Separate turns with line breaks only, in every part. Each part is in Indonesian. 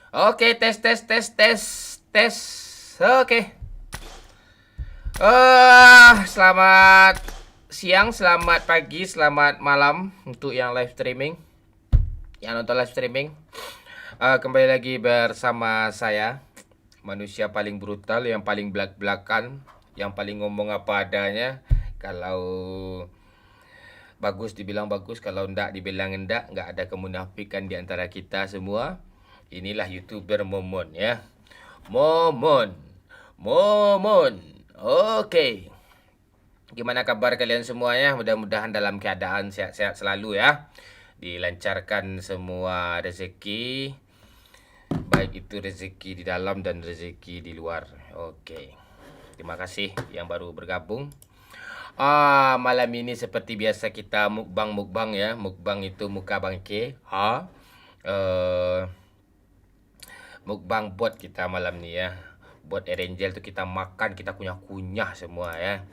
Oke, tes tes tes tes tes. Oke. Selamat siang, selamat pagi, selamat malam untuk yang live streaming, yang nonton live streaming. Kembali lagi bersama saya, manusia paling brutal, yang paling belak-belakan, yang paling ngomong apa adanya. Kalau bagus dibilang bagus, kalau ndak dibilang ndak ada kemunafikan di antara kita semua. Inilah YouTuber Momon ya. Momon. Momon. Oke. Gimana kabar kalian semuanya? Mudah-mudahan dalam keadaan sehat-sehat selalu ya. Dilancarkan semua rezeki. Baik itu rezeki di dalam dan rezeki di luar. Oke. Terima kasih yang baru bergabung. Malam ini seperti biasa kita mukbang ya. Mukbang itu muka bangke. Eh Mukbang bot kita malam ni ya. Bot Erangel tu kita makan, kita kunyah-kunyah semua ya.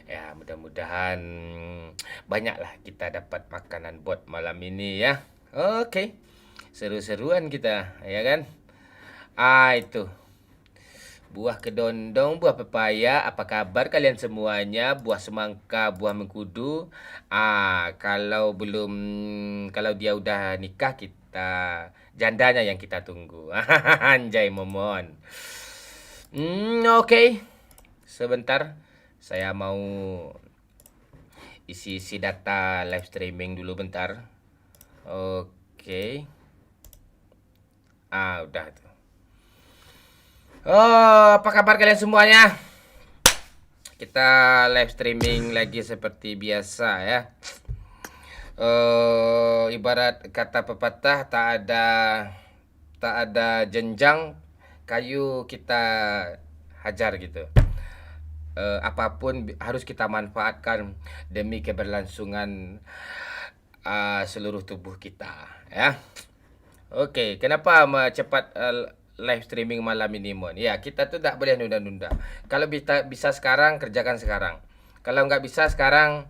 Ya, mudah-mudahan banyaklah kita dapat makanan bot malam ini ya. Okey. Seru-seruan kita, ya kan? Itu. Buah kedondong, buah pepaya, apa kabar kalian semuanya? Buah semangka, buah mengkudu. Kalau dia udah nikah, kita jandanya yang kita tunggu. Anjay momon. Oke. Sebentar. Saya mau isi data live streaming dulu bentar. Oke. Udah tuh. Apa kabar kalian semuanya? Kita live streaming lagi seperti biasa ya. Ibarat kata pepatah, tak ada jenjang kayu kita hajar gitu. Apapun harus kita manfaatkan demi keberlangsungan seluruh tubuh kita ya. Okey, kenapa cepat live streaming malam ini Mon? Ya, kita tuh tak boleh nunda-nunda. Kalau bisa sekarang, kerjakan sekarang. Kalau nggak bisa sekarang,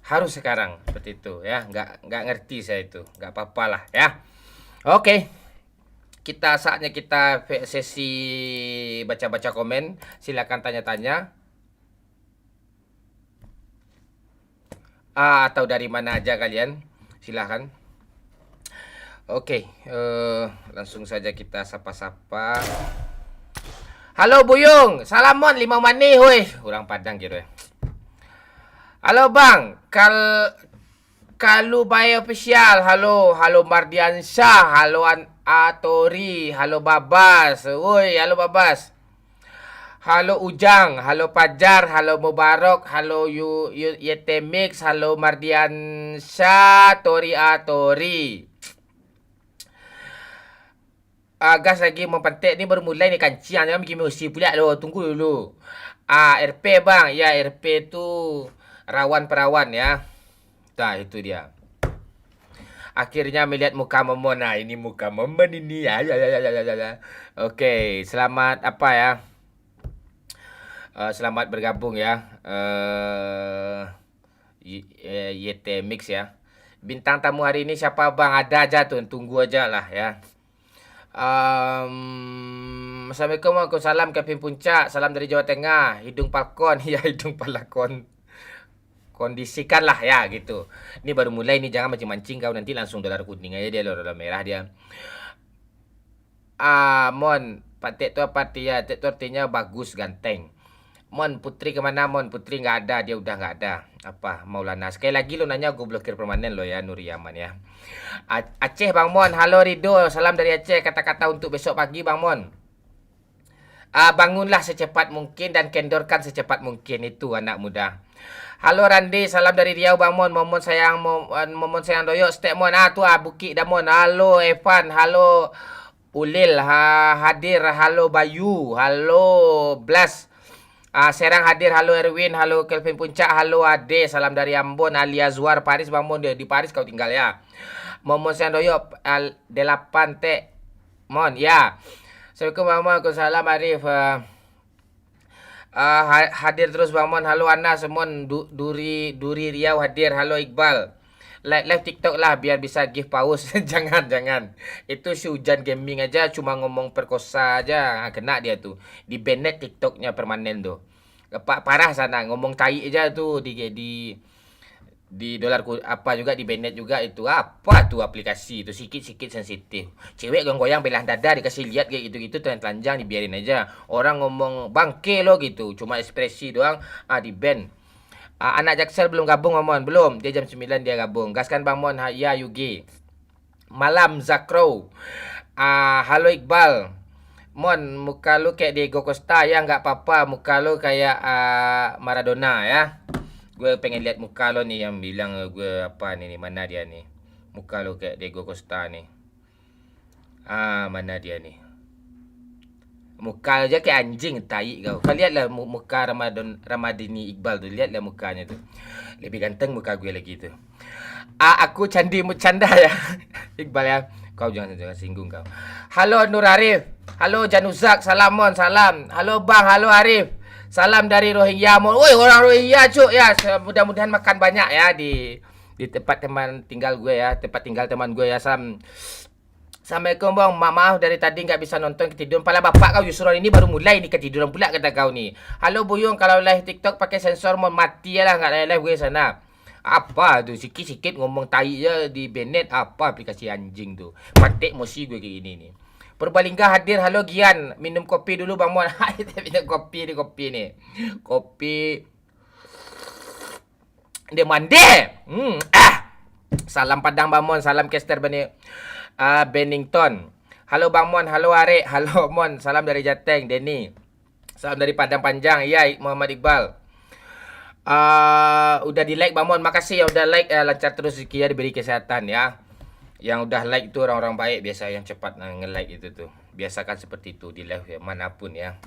harus sekarang. Seperti itu ya. Nggak ngerti saya itu. Nggak apa-apalah ya. Oke. Saatnya kita sesi baca-baca komen. Silakan tanya-tanya. Atau dari mana aja kalian. Silakan. Oke, langsung saja kita sapa-sapa. Halo Buyung, salamon 5 manih woi. Orang Padang gitu ya. Halo Bang, Kalu Bay Official. Halo Mardiansyah, halo Atori, halo Babas. Woi, halo Babas. Halo Ujang, halo Pajar, halo Mubarak, halo Yetemix, halo Mardiansyah, Tori Atori. Gas lagi mempantik ni baru mulai ni kancing. Jangan bikin emosi pula lo. Tunggu dulu. RP bang. Ya, RP tu rawan perawan ya. Itu dia. Akhirnya melihat muka Momon. Ini muka Momon ini ya. Okey, selamat apa ya? Selamat bergabung ya. YT Mix ya. Bintang tamu hari ini siapa bang? Ada aja tuh. Tunggu aja lah ya. Assalamualaikum, Waalaikumsalam, Kevin Puncak. Salam dari Jawa Tengah. Hidung Falcon. Ya, hidung palakon. Kondisikanlah ya gitu. Ini baru mulai nih, jangan mancing-mancing kau, nanti langsung dolar kuning aja dia, dolar merah dia. Mon, patek tu apa artinya? Patek tu artinya bagus, ganteng. Mon, Putri kemana Mon? Putri nggak ada, dia udah nggak ada. Apa Maulana? Sekali lagi lo nanya, gue blokir permanen lo ya, Nuri Yaman ya. Aceh Bang Mon, halo Rido, salam dari Aceh. Kata-kata untuk besok pagi Bang Mon. Bangunlah secepat mungkin dan kendorkan secepat mungkin, itu anak muda. Halo Randi, salam dari Riau Bang Mon. Momon sayang doyok stek Mon. Tu Bukit dah Mon. Halo Evan, halo Ulil, hadir, halo Bayu, halo Blas. Serang hadir, halo Erwin, halo Kelvin Puncak, halo Ade, salam dari Ambon, Ali Azwar, Paris Bang Mon, di Paris kau tinggal ya. Momon sayang doyok 8 tek Mon ya. Assalamualaikum warahmatullahi wabarakatuh. Arif. Hadir terus Bang Mon. Halo Ana semua. Duri Riau hadir. Halo Iqbal. live TikTok lah biar bisa give pause. Jangan. Itu si hujan gaming aja cuma ngomong perkosa aja. Kena dia tuh. Di banned TikToknya permanen tuh. Parah sana ngomong tai aja tuh di dolar apa juga di banned juga itu. Apa tuh aplikasi itu sikit-sikit sensitif. Cewek goyang-goyang belah dada dikasih lihat kayak gitu-gitu telanjang dibiarin aja. Orang ngomong bangke lo gitu, cuma ekspresi doang di ban. Anak Jaksel belum gabung Mon, belum. Dia jam 9 dia gabung. Gaskan Bang Mon, ya Yugi. Malam Zakro. Halo Iqbal. Mon, muka lu kayak Diego Costa ya, nggak apa-apa. Muka lu kayak Maradona ya. Gue pengen lihat muka lo nih yang bilang gue apa nih, mana dia nih. Muka lo kayak Diego Costa nih. Mana dia nih. Muka aja kayak anjing, tai kau. Kau lihatlah muka Ramadhani Iqbal tu. Lihatlah mukanya tu. Lebih ganteng muka gue lagi tu. Aku candi canda ya. Iqbal ya. Kau jangan singgung kau. Halo Nur Arif. Halo Januzak. Salam Mon, salam. Halo Bang, halo Arif. Salam dari Rohingya Mon. Woi, orang Rohingya cuk ya. Mudah-mudahan makan banyak ya di tempat teman tinggal gue ya, tempat tinggal teman gue ya. Assalamualaikum Bang. Maaf dari tadi nggak bisa nonton, ketiduran. Pala bapak kau Yusron ini baru mulai nih ketiduran pula kata kau nih. Halo Buyung, kalau live TikTok pakai sensor Mon, mati ya lah nggak live gue sana. Apa tuh sikit-sikit ngomong tai ya di banned, apa aplikasi anjing tuh. Matik emosi gue kayak gini nih. Purbalingga hadir. Halo Gian, minum kopi dulu Bang Mon. Minum kopi nih. Kopi dia mandi. Salam Padang Bang Mon, salam Kester Bennington. Halo Bang Mon, halo Arek, halo Mon, salam dari Jateng, Denny. Salam dari Padang Panjang, ya Muhammad Iqbal. Udah di like Bang Mon, makasih ya udah like, lancar terus rezeki ya, diberi kesehatan ya. Yang udah like itu orang-orang baik biasa yang cepat nge-like itu tuh. Biasakan seperti itu di live ya, manapun ya.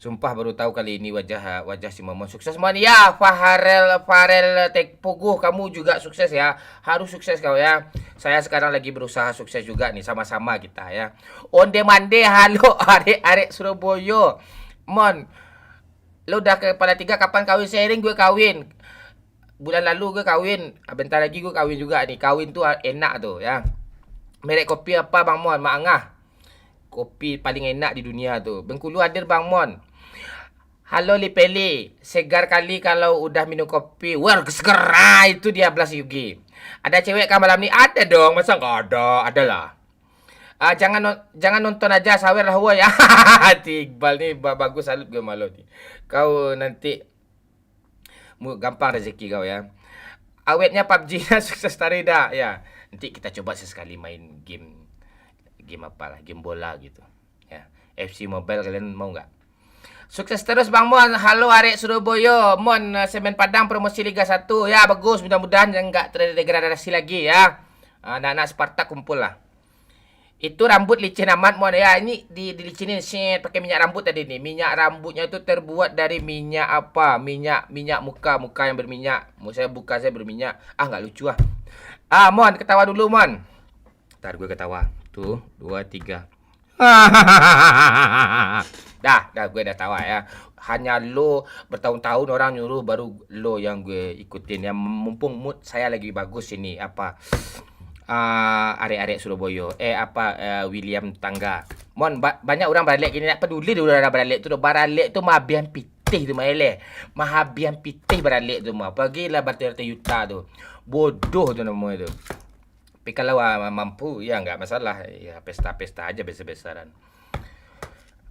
Sumpah baru tahu kali ini wajah si Momon sukses Mon. Ya, Farel Tekpoguh, kamu juga sukses ya. Harus sukses kau ya. Saya sekarang lagi berusaha sukses juga nih, sama-sama kita ya. Onde mande, halo arek Surabaya. Mon, lu udah kepala 3 kapan kawin? Sharing gue kawin. Bulan lalu gue kawin, bentar lagi gue kawin juga nih. Kawin tuh enak tuh ya. Merek kopi apa Bang Mon? Maangah. Kopi paling enak di dunia tuh. Bengkulu hadir Bang Mon. Halo Lipeli, segar kali kalau udah minum kopi. Wah, seger. Itu dia Blas Yugi. Ada cewek kan malam ini? Ada dong, masa nggak ada? Ada lah. Jangan nonton aja, sawer lah ya. Iqbal nih bagus, salut gue malu nih. Kau nanti gampang rezeki kau ya. Awetnya PUBG sukses Tarida ya. Nanti kita coba sesekali main game apalah, game bola gitu ya. FC Mobile, kalian mau nggak? Sukses terus Bang Mon. Halo Arek Surabaya. Mon, Semen Padang promosi Liga 1 ya, bagus. Mudah-mudahan nggak terdegradasi lagi ya. Anak-anak Sparta kumpul lah. Itu rambut licin amat Mon ya. Ini dilicinin pakai minyak rambut tadi nih. Minyak rambutnya itu terbuat dari minyak apa? Minyak muka yang berminyak. Mau saya buka, saya berminyak. Nggak lucu ah. Mon, ketawa dulu Mon. Ntar gue ketawa. Tuh, 2, 3. Dah gue dah tawa ya. Hanya lo bertahun-tahun orang nyuruh, baru lo yang gue ikutin ya. Mumpung mood saya lagi bagus ini apa? Arek-arek Surabaya. William Tangga. Mon, banyak orang baralek gini, nak peduli dulu orang baralek tu. Baralek tu mahabian pitih tu maeleh. Mahabian pitih baralek tu mah. Pagilah berarti yuta tu. Bodoh tu namanya tu. Tapi kalau mampu ya nggak masalah ya, pesta-pesta aja besar-besaran.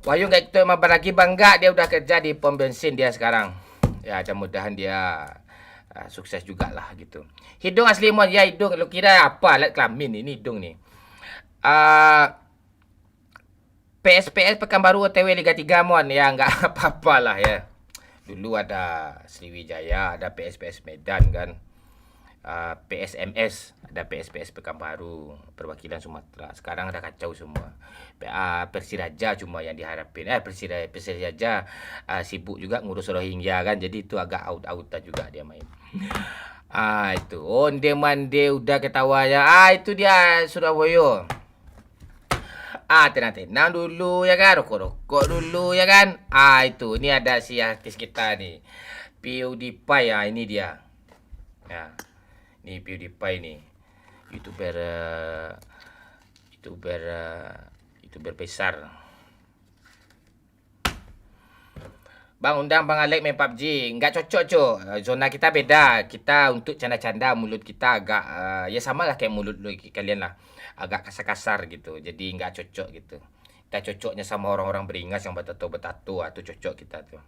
Wahyu nggak ikut mabar lagi bangga, dia udah kerja di pom bensin dia sekarang ya. Mudah-mudahan dia sukses juga lah gitu. Hidung asli Mon ya, hidung lu kira apa alat kelamin ini hidung nih. PSPS Pekanbaru OTW Liga 3 Mon ya, nggak apa-apa lah ya. Dulu ada Sriwijaya, ada PSPS Medan kan. PSMS, ada PSPS Pekanbaru perwakilan Sumatera. Sekarang ada kacau semua. Persiraja cuma yang diharapin. Persiraja sibuk juga ngurus Rohingya kan. Jadi itu agak out juga dia main. Itu onde mande udah ketawa ya. Itu dia Surabaya. Tenang dulu ya kan, rokok dulu ya kan. Itu ini ada si artis kita nih, PewDiePie ya, ini dia. Ya. Nih PewDiePie nih. YouTuber YouTuber YouTuber besar. Bang undang Bang Alek main PUBG. Enggak cocok, Cuk. Zona kita beda. Kita untuk canda-canda mulut kita agak ya samalah kayak mulut lu kalian lah. Agak kasar-kasar gitu. Jadi enggak cocok gitu. Kita cocoknya sama orang-orang beringas yang bertato-bertato tuh cocok kita tuh.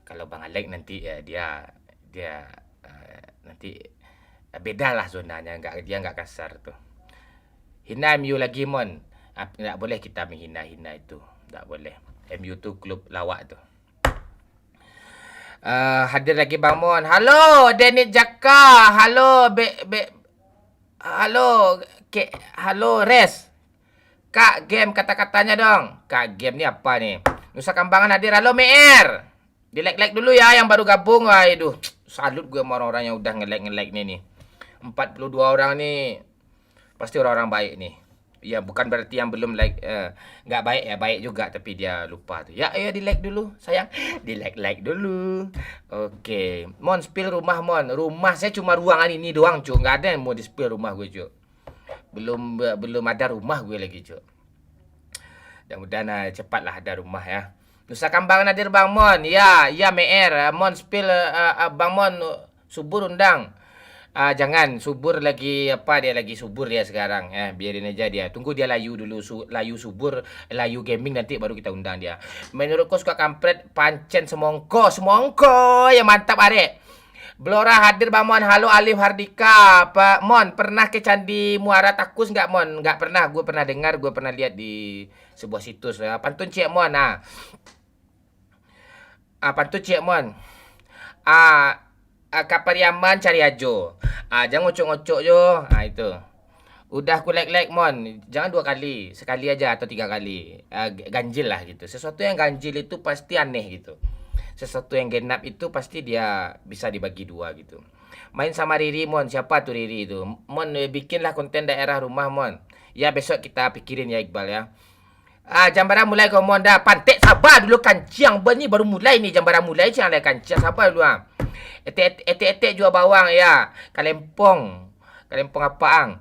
Kalau Bang Alek nanti dia dia nanti beda lah zonanya, dia enggak kasar tuh. Hina MU lagi mon. Enggak boleh kita menghina-hina itu. Enggak boleh. MU tuh klub lawak tuh. Hadir lagi Bang Mon. Halo Denit Jaka. Halo halo halo Res. Kak game kata-katanya dong. Kak game ni apa nih? Nusa Kambangan hadir. Halo Meer. Di like dulu ya yang baru gabung. Aduh, salut gue sama orang-orang yang udah nge-like nih. 42 orang nih. Pasti orang-orang baik nih. Ya bukan berarti yang belum like nggak baik ya, baik juga tapi dia lupa tuh. Ya di like dulu sayang, di like dulu. Oke. Mon spill rumah Mon. Rumah saya cuma ruangan ini doang cu, nggak ada yang mau di spill rumah gue cu. Belum ada rumah gue lagi cu. Mudah-mudahan cepatlah ada rumah ya. Nusa Kambangan hadir Bang Mon. Ya Meer. Mon spill Bang Mon subur undang. Jangan subur lagi dia lagi subur dia sekarang ya, biarin aja dia, tunggu dia layu dulu, layu subur, layu gaming, nanti baru kita undang dia. Menurutku suka kampret pancen semongko yang mantap arek. Blora hadir Bang Mon. Halo Alif Hardika. Pak Mon pernah ke Candi Muara Takus nggak Mon? Nggak pernah, gue pernah dengar, gue pernah lihat di sebuah situs ya. Pantun Cik Mon. Pantun Cik Mon. Kapariaman cari ajo. Jangan ngocok-ngocok jo. Itu. Udah aku like Mon. Jangan 2 kali. Sekali aja atau 3 kali. Ganjil lah gitu. Sesuatu yang ganjil itu pasti aneh gitu. Sesuatu yang genap itu pasti dia bisa dibagi 2 gitu. Main sama Riri Mon. Siapa tuh Riri itu? Mon bikinlah konten daerah rumah Mon. Ya besok kita pikirin ya Iqbal ya. Jambara mulai kau Mon dah. Pantek sabar dulu kanciang ni baru mulai nih, jambara mulai ciang lah kanciang, sabar dulu etek jual bawang ya. Kalempong apaang.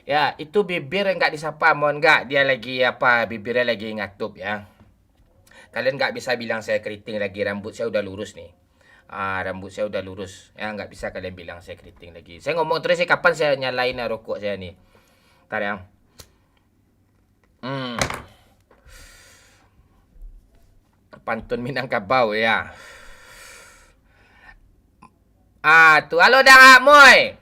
Ya, itu bibir enggak disapa Mon, enggak. Dia lagi bibirnya lagi ngatup ya. Kalian enggak bisa bilang saya keriting lagi, rambut saya udah lurus nih. Rambut saya udah lurus. Ya, enggak bisa kalian bilang saya keriting lagi. Saya ngomong terus sih, kapan saya nyalain rokok saya nih. Ntar ya. Pantun Minangkabau ya. Tuh halo dah Moy.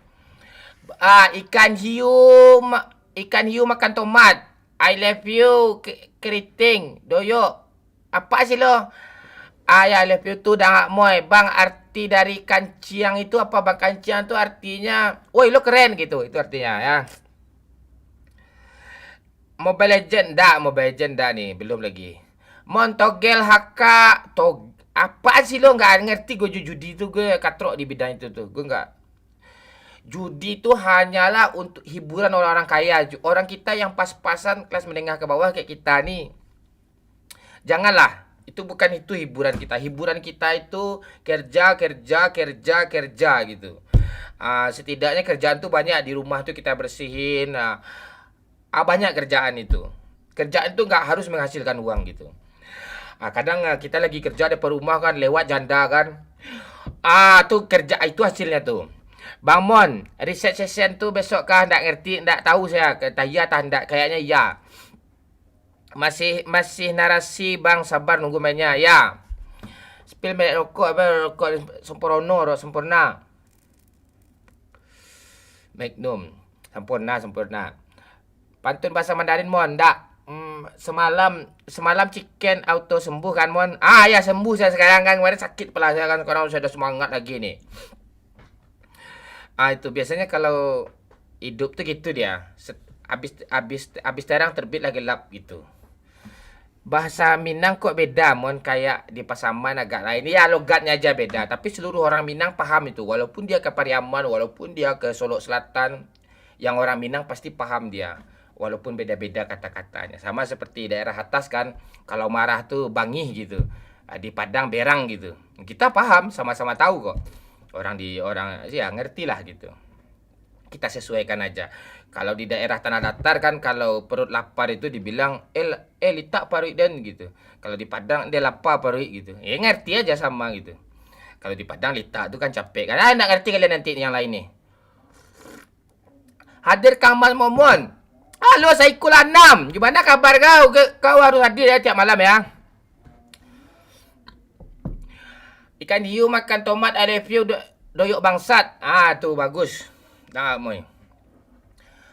Ikan hiu makan tomat. I love you keriting doyo. Apa sih lo? Ya I love you tuh dah Moy. Bang arti dari kanciang itu apa Bang? Kanciang tuh artinya, woi lo keren gitu. Itu artinya ya. Mobile Legend dah nih, belum lagi. Montogel HK apa sih lo nggak ngerti gue judi itu, gue katrok di bidang itu tuh, gue nggak. Judi itu hanyalah untuk hiburan orang-orang kaya, orang kita yang pas-pasan kelas menengah ke bawah kayak kita nih. Janganlah, itu bukan itu hiburan kita. Hiburan kita itu kerja gitu. Setidaknya kerjaan tuh banyak di rumah tuh kita bersihin. Banyak kerjaan itu. Kerjaan tuh nggak harus menghasilkan uang gitu. Kadang kita lagi kerja di rumah kan, lewat janda kan. Tuh kerja itu hasilnya tuh. Bang Mon, reset session tuh besok kah? Nggak ngerti, nggak tahu saya. Kata ya atau nggak, kayaknya ya. Masih narasi Bang, sabar nunggu mainnya ya. Spill merek rokok sempurna. Magnum sempurna. Pantun bahasa Mandarin Mon, ndak. Semalam chicken auto sembuh kan Mon? Ya sembuh saya sekarang kan, kemarin sakit kepala saya kan, sekarang sudah semangat lagi nih. Itu biasanya kalau hidup tuh gitu dia. Habis terang terbit lagi gelap gitu. Bahasa Minang kok beda Mon, kayak di Pasaman agak lain. Ya logatnya aja beda, tapi seluruh orang Minang paham itu. Walaupun dia ke Pariaman, walaupun dia ke Solo Selatan, yang orang Minang pasti paham dia. Walaupun beda-beda kata-katanya. Sama seperti daerah atas kan, kalau marah tuh bangih gitu. Di Padang berang gitu. Kita paham, sama-sama tahu kok. Orang ya ngerti lah gitu. kita sesuaikan aja. Kalau di daerah tanah datar kan kalau perut lapar itu dibilang litak parut dan gitu. Kalau di Padang dia lapar parut gitu. Ya ngerti aja sama gitu. Kalau di Padang litak itu kan capek kan. Nak ngerti kalian nanti yang lain nih. Hadir Kamal Momon. Halo Saikul Anam. Gimana kabar kau? Kau harus hadir ya tiap malam ya. Ikan hiu makan tomat ada review doyok bangsat. Ah tu bagus. Dah moy.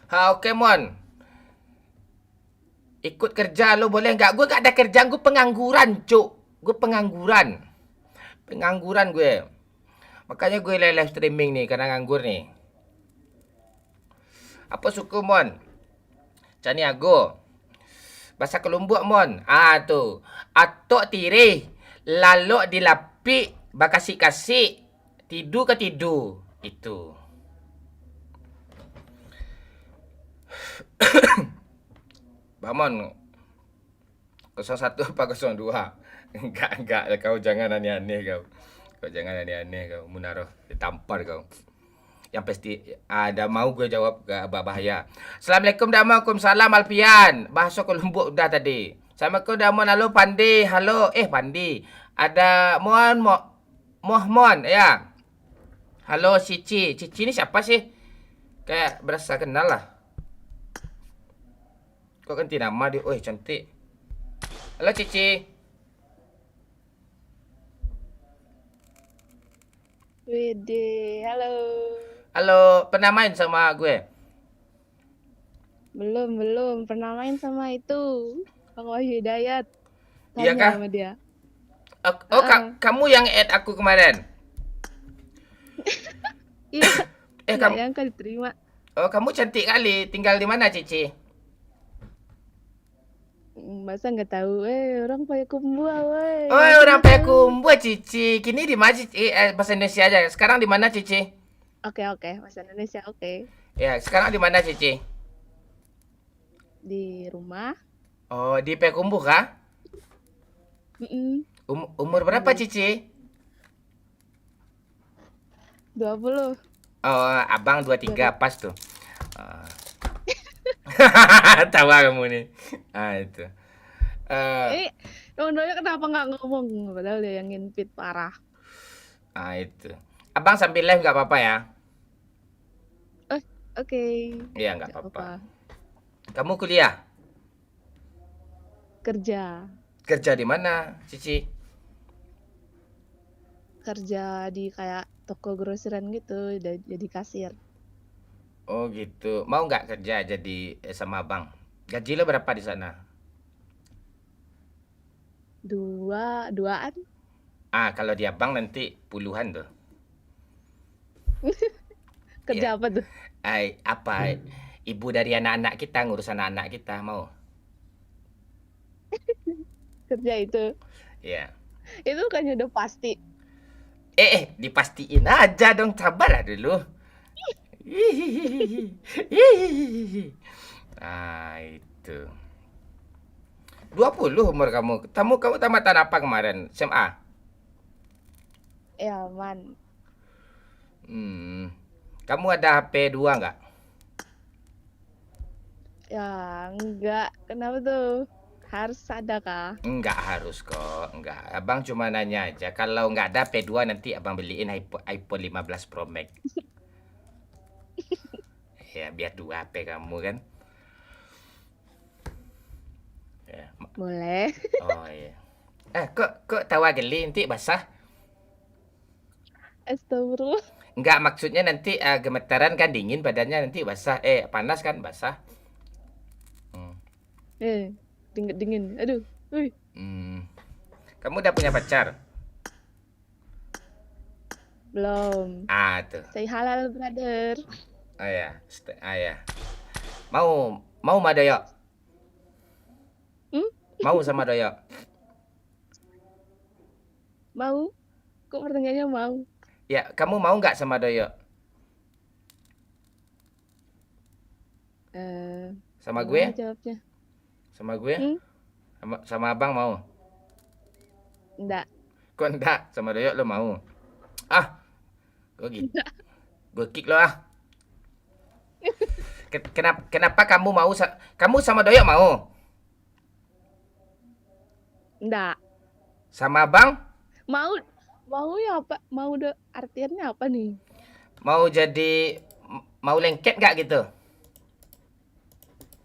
Ha okey mon. Ikut kerja lo boleh enggak? Gue gak ada kerjaan, gue pengangguran, cuk. Gue pengangguran. Pengangguran gue. Makanya gue live streaming nih karena nganggur nih. Apa suku mon? Caniago. Bahasa Kelombok mon. Ah tu. Atok tirih. Lalok dilapik. Bakasik-kasik. Tidur ke tidur. Itu. Bamon 01 apa 02? Enggak. Kau jangan aneh-aneh kau. Kau jangan aneh-aneh kau. Munaroh. Ditampar kau. Yang pasti ada mau gue jawab ke bahaya. Assalamualaikum dan waalaikumsalam Alfian. Bahasa Kelombok udah tadi. Assalamualaikum dan halo Pandi. Halo. Pandi. Ada Mohmon ya. Halo Cici. Cici ini siapa sih? Kayak berasa kenal lah. Kok ganti nama dia? Cantik. Halo Cici.
Wede, halo.
Halo, pernah main sama gue?
Belum pernah main sama itu Bang Wahyu Hidayat.
Iya
Tanya
kah?
sama dia.
Kamu yang add aku kemarin.
Iya.
Kamu
Nyangka diterima.
kamu cantik kali. Tinggal di mana, Cici?
Masa nggak tahu? Orang Payakumbuh, weh.
Orang Payakumbuh, Cici. Kini di mana, Cici? Bahasa Indonesia aja. Sekarang di mana, Cici?
Oke, bahasa Indonesia, oke.
Ya, sekarang di mana, Cici?
Di rumah.
Oh, di Payakumbuh kah? Umur berapa, Cici?
20.
Oh, abang 23 pas tuh. Tawa kamu nih. Itu.
Bang Doyo kenapa nggak ngomong? Padahal dia yang nginpit parah.
Itu. Abang sambil live nggak apa-apa ya?
Oke.
Iya, nggak apa-apa. Kamu kuliah?
Kerja.
Kerja di mana, Cici?
Kerja di kayak toko grosiran gitu, jadi kasir.
Oh gitu. Mau nggak kerja jadi sama abang? Gaji lo berapa di sana?
Duaan.
Kalau di abang nanti puluhan tuh.
Kerja apa tuh?
Apa? Ibu dari anak-anak kita ngurus anak-anak kita mau?
Kerja itu.
Iya.
Itu kan udah pasti.
Dipastiin aja dong, sabarlah dulu. Itu. 20 umur kamu. Kamu tamatan apa kemarin? SMA?
Ya, man.
Kamu ada HP 2 nggak?
Ya, enggak. Kenapa tuh? Harus ada kah?
Enggak harus kok, enggak. Abang cuma nanya aja. Kalau nggak ada P2 nanti abang beliin iPhone 15 Pro Max. Ya, biar 2 HP kamu kan. Ya.
Boleh.
Oh iya. Kok tawa geli nanti basah?
Astagfirullah.
Enggak, maksudnya nanti gemetaran kan dingin badannya nanti basah. Panas kan basah.
Dingin. Aduh. Wih.
Kamu udah punya pacar?
Belum.
Tuh.
Say halal, brother.
Ya. Mau sama Doyo? Mau sama Doyo?
Mau? Kok pertanyaannya mau?
Ya, kamu mau nggak sama Doyo? Sama gue?
Jawabnya.
Sama gue? Sama abang mau?
Enggak.
Kok enggak? Sama Doyo lo mau? Gue gitu. Gue kick lo Kenapa kamu mau kamu sama Doyok mau?
Enggak.
Sama Abang
Mau mau ya apa? Mau artiannya apa nih?
mau jadi mau lengket nggak gitu?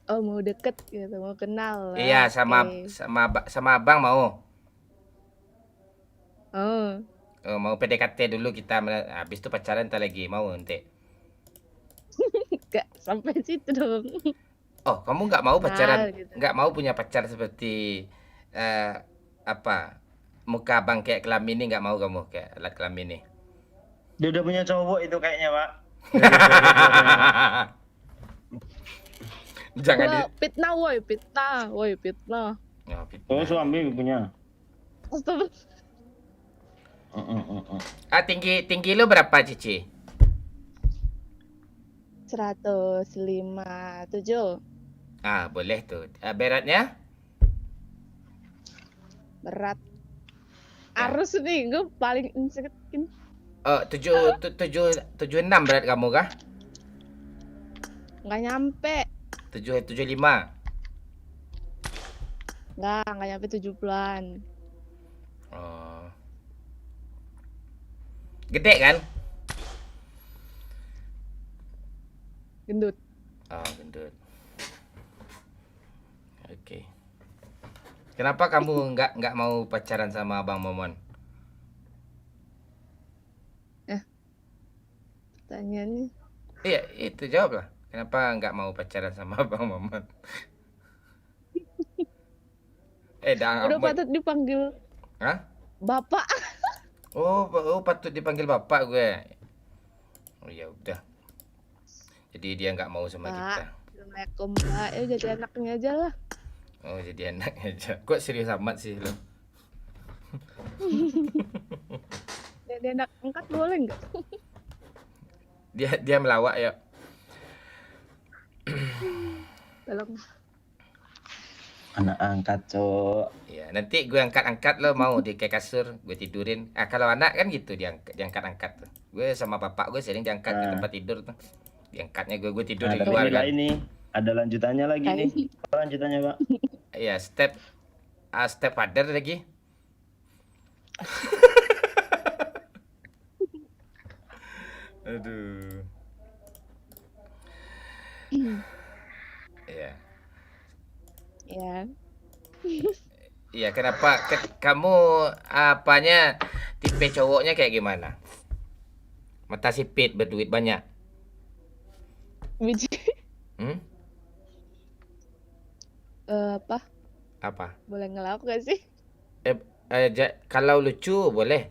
Oh, mau deket gitu, mau kenal
Iya,
lah. Oke.
sama Abang mau.
Oh,
Oh, mau PDKT dulu kita, habis itu pacaran ntar lagi mau nanti.
enggak sampai situ dong.
Oh, kamu nggak mau pacaran,
Kenal gitu.
nggak mau punya pacar seperti eh, apa? Muka abang kayak kelamin ini nggak mau kamu kayak alat kelamin ini.
Dia udah punya cowok itu kayaknya, Pak. Dari foto-fotonya, Pak.
Jangan di.
Wah, fitnah woi, fitnah. Woi, fitnah.
Oh,
Oh,
fitnah.
suami punya.
Astaga.
Tinggi tinggi lu berapa, Cici?
157
Boleh tuh. Beratnya?
berat.
Ya.
Harus nih, gue paling insecure.
Oh, 76 berat kamu kah?
Nggak nyampe.
75.
Nggak nyampe 70-an.
Oh. Gede kan?
Gendut.
Oh, gendut. Oke. Kenapa kamu nggak mau pacaran sama Abang Momon?
Pertanyaannya.
Iya, itu jawablah. Kenapa nggak mau pacaran sama Abang Momon? Dah
Udah
amat.
patut dipanggil
Hah?
bapak.
Oh, patut dipanggil bapak gue. Oh ya udah. Jadi dia nggak mau sama kita.
Pak. Assalamualaikum, Pak. Ya jadi anaknya aja lah.
Oh, jadi anak aja. Kok serius amat sih lo?
Jadi anak angkat boleh nggak?
Dia melawak ya.
Tolong.
Anak angkat, Cok.
Ya, nanti gue angkat-angkat lo mau di kayak kasur, gue tidurin. Kalau anak kan gitu diangkat-angkat tuh. Gue sama bapak gue sering diangkat ke tempat tidur tuh. Diangkatnya gue tidur
Nah,
di
tapi
luar
inilah
kan.
ini ada lanjutannya lagi nih.
Kayak-
Apa lanjutannya, Pak?
Iya, step father lagi. Aduh. Iya.
Ya.
Iya, kenapa kamu apanya tipe cowoknya kayak gimana? Mata sipit, berduit banyak.
Biji.
Hmm?
Apa?
Apa?
Boleh ngelawak gak sih?
Kalau lucu boleh.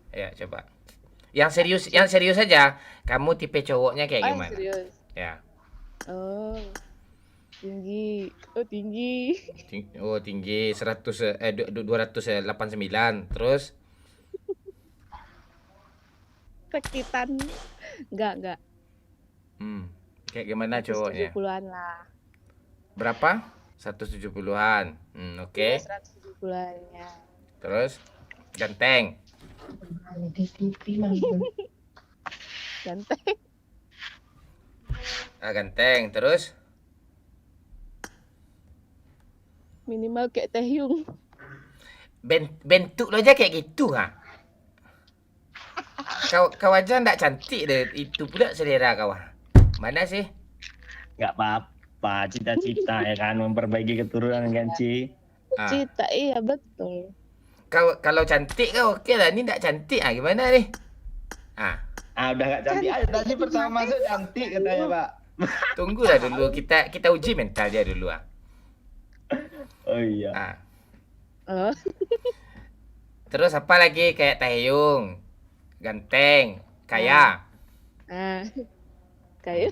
Ya, coba. Yang serius aja. Kamu tipe cowoknya kayak
Oh,
gimana?
serius.
Ya.
Oh, tinggi. Oh, tinggi.
Tinggi 289. Terus
Sakitan. Enggak.
kayak gimana cowoknya?
170-an lah.
Berapa? 170-an. Oke.
170-an ya.
Terus ganteng.
Ganteng.
Ganteng. Terus
Minimal kayak Taehyung.
bentuk lo aja kayak gitu ha. Kau aja ndak cantik deh. Itu pula selera kau. Mana sih?
Nggak apa-apa, cita-cita ya kan memperbaiki keturunan kan, Ci.
Cita, iya betul.
Kalau cantik kau oke lah. Ini ndak cantik gimana nih?
Udah nggak cantik aja tadi pertama masuk cantik katanya, Pak.
Tunggulah dulu kita uji mental dia dulu
Oh iya.
Oh,
Terus apa lagi kayak Taehyung, ganteng, kaya.
kayak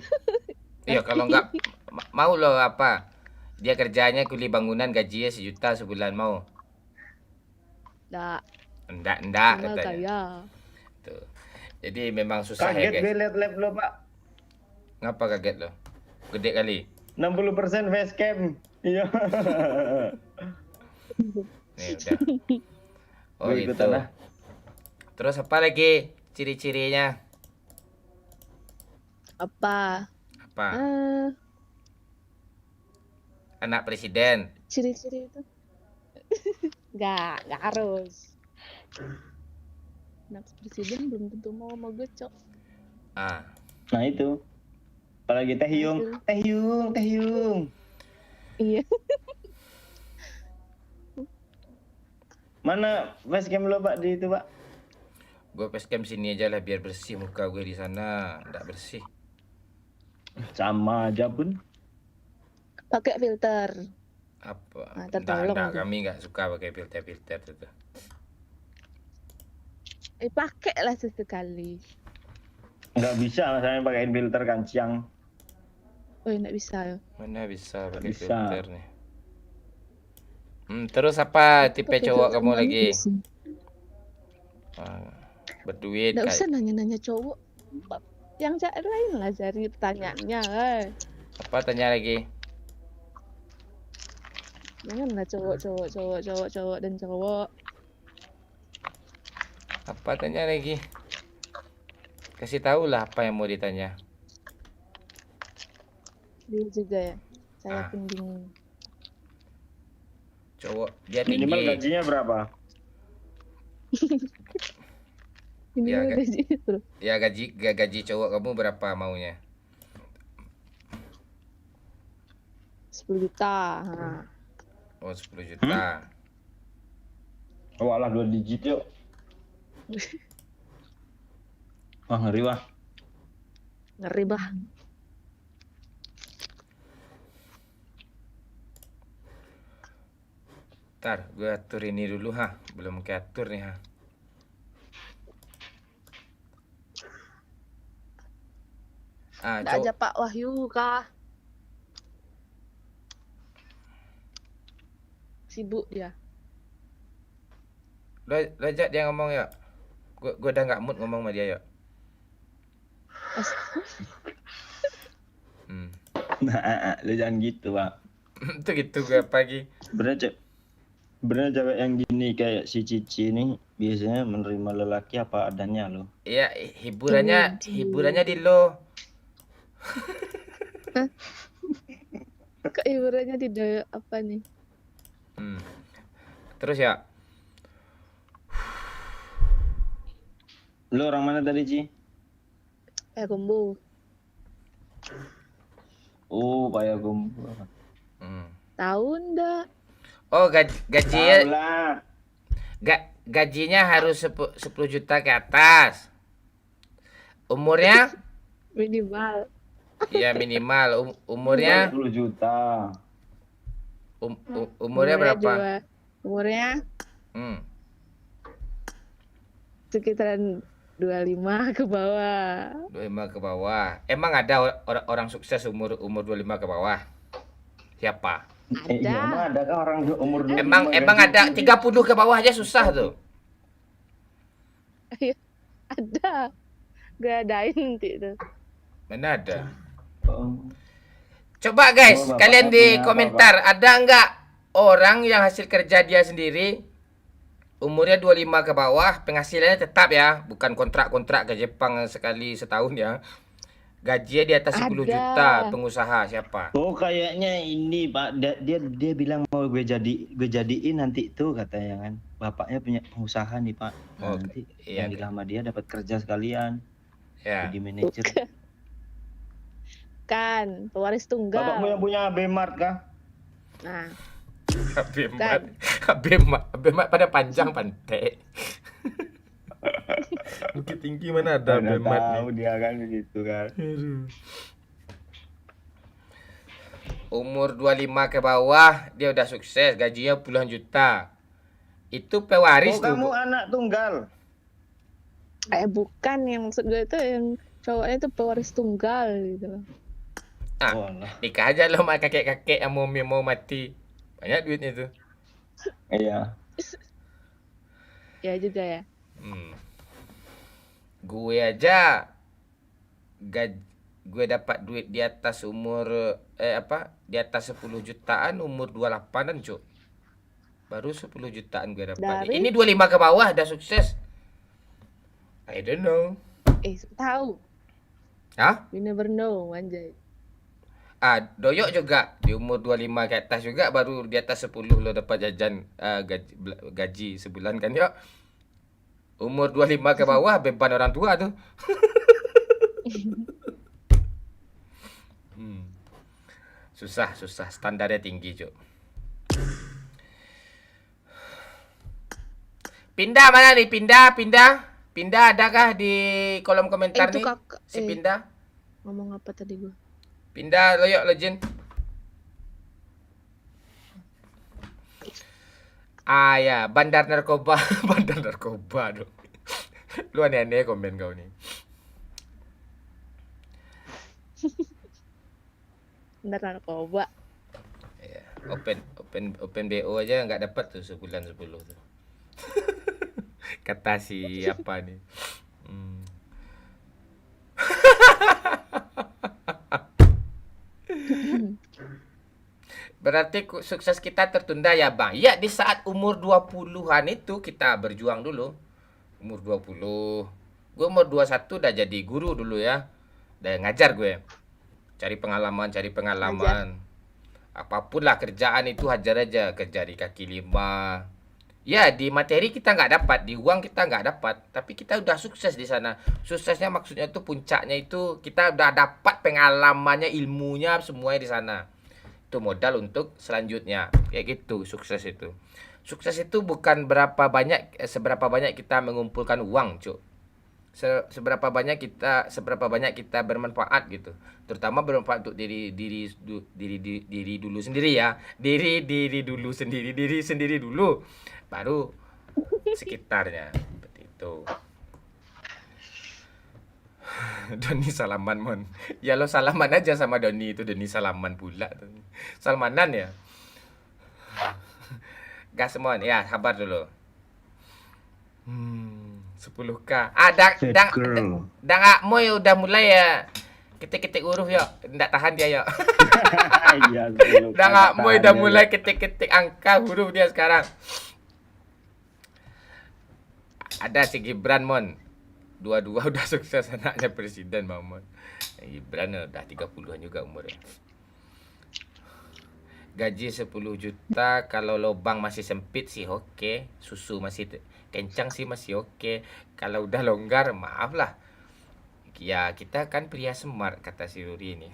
Iya kalau nggak mau lo apa? Dia kerjanya kuli bangunan gajinya 1 juta sebulan mau?
enggak.
Enggak
Minimal
katanya.
kaya.
Tuh. Jadi memang susah ya
Kaget gue
guys.
liat lab lo, Pak.
Ngapa kaget lo? Gede kali.
60% facecam. Iya.
Nih udah. Oh
Gue
itu.
ikutan lah.
Terus apa lagi ciri-cirinya?
Apa?
Apa?
Eh,
Anak presiden.
ciri-ciri itu. Nggak harus. Anak presiden belum tentu mau sama gue, Cok.
Ah,
Nah itu. Apalagi Teh Yung.
Aduh.
Teh Yung, Teh Yung.
Iya.
Mana facecam lo Pak di itu Pak?
gue facecam sini aja lah biar bersih muka gue di sana. Nggak bersih.
Sama aja pun.
Pakai filter.
Apa?
Nah, tertolong
Nggak,
tuh.
kami nggak suka pakai filter-filter itu.
Pakai lah sesekali.
Nggak bisa masalahnya pakai filter kancing.
Oh, nggak bisa ya.
Mana bisa pakai
Bisa.
filter nih. Terus apa tipe
Pakai
cowok
filter
kamu
nggak
lagi?
bisa.
Berduit
Nggak
kayak
usah nanya-nanya cowok. Yang lain lah cari pertanyaannya.
apa tanya lagi?
Janganlah cowok dan cowok.
Apa tanya lagi? Kasih tahu lah apa yang mau ditanya.
Dia juga ya. Saya
Ah.
pun bingung.
Cowok dia
Minimal
tinggi.
gajinya berapa?
Ini
Ya,
udah gitu.
Ya gaji cowok kamu berapa maunya?
10 juta. Nah.
Oh 10 juta.
Oh alah 2 digit yuk. Wah ngeri wah.
Ngeri bah.
Ntar gue atur ini dulu ha. Belum keatur nih ha.
Nggak aja Pak Wahyu kah? Sibuk dia.
Lo ajak dia ngomong ya. Gue udah nggak mood ngomong sama dia ya.
Nah, lu jangan gitu Pak.
Itu gitu gue pagi.
Sebenarnya cewek yang gini kayak si Cici ini biasanya menerima lelaki apa adanya loh.
Iya hiburannya di lo.
Kok hiburannya tidak apa nih?
Terus ya.
Lu orang mana tadi Ci?
Kumbu.
Oh Payakumbuh.
Tahu ndak?
Oh gajinya
Tahu lah.
gajinya harus 10 juta ke atas. Umurnya?
Minimal.
Ya minimal. Umurnya?
10 juta.
Umurnya berapa?
Umurnya
Hmm.
sekitaran 25 ke bawah.
25 ke bawah. Emang ada orang sukses umur 25 ke bawah? Siapa?
Ada.
Iya, emang ada kan orang umur 25
Emang ada 30 ke bawah aja susah tuh.
Ada. Gue adain nanti itu.
Mana ada?
Oh.
Coba guys,
Oh, Bapak
kalian di
punya apa,
komentar ada nggak orang yang hasil kerja dia sendiri umurnya 25 ke bawah, penghasilannya tetap ya, bukan kontrak-kontrak ke Jepang sekali setahun ya. Gajinya di atas 10
Ada.
juta, pengusaha siapa?
Oh kayaknya ini Pak dia bilang mau gue jadiin nanti tuh katanya kan. Bapaknya punya pengusaha nih Pak. Nah,
Oh,
nanti
iya.
yang sama dia dapat kerja sekalian
Ya.
jadi manajer.
Kan, pewaris tunggal.
Bapakmu yang punya Bmart kah?
Nah,
Abemat pada panjang pantai. Bukit Tinggi mana ada
Mana
Abemat
tahu
nih.
dia kan begitu kan.
Umur 25 ke bawah dia udah sukses, gajinya puluhan juta. Itu pewaris
Oh
tuh.
kamu anak tunggal.
bukan yang maksud gue itu yang cowoknya itu pewaris tunggal gitu loh.
Oh, alah.
Nikah aja lo sama kakek-kakek yang mau mati. Banyak duitnya tuh.
Iya.
Ya juga ya.
Gue aja gue dapat duit di atas umur di atas 10 jutaan umur 28-an, Cuk. Baru 10 jutaan gue dapat.
Dari?
Ini 25 ke bawah udah sukses. I don't know.
Tahu.
Hah?
You never know, anjay.
Doyok juga di umur 25 ke atas juga, baru di atas 10 lo dapat jajan gaji sebulan kan, Yok. Umur 25 ke bawah beban orang tua tuh. Hmm. Susah, standarnya tinggi, Cuk. Pindah mana nih? Pindah adakah di kolom komentar
itu
nih?
kakak.
Si Pindah.
Ngomong apa tadi gue?
Pindah lo, Yok, Legend. Ya, bandar narkoba, bandar narkoba dong. Lu aneh-aneh komen kau nih.
Bener narkoba.
Ya, open BO aja nggak dapat tuh sebulan 10 tuh. Kata si apa nih? Berarti sukses kita tertunda ya, Bang. Ya, di saat umur 20-an itu kita berjuang dulu. Umur 20. Gue umur 21 udah jadi guru dulu ya. Udah ngajar gue. Cari pengalaman. Apapun lah kerjaan itu hajar aja. Kerja di kaki lima. Ya, di materi kita nggak dapat, di uang kita nggak dapat, tapi kita udah sukses di sana. Suksesnya maksudnya tuh puncaknya itu kita udah dapat pengalamannya, ilmunya semuanya di sana. Itu modal untuk selanjutnya. Kayak gitu sukses itu. Sukses itu bukan seberapa banyak kita mengumpulkan uang, Cuk. Seberapa banyak kita bermanfaat gitu. Terutama bermanfaat untuk diri dulu sendiri ya. Diri sendiri dulu. Baru sekitarnya. Seperti itu. Doni salaman, Mon. Ya lo salaman aja sama Doni itu. Doni salaman pula. Salmanan ya. Gas, Mon. Ya, sabar dulu. 10k. Dang Moy udah mulai ya. Ketik-ketik huruf ya. Nggak tahan dia ya.
Iya,
Dang Moy udah mulai ketik-ketik angka huruf dia sekarang. Ada si Gibran, Mon. Dua-dua udah sukses anaknya presiden, Bang Mon. Gibran udah 30-an juga umurnya. Gaji 10 juta kalau lubang masih sempit sih oke. Susu masih kencang sih masih oke. Kalau udah longgar maaf lah. Ya kita kan pria smart kata si Ruri ini.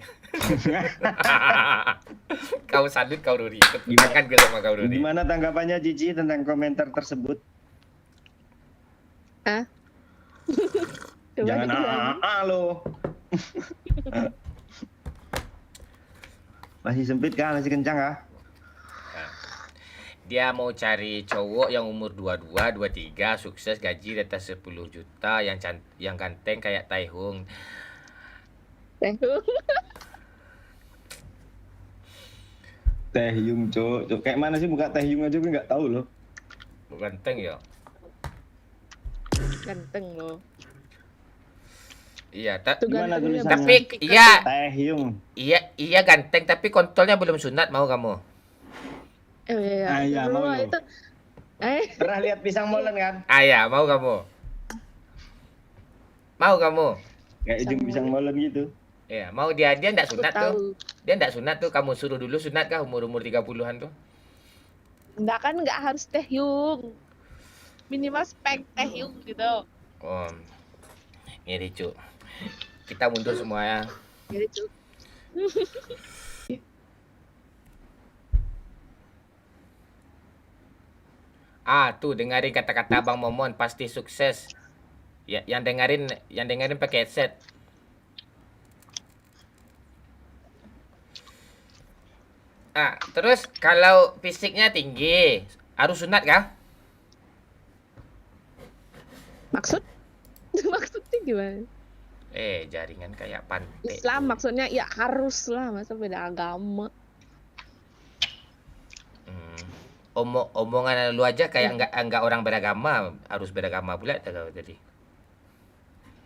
Kau salut kau Ruri. Tepukan gue sama kau Ruri.
Gimana tanggapannya Cici tentang komentar tersebut?
Coba
Jangan
diulangi.
lo. Masih sempit kah? Masih kencang kah?
Dia mau cari cowok yang umur 22, 23, sukses, gaji di atas 10 juta, yang ganteng kayak Taehyung.
Taehyung, Cuk. Kayak mana sih muka Taehyung aja gue nggak tahu loh.
Ganteng ya?
Ganteng loh.
Iya,
Gimana tulisannya?
tapi iya,
Taehyung.
iya ganteng tapi kontolnya belum sunat, mau kamu?
Iya, mau lo.
Itu.
Pernah lihat pisang molen kan?
Iya, mau kamu? Mau kamu?
Kayak ujung pisang molen gitu.
Iya, mau dia enggak
Aku
sunat
tahu.
tuh. Dia enggak sunat tuh, kamu suruh dulu sunat kah umur 30-an tuh?
Enggak harus Taehyung. Minimal spek Taehyung gitu.
Oh. Ngiri, Cuk. Kita mundur semua ya.
Jadi tuh.
Tuh dengerin kata-kata Bang Momon pasti sukses. Ya, yang dengerin pakai headset. Terus kalau fisiknya tinggi, harus sunat kah?
Maksudnya gimana?
Jaringan kayak pantai.
Islam maksudnya ya harus lah, masa beda agama.
Omongan lu aja kayak enggak orang beragama, harus beragama pula kau tadi.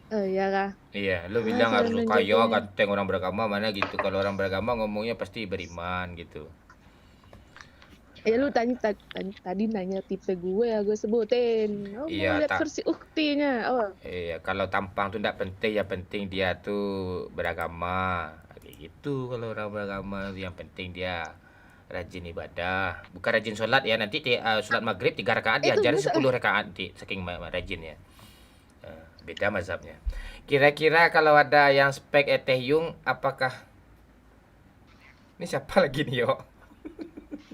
Oh iya kah?
Iya, lu bilang harus
keren
kaya,
juga.
ganteng orang beragama mana gitu. Kalau orang beragama ngomongnya pasti beriman gitu.
Lu tadi nanya tipe gue ya, gue sebutin. Oh,
Iya,
mau lihat versi uktinya. Oh,
Iya, kalau tampang tuh enggak penting, ya penting dia tuh beragama gitu kalau orang beragama. Yang penting dia rajin ibadah, bukan rajin sholat ya. Nanti sholat maghrib 3 rakaat
Itu
diajar
bisa.
10 rakaat nanti, saking rajin ya. Beda mazhabnya. Kira-kira kalau ada yang spek Teh Yung, apakah ini siapa lagi nih yo?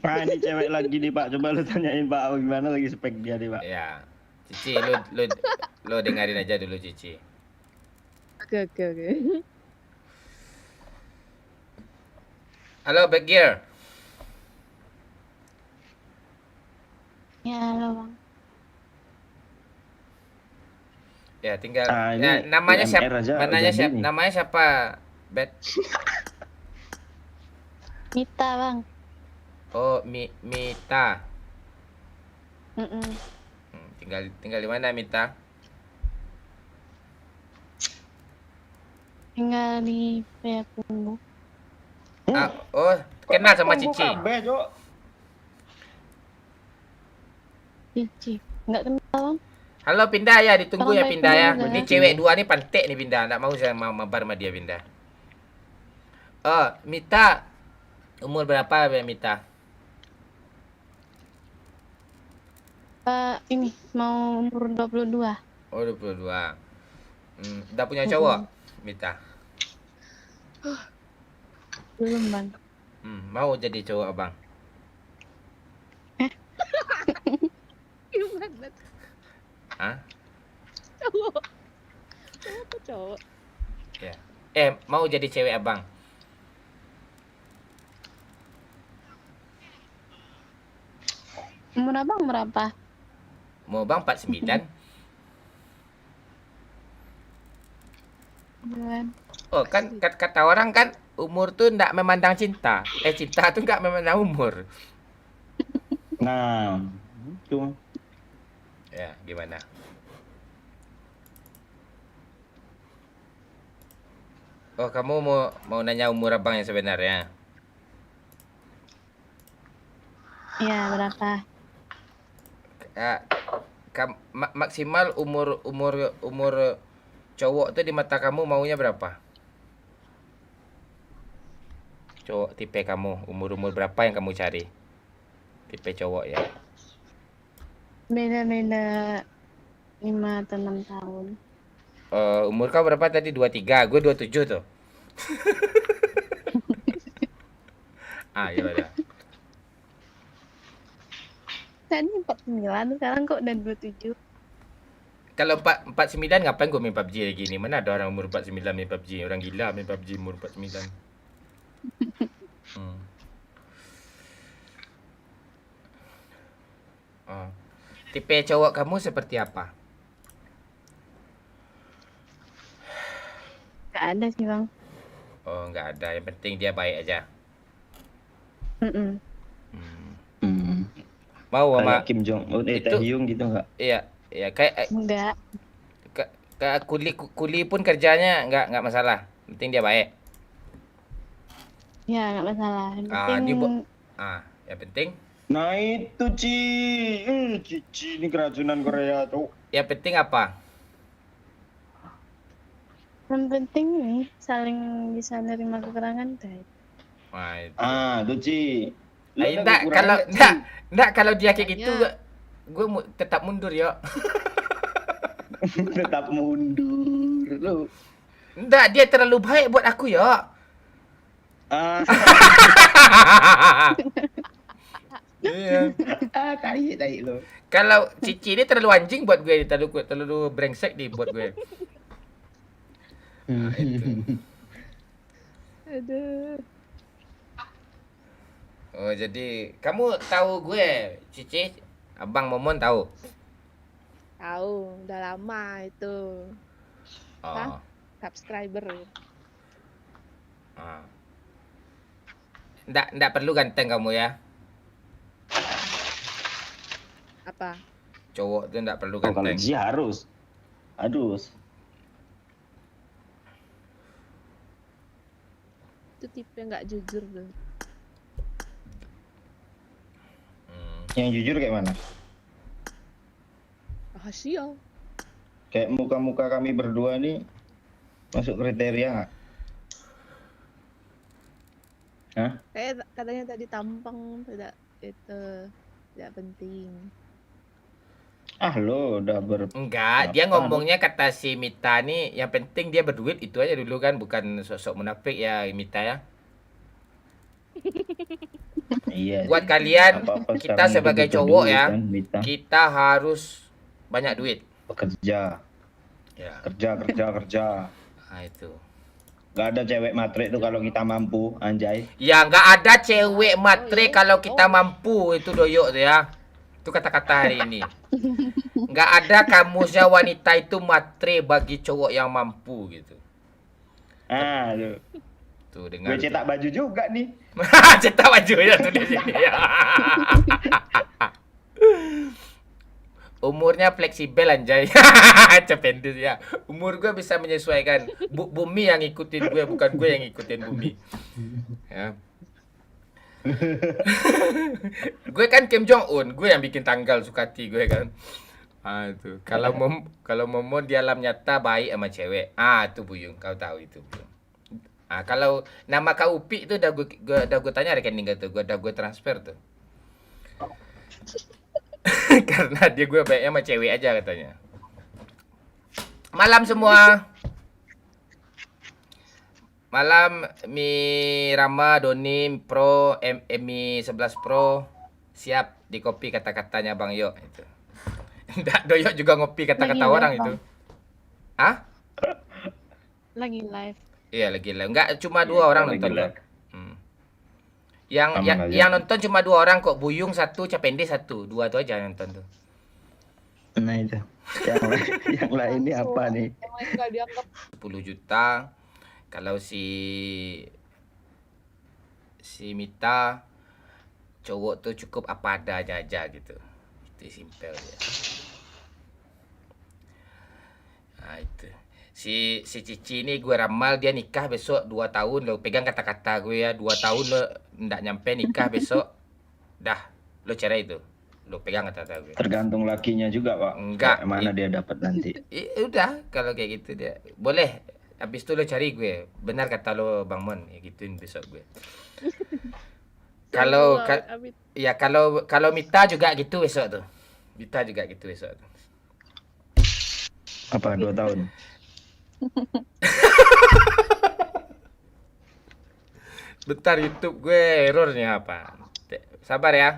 Nah, ini cewek lagi nih Pak. Coba lu tanyain Pak gimana lagi spek dia nih Pak.
Ya, Cici, lu dengerin aja dulu Cici.
Oke.
Halo Back Gear.
Ya, halo Bang.
Ya, tinggal
Ini
ya, namanya siapa?
UMR aja
Namanya
jadi
siapa?
nih.
Namanya siapa? Bet.
Mita, Bang.
Oh, Mita.
Mm-mm.
Tinggal di mana Mita?
Tinggal di Payakumbuh.
Oh, kenal sama Cici.
Kabeh, Cok.
Cici. Nggak kenal, Bang.
Halo pindah ya, ditunggu ya
Orang
pindah ya.
baik-baik
Ini
juga.
cewek dua nih pantek nih pindah, nggak mau saya mabar sama dia pindah. Oh, Mita, umur berapa ya Mita?
Ini mau umur 22.
Oh 22. Udah punya cowok, Mita?
Belum, Bang.
Mau jadi cowok abang?
Gimana?
Hah?
Cowok tuh cowok.
Ya. Mau jadi cewek abang?
Umur Abang berapa?
Mau bang 49?
Bulan.
Oh kan kata orang kan umur tuh ndak memandang cinta. Cinta tuh nggak memandang umur.
Nah, itu.
Ya, gimana? Oh, kamu mau nanya umur abang yang sebenarnya?
Iya, berapa?
Maksimal umur cowok tuh di mata kamu maunya berapa? Cowok tipe kamu umur berapa yang kamu cari? Tipe cowok ya.
Beda-beda 5 atau 6 tahun.
Umur kau berapa tadi? 23, gue 27 tuh. Gimana?
Tadi 49, sekarang kok udah 27.
Kalau 49 ngapain gue main PUBG lagi nih? Mana ada orang umur 49 main PUBG? Orang gila main PUBG umur 49. Tipe cowok kamu seperti apa?
Nggak ada sih, Bang.
Oh, nggak ada. Yang penting dia baik aja.
Mm-mm.
Mau sama
Kayak Kim Jong Un, Teh
itu-
Yung gitu enggak?
iya kayak
Enggak.
kuli pun kerjanya nggak masalah. Yang penting dia baik.
Ya, nggak masalah. Yang
Ah,
penting
yang penting
Nah itu Cici ini keracunan Korea tuh.
yang penting apa?
yang penting nih saling bisa nerima kekurangan guys.
Wah, itu.
Tuh Ci. Lu ada
Enggak,
kekurangan
kalau
nggak, Ci?
enggak kalau dia kayak gitu
Makanya.
gue tetap mundur ya.
Tetap mundur lu.
Enggak, dia terlalu baik buat aku ya.
Ah,
Iya.
tai lu.
Kalau Cici ini terlalu anjing buat gue, terlalu brengsek di buat gue. Itu.
Aduh.
Oh, jadi kamu tahu gue, Cici? Abang Momon tahu?
Tahu, udah lama itu
Oh.
Hah? subscriber.
Ah. Nggak perlu ganteng kamu ya.
Apa?
Cowok tuh nggak perlu
Kalau
ganteng.
Ji harus.
Itu tipe nggak jujur tuh.
Yang jujur kayak mana?
Rahasia.
Kayak muka-muka kami berdua nih masuk kriteria nggak? Hah?
Kayak katanya tadi tampang tidak penting.
Ah lo udah
Enggak, dia
apa lo?
ngomongnya kata si Mita nih, yang penting dia berduit itu aja dulu kan, bukan sosok munafik ya Mita ya.
Iya
Buat
sih.
kalian,
Apa-apa
kita
sekarang hidup
sebagai
butuh
cowok
duit
ya,
kan, Mita.
kita harus banyak duit.
Bekerja,
Ya,
kerja.
nah itu.
Gak ada cewek matre tuh kalau kita mampu, anjay.
Ya nggak ada cewek matre
iya.
kalau kita
Oh.
mampu, itu doyok tuh ya. Itu kata-kata hari ini. Nggak ada kamusnya wanita itu matre bagi cowok yang mampu gitu.
Ah, tuh.
Tuh
Gue
dengar.
cetak baju juga nih.
Cetak bajunya tuh di sini ya. Umurnya fleksibel anjay. Cependus ya. Umur gue bisa menyesuaikan. Bumi yang ngikutin gue, bukan gue yang ngikutin bumi. Ya. Gue kan Kim Jong Un, gue yang bikin tanggal Sukati gue kan. Ah itu. Kalau Momon di alam nyata baik sama cewek. Ah itu Buyung, kau tahu itu. Buyung. Ah kalau nama kau Upi itu udah gue tanya rekening gitu, udah gue transfer tuh. Karena dia gue baiknya sama cewek aja katanya. Malam semua. Malam Mi Rama, Doni Pro, Mi 11 Pro siap di kopi kata-katanya Bang Yo itu. Nggak Doyok juga ngopi kata-kata
Lagi
orang
live,
itu.
Bang.
Hah?
Lagi live.
Iya lagi lah. Enggak cuma dua orang
lagi
nonton
lah.
kok. Hmm. Yang
Aman aja.
yang nonton cuma dua orang kok. Buyung satu, Capende satu. Dua tuh aja yang nonton tuh.
Nah itu. Yang lain ini apa nih?
Yang lain nggak dianggap.
10 juta. Kalau si Mita cowok tuh cukup apa adanya aja gitu. Itu simpel ya. Nah itu. Si Cici ini gue ramal dia nikah besok 2 tahun lo pegang kata-kata gue ya 2 tahun lo ndak nyampe nikah besok dah lo cerai itu lo pegang kata-kata gue.
Tergantung lakinya juga, Pak.
Enggak.
Kayak mana dia dapat nanti.
Udah kalau kayak gitu dia boleh. Habis itu lo cari gue. Benar kata lo Bang Mon, ya gituin besok gue. Kalau
Amit.
ya kalau Mita juga gitu besok tuh. Mita juga gitu besok tuh.
Apa 2 tahun?
Bentar YouTube gue errornya apa? Sabar ya.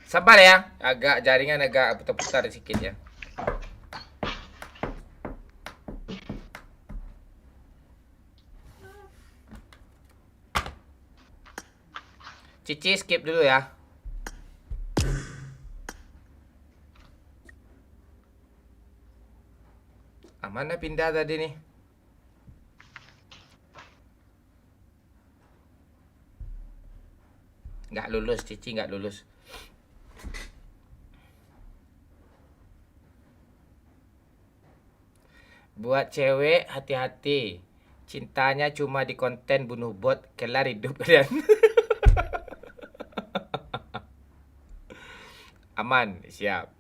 Sabar ya. Agak jaringan agak putar-putar sedikit ya. Cici skip dulu ya. Mana pindah tadi nih? Nggak lulus, Cici nggak lulus. Buat cewek hati-hati. Cintanya cuma di konten bunuh bot, kelar hidup kalian. Aman, siap.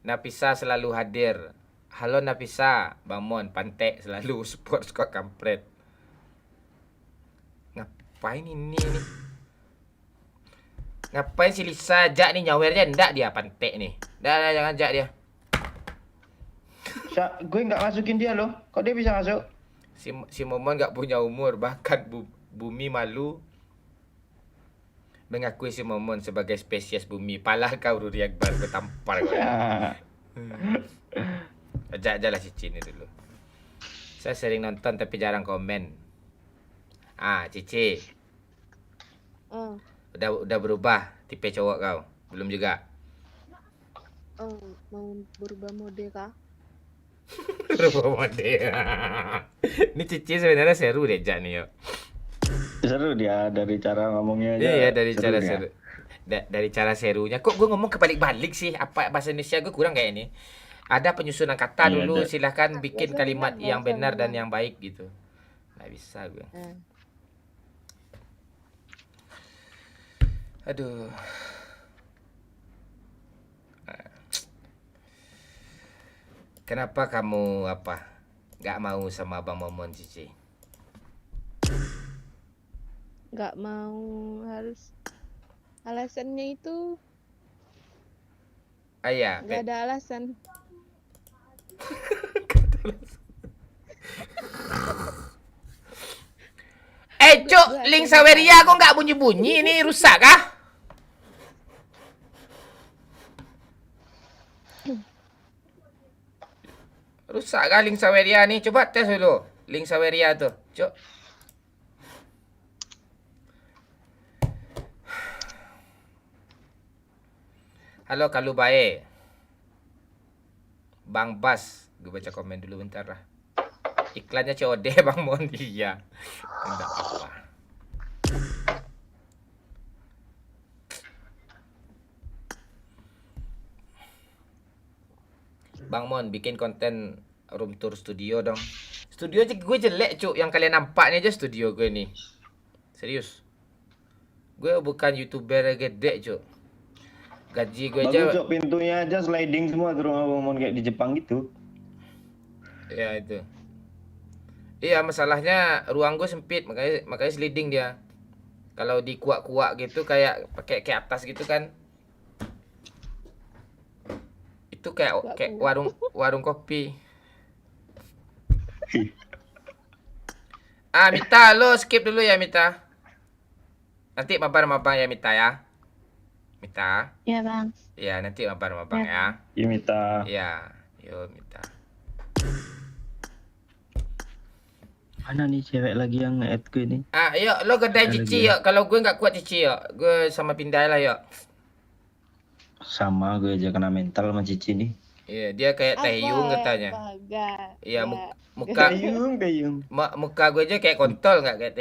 Nafisa selalu hadir. Halo Nafisa, Bang Mon, pantek selalu support squad kampret. Ngapain ini nih? Ngapain si Lisa ajak nih nyawernya? Ndak dia pantek nih. Dah jangan ajak dia.
Gue nggak masukin dia loh. Kok dia bisa masuk?
Si Momon nggak punya umur, bahkan bumi malu mengakui si Momon sebagai spesies bumi. Palah kau Ruri Akbar, gue tampar kau. Ajak aja lah si Cici ini dulu. Saya sering nonton tapi jarang komen. Ah, Cici. Udah berubah tipe cowok kau? Belum juga?
Mau berubah mode kah?
Berubah mode. Ini Cici sebenarnya seru deh Jak nih yo.
Seru dia dari cara ngomongnya aja.
Iya dari cara
dia.
seru. Dari cara serunya. Kok gue ngomong kebalik-balik sih? Apa bahasa Indonesia gue kurang kayak ini? Ada penyusunan kata
Iya,
dulu.
ada.
Silahkan bikin
Bahasa
kalimat
Minang,
yang
bahasa
benar dan
Minang.
yang baik gitu. Nggak bisa gue. Aduh. Kenapa kamu Gak mau sama Abang Momon, Cici.
Nggak mau, harus alasannya itu
Ayah,
nggak ada alasan.
Cuk,
Gua
link
akan
Saweria kok nggak bunyi-bunyi, ini rusak kah? Rusak kah link Saweria nih? Coba tes dulu link Saweria tuh, Cuk. Halo Kalubae. Bang Bas, gue baca komen dulu bentar lah. Iklannya COD Bang Mon, iya. Enggak apa. Bang Mon bikin konten room tour studio dong. Studio aja gue jelek cuk, yang kalian nampaknya aja studio gue nih. Serius. Gue bukan YouTuber gede cuk. Gaji gue aja.
Bagus Cok, pintunya aja sliding semua ke rumah Bang Mon kayak di Jepang gitu.
Ya itu. Iya masalahnya ruang gue sempit, makanya sliding dia. Kalau di kuak-kuak gitu kayak pakai ke atas gitu kan. Itu kayak warung kopi. Mita, lo skip dulu ya Mita. Nanti mabar-mabang ya Mita ya. Mita.
Ya bang.
Ya nanti mabar-mabang ya.
Iya Mita.
Ya, yuk Mita.
Mana nih cewek lagi yang nge-add gue ini?
Yuk lo kedai
Ada
Cici
lagi ya?
yuk. Kalau gue nggak kuat Cici yuk. Gue sama pindah lah yuk.
Sama gue aja kena mental sama Cici nih.
Iya, dia kayak Taehyung katanya.
Apa?
Iya, muka muka gue aja kayak kontol nggak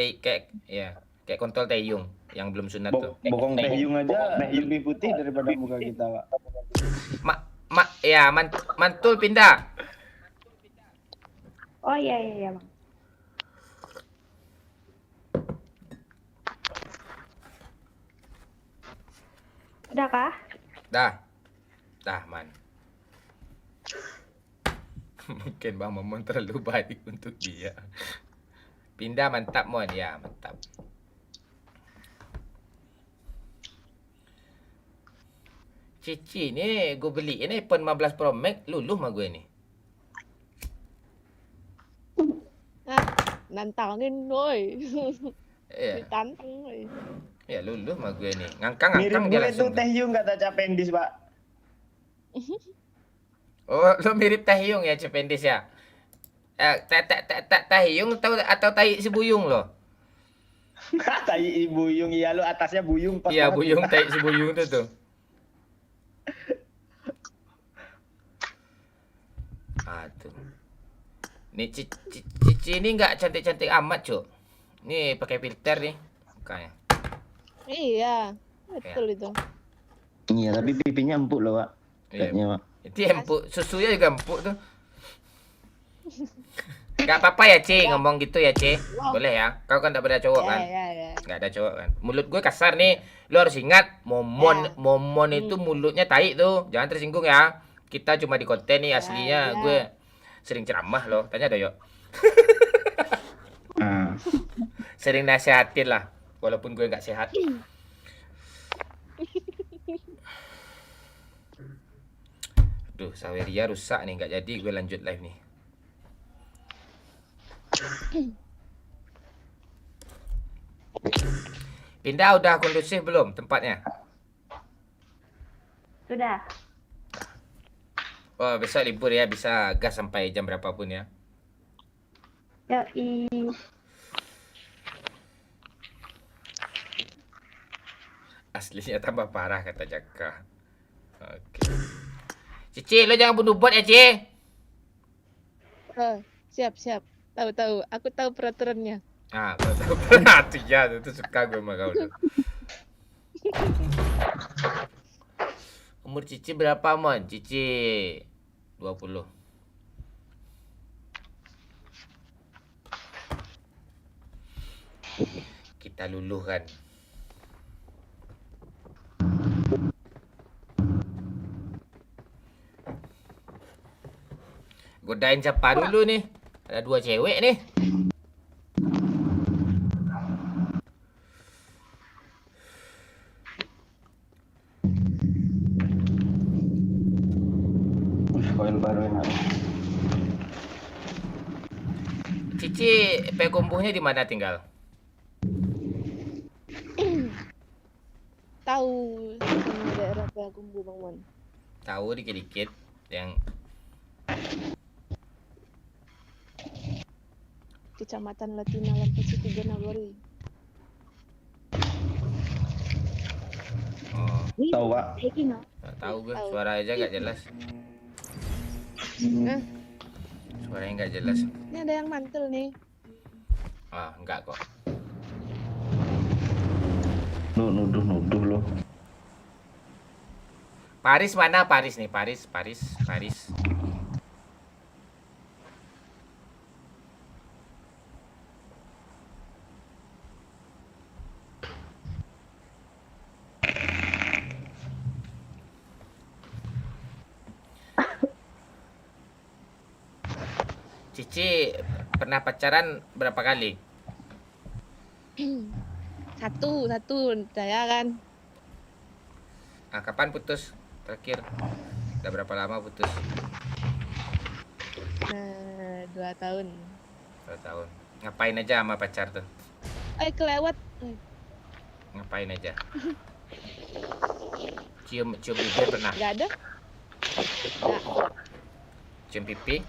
kayak kontol Taehyung yang belum sunat tuh.
Bokong Taehyung aja lebih putih daripada muka kita, Pak.
Mantul pindah.
Oh iya bang. Udah kah?
Dah man. Mungkin Bang Momon terlalu baik untuk dia. Pindah mantap Mon, ya mantap. Cici ni gue beli ini iPhone 15 Pro Max luluh mah gue nih.
Nantangin woi.
Iya.
Ditantang woi.
Ya luluh mah gue nih. Ngangkang dia
Mirip gue
langsung.
tuh Taehyung kata Capendis, Pak.
Oh, lo mirip Taehyung ya Cependis ya? Taehyung atau Tai si Buyung lo?
Tai Buyung, iya lu atasnya Buyung.
Iya, Buyung Tai si Buyung itu tuh. Tuh. Nih Cici ini nggak cantik-cantik amat, Cuk. Nih pakai filter nih. Makanya.
Iya, betul itu.
Iya, tapi pipinya empuk loh, Pak. Kayaknya, Pak.
Itu empuk, susunya juga empuk tuh. Gak apa-apa ya, C, ngomong gitu ya, C. Boleh ya. Kau kan tak ada cowok kan?
Ya.
Gak ada cowok kan. Mulut gue kasar nih. Lu harus ingat, Momon itu mulutnya tai tuh. Jangan tersinggung ya. Kita cuma di konten nih aslinya. Gue sering ceramah loh. Tanya dong, yuk. Sering nasihatin lah. Walaupun gue gak sehat. Duh, Saweria rusak nih. Gak jadi gue lanjut live nih. Pindah udah kondusif belum tempatnya?
Sudah.
Oh, besok libur ya, bisa gas sampai jam berapapun ya.
Yoi.
Aslinya tambah parah kata Jaka. Oke. Cici, lo jangan bunuh bot ya, Ci.
Siap. Tahu. Aku tahu peraturannya.
Betul. Ya, itu suka gue sama kau tuh. Umur Cici berapa, Mon? Cici 20. Kita luluhkan. Godain siapa dulu nih? Ada 2 cewek nih.
Koin baru enak.
Cici, Payakumbuhnya di mana tinggal?
Tahu sama daerah Payakumbuh Bang Mon.
Tahu dikit-dikit yang
Kecamatan Latina Lampasi 3 Nagari.
oh,
Tahu, Pak.
nggak tahu gue.
Tahu.
Suara aja nggak jelas.
Nah,
Suaranya nggak jelas.
ini ada yang mantul nih.
Ah, enggak kok.
Nuduh lo.
Paris mana? Paris nih, Paris. Cici pernah pacaran berapa kali?
Satu, saya kan.
Ah, kapan putus? Terakhir. Udah berapa lama putus?
2 tahun.
2 tahun. Ngapain aja sama pacar tuh?
Kelewat.
Ngapain aja? Cium bibir pernah?
Nggak ada.
Cium pipi?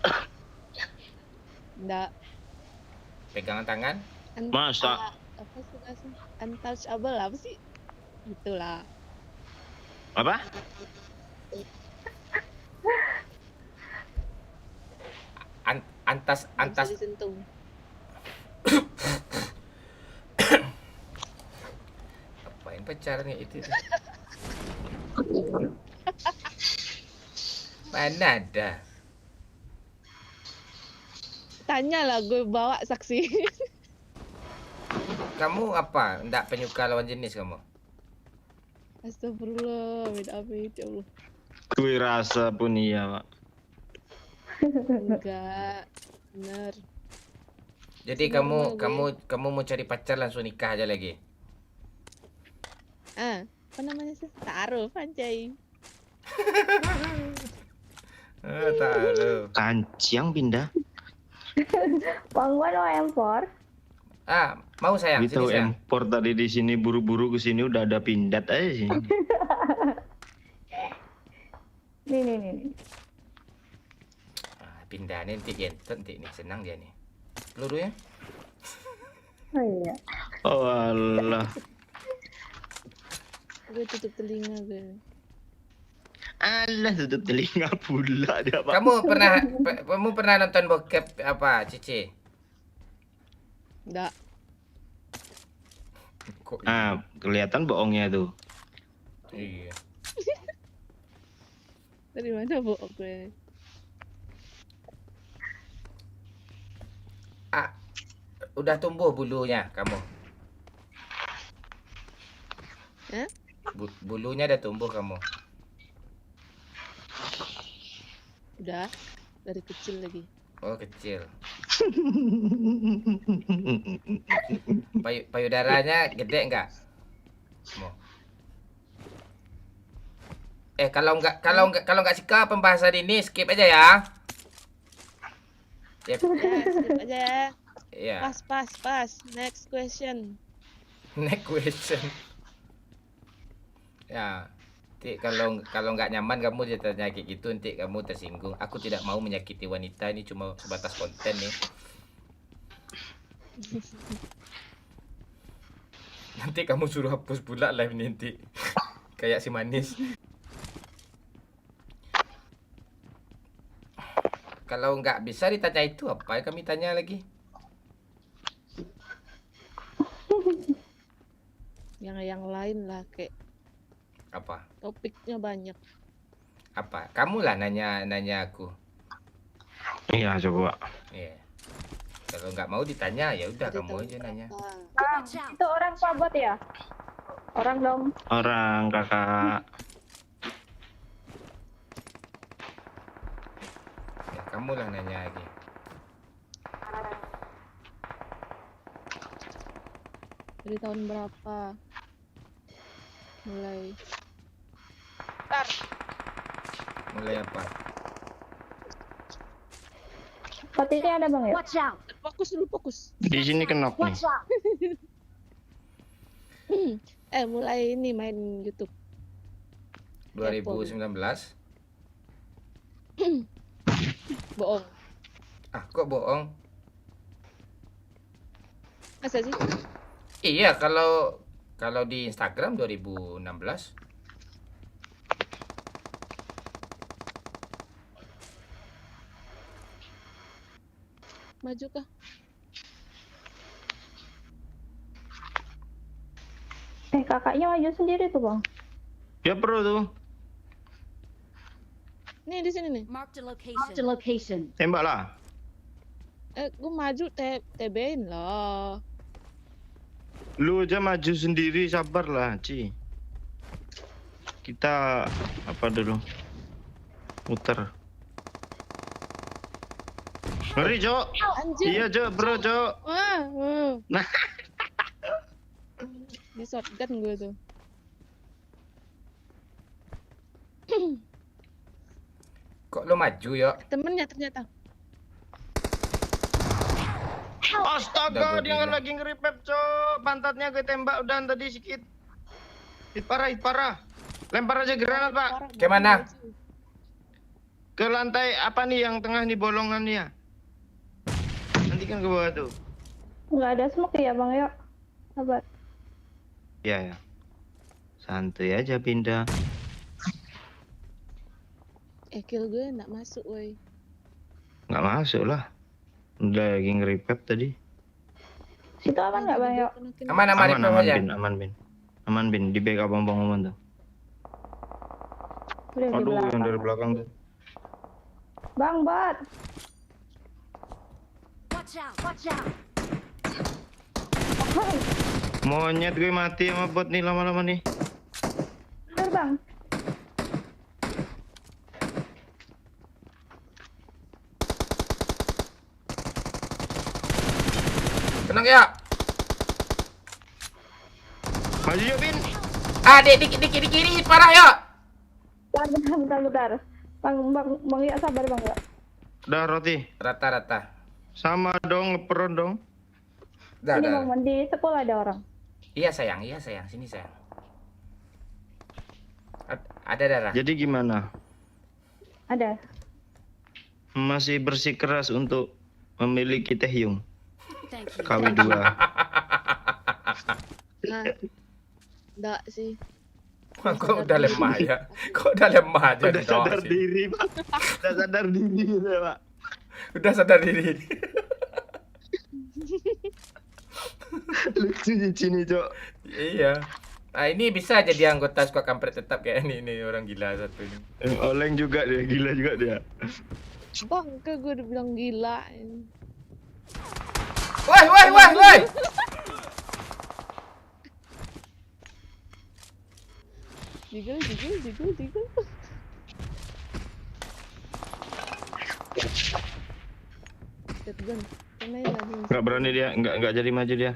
Nggak.
Pegangan tangan?
Masa?
Apa sih? Untouchable apa sih? Itulah.
Apa?
Antas.
Bisa disentuh.
Apain pacaran ya itu? Mana ada?
Tanya lah, gue bawa saksi.
Kamu apa? Nggak penyuka lawan jenis kamu?
Astagfirullah, amit ya Allah.
Gue rasa pun iya, Pak.
Enggak, bener.
Jadi
Semua
kamu mau cari pacar langsung nikah aja lagi?
Apa namanya sih? Taruh, anjay.
Tahu.
Kancing pindah.
Bang Wan mau empor?
Mau sayang,
Kita
sini sayang.
impor tadi di sini buru-buru ke sini udah ada pindad aja sih.
Nih.
Pindahin nanti gentet nanti nih, senang dia nih. Pelurunya?
Oh iya.
Oh Allah.
Gue tutup telinga gue.
Allah tutup telinga pula dia, Pak.
Kamu pernah nonton bokep apa, Cici?
Enggak.
Kok
Kelihatan bohongnya tuh.
iya.
Dari mana bohong gue?
Udah tumbuh bulunya kamu?
Hah?
Bulunya udah tumbuh kamu?
Udah, dari kecil lagi.
Oh, kecil. Payudaranya gede enggak? Mau. Kalau nggak suka pembahasan ini skip aja ya. Yep.
Ya, skip aja ya.
Iya.
Pas. Next question.
Next question. Ya. Nanti kalau nggak nyaman kamu ditanya kayak gitu, nanti kamu tersinggung. Aku tidak mau menyakiti wanita, ini cuma sebatas konten nih. Nanti kamu suruh hapus pula live ini nanti. Kayak si manis. Kalau nggak bisa ditanya itu, apa yang kami tanya lagi?
Yang lain lah, kayak
Apa?
topiknya banyak.
Apa? Kamu lah nanya aku.
Iya, coba.
Iya. Kalau nggak mau ditanya ya udah
Ada
kamu
tahu
aja nanya.
apa.
Itu orang pabot ya? Orang dong.
Orang kakak.
Ya, kamu lah nanya lagi.
Dari tahun berapa? Mulai.
Mulai apa?
Seperti ini ada bang ya?
Fokus dulu, fokus.
Di sini kenok nih.
Mulai ini main YouTube.
2019.
Bohong.
Ah, kok bohong?
Masa sih?
Iya, kalau di Instagram 2016.
Maju kah?
Kakaknya maju sendiri tuh bang.
Ya bro tuh.
Nih di sini nih.
Marked a location.
Tembak lah.
Gue maju TB-in lah.
Lu aja maju sendiri, sabar lah, Ci. Kita apa dulu? Muter. Ngeri, Cok.
Anjir.
Iya, Cok, bro, Cok.
Wah.
Nah.
Di shotgun gue tuh.
Kok lo maju, yo?
Temennya ternyata.
Astaga,
Udah,
dia
gua bilang.
lagi ngeripet, Cok. Pantatnya gue tembak udah tadi sedikit. Hit parah. Lempar aja granat, Pak.
Parah,
Ke mana?
Ke lantai apa nih yang tengah nih bolongannya? Nanti kan ke bawah tuh.
Nggak ada smoke ya bang ya? Sabar.
Ya. Santai aja pindah.
Kill gue nggak masuk, woi.
Nggak masuk lah. Udah lagi ngeripet tadi.
Situ aman nggak bang ya?
Aman,
Aman,
aja.
Aman bin. Di backup bom-bom tuh.
Udah di
Aduh, yang
belakang.
dari belakang tuh.
Bang bot.
Watch out.
Monyet gue mati sama bot nih lama-lama nih.
Bener bang.
Tenang ya.
Maju yuk, Bin.
Di kiri, parah ya.
Bentar. Bang ya sabar bang ya.
Udah, Roti.
Rata-rata.
Sama dong, ngeperon dong.
Dah,
Ini
dah.
bang di sekolah ada orang.
Iya sayang. Sini sayang. Ada darah.
Jadi gimana?
Ada.
Masih bersikeras untuk memiliki Taehyung.
Thank you.
KW2.
Nah, enggak sih.
Kok udah lemah ya?
Udah sadar diri, Pak. Udah sadar diri gitu, Pak.
Udah sadar diri.
Lucu di sini, Cok.
Iya. Nah, ini bisa jadi anggota squad kampret tetap kayak ini orang gila satu ini.
Oleng juga dia, gila juga dia.
Bang, gue udah bilang gila.
Woi.
Jiggle. Shotgun. Main lagi.
Nggak berani dia, nggak jadi maju dia.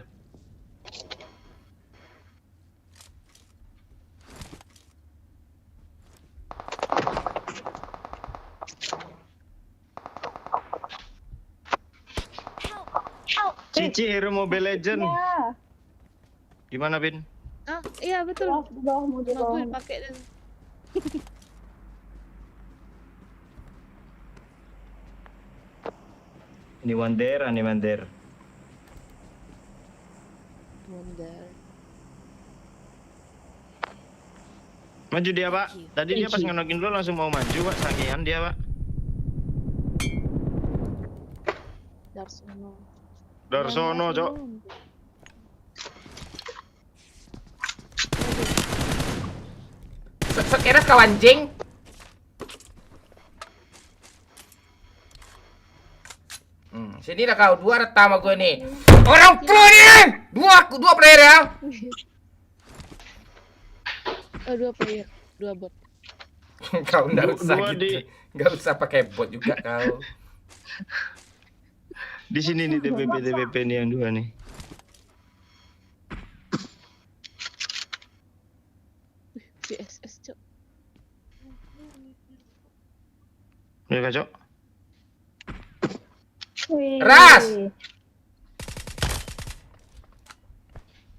Cici Hero Mobile Legend.
Ya.
Gimana, Bin?
Ah, iya betul.
Di bawah mau di
Cuma gue
bawah.
pakai dan
Ini Wander.
Wonder.
Maju dia, Pak. Tadi dia pas ngenokin dulu langsung mau maju, Pak. Sangian dia, Pak. Darsono, Cok.
Sekeras kawan jing. Sini dah kau dua reta sama gue nih. Orang pro nih. Dua player ya.
Oh, 2 player, 2 bot.
Kau enggak usah
Dua
gitu. Enggak usah pakai bot juga kau.
Di sini nih TPP nih yang dua nih.
CSS, Cok.
Ya kacau.
Wih.
Ras!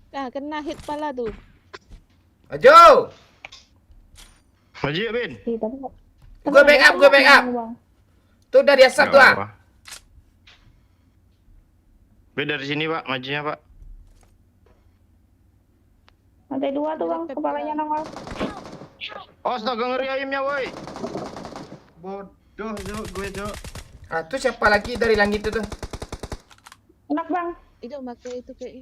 Nah, kena hit pala tuh.
Maju!
Maju ya, Bin.
Ih, tapi
Gue backup, gue backup.
Bang.
Tuh udah di asap tuh, ah.
Bin dari sini, Pak. Majunya, Pak.
Lantai 2 tuh bang, kepalanya nongol.
Oh, astaga, ngeri ayamnya, woi. Bodoh, Cok. Gue, Cok.
Ah, tuh siapa lagi dari langit itu tuh?
Enak bang.
Itu pakai itu kayak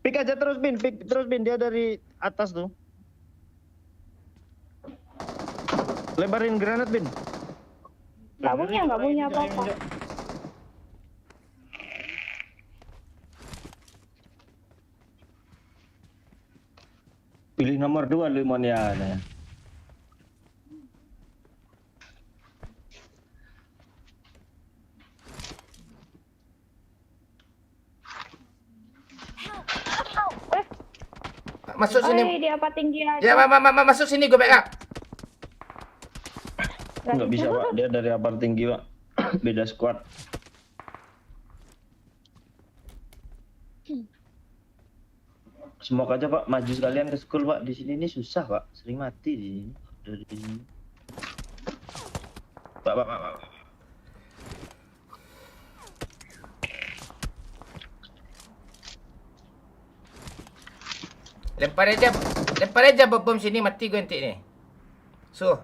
Pik aja terus, Bin. Pik terus, Bin. Dia dari atas tuh. Lebarin granat, Bin.
Nggak punya apa-apa.
Pilih nomor 2, Limoniana.
Masuk sini.
Oi, dia apa tinggi aja.
Ya, masuk sini gue backup.
Nggak bisa, Pak. Dia dari apar tinggi, Pak. Beda squad. Semoga aja, Pak, maju sekalian ke school, Pak. Di sini ini susah, Pak. Sering mati di sini. Dari sini. Pak.
Lempar aja bom sini, mati gue nanti nih. So,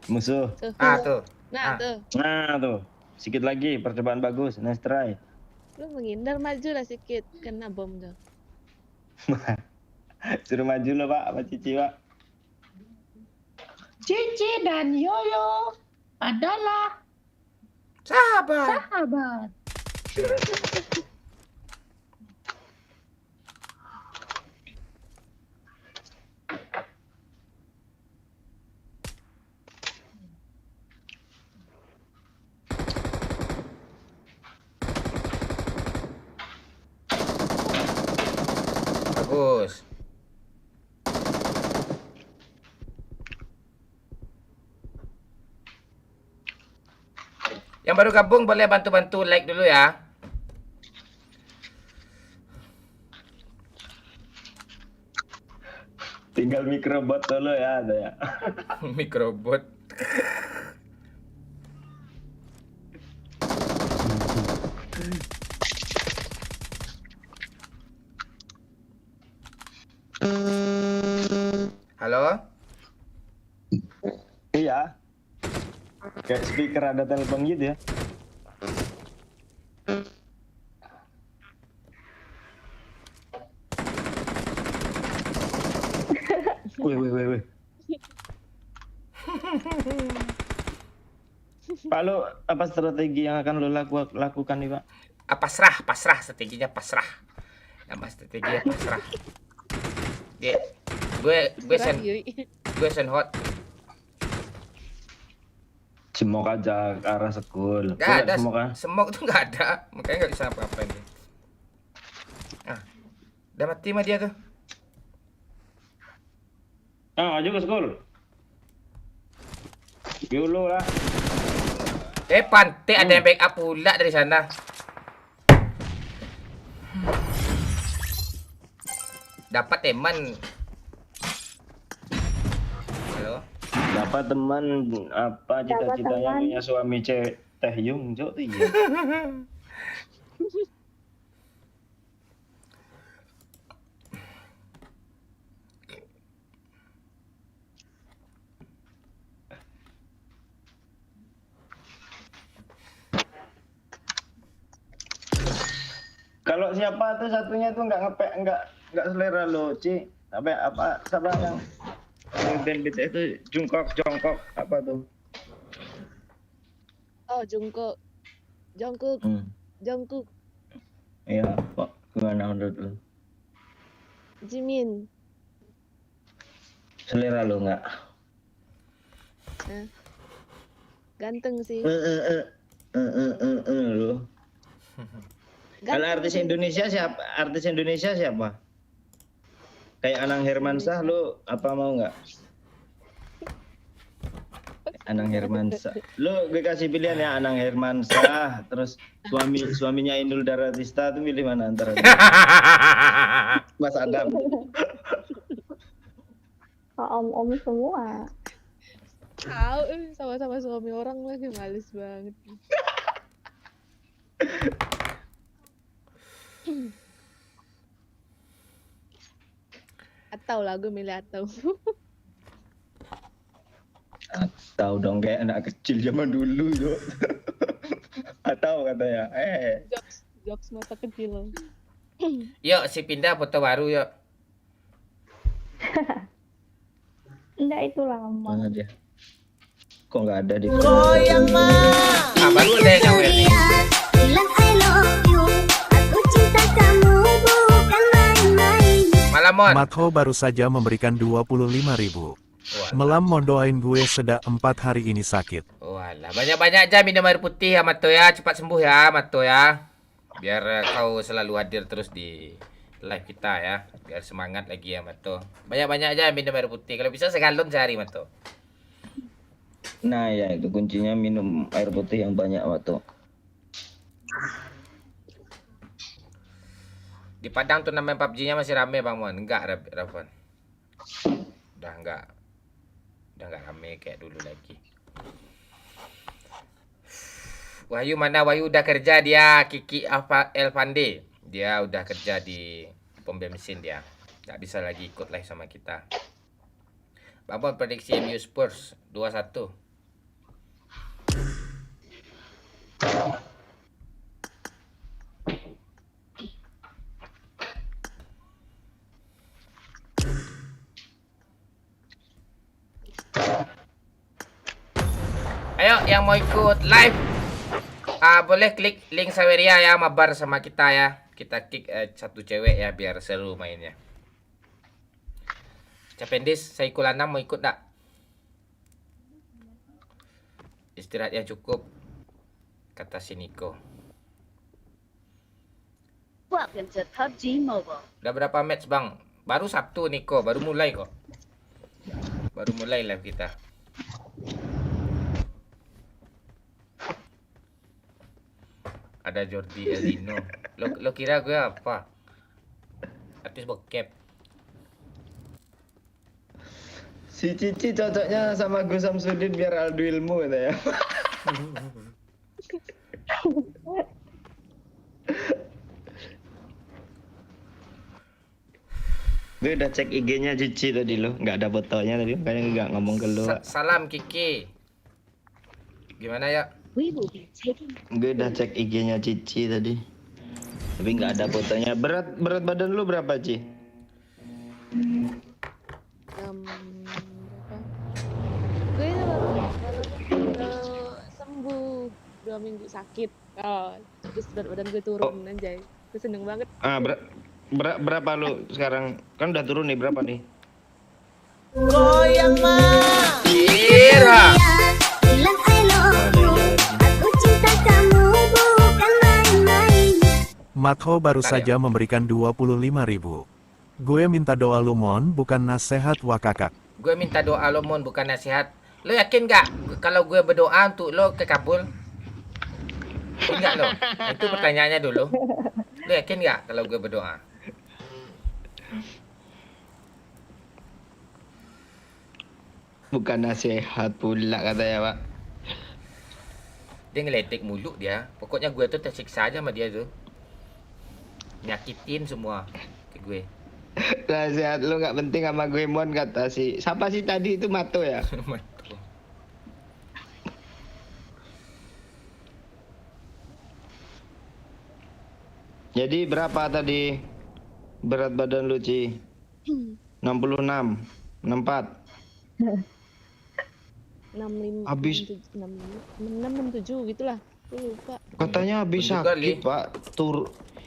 Musuh.
tuh.
tuh.
Nah,
Ah.
tuh.
Nah, tuh. Sedikit lagi, percobaan bagus. Nice try.
Lu menghindar maju lah sedikit, kena bom tuh.
Suruh maju lo, Pak. Apa Cici, Pak?
Cici dan Yoyo adalah
Sabar.
sahabat.
Bagus. Yang baru gabung boleh bantu-bantu like dulu ya.
Tinggal mikrobot dulu ya, ada ya.
Mikrobot. Halo?
Iya. Kayak speaker ada telepon gitu ya. Wih. Pak, lo apa strategi yang akan lo lakukan nih, Pak?
Pasrah, strateginya pasrah. Nama strateginya pasrah. Gue send hot.
Semok aja ke arah sekul.
Gak ada,
semok, ah?
semok tuh gak ada. Makanya gak bisa apa-apain dia. Ah, udah mati mah dia tuh.
Ah, maju ke sekul. Dulu lah.
Pantai ada yang backup pula dari sana. Dapat teman. Halo?
Dapat teman apa cita-citanya
teman.
punya suami Teh Yung, Cok, tuh iya. Kalau siapa tuh satunya tuh nggak selera lo, Ci. Apa siapa yang dan BTS itu jongkok apa tuh?
Oh, Jungkook. Jungkook.
Iya, Pak. Gimana menurut lo?
Jimin.
Selera lo nggak?
Ganteng sih.
Lo. Kalau artis Indonesia siapa? Kayak Anang Hermansyah lu apa mau nggak? Anang Hermansyah. Lu gue kasih pilihan ya Anang Hermansyah, terus suaminya Inul Daratista tuh milih mana antara dua? Mas Adam.
Om-om semua.
Tahu sama-sama suami orang lagi males banget. Atau lah gue milih atau.
Tahu dong kayak anak kecil zaman dulu yuk. Atau katanya,
Jokes masa kecil.
Yuk, si pindah foto baru yuk.
Enggak, itu lama.
mana dia? Kok nggak ada di
Ah, baru ada yang awet nih. Malam Mon.
Matho baru saja memberikan 25.000. Melam mondoain gue seda 4 hari ini sakit.
Walah, banyak-banyak aja minum air putih ya Mato ya. Cepat sembuh ya Mato ya. Biar kau selalu hadir terus di live kita ya. Biar semangat lagi ya Mato. Banyak-banyak aja minum air putih. Kalau bisa segalon sehari Mato.
Nah ya itu kuncinya minum air putih yang banyak waktu.
Di Padang turnamen PUBG-nya masih rame Bang Mon. Enggak Rafan. Udah enggak rame kayak dulu lagi. Wahyu mana? Wahyu udah kerja dia. Kiki Elfande. Dia udah kerja di pom bensin dia. Nggak bisa lagi ikut live sama kita. Bang Mon prediksi MU Spurs 2-1. Ayo yang mau ikut live boleh klik link Saweria ya, mabar sama kita ya. Kita kick satu cewek ya biar seru mainnya. Capendis, saya Kulanam mau ikut enggak? Istirahat yang cukup, kata si Niko.
Welcome to PUBG Mobile.
Udah berapa match bang? Baru Sabtu Niko, baru mulai kok. Baru mulai live kita. Ada Jordi Elino. Lo kira gue apa? Artis bokep.
Si Cici cocoknya sama Gus Samsudin biar adu ilmu gitu ya. Gue udah cek IG-nya Cici tadi lo, nggak ada fotonya tadi, makanya nggak ngomong ke lo.
Salam Kiki. Gimana ya?
We will be taking
Gue udah cek IG-nya Cici tadi, tapi nggak ada fotonya. Berat badan lu berapa Ci?
Berapa? Gue ini baru sembuh 2 minggu sakit. Terus berat badan gue turun anjay. Gue seneng banget.
Berapa lu sekarang? Kan udah turun nih, berapa nih?
Ira.
Matho baru saja memberikan 25.000. Gue minta doa lu Mon, bukan nasihat wakakak.
Gue minta doa lo Mon, bukan nasihat. Lo yakin gak kalau gue berdoa untuk lo kekabul? Enggak lo? Itu pertanyaannya dulu. Lo yakin gak kalau gue berdoa?
Bukan nasihat pula katanya Pak.
Dia ngeletek mulu dia. Pokoknya gue tuh tersiksa aja sama dia tuh. Nyakitin semua ke gue.
Nasihat lu nggak penting sama gue Mon, kata si siapa sih tadi itu, Mato ya? Jadi berapa tadi berat badan lu Ci? 66, 64.
65
Habis.
67 gitulah. Gue lupa.
Katanya habis
Juga,
sakit
Li.
Pak.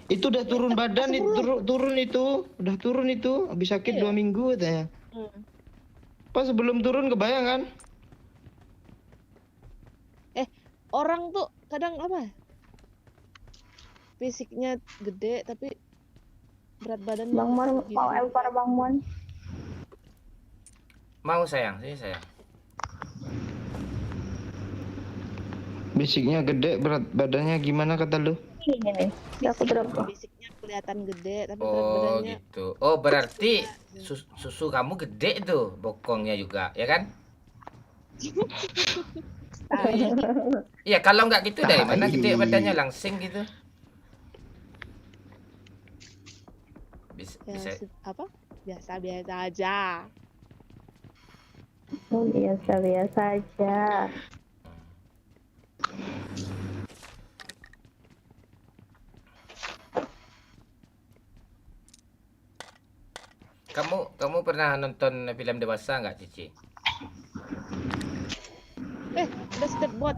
Itu udah turun badan itu, turun itu, udah turun itu, habis sakit 2 minggu katanya. Pas sebelum turun kebayang kan?
Orang tuh kadang apa? Fisiknya gede tapi Berat badannya
Bang Mon
segitu.
mau lempar Bang Mon.
Mau sayang, sini sayang.
Basicnya gede, berat badannya gimana kata lu?
Ini nih. Ya aku berapa?
Fisiknya kelihatan gede tapi berat
Oh
badannya
gitu. Oh berarti susu kamu gede tuh, bokongnya juga, ya kan?
tai.
Iya, kalau nggak gitu dari mana
Tai.
gede badannya langsing gitu? Bisa,
Ya,
bisa.
apa? Biasa-biasa aja.
Oh, biasa-biasa aja.
Kamu pernah nonton film dewasa nggak, Cici?
Udah step bot.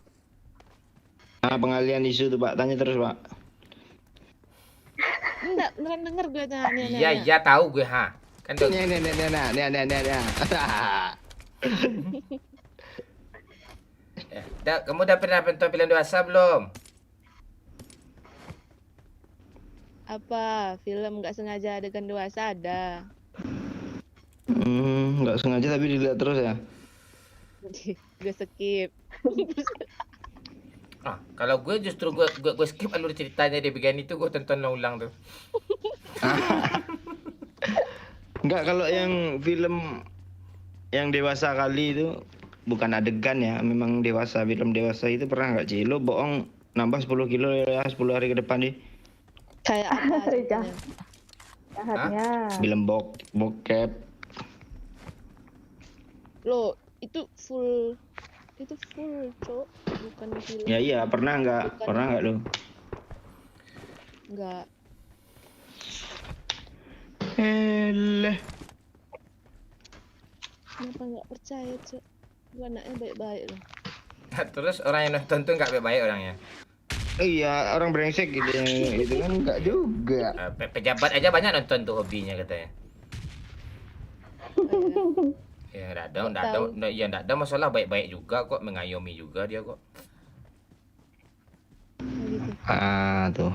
Nah, pengalian isu tuh Pak, tanya terus Pak.
Enggak, beneran denger gue nanya.
Iya, iya tahu gue ha. Kan tuh. Kamu udah pernah nonton film dewasa belum?
Apa? Film nggak sengaja adegan dewasa ada.
Nggak sengaja tapi dilihat terus ya.
Gue skip.
Kalau gue justru gue skip alur ceritanya di bagian itu, gue tonton ulang tuh.
Enggak, kalau yang film yang dewasa kali itu bukan adegan ya, memang dewasa, film dewasa itu pernah nggak Ci? Lo bohong nambah 10 kilo ya 10 hari ke depan nih.
Kayak apa? ceritanya?
Jahatnya.
Film bokep.
Lo itu full, cok. Bukan film.
Ya iya, pernah nggak?
Bukan.
Pernah nggak lo?
Enggak.
Eleh.
Kenapa nggak percaya, cok? Gue anaknya baik-baik loh.
Terus orang yang nonton tuh nggak baik orangnya.
Iya, orang brengsek gitu yang itu kan nggak juga.
Pejabat aja banyak nonton tuh hobinya katanya. Ya enggak ada masalah, baik-baik juga kok, mengayomi juga dia kok.
Gitu.
Ah, tuh.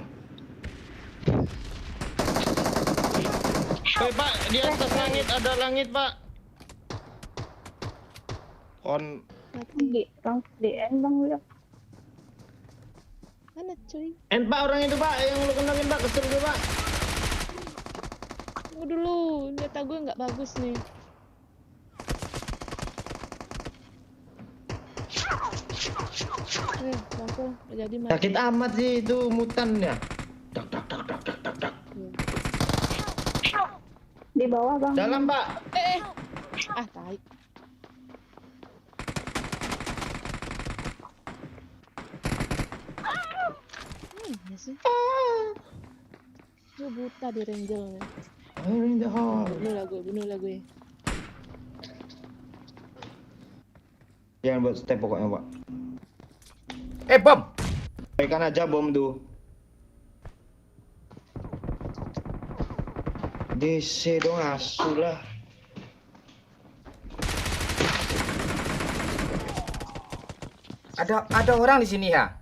Pak, di atas langit ada langit, Pak.
Di Bang DN Bang lihat.
Mana cuy?
Pak orang itu, Pak, yang lu kenalin, Pak, kesel gue, Pak.
Tunggu dulu, data gue nggak bagus nih. Langsung jadi mati.
Sakit amat sih itu mutan ya.
Di bawah Bang.
Dalam, Pak.
Tai. Ya sih. Gue buta di rangelnya. Bunuh lah gue.
Jangan buat step pokoknya, Pak.
Bom.
Baikan aja bom tuh. DC dong, asu lah.
Ada orang di sini ya.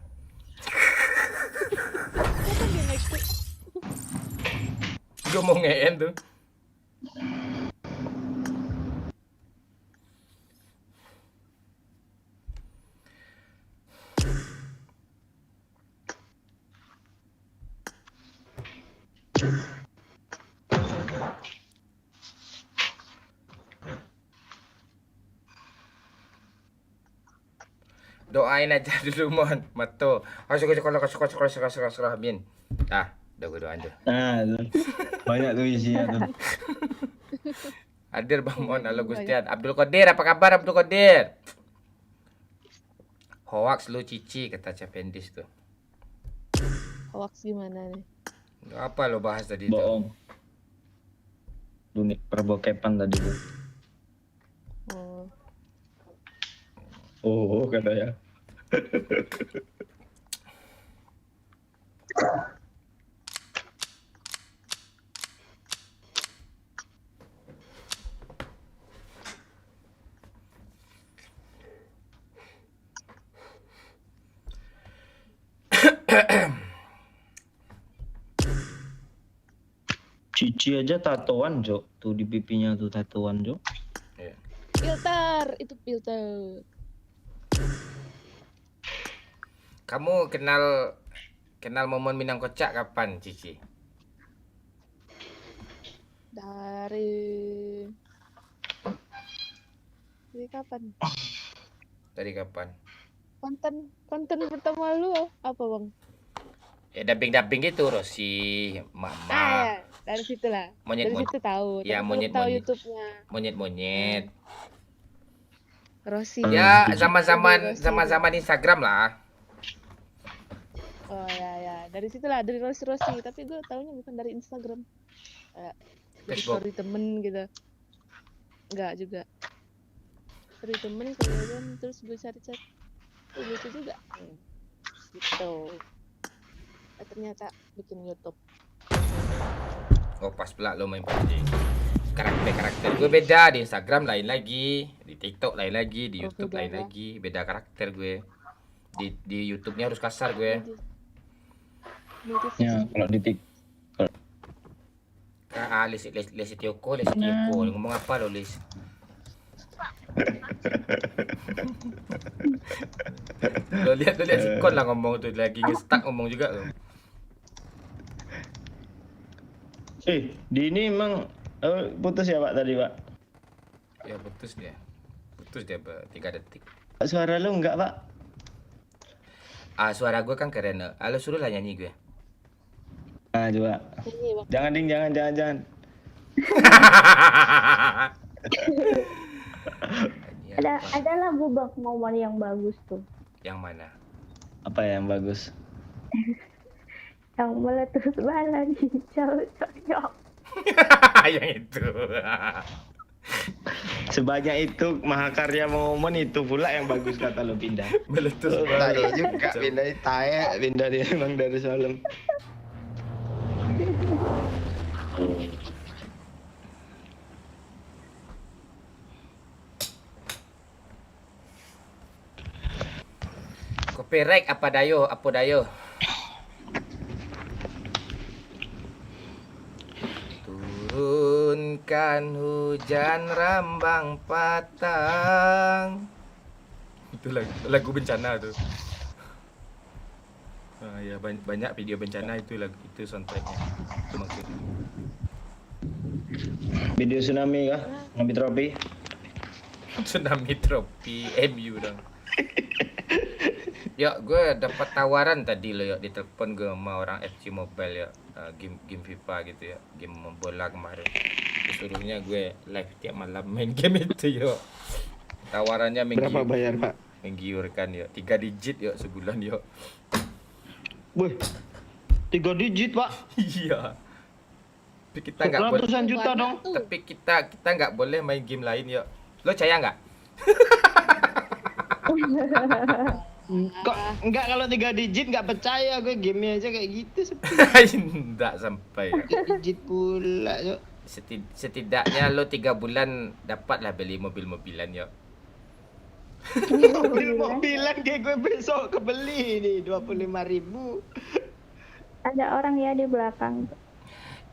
Kapan dia naik tuh?
Gue mau nge-end tuh. Doain aja dulu Mon, Mato. Amin. Udah gue doain tuh.
Banyak tuh isinya tuh.
Hadir Bang Mon, halo Gustian. Abdul Qadir, apa kabar Abdul Qadir? Hoax lu Cici, kata Cependis tuh.
Hoax gimana nih?
Apa lo bahas tadi itu?
Bohong. Dunia perbokepan tadi tuh.
Oh.
Oh, katanya. Cici aja tatoan, Jok. Tuh di pipinya tuh tatoan, Jok.
Ya.
Filter, itu filter.
Kamu kenal Momon Minang Kocak kapan, Cici?
Dari kapan?
Dari kapan?
Konten pertama lu apa, Bang?
Ya dubbing gitu, Rosi, Mama,
Ya, dari situ lah.
Monyet-
Dari situ tahu.
ya,
Tapi belum
monyet-
tahu
monyet.
YouTube-nya.
monyet-monyet.
Rossi.
Ya,
Rossi.
sama-sama di Instagram lah.
Oh ya, dari situlah, dari Rossi. Tapi gue taunya bukan dari Instagram. Kayak dari
Facebook.
story temen gitu. Enggak juga. Story temen kemudian terus gue cari-cari. Oh, lucu juga. Gitu. Ternyata bikin YouTube.
Oh, pas pula lo main PUBG. Karakter gue beda, di Instagram lain lagi, di TikTok lain lagi, di
Oh,
YouTube
beda
lain
ya?
lagi, beda karakter gue. Di YouTube-nya harus kasar gue.
Ya, kalau di tik.
Les Tioko, ngomong apa lo, Les? lo lihat sikon lah ngomong tuh, lagi nge-stuck ngomong juga lo.
Di ini emang putus ya, Pak, tadi, Pak?
Ya putus dia 3 detik.
Suara lu enggak, Pak?
Suara gue kan keren. Lo suruh lah nyanyi gue.
Nah, coba.
Ini, Bang.
Jangan, Ding, jangan.
Ada lagu Bang Momon yang bagus tuh.
Yang mana?
Apa yang bagus?
Yang meletus bala hijau coyok.
Yang itu.
Sebanyak itu mahakarya Momon itu pula yang bagus kata lo pindah.
Meletus
Tae juga pindah pindah dia emang dari Salem.
Copyright apa dayo? Turunkan hujan rambang patang. Itu lagu bencana tuh. Ya banyak video bencana itu soundtracknya. Itu maksudnya.
Video tsunami kah? Tsunami tropi.
Tsunami tropi MU dong. Ya, gue dapat tawaran tadi lo ya, ditelepon gue sama orang FC Mobile ya, game FIFA gitu ya, game bola kemarin. Disuruhnya gue live tiap malam main game itu yo. Tawarannya
Berapa bayar, Pak?
menggiurkan ya, 3 digit ya sebulan yo.
Wih, 3 digit, Pak.
Iya. Tapi kita nggak boleh.
Ratusan juta dong.
Tapi kita nggak boleh main game lain yo. Lo percaya nggak?
Kok enggak kalau 3 digit nggak percaya gue gamenya aja kayak gitu
Nggak sampai. Ya.
3 digit pula, Cok.
Setidaknya lo 3 bulan dapatlah beli mobil-mobilan yo.
Mobilan kayak gue besok kebeli nih 25.000.
Ada orang ya di belakang.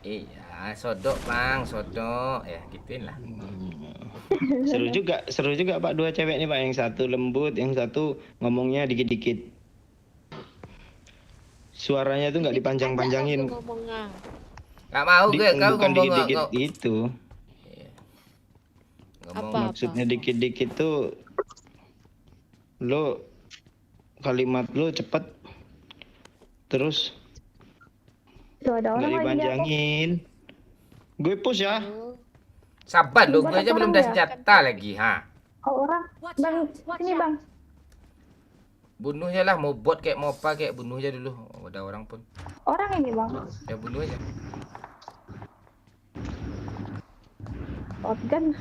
Iya, sodok bang, sodok ya gituin lah.
Seru juga Pak, 2 cewek nih Pak, yang satu lembut, yang satu ngomongnya dikit-dikit. Suaranya tuh nggak dipanjang-panjangin.
Ngomongnya.
Nggak mau gue, kau
bukan
ngomong
dikit-dikit
nggak-
gitu.
Iya. Ngomong
Apa?
Maksudnya dikit-dikit tuh lo kalimat lo cepet terus
Tuh ada
nggak
orang lagi jatuh.
dipanjangin. Gue push ya.
sabar lo, gue
Buat
aja belum
orang
ada
ya?
senjata lagi, ha.
Oh, orang. Bang, sini Bang.
Bunuhnya lah, mau bot kayak mau apa kayak bunuh aja dulu. Oh, ada orang pun,
Orang ini Bang.
ya bunuh aja.
Shotgun.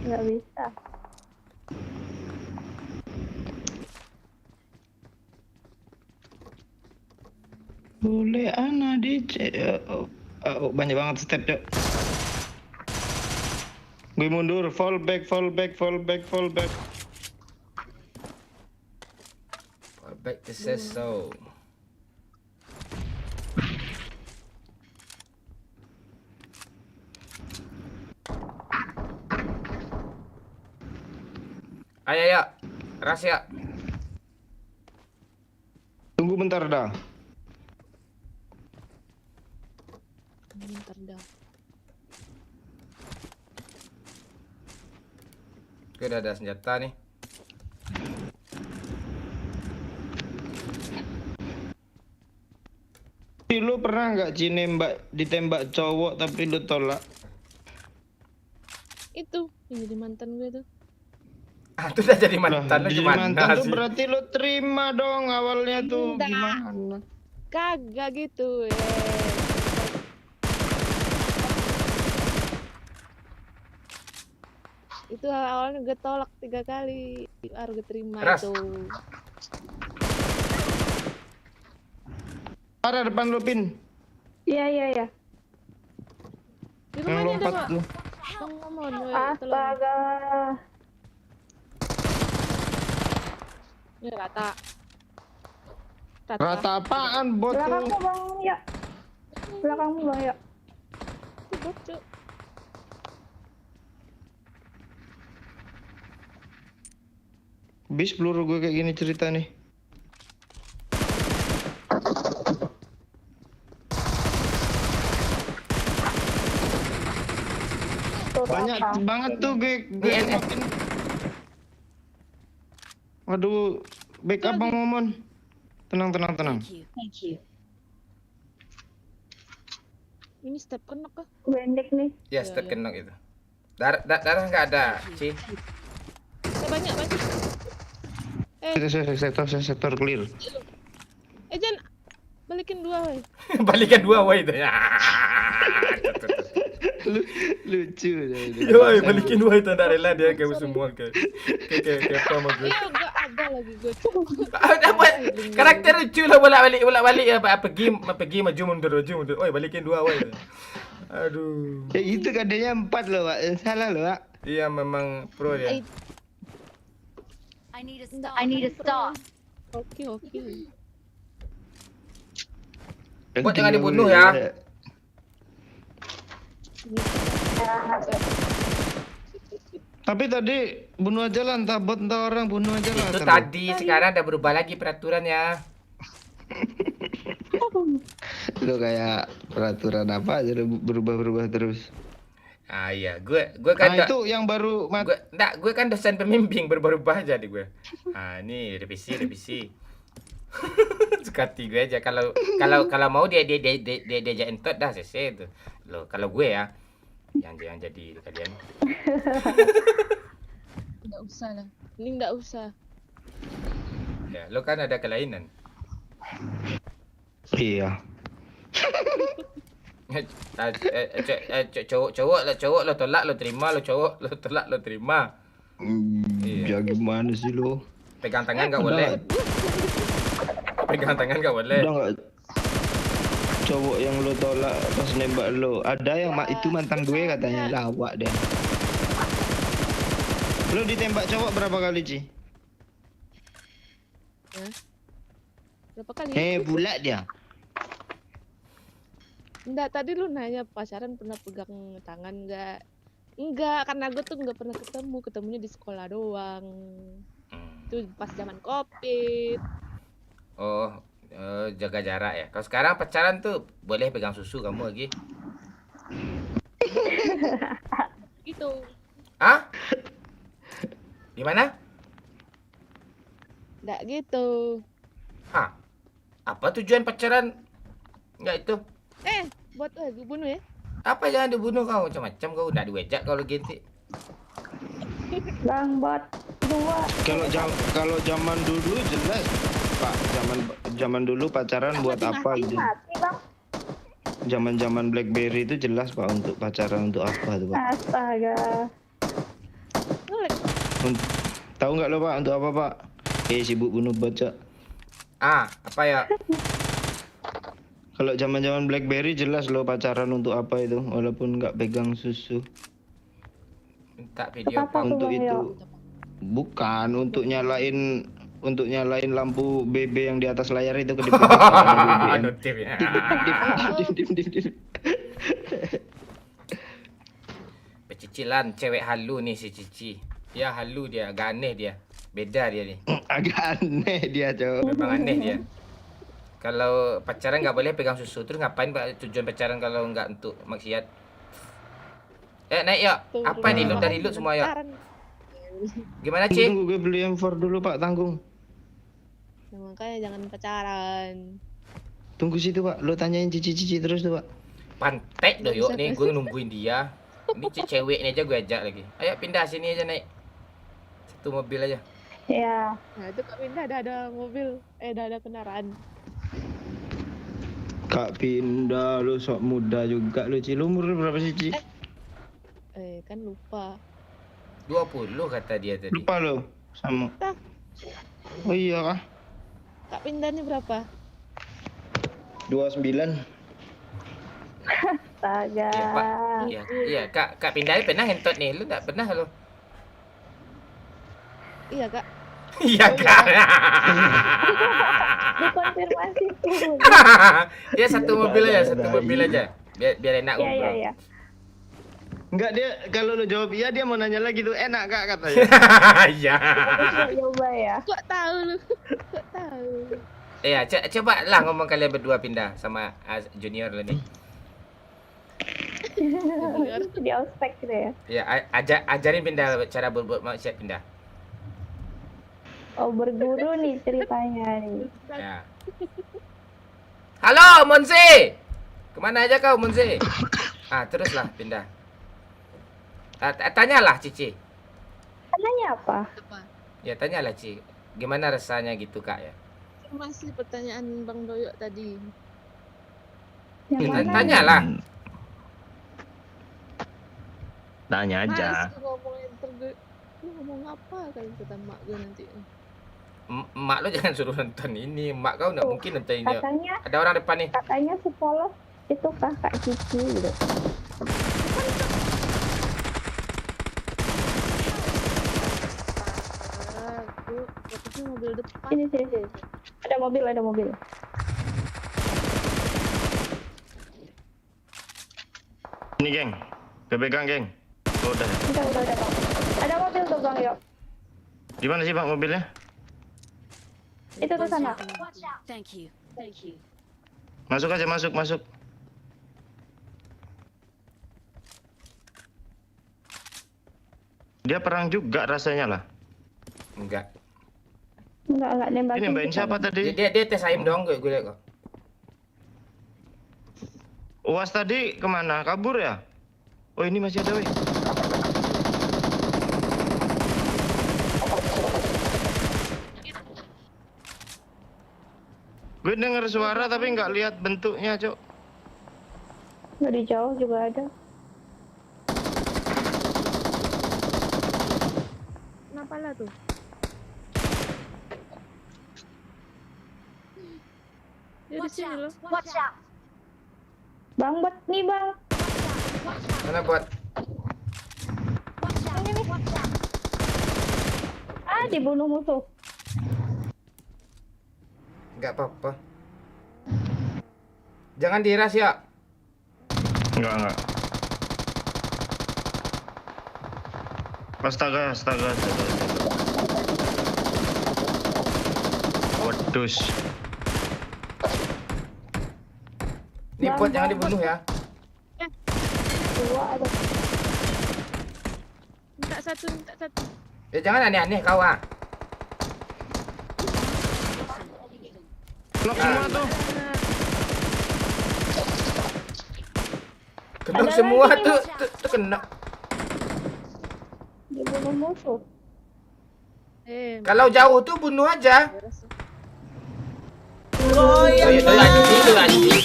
Nggak bisa.
Boleh anak DJ. Banyak banget step, Cok. Gue mundur, fall back.
Back to Seso. Ayo, ayo. Ras ya.
Tunggu bentar dah.
Bentar dah.
Gue udah ada senjata nih.
Lu pernah nggak Ci ditembak cowok tapi lu tolak?
Itu yang jadi mantan gue tuh.
Ah, itu udah jadi
Lah,
mantan lu
jadi
gimana
mantan tuh
sih?
berarti lu terima dong awalnya tuh
Enggak.
gimana?
Kagak gitu. Itu awalnya gue tolak 3 kali baru gue terima
Ras.
itu.
Ada depan lu Pin.
Iya.
Di
Yang
rumahnya ada
lompat
Mak.
tuh.
Bang Momon, woi, tolong.
Astaga.
Ini rata.
Rata apaan bot
Belakangmu
tuh?
bang ya. Belakangmu bang ya.
Itu bocok.
Bis peluru gue kayak gini cerita nih. Banyak banget tuh gue makin. Waduh, backup Bang Momon. Tenang.
Thank you.
Ini step kenok kah?
Pendek nih.
Ya, step kena gitu. Darah nggak ada, Ci.
Banyak.
Sektor clear.
Jan, balikin 2 woi.
Balikan 2 woi itu. Ya.
Lucu.
Woi, balikin 2 itu ndak rela dia kayak semua kayak apa sama gue.
Iya, gak ada lagi gue.
Apa karakter lucu lah bolak-balik ya pergi maju mundur. Oi, balikin 2 woi. Aduh.
Ya itu kadenya 4 loh, Pak. Salah loh, Pak.
Iya memang pro dia.
I need a stop.
Oke.
Buat jangan dibunuh ya.
Tapi tadi bunuh aja lah, entah bot entah orang, bunuh aja lah.
Itu
terus.
tadi, sekarang udah berubah lagi peraturannya.
Lu kayak peraturan apa aja lu berubah terus.
Ah iya, gue kan
Nah itu yang baru
gue kan dosen pembimbing berubah-ubah aja di gue. Ah ini revisi. Sukati gue aja kalau mau dia entot dah selesai itu. Loh, kalau gue ya yang jadi kalian.
Enggak usah lah. Ini enggak usah.
Ya, lo kan ada kelainan.
iya.
Cowok lo tolak lo terima, lo cowok lo tolak lo terima.
Ya gimana sih lu?
Pegang tangan nggak boleh. Pegang tangan nggak boleh.
Udah nggak cowok yang lo tolak pas nembak lo. Ada yang itu mantan gue katanya lawak deh. Lo ditembak cowok berapa kali, Ci?
Berapa kali?
Bulat dia.
Enggak, tadi lu nanya pacaran pernah pegang tangan enggak? Enggak, karena gue tuh enggak pernah ketemunya di sekolah doang. Itu pas zaman Covid.
Oh, jaga jarak ya. Kalau sekarang pacaran tuh boleh pegang susu kamu lagi.
Gitu.
Hah? Gimana?
Enggak gitu.
Hah? Apa tujuan pacaran? Enggak itu.
Buat gue bunuh ya.
Apa jangan dibunuh kau macam-macam kau udah diwejak kau lagi nanti.
Bang bot 2.
Kalau zaman dulu jelas, Pak. Zaman dulu pacaran buat apa gitu.
Mati bang.
Zaman BlackBerry itu jelas, Pak, untuk pacaran untuk apa tuh, Pak?
Astaga.
Tahu nggak lo, Pak, untuk apa, Pak? Sibuk bunuh bocah.
Apa ya?
Kalau zaman BlackBerry jelas lo pacaran untuk apa itu, walaupun nggak pegang susu.
Minta video
Apa tuh,
Untuk
Bang
itu,
Yo?
bukan untuk nyalain lampu BB yang di atas layar itu kedip
Notif ya.
kedip.
Pecicilan cewek halu nih si Cici. Ya halu dia, agak aneh dia. Beda dia ni.
Agak aneh dia, Cok.
Memang aneh dia. Kalau pacaran nggak boleh pegang susu, terus ngapain tujuan pacaran kalau nggak untuk maksiat? Naik ya.
Tuh,
Apa ni loot dari loot semua ya?
pacaran.
Gimana Cik?
Tunggu, gue beli M4 dulu, Pak, tanggung.
Nah, makanya jangan pacaran.
Tunggu situ, Pak. Lo tanyain cici-cici terus tuh, Pak.
Pantek doh yuk
Bisa,
nih,
bisa.
gue nungguin dia. Ini cewek ni aja gue ajak lagi. Ayo pindah sini aja naik. Satu mobil aja.
Ya,
Nah, itu Kak Winda ada mobil. Ada kendaraan.
Kak Pindah, lo sok muda juga lo, Ci. Lo umur lu berapa sih, Ci?
Kan lupa.
20 kata dia tadi.
Lupa lo sama.
Tah.
Oh iya kah?
Kak Winda ini berapa?
29.
astaga.
Ya, Pak. Iya, Kak Pindai pernah hentot nih. Lu tak pernah lo?
Iya, Kak.
Iya, Kak.
Dikonfirmasi tuh.
Ya satu mobil aja, satu
Ada,
mobil aja. Biar enak
Iya, iya,
ngobrol.
iya.
Enggak, dia kalau lo jawab iya, dia mau nanya lagi tuh, enak Kak katanya.
Iya.
Coba ya.
Kok tahu lu? Kok tahu?
Iya, coba lah ngomong kalian berdua pindah sama junior lo nih.
Di ospek gitu ya.
Ya, ajarin pindah cara berbuat maksiat pindah.
Oh, berguru nih ceritanya nih.
Ya. Halo, Monse. Kemana aja kau, Monse? Teruslah pindah. Tanyalah Cici.
Nanya apa?
Apa?
Ya tanyalah Ci. Gimana rasanya gitu Kak ya?
Masih pertanyaan Bang Doyok tadi.
Yang
Ya,
mana?
tanyalah.
Tanya aja.
Masih ngomongin lu ngomong apa kali kata mak gue nanti.
Mak lo jangan suruh nonton ini. Mak kau nggak mungkin nonton ini.
Katanya,
Ada orang depan nih.
katanya sepolos itu kakak Cici gitu.
Gue fokusnya mobil depan.
Sini, sini, sini. Ada mobil, ada mobil.
Ini geng, kepegang geng. Oh, udah.
Udah, Bang. Ada mobil tuh Bang Yok.
Di mana sih Pak mobilnya?
Itu tuh sana.
Thank you. Thank you.
Masuk aja, masuk, masuk. Dia perang juga rasanya lah.
Enggak.
Enggak nembakin.
Ini nembakin
kita,
siapa
Bang.
tadi?
Dia tes ayam doang gue liat kok.
UAS tadi kemana? Kabur ya? Oh ini masih ada weh. Gue denger suara tapi nggak lihat bentuknya, Cok.
Dari jauh juga ada.
Kenapa lah tuh? Dia di
Watch
sini
out.
loh.
Watch out.
Bang, buat nih Bang.
Mana buat?
Watch out. Watch out.
Dibunuh musuh.
Enggak apa-apa. Jangan diras ya.
Enggak. Astaga. Waduh.
Nih buat jangan dibunuh ya.
Dua ada.
Minta satu.
Ya jangan aneh-aneh kau ah.
Knock semua tuh.
Kena
Ada
semua
lagi,
tuh kena.
Dibunuh musuh.
Kalau jauh tuh bunuh aja.
beres.
Itu anjing.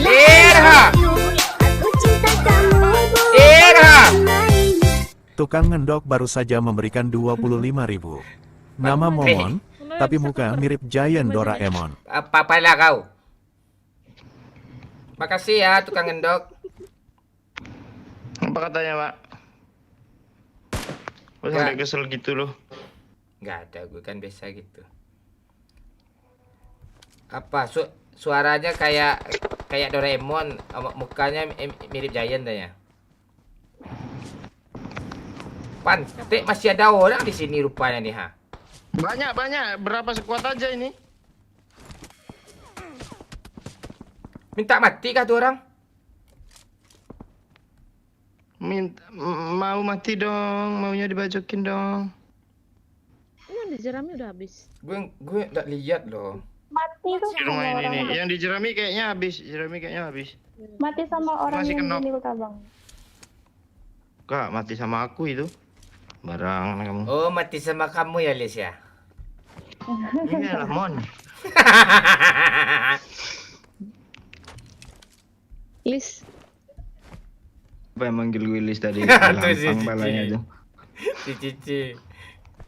Irha.
Tukang ngendok baru saja memberikan 25.000. Nama Momon, tapi muka mirip Giant Doraemon.
Apa lah kau? Makasih ya tukang ngendok.
Apa katanya, Pak? Gue sampai kesel gitu loh.
Nggak ada, gue kan biasa gitu. Apa suaranya kayak Doraemon, mukanya mirip Giant ya. Pantek masih ada orang di sini rupanya nih ha.
Banyak. Berapa sekuat aja ini?
Minta mati kah tuh orang?
Mau mati dong, maunya dibacokin dong.
Emang di jerami udah habis.
Gue enggak lihat loh.
Mati tuh
Di rumah
sama
ini nih.
orang.
Yang di Jerami kayaknya habis.
Mati sama orang
Masih
yang
kenok.
di Milka bang.
Kak, mati sama aku itu. Barang kamu.
Oh, mati sama kamu ya, Lis ya?
Ini adalah Mon.
Lis.
Apa yang manggil gue Lis tadi?
Tuh si
Lampang
Cici.
balanya tuh.
Si Cici.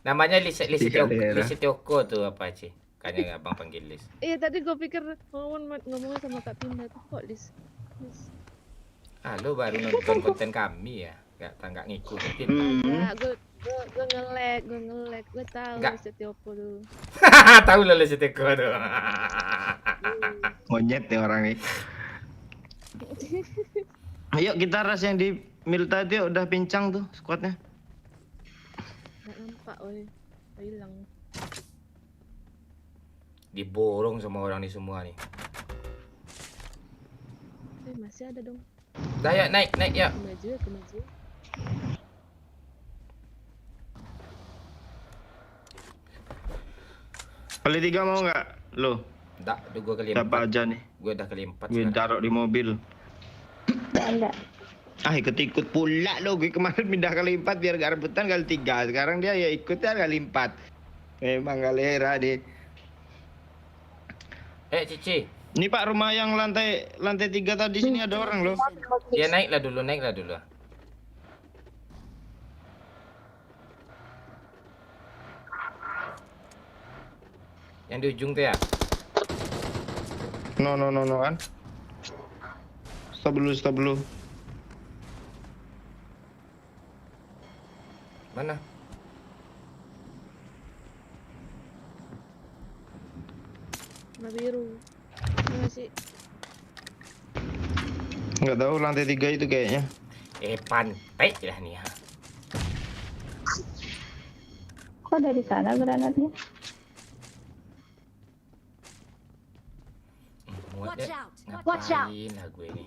Namanya Lis
Tiga daerah.
Tioko tuh apa, Ci? Kayaknya abang panggil Lis.
Iya tadi gue pikir ngomongnya sama Kak Pinda tuh kok Lis.
Lo baru nonton konten kami ya? Nggak ngikutin.
Ya, gue nge-lag, gue tahu
Nggak.
Setiopo tuh.
Tahu lo Lis Tioko tuh.
Monyet nih orang nih. Ayo kita ras yang di Milta itu udah pincang tuh squadnya.
Nggak nampak, woi. Hilang.
Diborong sama orang nih semua nih.
Masih ada dong.
Dah ya, naik ya.
Kemaju.
Kali 3 mau nggak? Lo,
Dah, gue kali
siapa
4.
aja nih?
Gue udah kali 4
Gue
sekarang.
taruh di mobil.
Enggak.
Ikut pula lo. Gue kemarin pindah kali 4 biar gak rebutan kali 3. Sekarang dia ya ikutnya kali 4. Memang galera deh.
Cici.
Ini Pak, rumah yang lantai 3 tadi sini ada orang loh.
Ya naiklah dulu. Yang di ujung tuh ya?
No kan. Stop dulu.
Mana?
Warna biru. Mana sih?
Nggak tahu lantai 3 itu kayaknya.
Pantai lah nih ha.
Kok dari sana granatnya?
Watch out.
Ngapain lah gue ini?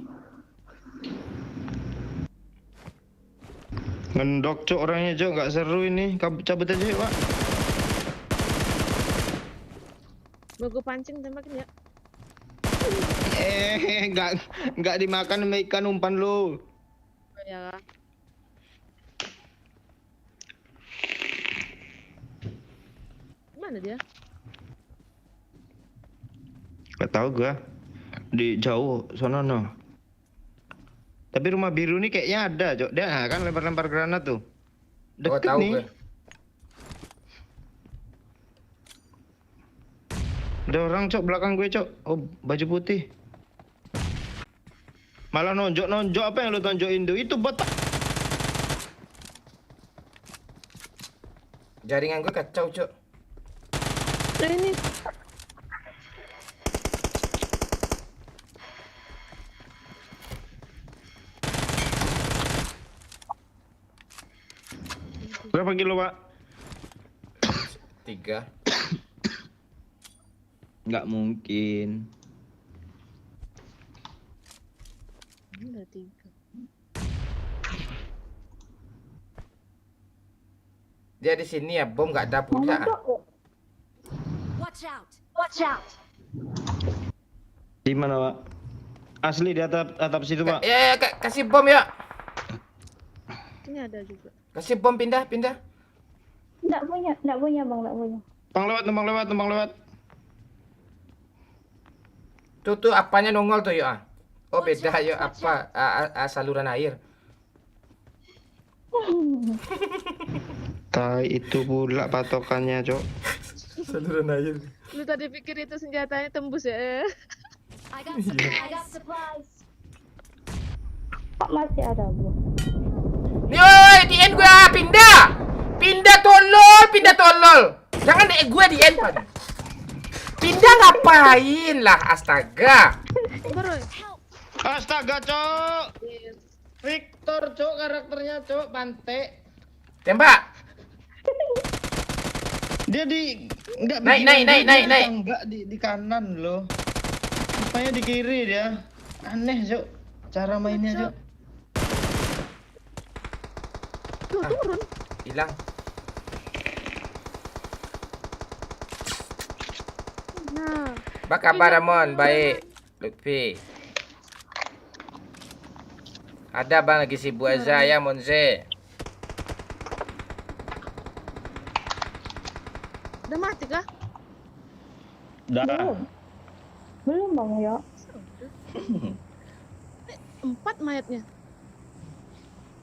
Ngendok cok orangnya cok, nggak seru ini. Cabut aja yuk Pak.
Mau gue pancing tembakin ya?
Nggak dimakan sama ikan umpan lu.
Oh ya. Mana dia?
Nggak tahu gua. Di jauh sono no. Tapi rumah biru nih kayaknya ada cok. Dia kan lempar granat tuh. Deket
tahu
nih.
gue.
Ada orang cok belakang gue cok. Oh baju putih. Malah nonjok apa yang lu tonjokin tuh? Itu bot.
Jaringan gue kacau, Cok.
Ini.
Berapa kilo Pak?
3.
Nggak mungkin.
Udah 3.
Dia di sini ya, bom nggak ada pula.
Watch out.
Di mana Pak? Asli di atap situ Pak.
Ya, kasih bom ya.
Ini ada juga.
Kasih bom pindah.
Enggak punya bang, enggak punya.
Numpang lewat.
Tuh apanya nongol tuh ya? Oh beda ya apa? Saluran air.
Tai itu pula patokannya cok.
Saluran air.
Lu tadi pikir itu senjatanya tembus ya?
I got supplies.
Kok masih ada bu?
Yoi, di end gue pindah tolol. Jangan di gue di end pan. Pindah ngapain lah, astaga.
Baru.
Astaga cok. Victor cok karakternya cok, pantai.
Tembak.
Dia di enggak
Naik,
pikiran
naik,
dia
naik.
Enggak di kanan loh. Rupanya di kiri dia. Aneh, Cuk. Cara mainnya, Cuk.
Tuh, turun.
Hilang.
Nah,
Apa kabar Ramon? Baik. Lutfi. Ada bang lagi sibuk Azhar ya Monze.
udah mati kah?
Dah.
Belum Bang Yo.
Empat mayatnya.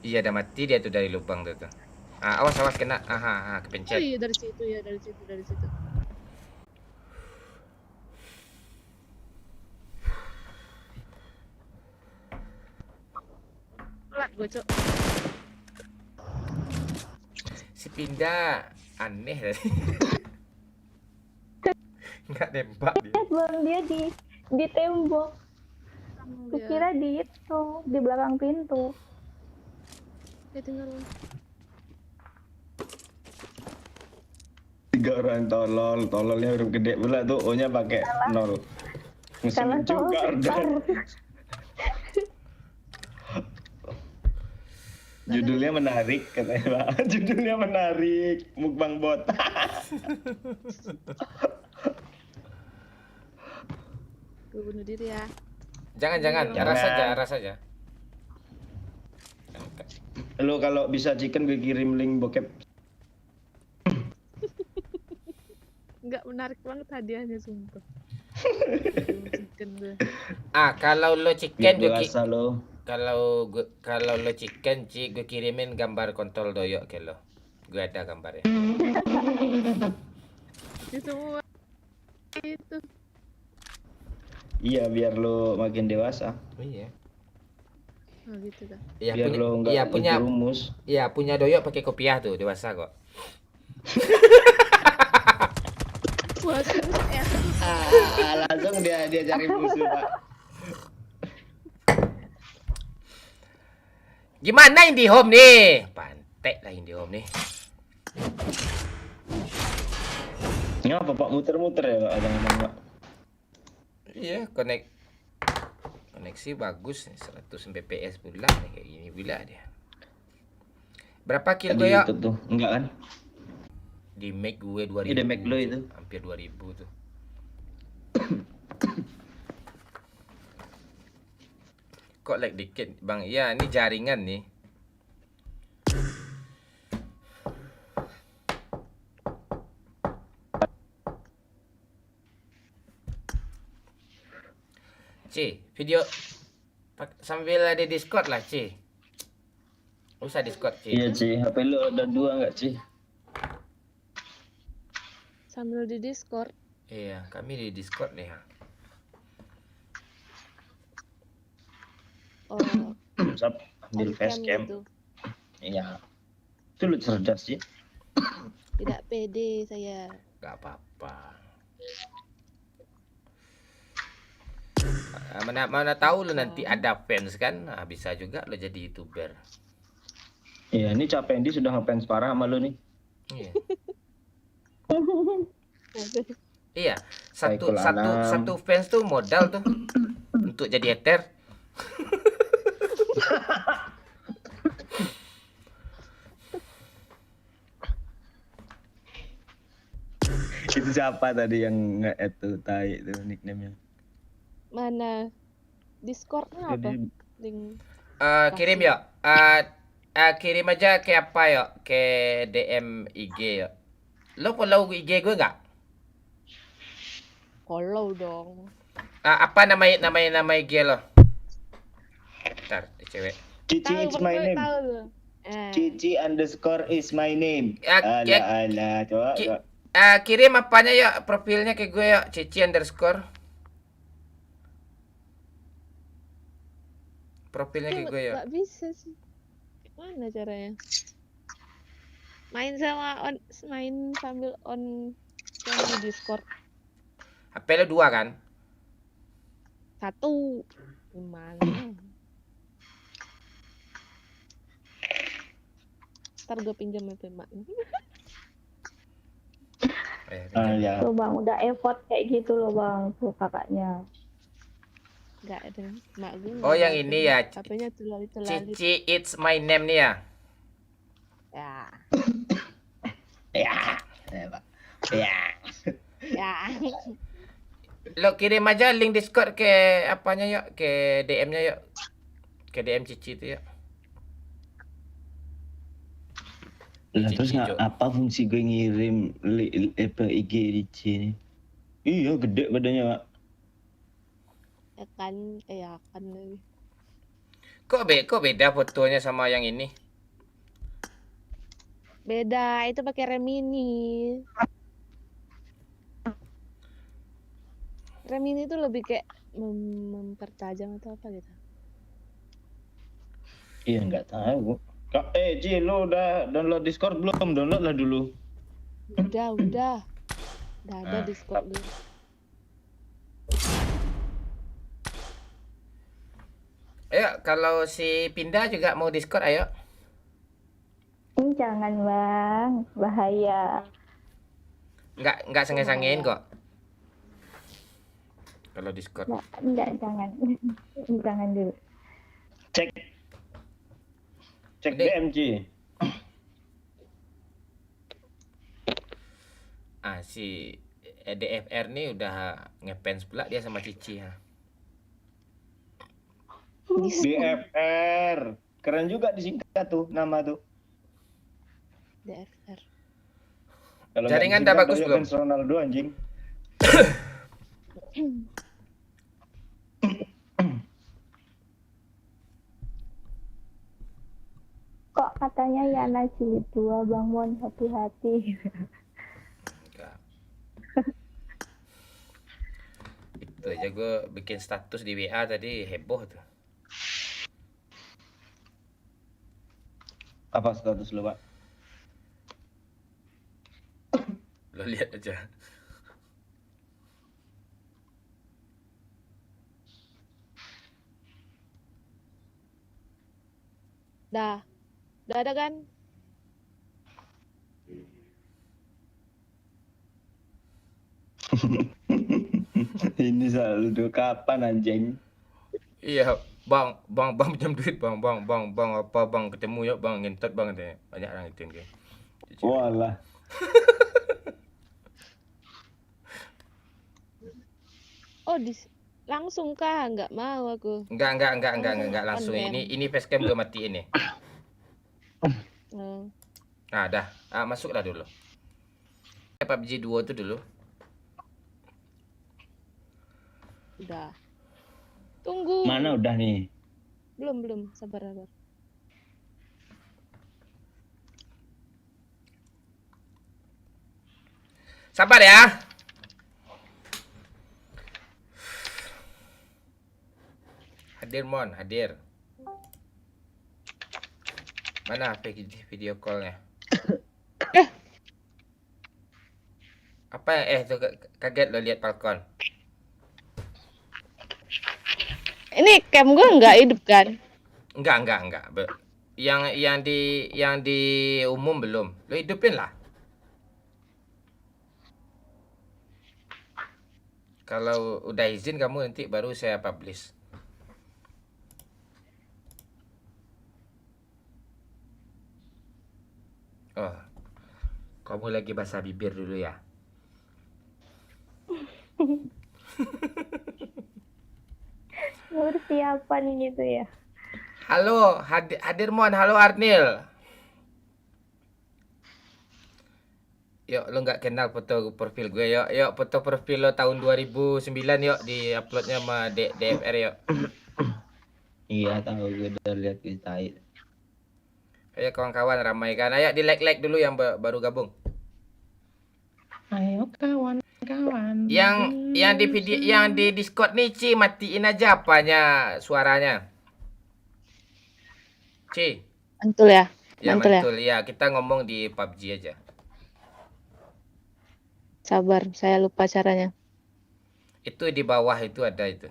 Iya udah mati dia tuh dari lubang tuh. Awas awas kena.
Oh
Kepencet.
iya dari situ ya, dari situ. Pelat gue, Cok.
Si Pinda aneh tadi. Enggak nembak dia.
Bang dia di tembok.
Dia,
Kukira di itu di belakang pintu.
dia tinggal.
3 orang tololnya huruf gede pula tuh, O-nya pakai 0.
Salah
Ngeselin juga
tolol
udah. Judulnya menarik katanya, Pak. Judulnya menarik, mukbang bot.
Gue bunuh diri ya.
Jangan, arah saja.
Lo kalau bisa chicken gue kirim link bokep.
Nggak menarik banget hadiahnya, sumpah. Chicken gue.
Kalau lo
Biar
chicken
dewasa lo.
kalau lo chicken gue kirimin gambar kontol doyok ke lo. Gue ada gambarnya.
Di semua itu.
Iya, biar lo makin dewasa.
Iya.
Oh gitu dah.
Iya
Biar
punya,
lo enggak
iya punya,
rumus.
iya punya doyok pakai kopiah tuh dewasa kok.
Wah, serius ya.
Langsung dia cari musuh, Pak.
Gimana IndiHome nih? Pantek lah IndiHome nih.
Ngapa Pak muter-muter ya, Pak? Jangan, Pak.
Iya, koneksi bagus nih, 100 Mbps pula nih, kayak gini pula dia. Berapa kill
Di
gue ya?
YouTube tuh, enggak kan?
Di Mac gue 2000.
Iya, di Mac lo itu.
Hampir 2000 tuh. Kok lag dikit, Bang? Iya, ini jaringan nih. Ci, video sambil ada Discord lah, Ci. Usah Discord, Ci.
Iya, Ci. HP lo ada 2 enggak, Ci?
Sambil di Discord.
Iya, kami di Discord nih.
Oh,
Ambil
on-cam
facecam.
gitu.
Iya. Itu lu cerdas sih.
Tidak pede saya.
Gak apa-apa. Mana tahu lu nanti ada fans kan? Nah, bisa juga lo jadi YouTuber.
Iya, ini Capendi sudah ngefans parah sama lu nih.
Iya. Iya,
Saikul Anam.
satu fans tuh modal tuh untuk jadi hater.
Itu siapa tadi yang nge-add tuh tai itu nickname-nya?
Mana? Discordnya apa?
Jadi
Link.
Kirim ya. Kirim aja ke apa ya? Ke DM IG ya. Lo follow IG gue nggak?
Follow dong.
Apa nama IG lo? Ntar, cewek.
Cici
Tahu,
it's
Bang
my
Boy,
name.
tahu lu.
Cici _ is my name.
Ya,
Ala coba.
Ki- kirim apanya ya, profilnya ke gue ya, Cici _ profilnya ke gue ya.
Nggak bisa sih. Mana caranya? Main sambil on sama Discord.
HP lo 2 kan?
1. Gimana? Ntar gue pinjam HP mak.
Ya.
Tuh bang, udah effort kayak gitu loh bang, tuh kakaknya.
Enggak ada. Mak gue
Oh, yang ini ya.
HP-nya tulalit.
Cici It's My Name nih ya.
Ya.
Ya. Ya.
Ya.
Lo kirim aja link Discord ke apanya yuk, ke DM-nya yuk. Ke DM Cici itu ya.
Lah terus
Cici, Jo.
apa fungsi gue ngirim IG di sini? Iya gede badannya Pak.
Ya kan lagi.
Kok beda fotonya sama yang ini?
Beda, itu pakai Remini. Remini itu lebih kayak mempertajam atau apa gitu.
Iya nggak tahu. Ci, lo udah download Discord belum? Download lah dulu.
Udah ada Discord dulu.
Ayo, kalau si Pinda juga mau Discord, ayo.
Jangan bang, bahaya.
Nggak sange-sangein kok. Kalau Discord.
Enggak, jangan. Jangan dulu.
Cek
Dek.
DM Ci.
Si DFR nih udah ngefans pula dia sama Cici ya.
DFR. Keren juga disingkat tuh nama tuh.
DFR.
Kalau
Jaringan
nggak
udah bagus
disingkat,
belum?
fans Ronaldo anjing.
Kok katanya Yana jilid 2 bang Mon, hati-hati.
Enggak. Itu aja gue bikin status di WA tadi heboh tuh.
Apa status lo Pak?
Lo lihat aja.
Udah ada kan?
Ini saldo kapan anjing?
Iya, bang pinjam duit bang, apa bang ketemu yuk bang, ngentot bang katanya. Banyak orang itu kan.
Walah.
Oh, langsung kah? Nggak mau aku.
Enggak langsung.
On-cam.
Ini facecam gue matiin nih.
Oh,
Nah, dah. Masuklah dulu. PUBG Duo tuh dulu.
udah. Tunggu.
Mana udah nih?
Belum. Sabar.
Sabar ya. Hadir Mon, hadir. Mana video call-nya? Apa yang tuh kaget lo lihat Falcon?
Ini cam gue nggak hidup kan?
Enggak. Yang di umum belum. Lo hidupin lah. Kalau udah izin kamu nanti baru saya publish. Oh, kamu lagi basah bibir dulu ya?
Persiapan gitu ya.
Halo, Hadirmon, halo Arnil. Yuk, lo nggak kenal foto profil gue, yuk foto profil lo tahun 2009 yuk di uploadnya sama DFR yuk.
Iya tahu gue udah lihat kita.
Ayo kawan-kawan ramaikan, ayo di like dulu yang baru gabung.
Ayo kawan-kawan.
Yang di video, yang di Discord nih Ci, matiin aja apanya suaranya. Ci.
Mantul ya?
Ya
Mantul ya?
mantul ya. Kita ngomong di PUBG aja.
Sabar, saya lupa caranya.
Itu di bawah itu ada itu.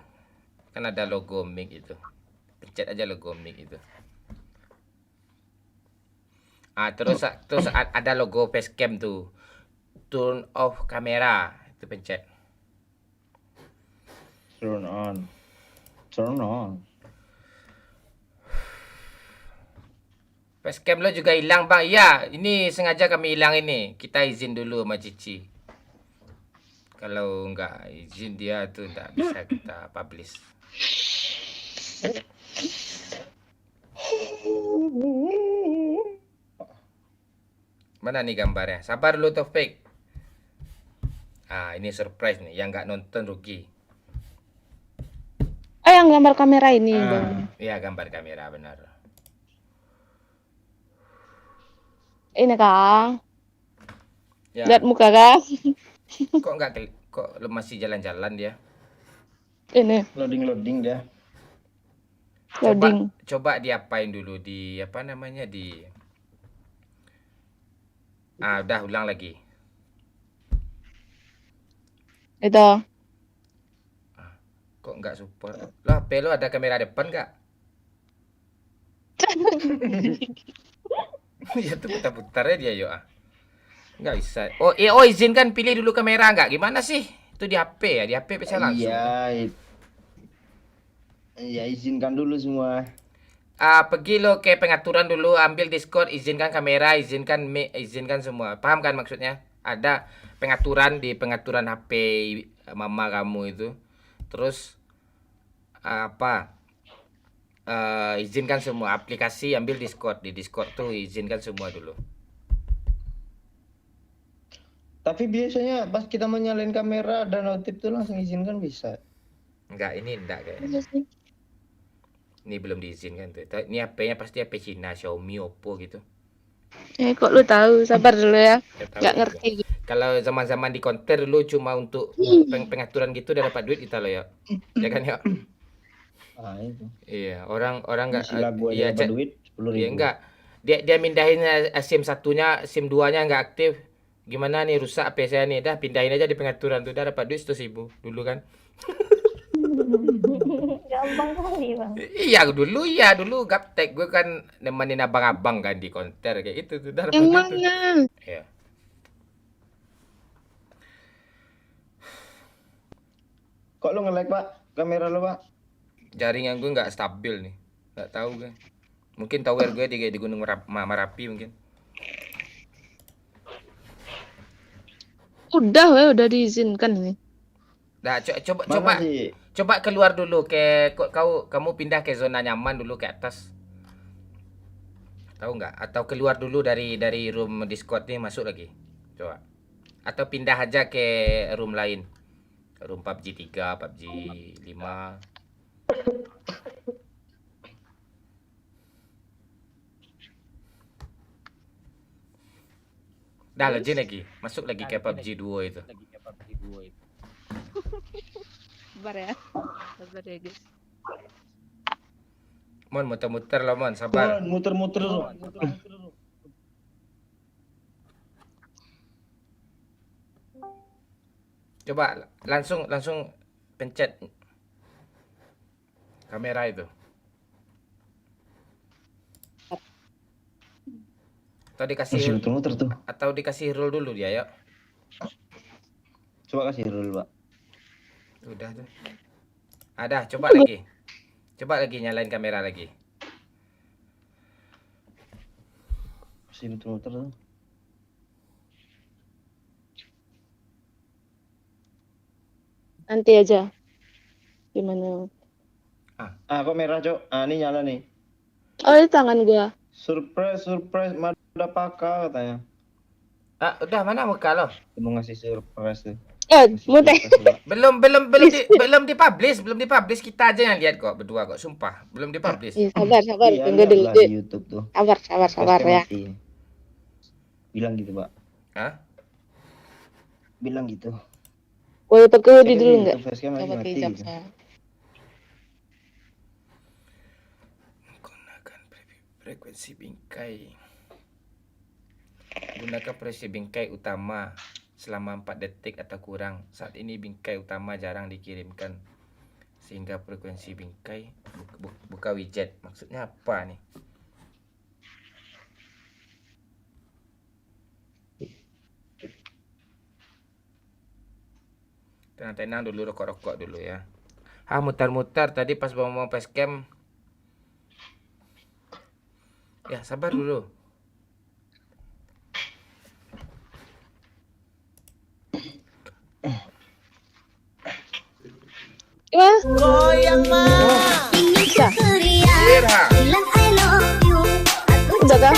Kan ada logo mic itu. Pencet aja logo mic itu. Terus ada logo facecam tuh. Turn off kamera. Itu pencet.
Turn on. Turn on.
Facecam lo juga hilang bang. Iya, ini sengaja kami hilang ini. Kita izin dulu sama Cici. Kalau nggak izin dia tuh nggak bisa kita publish. Mana nih gambarnya? Sabar dulu Taufik. Ini surprise nih. Yang nggak nonton rugi.
Yang gambar kamera ini, Bang.
Iya, gambar kamera benar.
Ini, Kang.
Ya.
Lihat muka, Kang.
Kok masih jalan-jalan dia?
Ini,
Loading dia.
loading.
Coba diapain dulu di apa namanya di. Udah ulang lagi.
Itu.
Kok nggak support? Lah, HP lo ada kamera depan nggak? Ya tuh putar-putarnya dia yuk. Nggak bisa. Izinkan pilih dulu kamera nggak? Gimana sih? Itu di HP ya? Di HP bisa langsung.
Iya, izinkan dulu semua.
Pergi lo ke pengaturan dulu, ambil Discord, izinkan kamera, izinkan mic, izinkan semua. Paham kan maksudnya? Ada pengaturan di pengaturan HP mama kamu itu. Terus izinkan semua aplikasi, ambil Discord. Di Discord tuh izinkan semua dulu.
Tapi biasanya pas kita menyalain kamera dan notif tuh langsung izinkan bisa.
Enggak, ini enggak kayaknya.
Iya sih.
Ini belum diizinkan tuh. Ini HP-nya pasti HP Cina, Xiaomi, Oppo gitu.
Kok lu tahu? Sabar dulu ya.
Ya, tahu
Nggak
juga.
ngerti.
Kalau zaman-zaman di konter dulu cuma untuk pengaturan gitu udah dapat duit kita loh ya. Ya kan ya?
Itu.
Iya, orang nggak
Isi lagu aja dapat duit 10.000.
Iya enggak. Dia mindahin SIM satunya, SIM 2-nya enggak aktif. Gimana nih rusak HP saya nih? Dah pindahin aja di pengaturan tuh, udah dapat duit 100.000 dulu kan.
Gampang kali bang.
Iya, dulu gaptek gue kan nemenin abang-abang kan di konter kayak gitu tuh. Udah dapat
Yang
duit tuh.
mana?
Iya.
Kok lu nge-like, Pak? Kamera lu, Pak?
Jaringan gue nggak stabil nih. Nggak tahu gue. Mungkin tower gue di Gunung Merapi mungkin.
Udah diizinkan ini.
Nah,
Sih?
coba keluar dulu kamu pindah ke zona nyaman dulu ke atas. Tahu nggak? Atau keluar dulu dari room Discord nih, masuk lagi. Coba. Atau pindah aja ke room lain. Room PUBG 3, PUBG 5. Dah login lagi. Masuk lagi ke PUBG Duo itu.
Sabar ya. Sabar ya, guys.
Mon muter-muter lah Mon, sabar.
Muter-muter.
Coba langsung pencet kamera itu.
Masih muter-muter tuh.
Atau dikasih roll dulu dia, yuk.
Coba kasih roll, Pak.
Udah tuh. Ada, coba lagi. Coba lagi nyalain kamera lagi.
Masih muter-muter tuh.
Nanti aja. Gimana?
Kok merah, Cok? Ini nyala nih.
Oh, ini tangan gua.
Surprise, Madapaka katanya.
Udah mana muka lo?
Mau ngasih surprise tuh.
Muter.
Belum dipublish kita aja yang lihat kok berdua kok, sumpah. Belum dipublish.
Iya, sabar,
Iya,
tunggu dulu.
di YouTube tuh.
Sabar ya.
Mati. Bilang gitu, Pak.
Hah?
Bilang gitu.
Boleh pakai hoodie dulu enggak?
Facecam lagi
Pakai
mati
hijab
gitu.
saya.
Frekuensi bingkai. Gunakan frekuensi bingkai utama selama 4 detik atau kurang. Saat ini bingkai utama jarang dikirimkan. Sehingga frekuensi bingkai buka widget. Maksudnya apa nih? Tenang-tenang dulu, rokok-rokok dulu ya. Mutar-mutar tadi pas mau facecam. Ya, sabar dulu.
Bisa.
Irha.
Udah kah?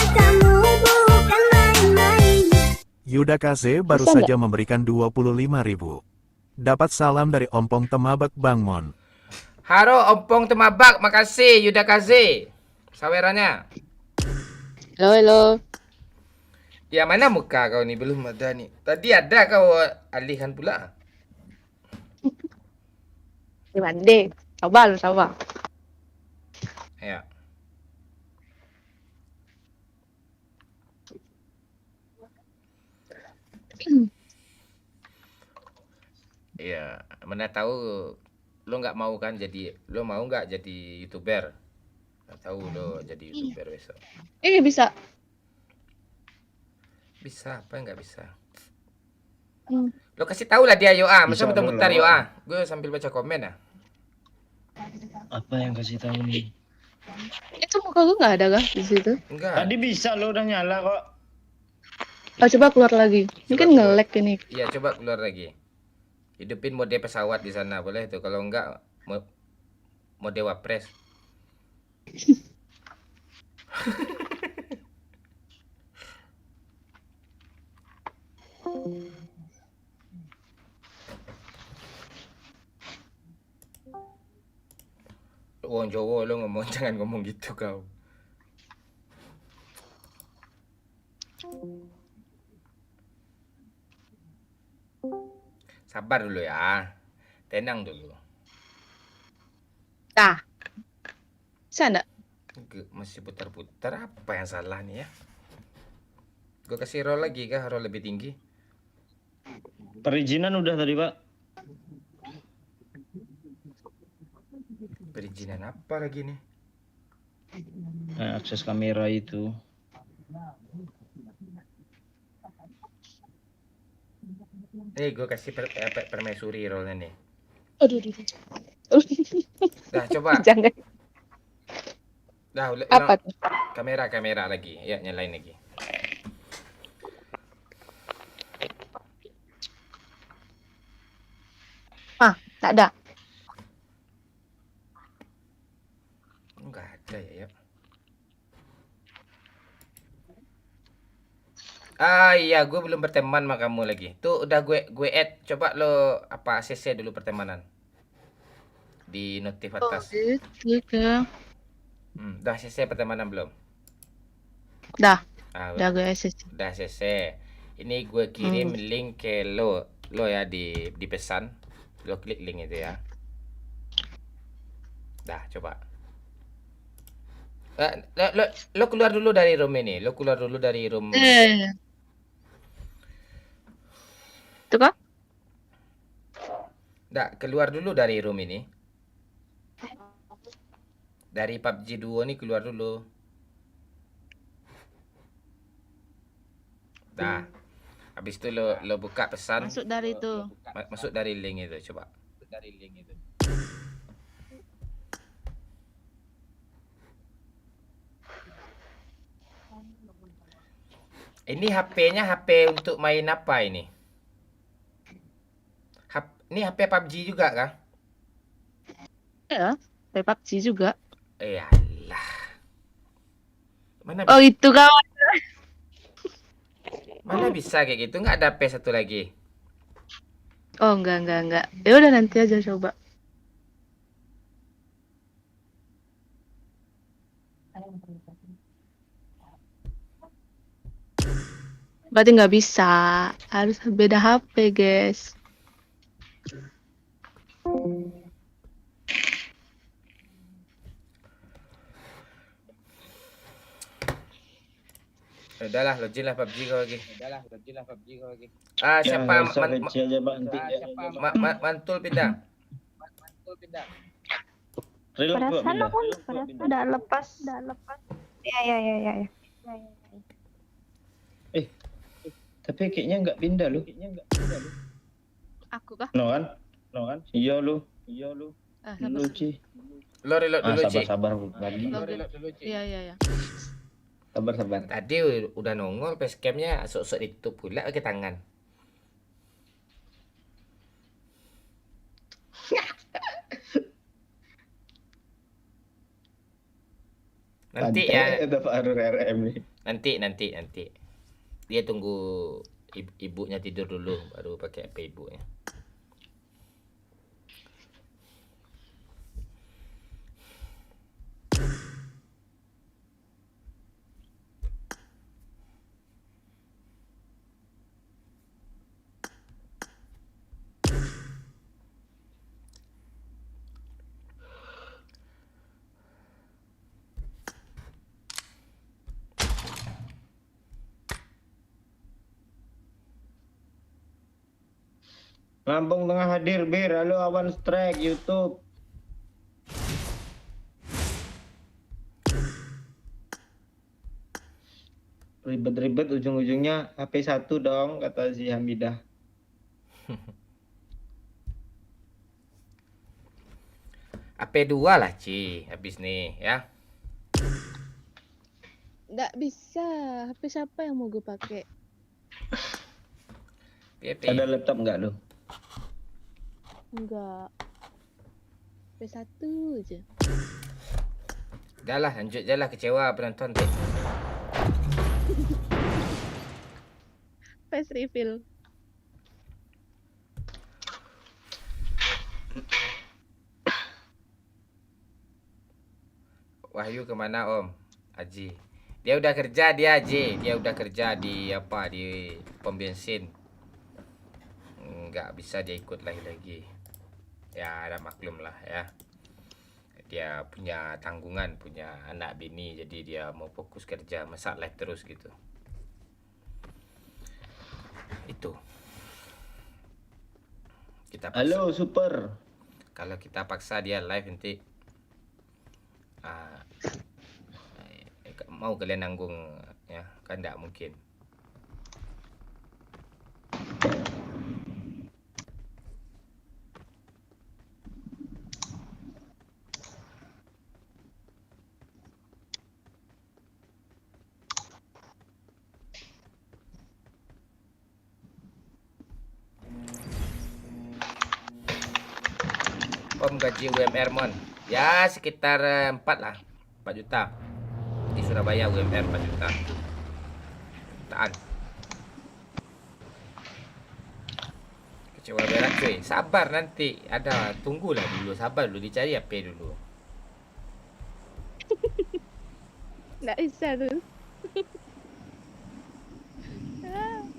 Yuda Kaze baru
Bisa
saja memberikan 25.000. Dapat salam dari Ompong Temabak Bang Mon.
Haro Ompong Temabak, makasih Yuda Kaze. Sawerannya.
Halo, halo.
Ya mana muka kau ni, belum ada nih. Tadi ada kau alihkan pula.
Gimana deh? Coba lu, coba.
Ya. Iya, mana tahu lo nggak mau kan lo mau nggak jadi YouTuber? Nggak tahu lo jadi YouTuber besok.
Bisa.
Bisa apa nggak bisa?
Hmm.
Lo kasih tahu lah dia Yoa, masa
Bisa
muter-muter
dulu.
Yoa. Gue sambil baca komen ya.
Apa yang kasih tahu nih?
Itu muka gue nggak ada kah di situ?
Enggak.
Tadi bisa lo udah nyala kok.
Oh, coba keluar lagi. Mungkin
keluar.
nge-lag ini.
Iya, coba keluar lagi. Hidupin mode pesawat di sana, boleh tuh. Kalau enggak mode wapres. Wong Jawa lo ngomong jangan ngomong gitu kau. Sabar dulu ya. Tenang dulu.
Bisa enggak?
Masih putar-putar, apa yang salah nih ya? Gue kasih roll lagi kah? Roll lebih tinggi.
Perizinan udah tadi, Pak.
Perizinan apa lagi nih?
Nah, akses kamera itu.
Gue kasih permaisuri rollnya nih.
Aduh.
Dah coba.
Jangan.
Dah
Apa tuh?
kamera lagi. Ya, nyalain lagi.
Tak ada.
Enggak ada ya. Iya, gue belum berteman sama kamu lagi. Tuh udah gue add. Coba lo CC dulu pertemanan. Di notif atas.
Gitu kan.
Dah CC pertemanan belum?
Dah.
Ah,
Udah gue SSC.
udah CC. Ini gue kirim link ke lo ya di pesan. Lo klik link itu ya. Dah, coba. Lo keluar dulu dari room ini. Lo keluar dulu dari room.
Itu kah?
Dah, keluar dulu dari room ini. Dari PUBG Duo nih keluar dulu. Dah. Habis itu lo buka pesan.
Masuk dari itu.
Masuk dari link itu, coba. Dari link itu. Ini HP-nya HP untuk main apa ini? Ini HP PUBG juga kah?
Ya, kayak PUBG juga.
Yalah. Mana
Oh, itu kawan.
mana bisa kayak gitu? Nggak ada HP satu lagi.
Oh, enggak. Ya udah nanti aja coba. Berarti nggak bisa. Harus beda HP, guys.
Udahlah, login lah PUBG kau lagi. Siapa
kecil aja, Pak, nanti.
mantul pindah.
Relax, Pak,
Perasaan
pindah.
aku udah lepas. Ya.
Tapi kayaknya nggak pindah loh.
Aku kah?
No kan? No kan? Iya lu.
Ah,
Lu
sabar.
Ci.
Lo reload dulu, Ci.
Sabar lagi.
Lo
Login.
reload dulu, Ci.
Iya.
Sabar.
Tadi udah nongol facecamnya sok-sok ditutup pula pakai tangan. Nanti ya,
Ada Pak Arur RM nih.
nanti. Dia tunggu ibunya tidur dulu baru pakai HP ibunya.
Lampung Tengah hadir Bir. Halo Awan Strike YouTube. Ribet-ribet ujung-ujungnya HP 1 dong kata si Hamidah.
HP 2 lah, Ci, habis nih ya.
Nggak bisa. HP siapa yang mau gue pakai?
PP.
Ada laptop nggak lu?
Enggak. HP 1 aja.
Dah lah, lanjut je lah, kecewa penonton tu.
Face reveal.
Wahyu kemana Om? Haji. Dia udah kerja dia Haji. Dia udah kerja di apa, di pom bensin. Enggak bisa dia ikut lagi. Ya ada maklum lah ya. Dia punya tanggungan, punya anak bini, jadi dia mau fokus kerja, masak live terus gitu. Itu. Kita paksa.
Halo Super.
Kalau kita paksa dia live nanti mau kalian nanggung ya, kan enggak mungkin. Om gaji UMR Mon. Ya sekitar 4 lah. 4 juta. Di Surabaya UMR 4 juta. Jutaan. Kecewa berat cuy. Sabar nanti. Ada, tunggulah dulu. Sabar dulu, dicari HP dulu.
Nggak bisa tuh.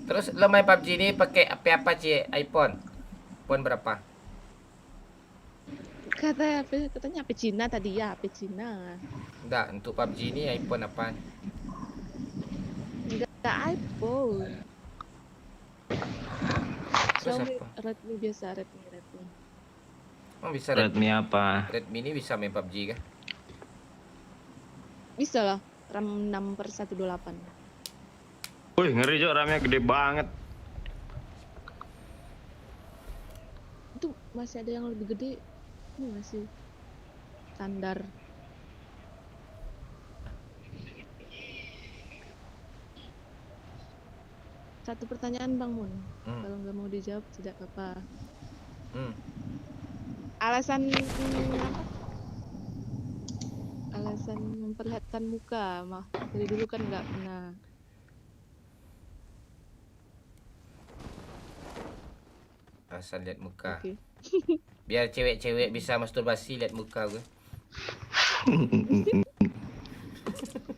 Terus lo main PUBG ni pakai HP apa Ci? iPhone? iPhone berapa?
Katanya HP Cina tadi ya, HP Cina.
Enggak, untuk PUBG ni iPhone apa?
Enggak iPhone.
Terus
Xiaomi,
apa?
Redmi biasa, Redmi.
Oh bisa Redmi.
Redmi apa?
Redmi ni bisa main PUBG kah?
Bisa lah, RAM 6/128.
Wih ngeri Jok, RAM-nya gede banget.
Itu masih ada yang lebih gede. Ini masih standar. Satu pertanyaan Bang Mun. Kalau nggak mau dijawab tidak apa-apa. Alasan apa? Alasan memperlihatkan muka, mah dari dulu kan nggak pernah.
Asal lihat muka.
Oke.
Biar cewek-cewek bisa masturbasi lihat muka gue.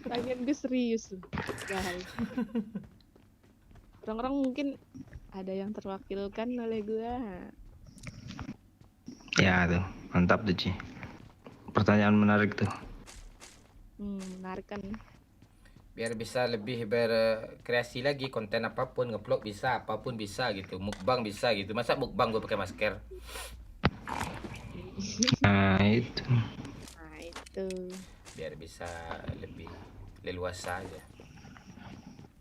Pengen gue serius loh. Guys. Orang-orang mungkin ada yang terwakilkan oleh gue.
Ya tuh, mantap tuh Ci. Pertanyaan menarik tuh.
Menarik kan.
Biar bisa lebih berkreasi lagi, konten apapun, nge-vlog bisa, apapun bisa gitu. Mukbang bisa gitu. Masa mukbang gue pakai masker?
Nah itu.
Nah itu.
Biar bisa lebih leluasa aja.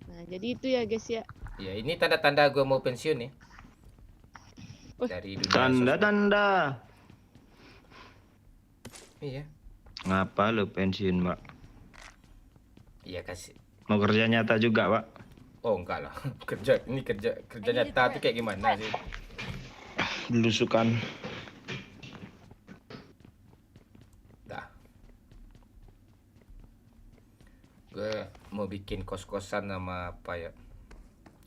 Nah jadi itu ya guys ya.
Ya ini tanda-tanda gue mau pensiun nih. dari dunia
Tanda-tanda.
Iya.
Ngapa lu pensiun, Pak?
Iya kasih.
Mau kerja nyata juga, Pak?
Oh enggak lah. Kerja nyata tuh kayak gimana sih?
Belusukan.
Dah. Gue mau bikin kos-kosan sama apa ya?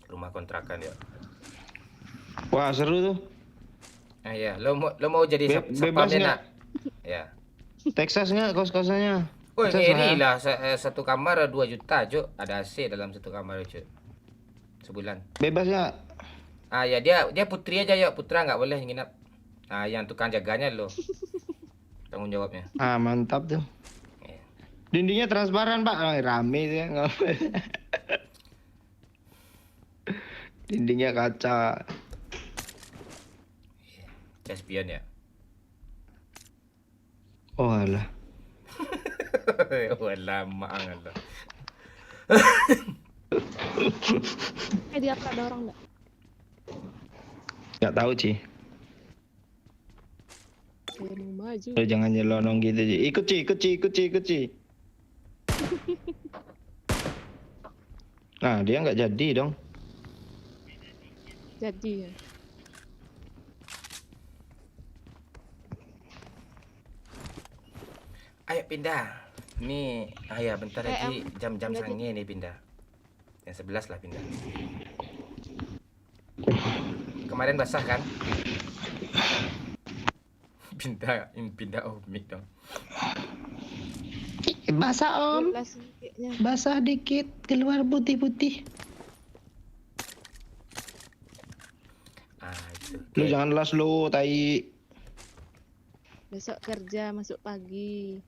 Rumah kontrakan ya.
Wah, seru tuh.
Ah ya, lo mau jadi
Bebas
sapam
nggak?
nak? Ya.
Texas nggak kos-kosannya?
Oh,
Texas
ngeri
lah.
lah. Satu kamar 2 juta, Cuk. Ada AC dalam satu kamar, Cuk. Sebulan.
Bebas nggak?
Ah ya, dia putri aja ya. Putra nggak boleh nginap. Ah, yang tukang jaganya lo. Tanggung jawabnya.
Ah, mantap tuh.
Iya.
Dindingnya transparan, Pak. Ah, rame sih ya. Dindingnya kaca.
Caspion ya.
Oh alah.
Oh, lama Allah.
Di apa ada orang nggak?
Nggak tahu Ci.
Saya mau maju.
Lo jangan nyelonong gitu Ci. Ikut Ci. Nah dia nggak jadi dong.
Jadi ya.
Ayo pindah. Nih, ayah bentar lagi jam-jam
pindah
sange nih pindah. Yang 11 lah pindah. Kemarin basah kan? pindah mic dong.
Basah om.
Kayaknya.
Basah dikit keluar putih-putih.
Ah, itu.
Lu jangan las lu tai.
Besok kerja masuk pagi.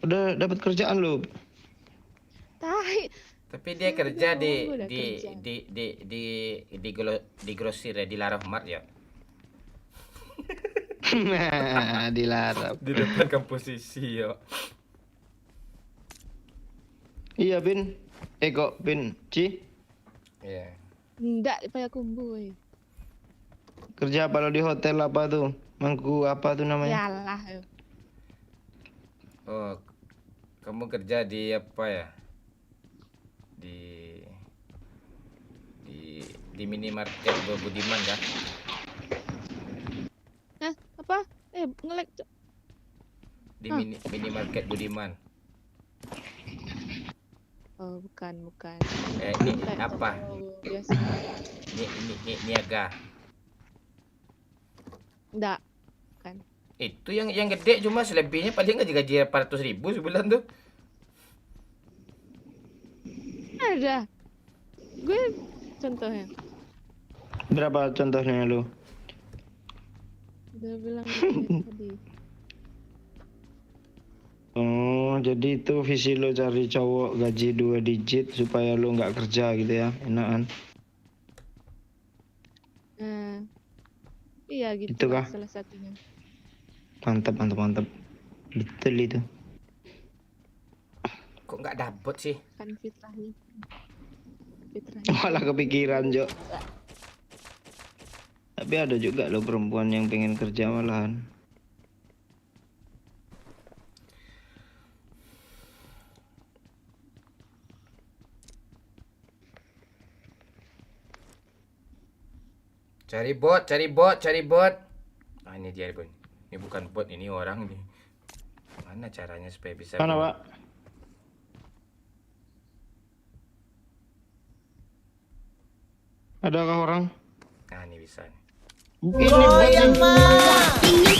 Udah dapat kerjaan lu.
Tai.
Tapi dia kerja di
Udah
di
kerja.
di grosir ya, di Larahmat ya.
Dilarap.
Di depan kampus isi ya.
Iya Bin. Kok Bin Ci.
Iya.
Nggak payah kumbu.
Kerja apa lo di hotel apa tuh? Mangku apa tuh namanya?
Yalah.
Oh, kamu kerja di apa ya? Di minimarket Budiman kan?
Hah? Apa? Nge-lag. Cok.
Di minimarket Budiman.
Oh, bukan.
Ini
Kayak
apa?
toko biasa.
Ini niaga.
Nggak. Kan.
Itu yang gede cuma selebihnya paling gaji 400.000 sebulan tuh.
Ada. Gue contohnya.
Berapa contohnya lu?
Udah bilang tadi.
Oh, jadi itu visi lo cari cowok gaji 2 digit supaya lo nggak kerja gitu ya, enakan.
Nah, iya gitu.
Itu kah?
Salah satunya.
Mantap. Betul itu.
Kok nggak dapet sih?
Kan fitrahnya.
Malah kepikiran, Jo. Tapi ada juga lo perempuan yang pengen kerja malahan.
Cari bot. Ah, ini dia, Bun. Ini bukan bot, ini orang nih. Mana caranya supaya bisa
Mana, Pak? Adakah orang?
Nah, ini bisa nih.
Ini bot yang
Ini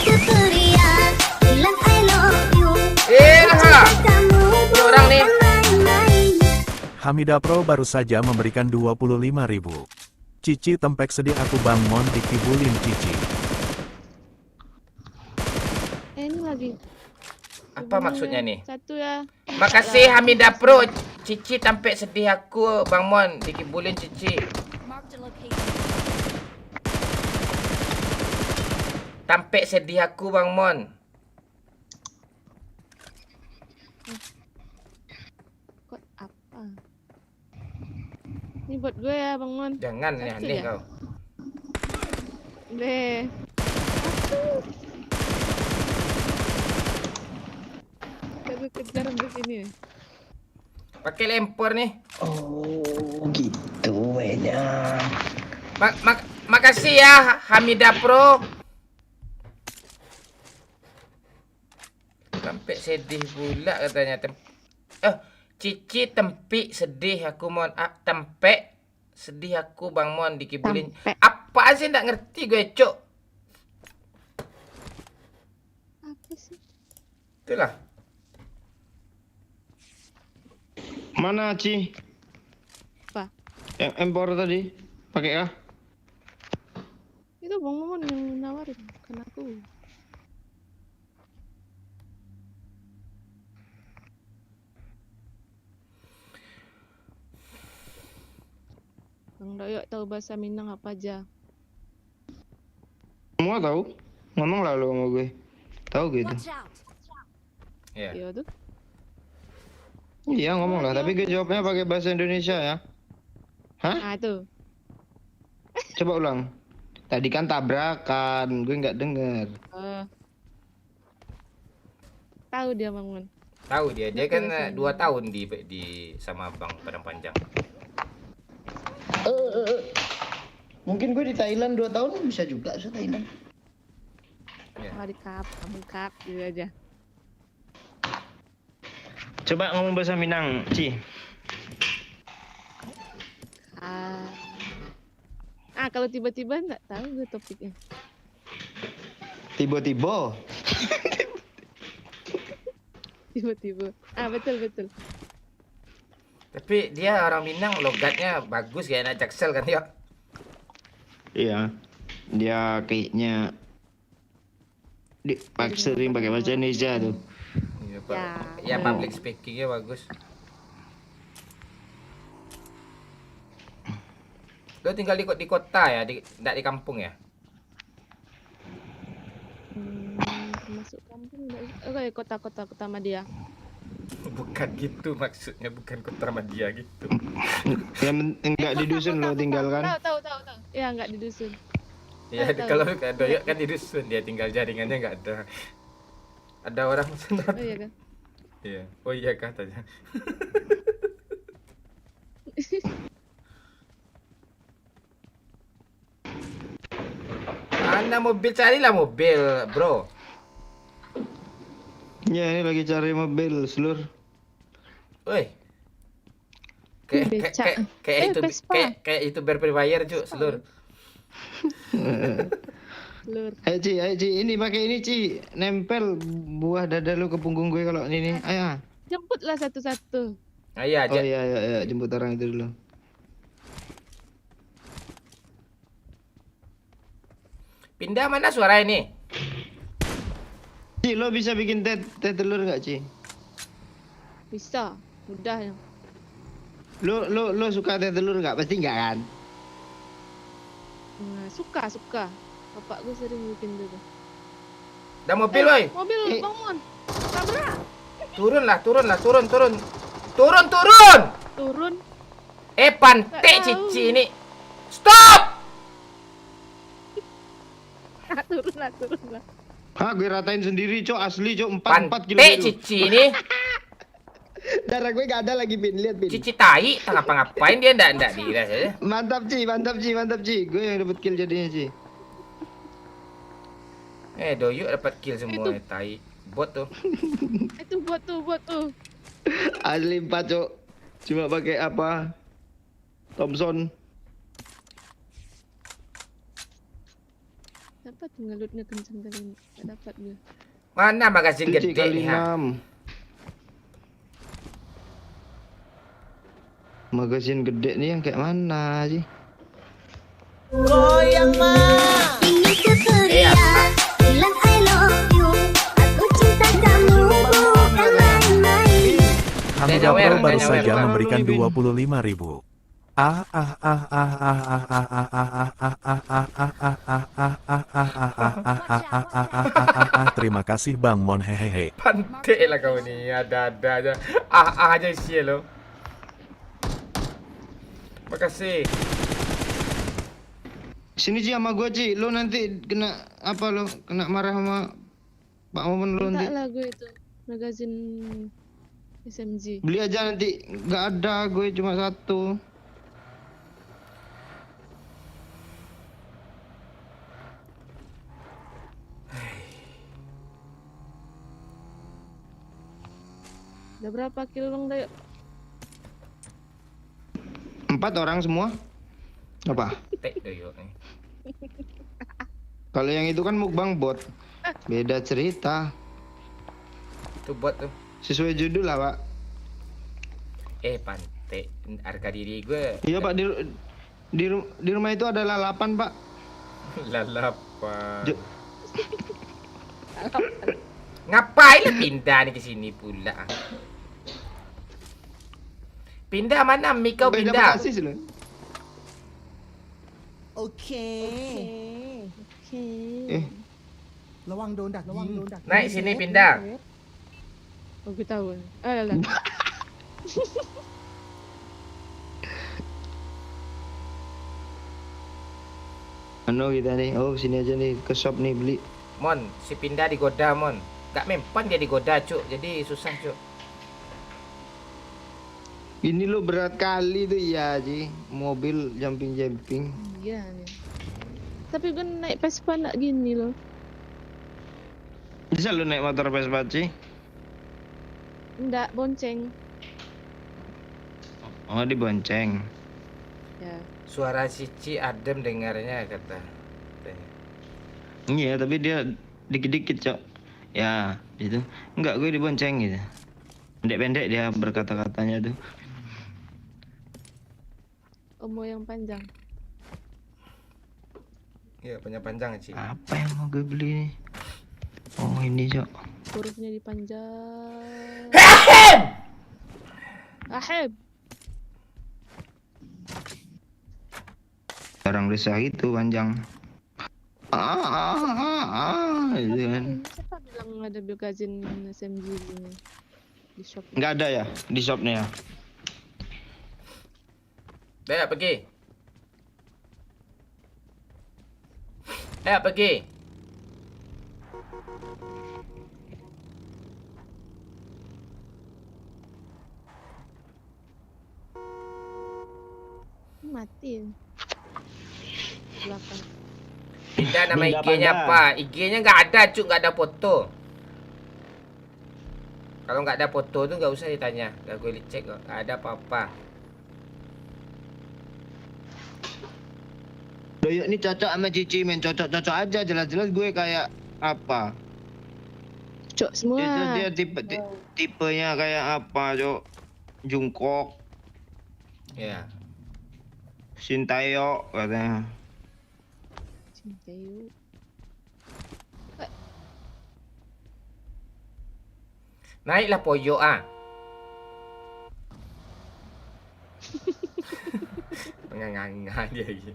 orang nih.
Hamidah Pro baru saja memberikan 25.000. Cici tempek sedih aku Bang Mon dikibulin Cici.
Ini lagi.
Apa maksudnya nih?
Satu ya.
Makasih Hamidah Pro. Cici tampek sedih aku, Bang Mon dikibulin Cici.
Marked a location.
Tampek sedih aku, Bang Mon.
Kok apa? Ini buat gue ya, Bang Mon.
Jangan
Satu
aneh
ya?
kau.
Deh. Aku kejar sampai sini.
Pakai lempar nih.
Oh, gitu ya.
Makasih ya Hamida Pro. Sampai sedih pula katanya. Cici tempi sedih aku mohon tempe sedih aku Bang Mon dikibulin.
Tempe.
Apa sih ndak ngerti gue, Cuk.
Apa sih?
Itulah.
Mana Ci?
Apa?
Yang empor tadi pakai A?
Itu Bang Momon yang nawarin, bukan aku. Bang Doyok tahu bahasa Minang apa aja?
Semua tahu. Ngomong lah lu sama gue. Tahu gitu.
Watch out.
Ya.
Iya tuh.
Iya ngomong lah, tapi gue jawabnya pakai bahasa Indonesia ya. Hah?
Ah tuh.
Coba ulang. Tadi kan tabrakan, gue nggak denger.
Tahu dia Bang Mon.
Tahu dia
Ngerti
kan
bahasa
2 tahun di sama Bang Padang Panjang.
Mungkin gue di Thailand 2 tahun bisa juga se Thailand.
Ya.
Oh, di kap, kamu kap gitu aja.
Coba ngomong bahasa Minang, Ci.
Kalau tiba-tiba nggak tahu gue topiknya.
Tiba-tiba.
Tiba-tiba. Betul.
Tapi dia orang Minang logatnya bagus kayak anak Jaksel kan ya.
Iya. Dia kayaknya sering pakai bahasa Indonesia tuh.
Iya,
Ya.
Ya public speakingnya bagus. Lo tinggal di kota ya, enggak di kampung ya?
Masuk kampung nggak? Oke, kota Madia.
Bukan gitu maksudnya, bukan kota Madia gitu.
Yang enggak di dusun lo tinggal kan?
Tahu. Ya nggak di dusun.
Ya
Tahu.
kalau Doyok kan di dusun, dia tinggal jaringannya nggak ada. Ada orang
Oh iya kan?
Iya. Oh iya katanya. Mana mobil, carilah mobil, bro.
Ya ini lagi cari mobil seluruh.
Woi. Kayak
Becak. Vespa.
kayak itu berprewire Cuk, seluruh.
Lur.
Ayo Ci, ini pakai ini Ci, nempel buah dada lu ke punggung gue kalau ini. Ayo.
Jemputlah satu-satu.
Ayo aja.
Oh iya, jemput orang itu dulu.
Pindah mana suara ini?
Ci, lo bisa bikin teh telur nggak Ci?
Bisa. Mudah ya.
Lo suka teh telur nggak? Pasti nggak kan?
Suka. Bapak gue sering bikin gitu.
Ada mobil, woi.
Mobil Bang Mon. Tabrak.
Turun.
Turun.
Pantek
Nggak tahu.
cici ini. Stop!
Turun lah.
Hah, gue ratain sendiri Cok, asli Cok, 4 kilo.
Pantek cici ini.
Darah gue gak ada lagi Pin, lihat Pin.
Cici tai, tak ngapa-ngapain dia enggak dira saja.
Mantap Ci. Gue yang dapat kill jadinya Ci.
Doyok dapat kill semua,
Itu.
tai. Bot tuh.
Itu buat tuh.
Asli 4 Cok. Cuma pakai apa? Thompson.
Dapat ngelutnya kenceng kali ini. Gak dapat gue.
Mana magazin
Cici
gede
kali
nih, ha?
6. Magazin gede nih yang kayak mana sih?
Ini ceria, bilang I love you. Aku cinta kamu bukan main-main.
Hamida
Nyawer,
Pro baru
nyawer,
saja
Bang.
memberikan 25.000. Terima kasih Bang Mon hehehe.
Pantek lah kau ni, ada aja. Aja isi lo. Makasih.
Sini Ci sama gua Ci, lo nanti kena apa lo? Kena marah sama Pak Momon lo
Minta
nanti.
lah gue itu magazin SMG.
Beli aja nanti, nggak ada gue cuma satu.
Udah berapa kilo Bang Dayo?
4 orang semua. Apa?
Tek doyo nih.
Kalau yang itu kan mukbang bot. Beda cerita.
Itu buat tuh.
Sesuai judul lah, Pak.
Pantai harga diri gue.
Iya, Pak, di rumah itu ada lalapan, Pak.
Lalapan.
Jo-
Ngapain lah pindah nih ke sini pula? Pindah mana? Mikau
Beda
pindah.
persis loh.
Oke.
Eh,
Naik sini pindah.
Oh, gue tahu. Lah.
anu kita nih. Oh, sini aja nih ke shop nih beli.
Mon, si pindah digoda Mon. Gak mempan dia digoda cuk. Jadi susah cuk.
Ini lo berat kali tuh ya, Ci. Mobil jumping-jumping.
Iya nih. Tapi gue naik Vespa nggak gini loh.
Bisa lo naik motor Vespa, Ci?
Nggak bonceng.
Oh, dibonceng.
Ya.
Suara Cici adem dengarnya kata.
Iya, tapi dia dikit-dikit, Cok. Ya, itu. Enggak, gue dibonceng gitu. Pendek-pendek dia berkata-katanya tuh.
Omo yang panjang.
Iya, panjang-panjang Ci.
Apa yang mau gue beli nih? Oh, ini, Cok.
Hurufnya dipanjang. Aheb.
Orang desa itu panjang. Gitu kan.
Siapa bilang ada magazin SMG gini di shop?
Enggak ada ya di shopnya ya?
Ayo pergi. Ayo pergi.
Mati. Belakang.
Pindah nama
Pindah
IG-nya
pandai.
apa? IG-nya nggak ada cuk, nggak ada foto. Kalau nggak ada foto tuh nggak usah ditanya. Udah gue cek kok, nggak ada apa-apa.
Doyok ini cocok sama Cici men, cocok aja, jelas-jelas gue kayak apa?
Cok semua.
Dia tipenya kayak apa, Cok? Jungkook,
Ya.
Shintaeyong katanya.
Cintayu.
Naiklah poyo ah. Nganga dia gitu.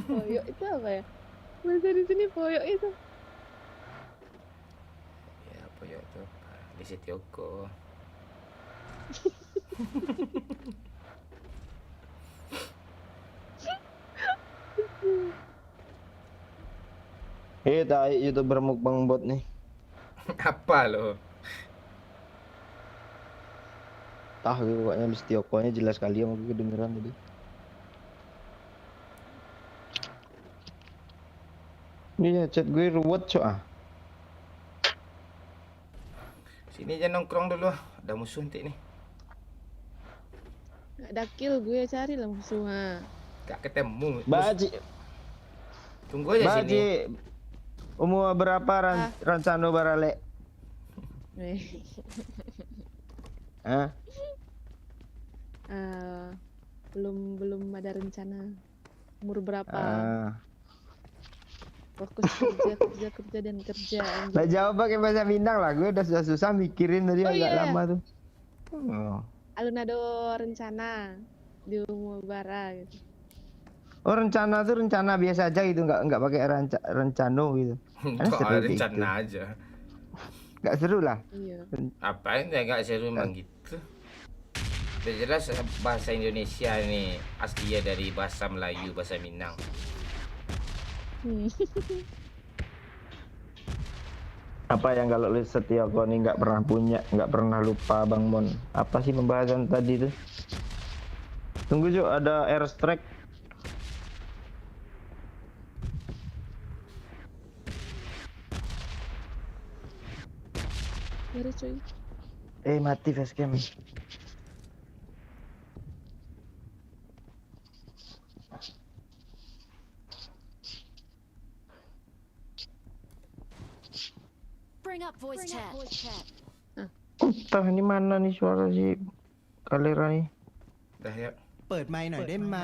Poyok itu apa ya? Bahasa di sini poyok itu.
Ya poyo tuh di Setioko.
Tai YouTuber mukbang bot nih.
Apa lo?
Tah gue pokoknya di Setiokonya jelas kali sama gue kedengeran tadi. Ini ya chat gue ruwet, Cok ah.
Sini aja nongkrong dulu ah. Ada musuh nanti nih.
Gak ada kill gue cari lah musuhnya.
Gak ketemu.
Baji,
Tunggu aja sini.
Baji. Umur berapa Rancano Barale? Hah?
Belum ada rencana. Umur berapa?
Ah.
Fokus kerja dan kerja.
Lah jawab pakai bahasa Minang lah, gue udah susah-susah mikirin tadi
Oh,
agak
iya.
lama tuh. Oh.
Alun ada rencana di umur bara gitu.
Oh, rencana tuh rencana biasa aja gitu, nggak pakai rencano gitu. Karena
Kok
seru
ada
gitu.
rencana aja.
Nggak seru lah.
Iya.
Apaan ya gak seru emang gitu. Udah jelas bahasa Indonesia ni aslinya dari bahasa Melayu, bahasa Minang.
Hmm.
Apa yang kalau lu setia kau nih nggak pernah punya, nggak pernah lupa Bang Mon? Apa sih pembahasan tadi tuh? Tunggu Jo, ada airstrike.
Baru cuy.
Mati facecam.
Bring up voice chat.
Entah ini mana nih suara si Kalera nih.
Dah ya.
เปิดไมค์หน่อยได้ไหม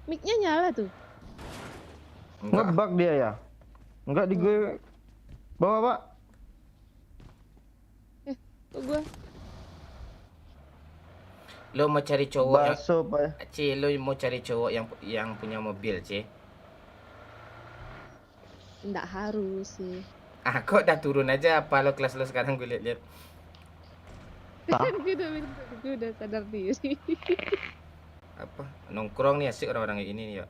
Mic-nya nyala tuh.
Enggak.
Ngebug dia ya? Enggak di gue. Bawa Pak.
Kok gua
Lo mau cari cowok yang
Baso Pak ya.
Ci, lo mau cari cowok yang punya mobil, Ci.
nggak harus sih.
Ah, kok dah turun aja apa lo kelas lo sekarang gue lihat-lihat.
gue udah sadar diri.
Apa? Nongkrong nih asik orang-orang kayak ini nih ya.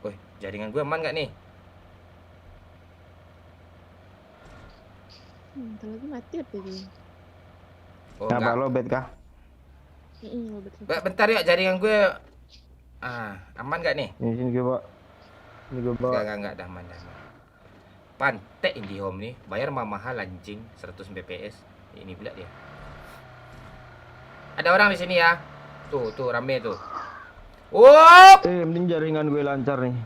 Woi, jaringan gue aman nggak nih?
Bentar lagi mati apa ini?
Oh,
Apa
enggak.
lo bet kah?
Bentar ya, jaringan gue aman nggak nih?
Ini sini gue bawa. Ini gue bawa.
Enggak, dah aman, dah aman. Pantek IndiHome nih, bayar mahal anjing, 100 Mbps. Ini pula dia. Ada orang di sini ya. Tuh, rame tuh. Wup!
Mending jaringan gue lancar nih.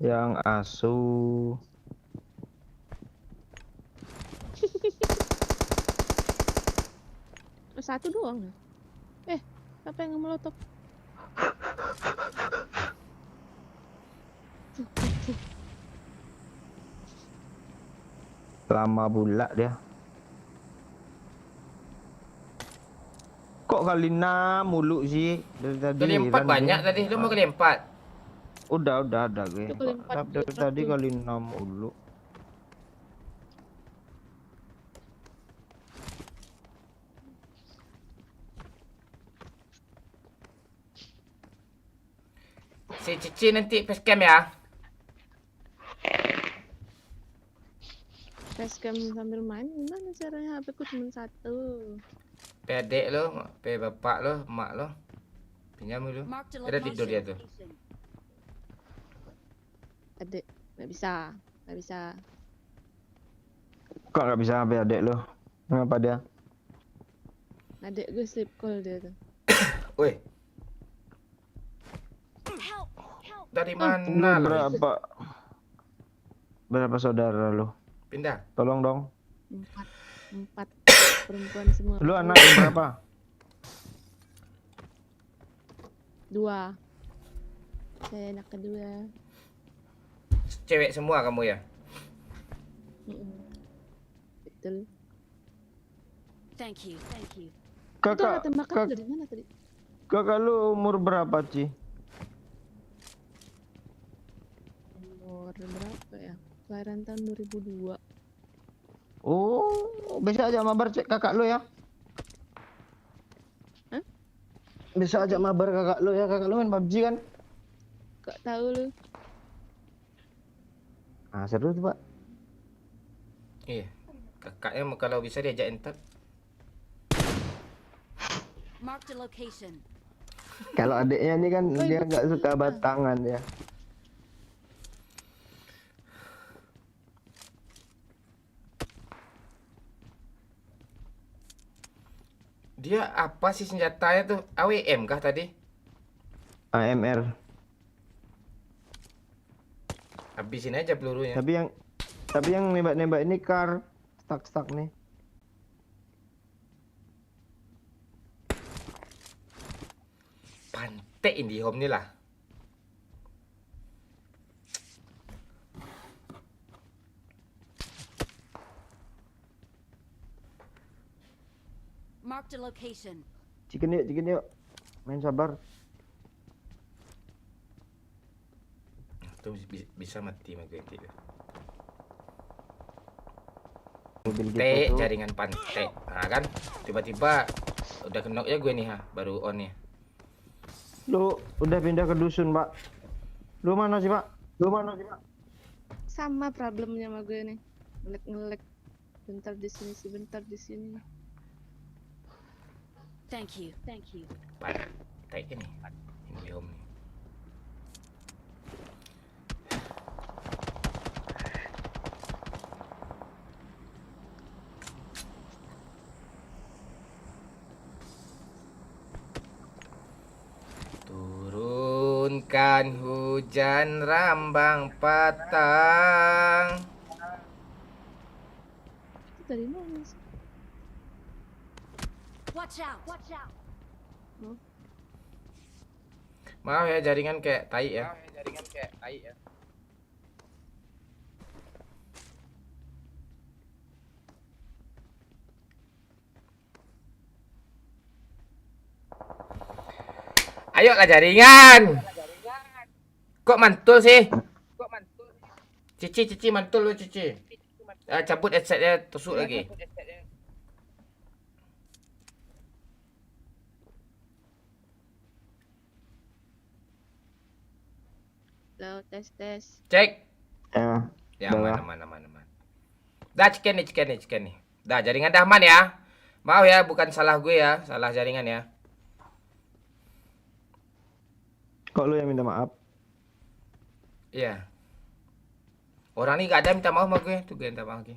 Yang asu.
Satu doang. Apa yang ngemelotok?
Lama pula dia. Kok kali 6 mulu sih dari tadi?
Kali 4 banyak tadi, lu mau kali 4?
Udah ada gue.
Itu kali 4
Dari tadi kali 6 mulu.
Si Cici nanti facecam ya.
Facecam sambil main gimana caranya? HP ku cuma satu.
Pe adik lo, pe bapak lo, mak lo. Pinjam dulu. Ada tidur dia tuh.
Adek, nggak bisa.
Kok nggak bisa sampai adek lo? Kenapa dia?
Adek gue sleep call dia tuh.
Woi. Dari mana
Lu
lo?
berapa saudara lo?
Pindah.
Tolong dong.
4 perempuan semua.
Lu anak yang berapa?
2. Saya anak kedua.
Cewek semua kamu ya?
Betul.
Thank you.
Itu
Kakak,
tembakan dari mana tadi?
kakak lu umur berapa, Ci?
Umur berapa ya? Kelahiran tahun 2002.
Oh, bisa aja mabar cek kakak lu ya?
Hah?
Bisa aja mabar kakak lu ya, kakak lu main PUBG kan?
Kok tahu lu?
Ah, seru tuh, Pak.
Iya. Kakaknya kalau bisa diajak entar.
Mark the location.
Kalau adiknya ini kan dia nggak suka batangan ya.
Dia apa sih senjatanya tuh? AWM kah tadi?
AMR.
Habisin aja pelurunya.
Tapi yang nembak-nembak ini car stuck nih.
Pantek IndiHome nih lah.
Mark the location.
Chicken yuk. Main sabar.
Tuh bisa mati mah gue nanti.
Mobil
T
kita tuh.
jaringan pantai. Nah kan tiba-tiba udah kenok ya gue nih baru on ya.
Lu udah pindah ke dusun, Pak. Lu mana sih, Pak?
Sama problemnya sama gue nih. Ngelek-ngelek. Bentar di sini, sebentar di sini.
Thank you. Thank you.
Pantai ini. Ini home nih. Turunkan hujan rambang patang.
Itu dari mana sih?
Watch out. Watch out.
Maaf ya jaringan kayak tai ya. Ayolah jaringan. Kok mantul sih? Cici mantul lu Cici. Cabut headsetnya tusuk lagi.
Halo, tes.
Cek.
Ya.
Ya
Udah.
mana. Dah ciken nih. Dah jaringan dah aman ya. Maaf ya bukan salah gue ya, salah jaringan ya.
Kok lu yang minta maaf?
Iya. Orang ini gak ada minta maaf sama gue, tuh gue minta maaf lagi.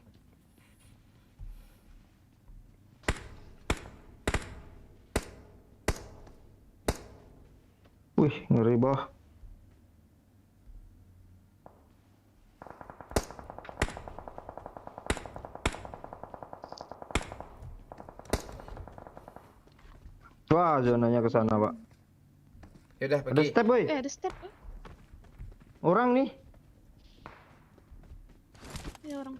Wih, ngeri boh. Wah, zonanya ke sana, Pak.
Yaudah
Ada
pergi.
step, boy.
Ada step.
Orang nih.
Ya orang.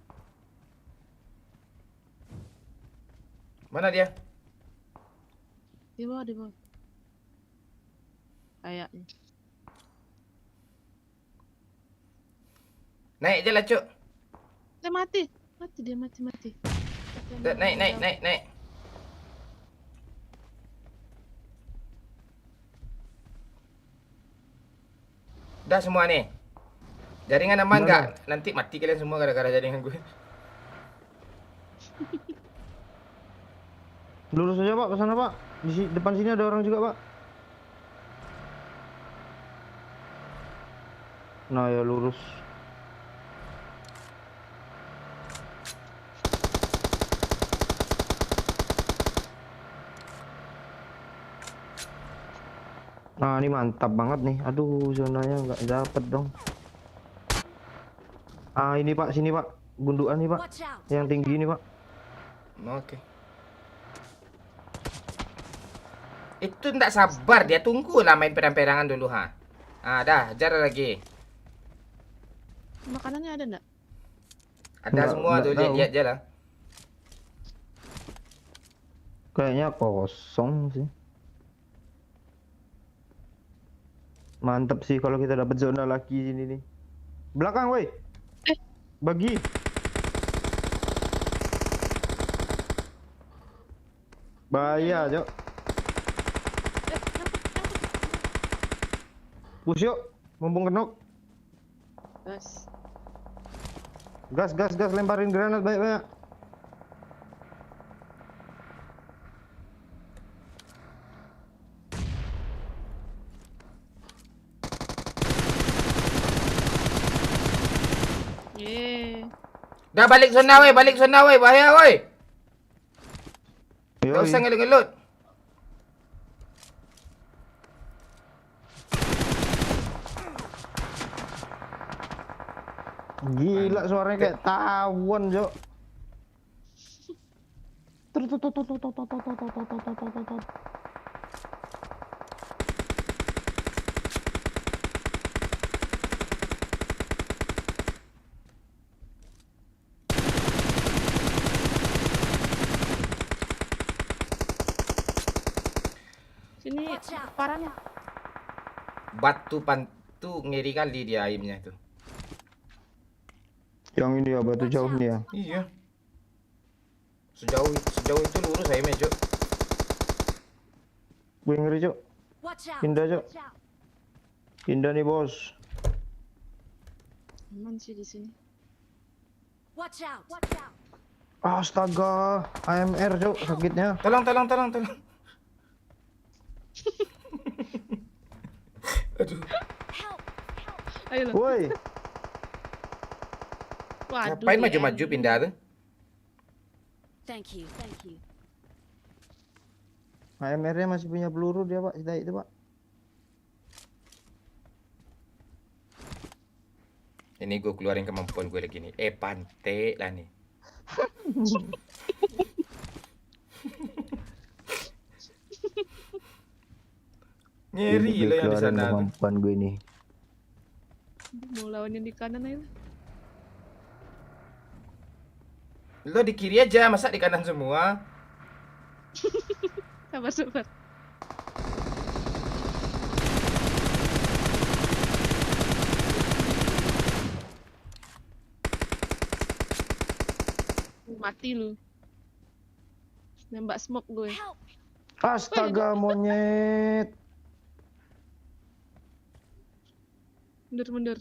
Mana dia?
Di bawah. Kayaknya.
Naik je lah cuk.
Dia mati. Dia mati.
Naik. Dah semua nih. Jaringan aman
Mana?
nggak? Nanti mati kalian semua gara-gara jaringan gue.
Lurus aja, Pak, ke sana, Pak. Depan sini ada orang juga, Pak. Nah, ya lurus. Nah, ini mantap banget nih. Aduh, zonanya nggak dapet dong. Ah, ini Pak, sini Pak. Gundukan nih Pak.
Watch out.
Yang tinggi ini Pak.
Oke. Itu ndak sabar dia, tunggulah main perang-perangan dulu ha. Ah, dah, ajar lagi.
Makanannya ada enggak?
Ada semua
Nggak
tuh,
tahu.
lihat aja lah.
Kayaknya kosong sih. Mantap sih kalau kita dapat zona lagi sini nih. Belakang, woi. Bagi. Bahaya, Cok. Push yuk, mumpung kenok.
Gas.
Gas, lemparin granat banyak-banyak.
Ye.
Dah balik zona woi, bahaya woi. Gak
Yoi.
usah ngelut-ngelut.
Gila suaranya kayak tawon, Cok.
Sini
Watch out.
parahnya.
Batu Tuh ngeri kali dia aimnya tuh.
Yang ini ya batu jauh nih ya.
Iya. Sejauh itu lurus aimnya, Cuk.
Gue ngeri Cuk.
Watch out.
Pindah Cuk.
Watch out.
Pindah nih bos.
Aman sih di sini.
Watch out. Watch out.
Astaga, AMR Cuk sakitnya.
Tolong. Aduh.
Help.
Ayo lo.
Woi,
Waduh.
Ngapain
DN.
maju-maju pindah tuh?
Thank you. Thank you.
AMR-nya masih punya peluru dia Pak, kita itu Pak.
Ini gue keluarin kemampuan gue lagi nih. Pantai lah nih. Ngeri
Ini gue
loh yang di
keluarin
sana tuh.
kemampuan gue nih.
Mau lawan yang di kanan aja.
Lo di kiri aja, masa di kanan semua?
Sabar. Mati lu. Nembak smoke gue.
Help.
Astaga monyet.
Mundur.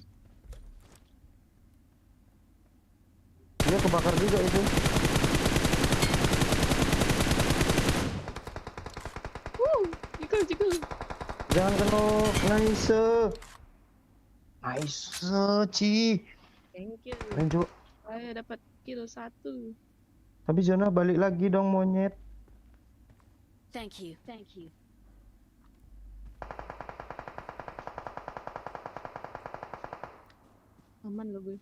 Dia kebakar juga itu.
Jikul.
Jangan kena nice. Nice, Ci.
Thank you.
Keren, Cuk.
Saya dapat kill 1.
Tapi Zona balik lagi dong monyet.
Thank you. Thank you.
Aman lo gue.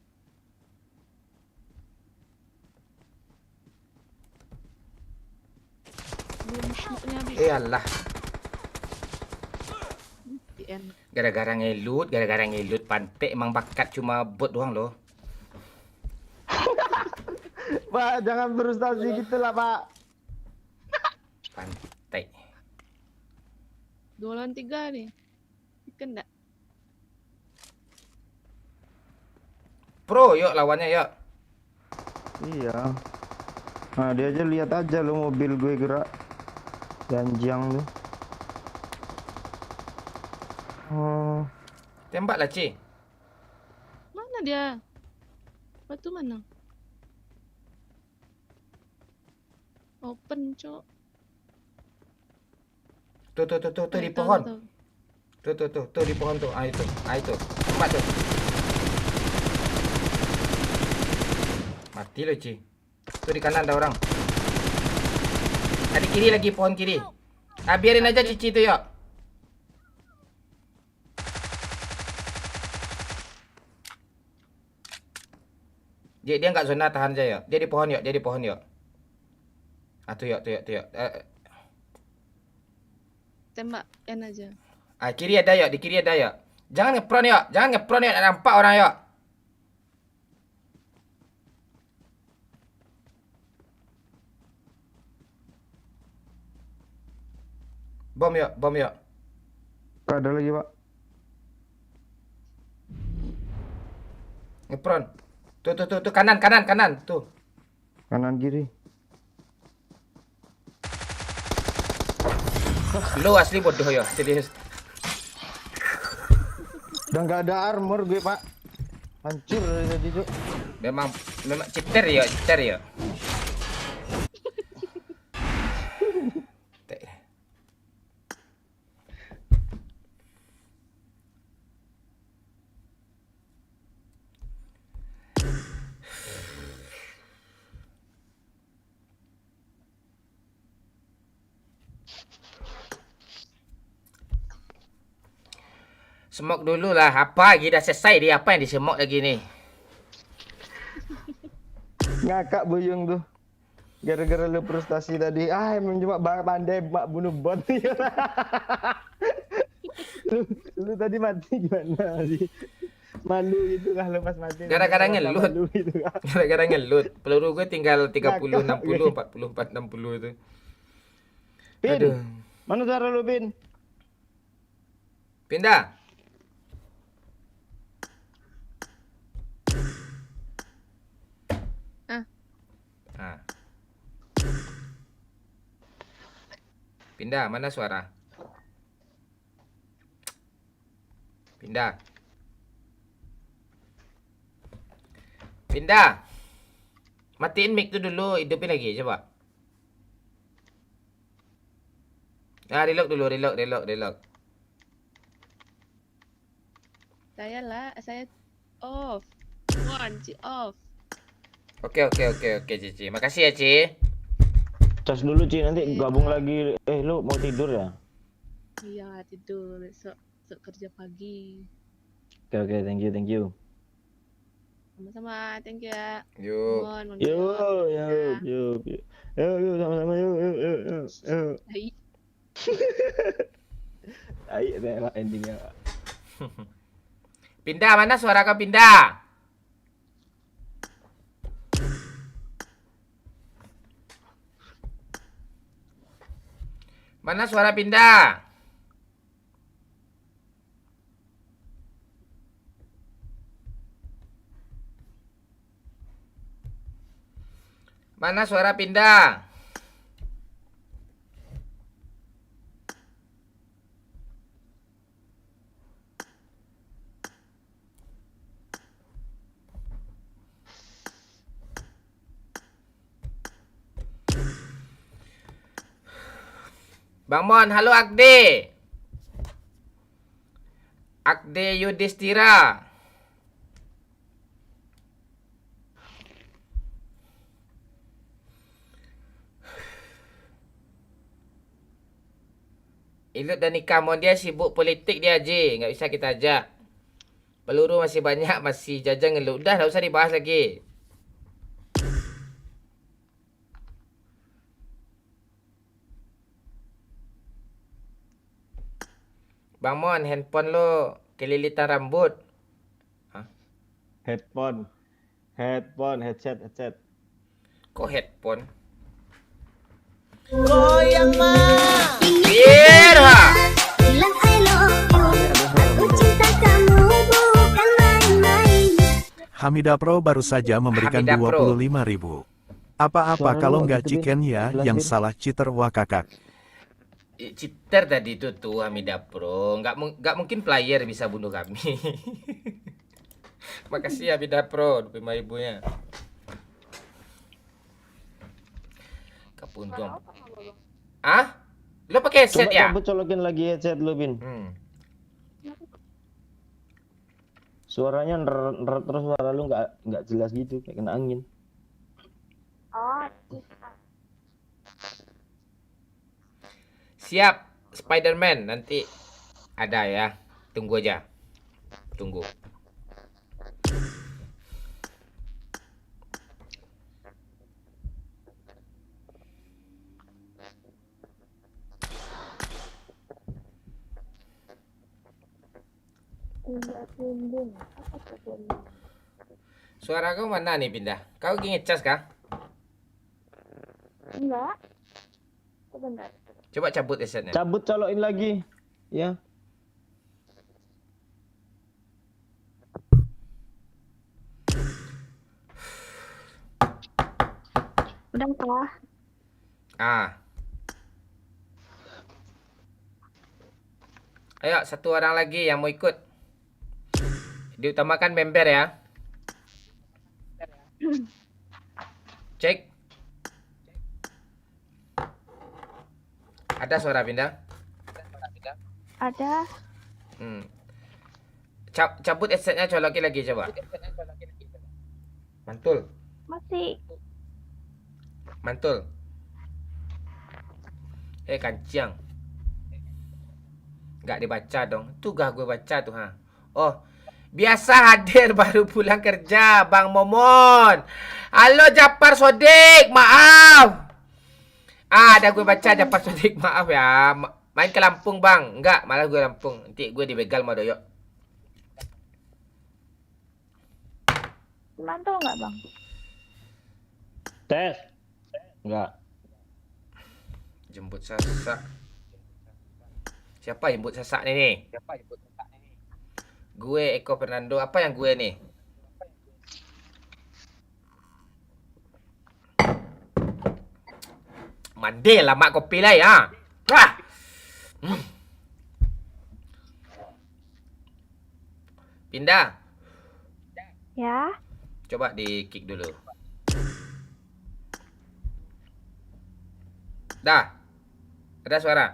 Belum smoke-nya habis.
Alah,
DN.
gara-gara ngelut pantai emang bakat cuma bot doang loh.
Pak, jangan frustasi gitu lah, Pak.
Pantai.
2 lawan 3 nih. Ikan enggak?
Pro yuk lawannya yuk.
Iya. Nah, dia aja lihat aja lo mobil gue gerak. Ganjang tuh. Oh,
Tembak lah, Ci.
Mana dia? Batu mana? Open, Cok.
Tuh di pohon. Tuh di pohon tuh. Ah itu. Tembak tuh. Mati lo, Ci. Tuh di kanan ada orang. Di kiri lagi, pohon kiri. Biarin aja Cici itu yuk. Dia nggak zona, tahan aja yuk. Dia di pohon yuk. Tuh yuk.
Tembak N aja.
Kiri ada yuk, di kiri ada yuk. Jangan ngepron yuk, nampak orang yuk. Bom yuk.
gak ada lagi, Pak.
Ngepron. Tuh kanan tuh.
Kanan kiri.
Lu asli bodoh ya, serius.
Udah nggak ada armor gue, Pak. Hancur dari tadi, Cuk.
Memang cheater ya. Semok dulu lah. Apa lagi dah selesai dia? Apa yang disemok lagi nih?
Ngakak Buyung tuh. Gara-gara lu frustasi tadi. Emang cuma pandai mak bunuh bot. lu tadi mati gimana sih? Malu gitu kah lu pas mati?
Gara-gara ngelut.
Malu gitu kah?
Gara-gara ngelut. Peluru gue tinggal 30, 60, 44, 60 itu.
Pin,
Aduh.
mana suara lu, Pin?
Pindah. Pindah, mana suara? Pindah. Pindah. Matiin mic tu dulu, hidupin lagi coba. Reload dulu, reload.
Saya off. Off.
Oke, Cici. Makasih ya, Ci.
Cas dulu Ci, nanti gabung lagi. Lu mau tidur ya?
Iya, tidur besok kerja pagi.
Oke, thank you.
Sama-sama, thank you ya.
Yuk.
Mohon
Yuk, sama-sama yuk.
Hai.
Ayo, tengok endingnya.
Pindah, mana suara kau pindah? Mana suara pindah? Mana suara pindah? Bang Mon, halo Akde. Akde Yudhistira. Ilut dan nikah Mon, dia sibuk politik dia je, nggak bisa kita ajak. Peluru masih banyak, masih jajan ngeluh. Udah, nggak usah dibahas lagi. Bang Mon, handphone lo kelilitan rambut. Hah?
Headphone, headset.
Kok headphone? Goyang mah. Biar ha.
Bilang I love you, aku cinta kamu bukan main-main.
Hamida Pro baru saja memberikan
Hamida Pro.
25.000. Apa-apa
Suara
kalau
lu
nggak
gitu, Bin.
chicken ya,
Sebelah,
yang
Bin.
salah cheater wah kakak.
Cheater tadi itu tuh Hamida Pro. Nggak mungkin player bisa bunuh kami. Makasih Hamida Pro 25.000-nya. Kepuntung. Ah? Lo pakai headset
Coba
ya?
cabut colokin lagi headset lu, Bin. Suaranya neret terus, suara lu nggak jelas gitu, kayak kena angin.
Oh,
Siap, Spider-Man nanti ada ya. Tunggu aja. Tunggu.
tidak bimbing. Apa tuh bimbing?
Suara kau mana nih pindah? Kau lagi ngecas kah?
Enggak. Sebentar.
Coba cabut headsetnya.
Cabut, colokin lagi. Ya.
Udah kah?
Ah. Ayo, satu orang lagi yang mau ikut. Diutamakan member ya. Cek. Ada suara pindah?
Ada.
Cabut headsetnya, colokin lagi coba. Mantul.
Masih.
Mantul. Kancing. Nggak dibaca dong. Tugas gue baca tuh ha. Oh, biasa hadir baru pulang kerja, Bang Momon. Halo Japar Sodik, maaf. Ada gue baca Japar Sodik, maaf ya. Main ke Lampung Bang? Enggak, malah gue Lampung. Nanti gue dibegal sama Doyok.
Mantul nggak bang?
Tes. Enggak.
Jemput sasak. Siapa jemput sasak nih? Gue Eko Fernando. Apa yang gue nih? Mandi lah mak kopi lah ya. Ah. Pindah.
Ya,
Coba di kick dulu. Dah. Ada suara?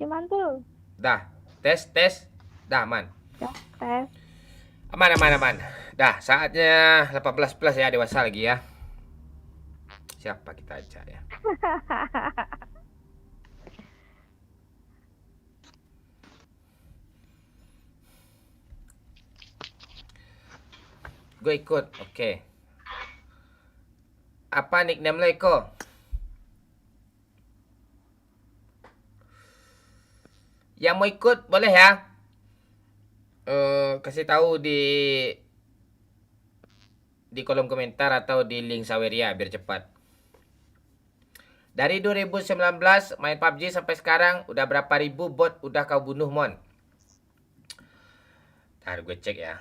cuman tuh.
Dah. Tes, tes. Dah, aman.
Ya, tes.
Aman, aman, aman. Dah, saatnya 18 plus ya, dewasa lagi ya. Siapa kita ajak ya? Gue ikut, oke. Apa nickname lo, Eko? Yang mau ikut boleh ya? Kasih tahu di kolom komentar atau di link Saweria biar cepat. Dari 2019 main PUBG sampai sekarang udah berapa ribu bot udah kau bunuh, Mon? Ntar gue cek ya.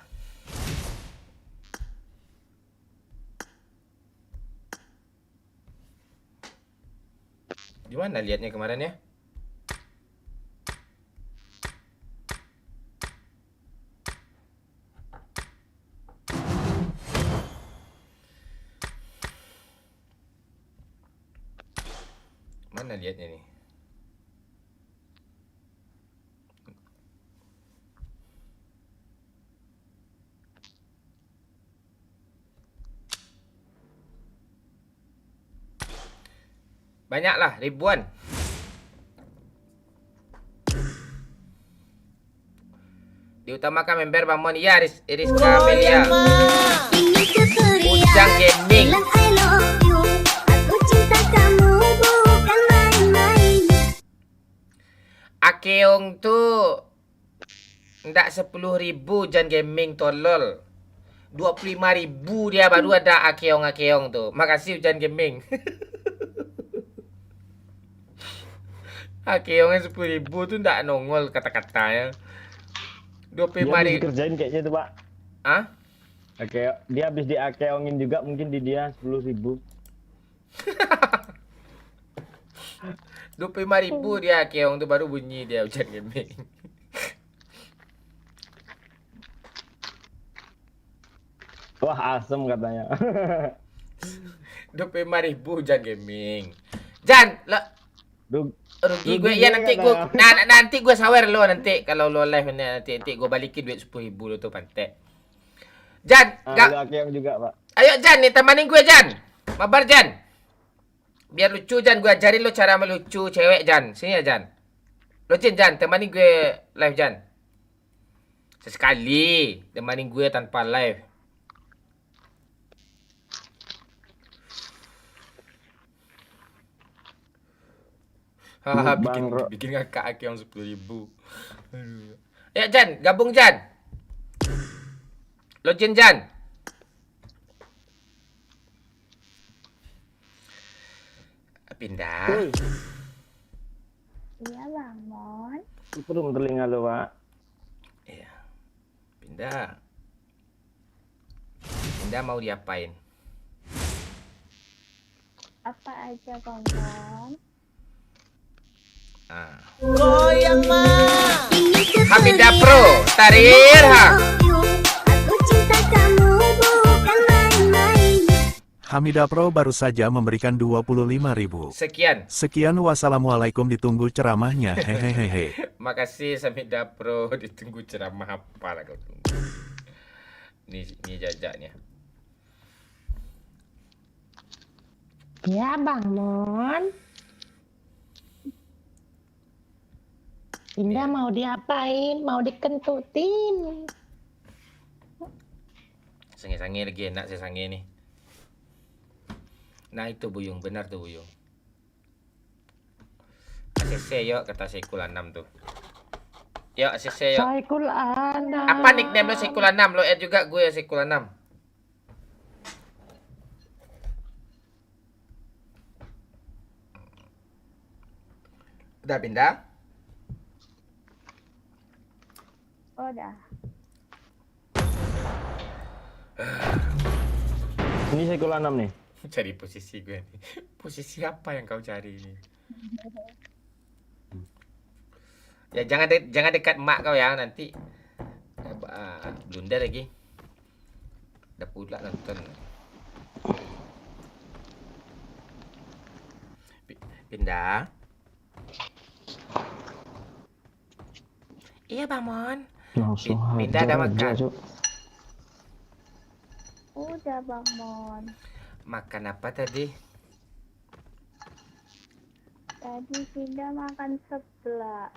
Gimana liatnya kemarin ya? Mana liatnya nih? Banyak lah, ribuan. Diutamakan member Bang Mon. Iya, Iriska Amelia.
Ini keperian.
Ujang Gaming.
Bilang I love you. Aku cinta kamu bukan main-main.
Akeong tuh ndak 10.000 Jan Gaming tolol. 25.000 dia baru ada Akeong tuh. Makasih Jan Gaming. Akeongnya 10.000 tuh ndak nongol kata-katanya.
Dia
25.000.
habis dikerjain kayaknya tuh, Pak.
Hah?
Oke, dia habis diakeongin juga mungkin di dia 10.000.
25.000 dia Akeong tuh baru bunyi dia Jan Gaming.
Wah, asem katanya.
25.000 Jan Gaming. Jan, rugi gue ya nanti gue nanti gue sawer lo nanti kalau lo live nanti gue balikin duit 10.000 lo tuh pantek. Jan,
Ada akeong juga, Pak.
ayo Jan nih temanin gue Jan. Mabar Jan. Biar lucu Jan, gue ajarin lo cara melucu cewek Jan. Sini ya Jan. Lo Jan, temanin gue live Jan. Sesekali temanin gue tanpa live. Haha, bikin ngakak Akeong 10.000. Ya Jan, gabung Jan. Login Jan. Pindah.
Iya, Bang Mon.
Perlu telinga lo, Pak.
Iya. Pindah. Pindah mau diapain?
Apa aja, Bang Mon?
Ah.
Goyang mah.
Hamidah Pro, Tarir ha.
Aku cinta kamu bukan main-main.
Hamidah Pro baru saja memberikan 25.000.
Sekian.
Sekian, wassalamualaikum, ditunggu ceramahnya. Hehehe.
Makasih Hamidah Pro, ditunggu ceramah apa lah kau tunggu. Ini jajaknya.
Ya, Bang Mon. Indah mau diapain? Mau dikentutin?
Sange-sange lagi enak saya sange nih. Nah itu Buyung, benar tuh Buyung. ACC yuk, kata Saikul 6 tuh. Yuk ACC yuk.
Saikul Anam.
Apa nickname lo Saikul 6? Lo add juga gue Saikul 6. Udah pindah?
Udah.
Ini Saikul 6 nih.
Cari posisi gue nih. Posisi apa yang kau cari ini? Ya jangan dekat mak kau ya nanti. Blunder lagi. Dah pula nonton. Pindah. Iya Bang Mon.
Langsung
Pindah dah makan.
Udah Bang Mon.
Makan apa tadi?
Tadi Pindah makan seblak.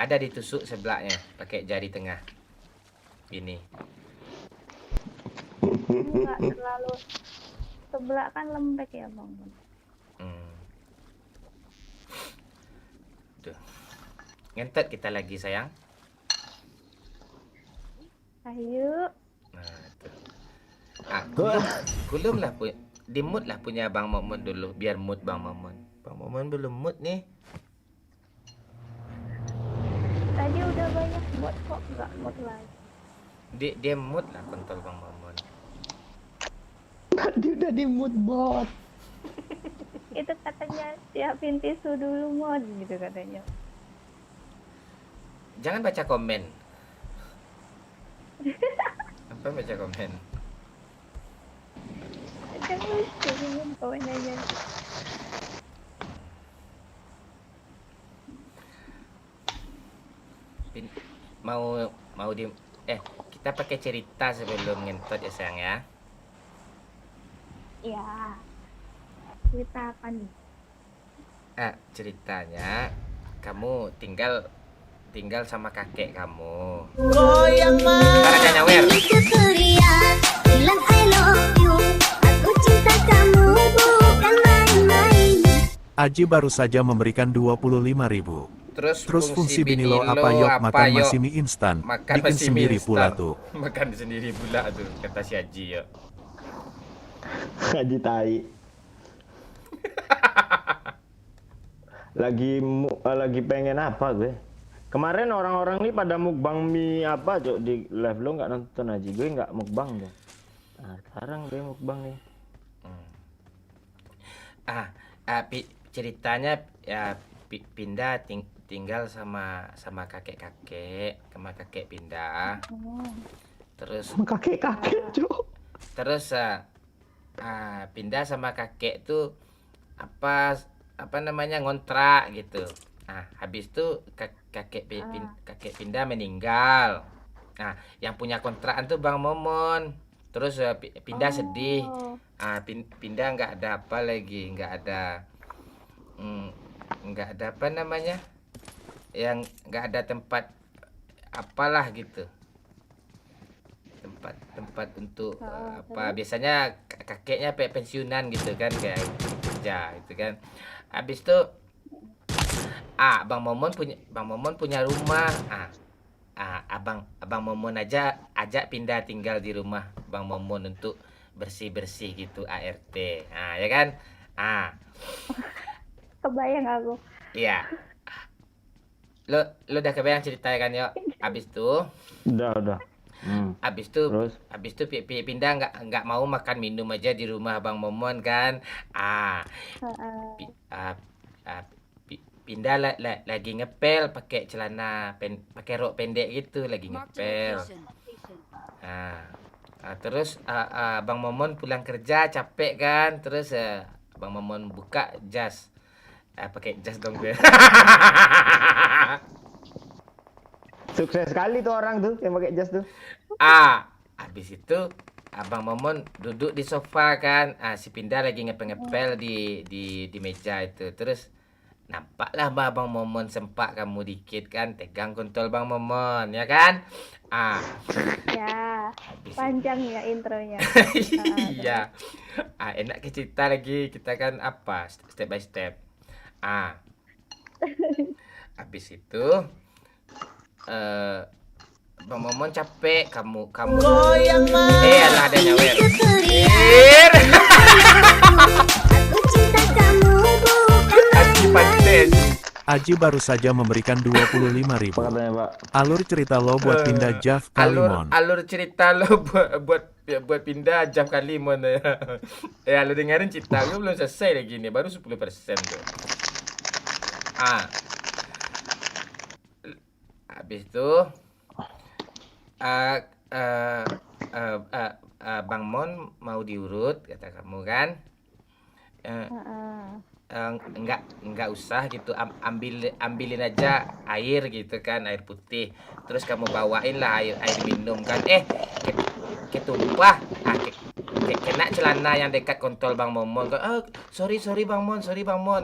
Ada ditusuk sebelaknya pakai jari tengah. Ini.
Enggak terlalu. Seblak kan lembek ya Bang Mon.
Tuh. Ngentot kita lagi sayang.
Ayo.
Nah, tuh. Kulum lah di mood lah punya Bang Momon dulu biar mood Bang Momon. Bang Momon belum mood nih.
Tadi udah banyak buat kok nggak mood lagi.
Dia mood lah kontol Bang Momon.
Tadi udah di mood bot.
Itu katanya siapin tisu dulu Mon gitu katanya.
Jangan baca komen. Apa baca komen?
Kan lucu ini kau nanya.
Mau di kita pakai cerita sebelum ngentot ya sayang ya.
Iya. Cerita apa nih?
Ceritanya kamu tinggal sama kakek kamu.
Goyang
Ada nyawer.
itu pria, bilang I love you. Aku cinta kamu bukan main-main.
Aji baru saja memberikan 25.000. Terus fungsi Binilo apa yok makan
yok?
masih mie instan.
Makan
Bikin
masih
sendiri
mie
pula
instan.
tuh.
Makan sendiri pula tuh kata si Haji ya.
Haji tai. lagi pengen apa gue? Kemarin orang-orang nih pada mukbang mie apa Cok di live lo nggak nonton aja gue nggak mukbang deh. Nah, sekarang gue mukbang nih.
Ceritanya ya Pindah tinggal sama kakek-kakek, sama kakek Pindah. Terus
Kakek-kakek Cok.
terus Pindah sama kakek tuh apa namanya ngontrak gitu. Habis itu kakek Pindah meninggal. Yang punya kontrakan tuh Bang Momon. Terus Pindah sedih. Pindah nggak ada apa lagi, nggak ada apa namanya, yang nggak ada tempat apalah gitu, tempat untuk biasanya kakeknya pensiunan gitu kan, kayak kerja gitu kan. Habis itu Bang Momon punya rumah. Abang Momon ajak Pindah tinggal di rumah Bang Momon untuk bersih gitu ART. Ya kan?
Kebayang aku.
Iya. Lo udah kebayang ceritanya kan yuk. Habis itu
Udah.
Habis itu
Terus?
Pindah nggak mau makan minum aja di rumah Bang Momon kan. Pindah lagi ngepel pakai celana pakai rok pendek gitu, lagi ngepel. Terus Bang Momon pulang kerja capek kan, terus Bang Momon buka jas. Pakai jas dong gue.
Sukses sekali tuh orang tuh yang pakai jas tuh.
Habis itu Abang Momon duduk di sofa kan. Si Pindah lagi ngepel-ngepel di meja itu. Terus nampaklah Bang Momon sempak kamu dikit kan, tegang kontol Bang Momon, ya kan?
Ya, panjang ya intronya.
Iya. Enak ke cerita lagi, kita kan apa step by step. Habis itu Bang Momon capek, kamu goyang alah ada nyawer.
Aku cinta kamu bukan main-main.
Aji baru saja memberikan 25.000.
Apa katanya Pak?
Alur cerita lo buat Pindah Jaf Kalimon.
Alur cerita lo buat Pindah Jaf Kalimon ya. Lo dengerin cerita gue belum selesai lagi nih, baru 10% tuh. Ah, habis itu ah, ah, Bang Mon mau diurut kata kamu kan? Eh, enggak usah gitu, ambilin aja air gitu kan, air putih, terus kamu bawain lah air minum kan, ketumpah, kena celana yang dekat kontol Bang Momon kan. Sorry Bang Mon,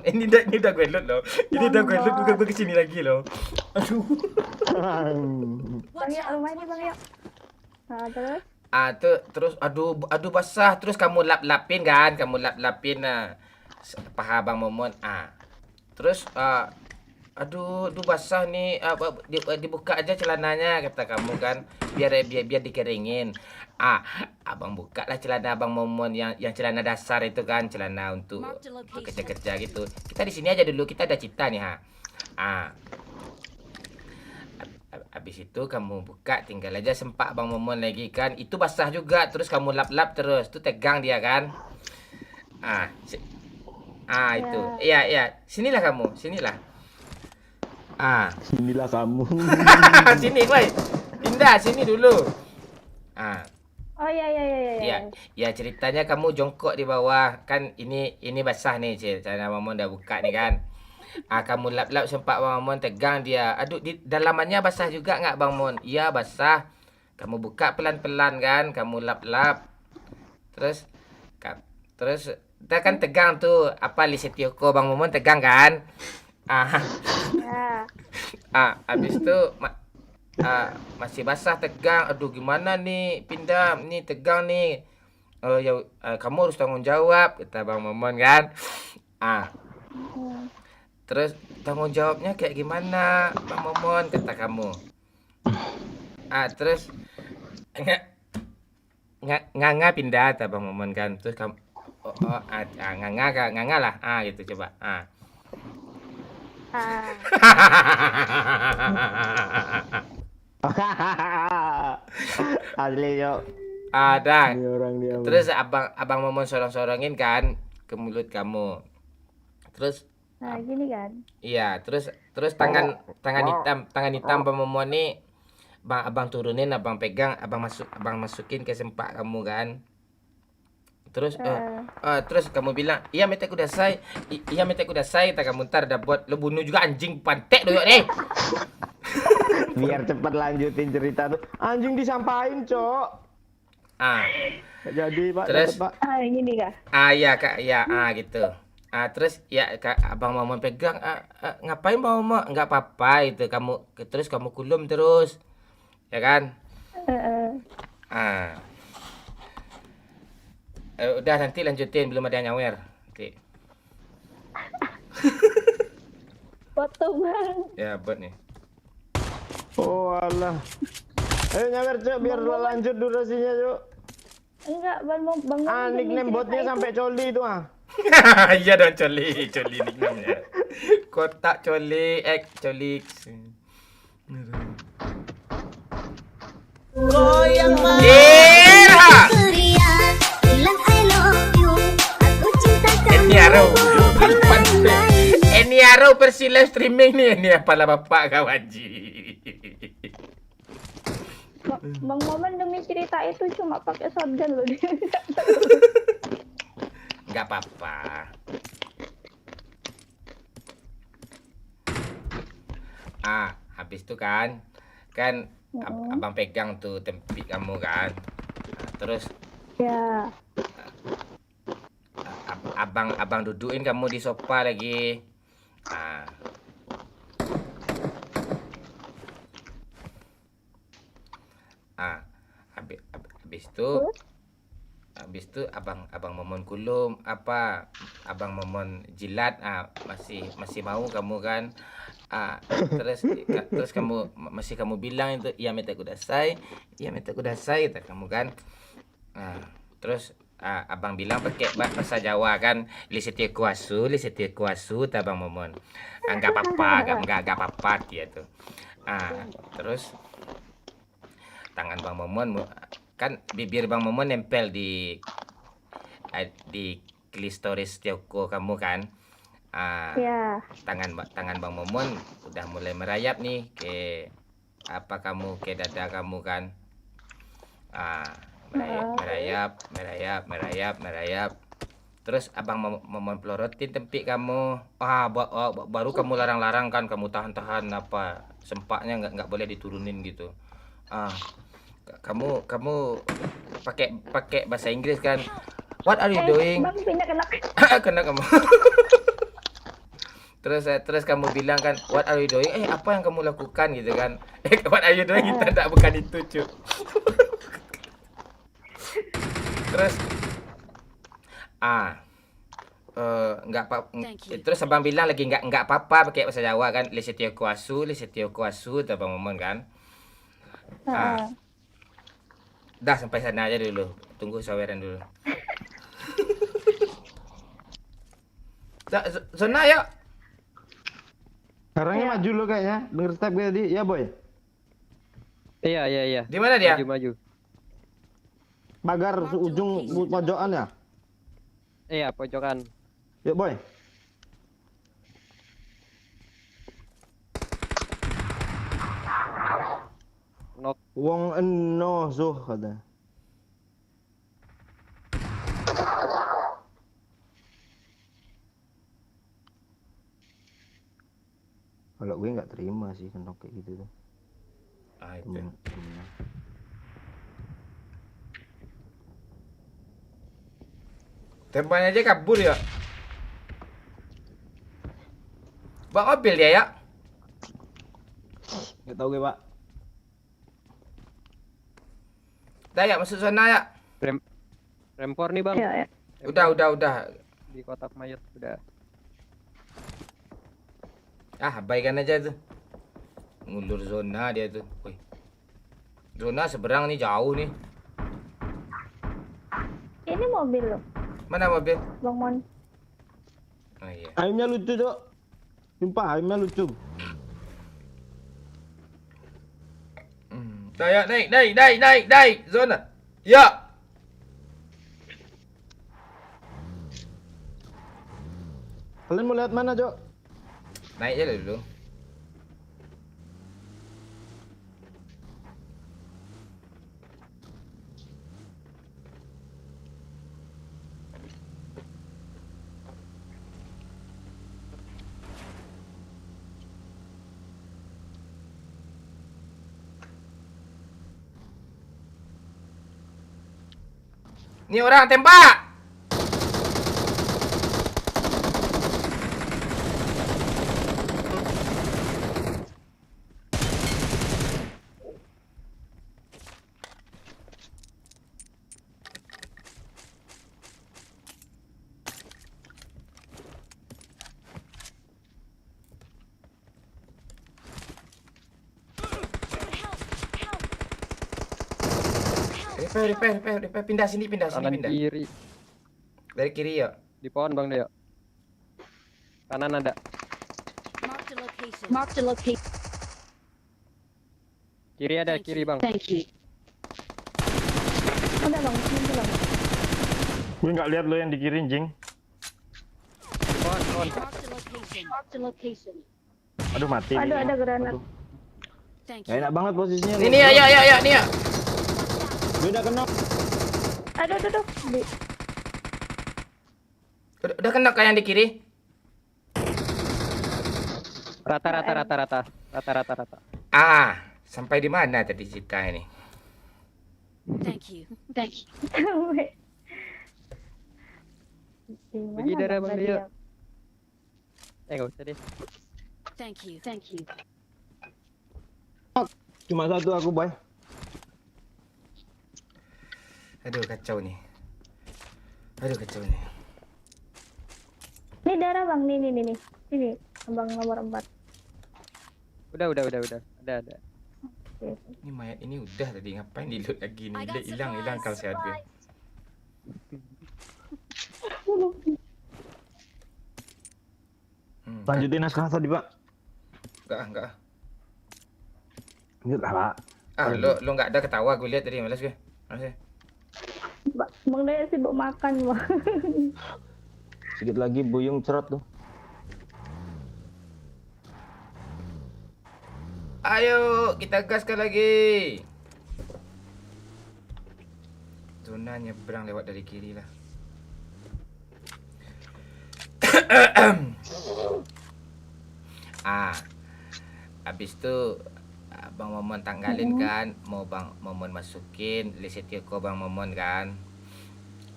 ini udah gue lut loh, gue kesini lagi loh, aduh.
Bang Yok, rumah ini Bang Yok. Nah, terus?
Terus aduh basah, terus kamu lapin kan, paha Bang Momon. Terus aduh basah nih, dibuka aja celananya kata kamu kan, biar dikeringin. Abang buka lah celana Abang Momon yang celana dasar itu kan, celana untuk kerja-kerja gitu. Kita di sini aja dulu, kita ada cita nih Habis itu kamu buka, tinggal aja sempak Bang Momon lagi kan. Itu basah juga, terus kamu lap-lap terus. Tuh tegang dia kan. Itu. Iya. Sinilah kamu, sinilah.
Inilah kamu.
Sini, boy. Pindah sini dulu.
Oh iya.
Ya ceritanya kamu jongkok di bawah kan, ini basah nih, celana Momon udah buka nih kan. Kamu lap-lap sempat Bang Momon, tegang dia. Aduh, di dalamannya basah juga nggak Bang Mon? Iya basah. Kamu buka pelan-pelan kan, kamu lap-lap. Terus kita kan tegang tuh, apa Lisetioko Bang Momon tegang kan? Habis itu masih basah, tegang. Aduh gimana nih, pindah nih, tegang nih. Kamu harus tanggung jawab kata Bang Momon kan. Terus tanggung jawabnya kayak gimana Bang Momon kata kamu. Terus nganga pindah kata Bang Momon kan. Terus kamu nganga lah gitu coba.
Asli Yok.
Ada.
Ini orang dia.
Terus abang Momon sorong-sorongin kan ke mulut kamu. Terus
Nah, gini kan.
iya, terus tangan hitam Bang Momon nih, abang turunin, abang pegang, abang masukin ke sempak kamu kan. Terus terus kamu bilang, iya mete kudasai, kata kamu, ntar dapat lo bunuh juga anjing pantek doyok nih.
Biar cepat lanjutin cerita tuh. Anjing disampain, Cok. Jadi, Pak.
Terus
Pak.
Gini kah?
Iya Kak, ya gitu. Terus ya Kak, Abang Momon pegang, ngapain Bang Momon? Enggak apa-apa itu, terus kamu kulum terus. Ya kan? Udah nanti lanjutin, belum ada yang nyawer. Nanti.
Foto Bang.
Ya, buat nih.
Oh alah. Ayo nyawer, Cok, biar lanjut durasinya, Cok.
Enggak, Bang.
Nickname botnya sampai coli itu
Iya dong, coli nickname-nya. Kotak coli, coli.
Goyang
Iya.
bilang I love you. Aku cinta kamu.
Eniaro versi live streaming nih, ini apalah bapak kawaji.
Bang Momon demi cerita itu cuma pakai shotgun loh dia.
Enggak apa-apa. Habis itu kan abang pegang tuh tempit kamu kan. Terus
Ya.
abang dudukin kamu di sofa lagi. Habis itu abang Momon kulum, abang Momon jilat, masih mau kamu kan. Terus kamu bilang itu, iya mete kudasai kata kamu kan. Terus abang bilang pakai bahasa Jawa kan, lisetie kuasu ta Bang Momon. Enggak apa-apa dia tuh. Terus tangan Bang Momon kan, bibir Bang Momon nempel di klitoris Tioko kamu kan.
Ya.
tangan Bang Momon udah mulai merayap nih ke apa kamu ke dada kamu kan. Merayap. Terus Abang Momon pelorotin tempik kamu. Baru kamu larang-larang kan, kamu tahan-tahan apa sempaknya nggak boleh diturunin gitu. Kamu pakai bahasa Inggris kan. What are you doing?
Bang pindah kena.
Kena kamu. Terus kamu bilang kan, what are you doing? Apa yang kamu lakukan gitu kan? What are you doing? Kita tak bukan itu, cu. Terus nggak apa. Terus Abang bilang lagi nggak apa-apa pakai bahasa Jawa kan. Lisetio kuasu, tuh Bang Momon kan. Dah sampai sana aja dulu. Tunggu saweran dulu. Zona yuk.
Orangnya maju lo kayaknya. Denger step tadi, ya boy.
Iya.
Di mana dia?
Maju.
Pagar ujung pojokan ya.
Iya, pojokan.
Yuk boy.
Nok.
Wong eno zuh kata. Kalau gue nggak terima sih kenok kayak gitu tuh.
Itu. Tempatnya aja kabur ya. Bawa mobil dia ya.
Nggak tahu gue pak.
Dah ya masuk zona ya.
Rempor nih, Bang.
Ya.
Udah.
Di kotak mayat udah.
Abaikan aja tuh. Ngulur zona dia tuh. Wih. Zona seberang nih, jauh nih.
Ini mobil loh,
Mana mobil?
Bang Mon.
Oh iya.
Ayamnya lucu dok. Sumpah ayamnya lucu.
Dah ya, naik. Zona. Ya.
Kalian mau lihat mana Jok?
Naik aja dulu. Ini orang tembak. Repair. Pindah sini.
Kanan kiri.
Dari kiri ya.
Di pohon, Bang Deo. Kanan ada.
Mark the location.
Kiri ada, kiri, Bang.
Thank you.
Udah Bang, ini Bang.
Gue nggak lihat lo yang dikirim jing.
Di pohon.
Mark the location.
Aduh mati.
Aduh,
nih.
ada granat.
Aduh.
Thank
Nggak
you.
enak banget posisinya.
Ini ya, nih ya.
Gue udah kena.
Aduh.
Udah kena kayak yang di kiri.
Rata.
Sampai di mana tadi kita ini?
Thank you.
Pergi darah, Bang Deo. Nggak usah deh.
Thank you.
Cuma satu aku boy.
Aduh kacau nih.
Ini darah Bang, nih. Ini Abang nomor 4.
Udah. Ada.
Ini mayat ini udah tadi ngapain di load lagi nih? Hilang kalau sehat gue.
Lanjutin naskah tadi pak.
Enggak.
Lanjut lah pak.
Lo enggak ada ketawa gue lihat tadi, malas gue. Malas ya.
Bang Daya sibuk makan Bang.
Sedikit lagi buyung cerot tuh.
Ayo, kita gaskan lagi. Zona nyebrang lewat dari kiri lah. Habis tu Bang Momon tanggalin kan, mau Bang Momon masukin list Tioko Bang Momon kan.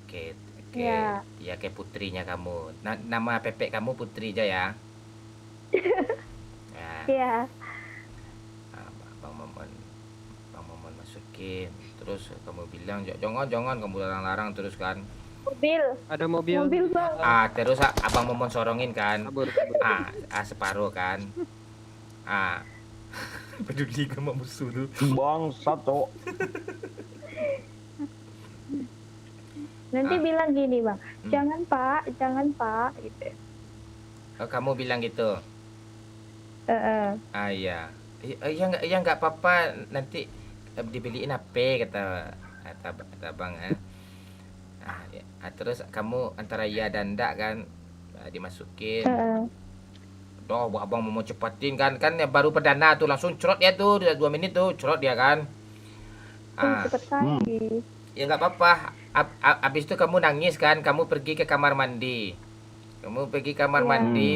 Oke,
Ya.
ya kayak putrinya kamu. Nama pepek kamu Putri aja ya. Ya,
Iya.
Bang Momon masukin. Terus kamu bilang jangan kamu larang-larang terus kan.
Mobil.
Ada mobil.
Mobil bang.
Terus Abang Momon sorongin kan.
Kabur.
Separuh kan. Peduli sama musuh tuh.
Bang satu.
Nanti bilang gini bang, jangan pak, gitu.
Oh, kamu bilang gitu. Iya. Ya nggak apa-apa, nanti dibeliin HP kata abang ya. Terus kamu antara ya dan enggak kan dimasukin. Doh, abang mau cepatin kan ya baru perdana tuh langsung cerot ya tuh 2 menit tuh cerot dia kan.
Cepet kali.
Ya nggak apa-apa. Abis itu kamu nangis kan, kamu pergi ke kamar mandi.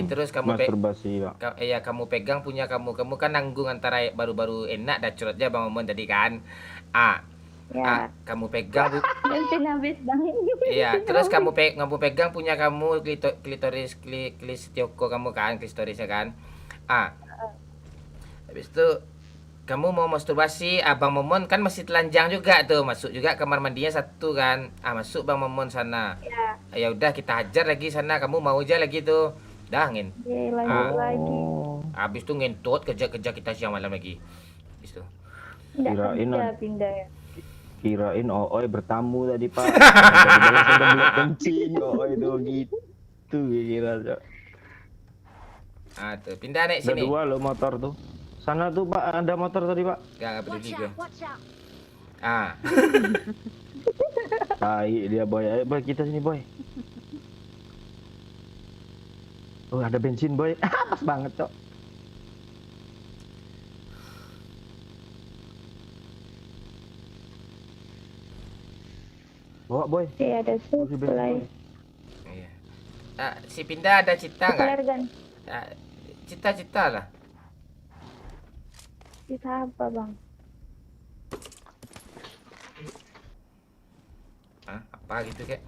Terus kamu
masturbasi ya.
kamu pegang punya kamu kan nanggung antara baru-baru enak dah cerotnya Bang Momon tadi kan. Kamu pegang
Bensin habis bang.
iya, terus kamu pegang punya kamu klitoris Tioko kamu kan, klitorisnya kan. Habis itu kamu mau masturbasi, Bang Momon kan masih telanjang juga tuh, masuk juga kamar mandinya satu kan. Masuk Bang Momon sana. Ya udah kita hajar lagi sana, kamu mau aja lagi tuh. Dah
Lanjut lagi.
Habis itu ngentut kerja kita siang malam lagi. Habis itu.
Kirain
Pindah ya.
Kirain Oi bertamu tadi Pak. Sudah beli kencing Oi itu gitu kira.
Tuh pindah naik
Ada
sini.
2 lo motor tuh. Sana tuh Pak, ada motor tadi Pak.
Gak peduli gue.
Watch out.
Tai dia boy. Ayo boy kita sini boy. Oh ada bensin boy. Pas banget cok. Bawa boy.
Iya ada supply.
Iya. Si Pindah ada cita nggak?
Pelergan.
Cita-cita lah.
Kita apa bang?
Apa gitu kek?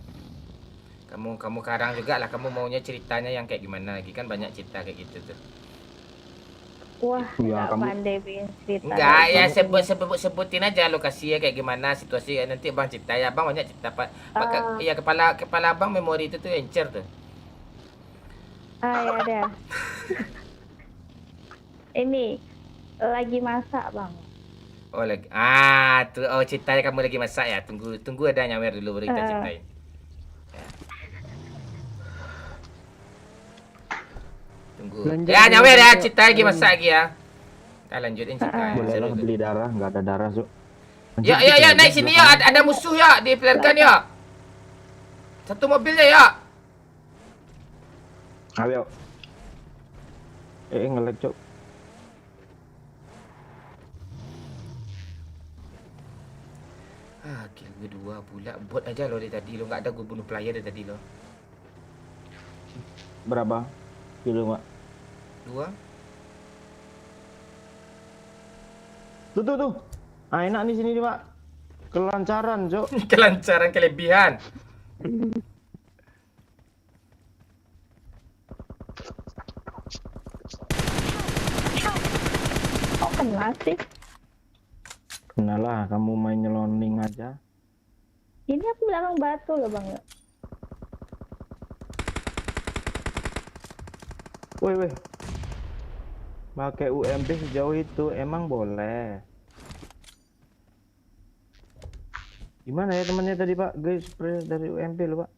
Kamu karang juga lah. Kamu maunya ceritanya yang kayak gimana lagi kan banyak cerita kayak gitu tuh.
Wah,
Ya,
nggak
kamu-
pandai bikin cerita.
Enggak ya sebutin aja lokasinya kayak gimana situasi nanti Bang cerita ya Bang banyak cerita Pak. Iya kepala Abang memori itu tuh encer tuh.
Ya ada. Ini lagi masak bang.
Oh lagi tuh ceritanya kamu lagi masak ya. Tunggu ada nyawer dulu baru kita ceritain. Ya. Tunggu.
Lanjut
Ya
dulu,
nyawer ya
lanjut.
cerita lagi masak lagi ya. Kita lanjutin cerita.
Boleh
Seru
lah
tuh.
beli darah, nggak ada darah Cuk.
Ya naik sini ya ada musuh ya di pelerkan ya. Satu mobilnya ya.
Ayo. Ngelek Cuk.
Kill kedua pula. Bot aja lo dari tadi lo. Nggak ada gue bunuh player dari tadi lo.
Berapa kilo Mak?
2.
Tuh. Enak nih sini nih Pak. Kelancaran Cuk.
Kelancaran kelebihan.
Kok kena sih?
Kenalah kamu main nyeloning aja.
Ini aku belakang batu loh bang.
Woi. Pakai UMP sejauh itu emang boleh. Gimana ya temannya tadi Pak? Guys, spray dari UMP loh Pak.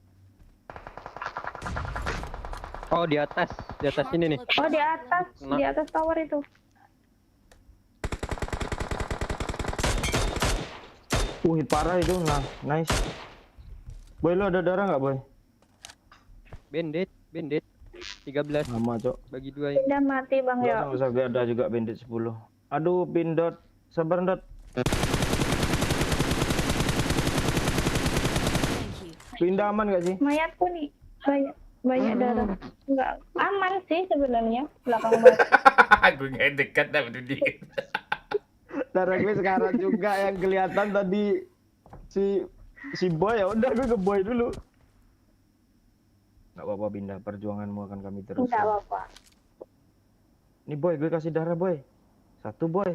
Oh di atas ini nih.
Oh di atas tower itu.
Hit parah itu, nah, nice. Boy, lo ada darah nggak boy?
Bandit 13
Sama cok.
bagi 2 ini.
Udah mati bang ya.
Nggak usah ada juga bandit 10. Aduh, pindot. Sabar, Dot.
Thank you.
Pindah aman gak sih?
Mayatku nih banyak darah. Enggak aman sih sebenarnya belakang batu.
Aku gak dekat dah betul dia.
Darah gue sekarang juga yang kelihatan tadi si boy, ya udah gue ke boy dulu. Gak apa-apa, pindah, perjuanganmu akan kami terus.
Enggak apa-apa.
Nih boy, gue kasih darah boy. 1 boy.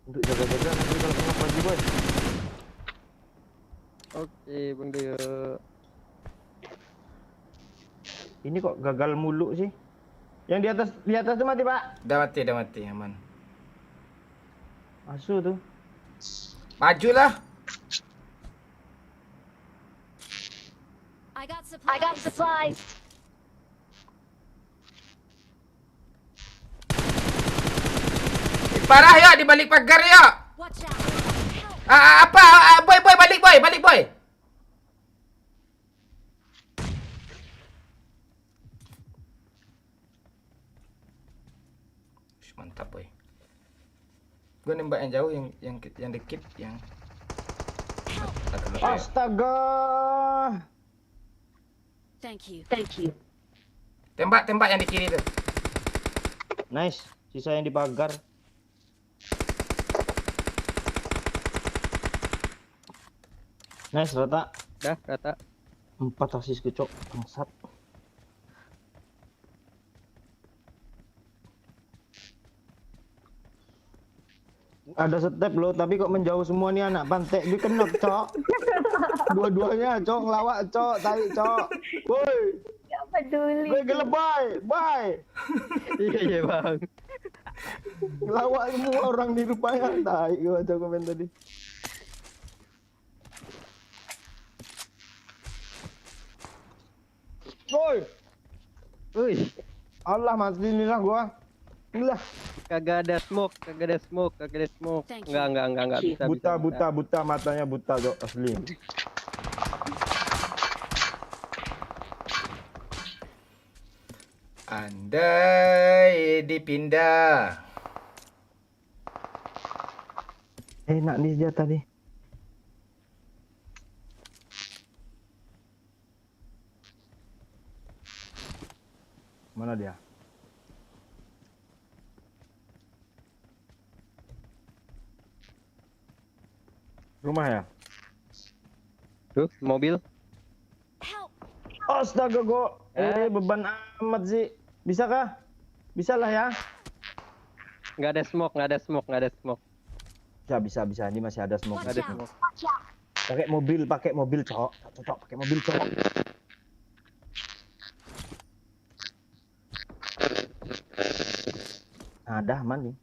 Untuk jaga-jaga nanti kalau kena lagi boy.
Oke, Bang Dio.
Ini kok gagal mulu sih. Yang di atas tuh mati, Pak.
Dah mati, aman.
Asu tuh.
Majulah.
I got supplies.
Parah ya di balik pagar ya.
Watch out.
Boy, balik boy. Mantap boy. Gue nembak yang jauh, yang dikit, yang
Astaga.
Thank you.
Tembak yang di kiri tuh.
Nice. Sisa yang di pagar. Nice, rata.
Dah, rata.
4 asisku, Cok. Bangsat. Ada step loh, tapi kok menjauh semua nih anak pantek. Gue kenok, Cok. Dua-duanya, Cok, ngelawak, Cok. Tai, Cok. Woi.
Enggak peduli.
Gue gelebay. Bye.
Iya, Bang.
Ngelawak semua orang di rupanya. Tai, gue baca komen tadi. Woi.
Wih,
Allah, mati inilah gua. Inilah.
kagak ada smoke.
Thank you.
Enggak bisa.
Buta matanya buta, Cok, asli.
Andai dipindah.
Enak nih senjata nih. Mana dia? Rumah ya?
Tuh, mobil.
Help.
Astaga, kok. Beban amat sih. Bisa kah? Bisa lah ya.
Nggak ada smoke.
Bisa. Ini masih ada smoke.
Nggak ada smoke.
Pakai mobil, Cok. Cocok, pakai mobil, Cok. Ada aman nih.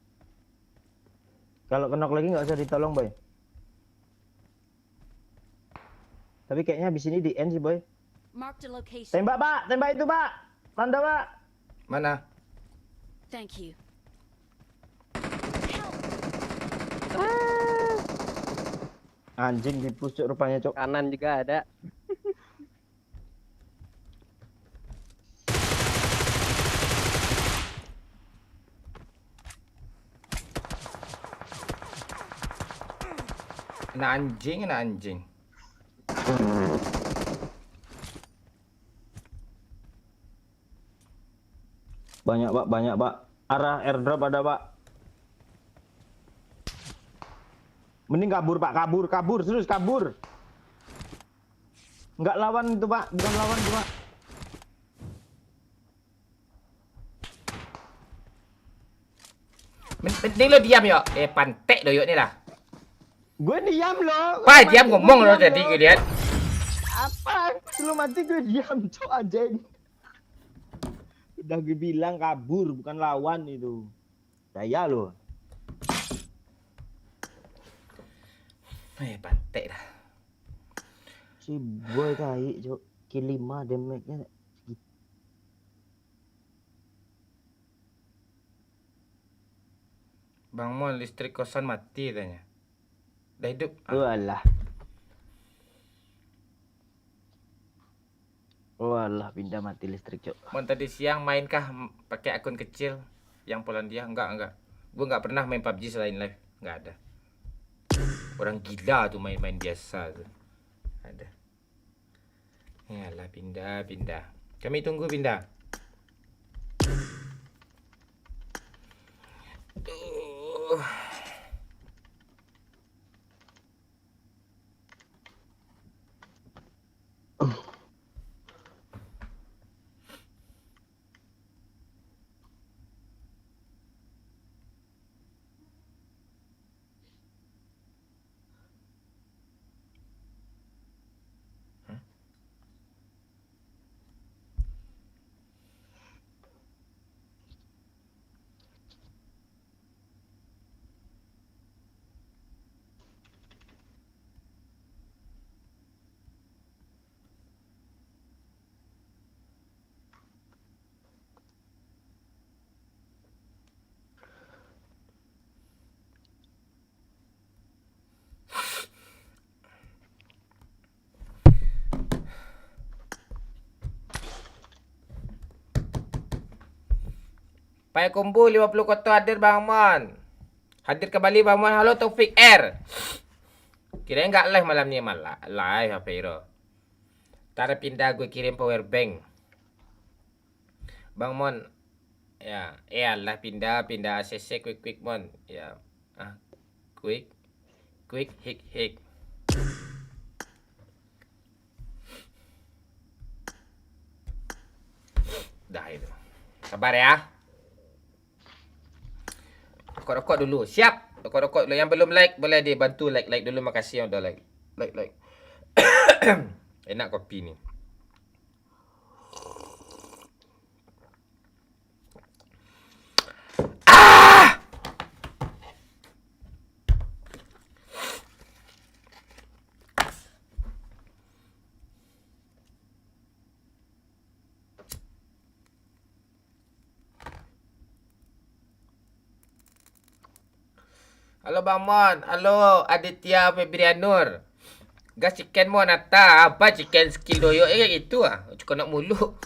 Kalau kenok lagi nggak usah ditolong, Boy. Tapi kayaknya habis ini di end sih, Boy.
Mark the location.
Tembak, Pak. Tembak itu, Pak. Tanda, Pak.
Mana?
Thank you.
Anjing dipus, Cok, rupanya, Cok.
Kanan juga ada.
Kena anjing.
Banyak, Pak. Arah airdrop ada, Pak. Mending kabur, Pak. Kabur. Terus kabur. Nggak lawan itu, Pak. Bukan lawan itu, Pak.
Mending lo diam ya. Pantek lo yuk ni lah.
Gue diam loh.
Pak diam ngomong lo tadi gue lihat.
Apa? Lu mati gue diam, Cok, anjing. Udah gue bilang kabur, bukan lawan itu. Saya loh.
Pantek dah.
Si boy tai, Cok. Kill 5 damage-nya.
Bang Mon, listrik kosan mati tanya. Dah hidup.
Walah, pindah mati listrik, Cok.
Mon tadi siang mainkah pakai akun kecil yang Polandia? Enggak. Gue nggak pernah main PUBG selain live. Nggak ada. Orang gila tuh main-main biasa tuh. Ada. Yalah, pindah. Kami tunggu pindah. Pai kumpul 50 kotor hadir Bang Mon. Hadir kembali Bang Mon. Halo Taufik R. Kirain nggak live malam ni, malah live apa Iro. Ntar pindah gue kirim power bank. Bang Mon. Ya, lah pindah ACC quick Mon. Ya. Quick hik. Dah itu. Sabar ya. Rokok dulu. Siap. Rokok dulu. Yang belum like boleh dibantu like dulu. Makasih yang udah like. Enak kopi ni. Halo Bang Mon. Halo Aditya Febrianur. Gas chicken Mon ata. Apa chicken skill doyo gitu ah. Cukup nak mulu.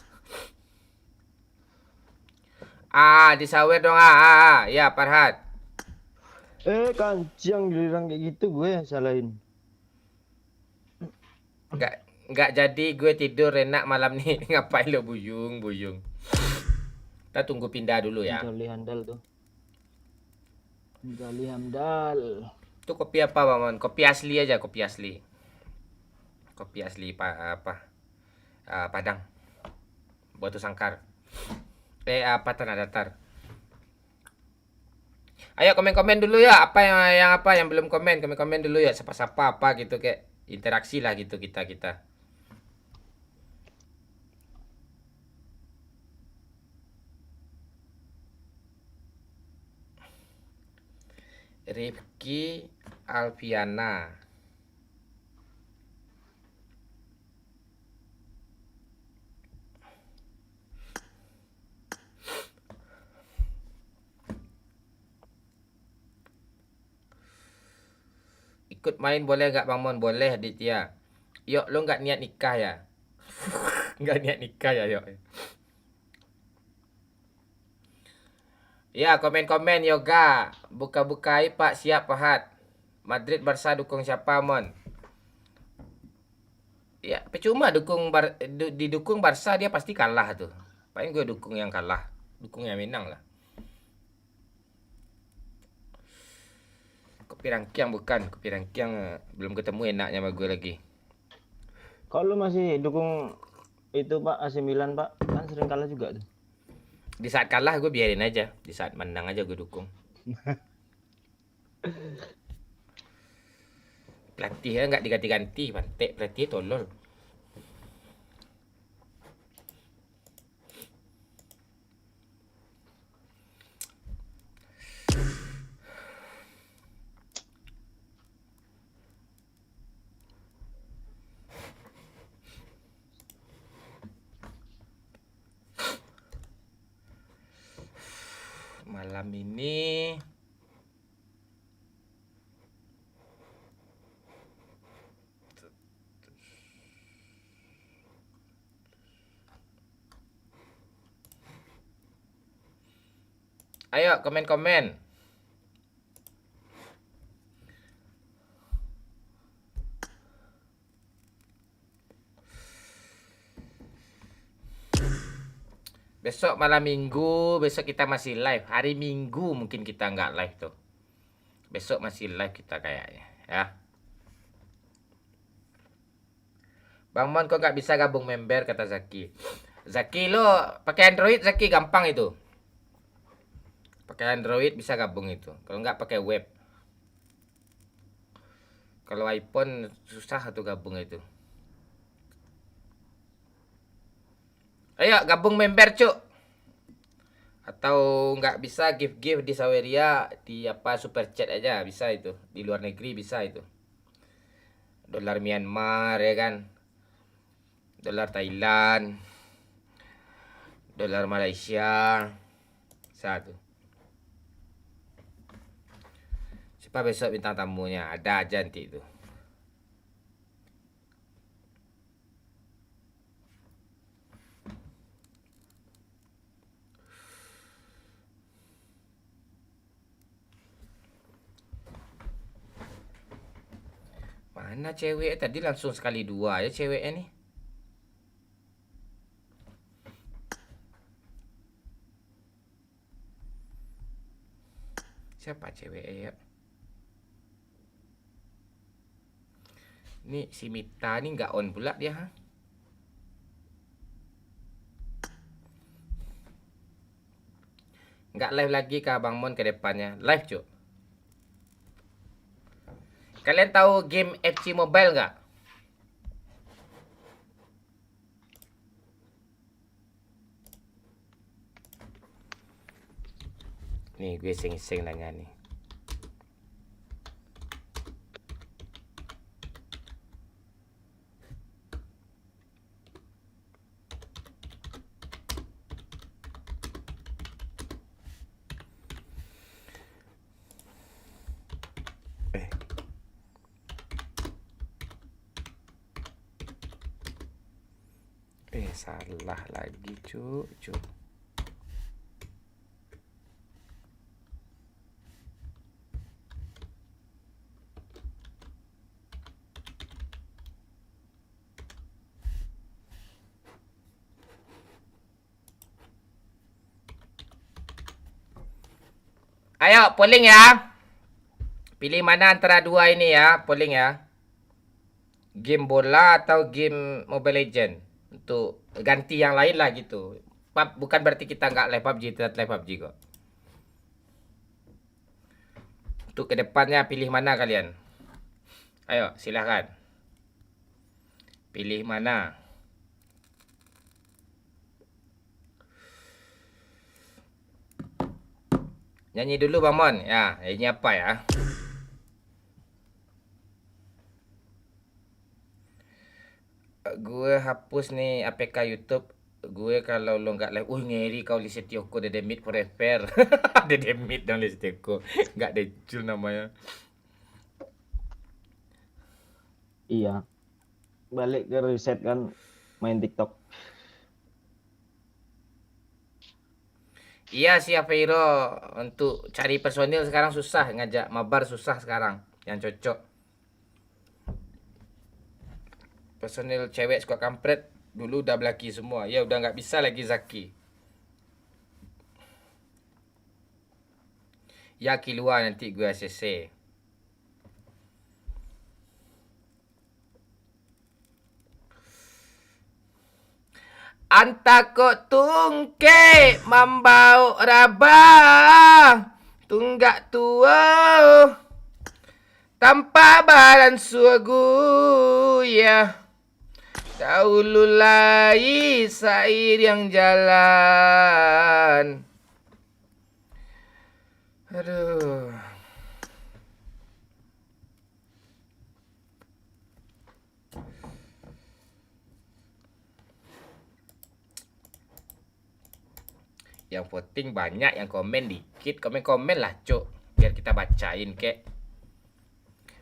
Disawer dong Ya Farhat.
Kancing giliran kayak gitu gue salahin.
Enggak jadi gue tidur enak malam ni. Ngapain lo buyung. Kita tunggu pindah dulu ya.
Jali handal tuh. Jali Hamdal.
Itu kopi apa Bang Mon? Kopi asli aja, kopi asli. Kopi asli Padang. Batu Sangkar. Tanah Datar. Ayo komen-komen dulu ya. Apa yang belum komen dulu ya. Sapa-sapa apa gitu, kayak interaksi lah gitu kita. Rifki Alfiana. Ikut main boleh nggak Bang Mon? Boleh Aditya. Yuk, lo nggak niat nikah ya? Nggak niat nikah ya, yuk. Ya, komen-komen yoga. Buka-buka Pak, siap Pahat. Madrid Barca dukung siapa Mon? Ya, percuma didukung Barca, dia pasti kalah tuh. Paling gue dukung yang kalah. Dukung yang menang lah. Kopi rangkiang bukan. Kopi rangkiang belum ketemu enaknya sama gue lagi.
Kalau masih dukung itu Pak AC Milan Pak, kan sering kalah juga tuh.
Di saat kalah gue biarin aja. Di saat menang aja gue dukung. Pelatih ya nggak diganti-ganti. Pantek pelatih tolol. Malam ini ayo komen-komen. Besok malam minggu, besok kita masih live. Hari Minggu mungkin kita nggak live tuh. Besok masih live kita kayaknya, ya. Bang Mon kok nggak bisa gabung member, kata Zaki. Zaki lo pakai Android, Zaki gampang itu. Pakai Android bisa gabung itu. Kalau nggak pakai web. Kalau iPhone susah tuh gabung itu. Ayo gabung member cuk. Atau nggak bisa gift di Saweria di apa super chat aja bisa itu. Di luar negeri bisa itu. Dolar Myanmar ya kan. Dolar Thailand. Dolar Malaysia. Satu. Siapa besok bintang tamunya? Ada aja nanti itu. Mana cewek tadi langsung sekali dua ya ceweknya nih. Siapa cewek ya? Nih si Mita nih nggak on pula dia. Ha? Nggak live lagi kah Bang Mon ke depannya? Live cuk. Kalian tahu game FC Mobile nggak? Nih gue iseng-iseng nanya nih. Salah lagi cuk. Ayo polling ya. Pilih mana antara dua ini ya, polling ya. Game bola atau game Mobile Legend. Untuk ganti yang lain lah gitu. Bukan berarti kita nggak live PUBG, tetap live PUBG kok. Untuk kedepannya pilih mana kalian? Ayo silahkan. Pilih mana? Nyanyi dulu Bang Mon. Ya, ini apa ya? Gue hapus nih APK YouTube. Gue kalau lo nggak live, ngeri kau Lisetioko Dedemit forever. Dedemit dong Lisetioko. Nggak Decul namanya.
Iya. Balik ke reset kan main TikTok.
Iya sih Aveiro, untuk cari personil sekarang susah, ngajak mabar susah sekarang yang cocok. Personil cewek suka kampret dulu udah belaki semua. Ya udah nggak bisa lagi Zaki. Ya keluar nanti gue ACC. Antako tungke mambau rabah tunggak tua tanpa baran suagu ya. Dahulu lai sair yang jalan. Aduh. Yang voting banyak, yang komen dikit. Komen-komen lah cuk, biar kita bacain kek.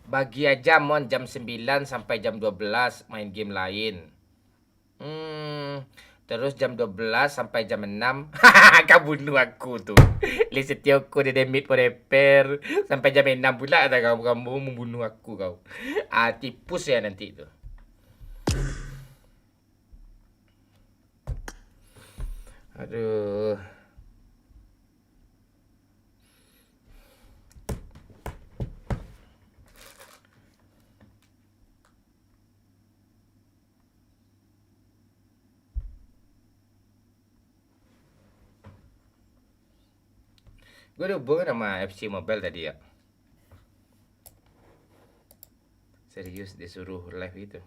Bagi aja Mon jam 9 sampai jam 12 main game lain. Terus jam 12 sampai jam 6. Kau bunuh aku tuh. Lisetioko Dedemit forever. Sampai jam 6 pula ada kamu membunuh aku kau. Tipus ya nanti itu. Aduh. Gue udah hubungan sama FC Mobile tadi ya. Serius disuruh live gitu.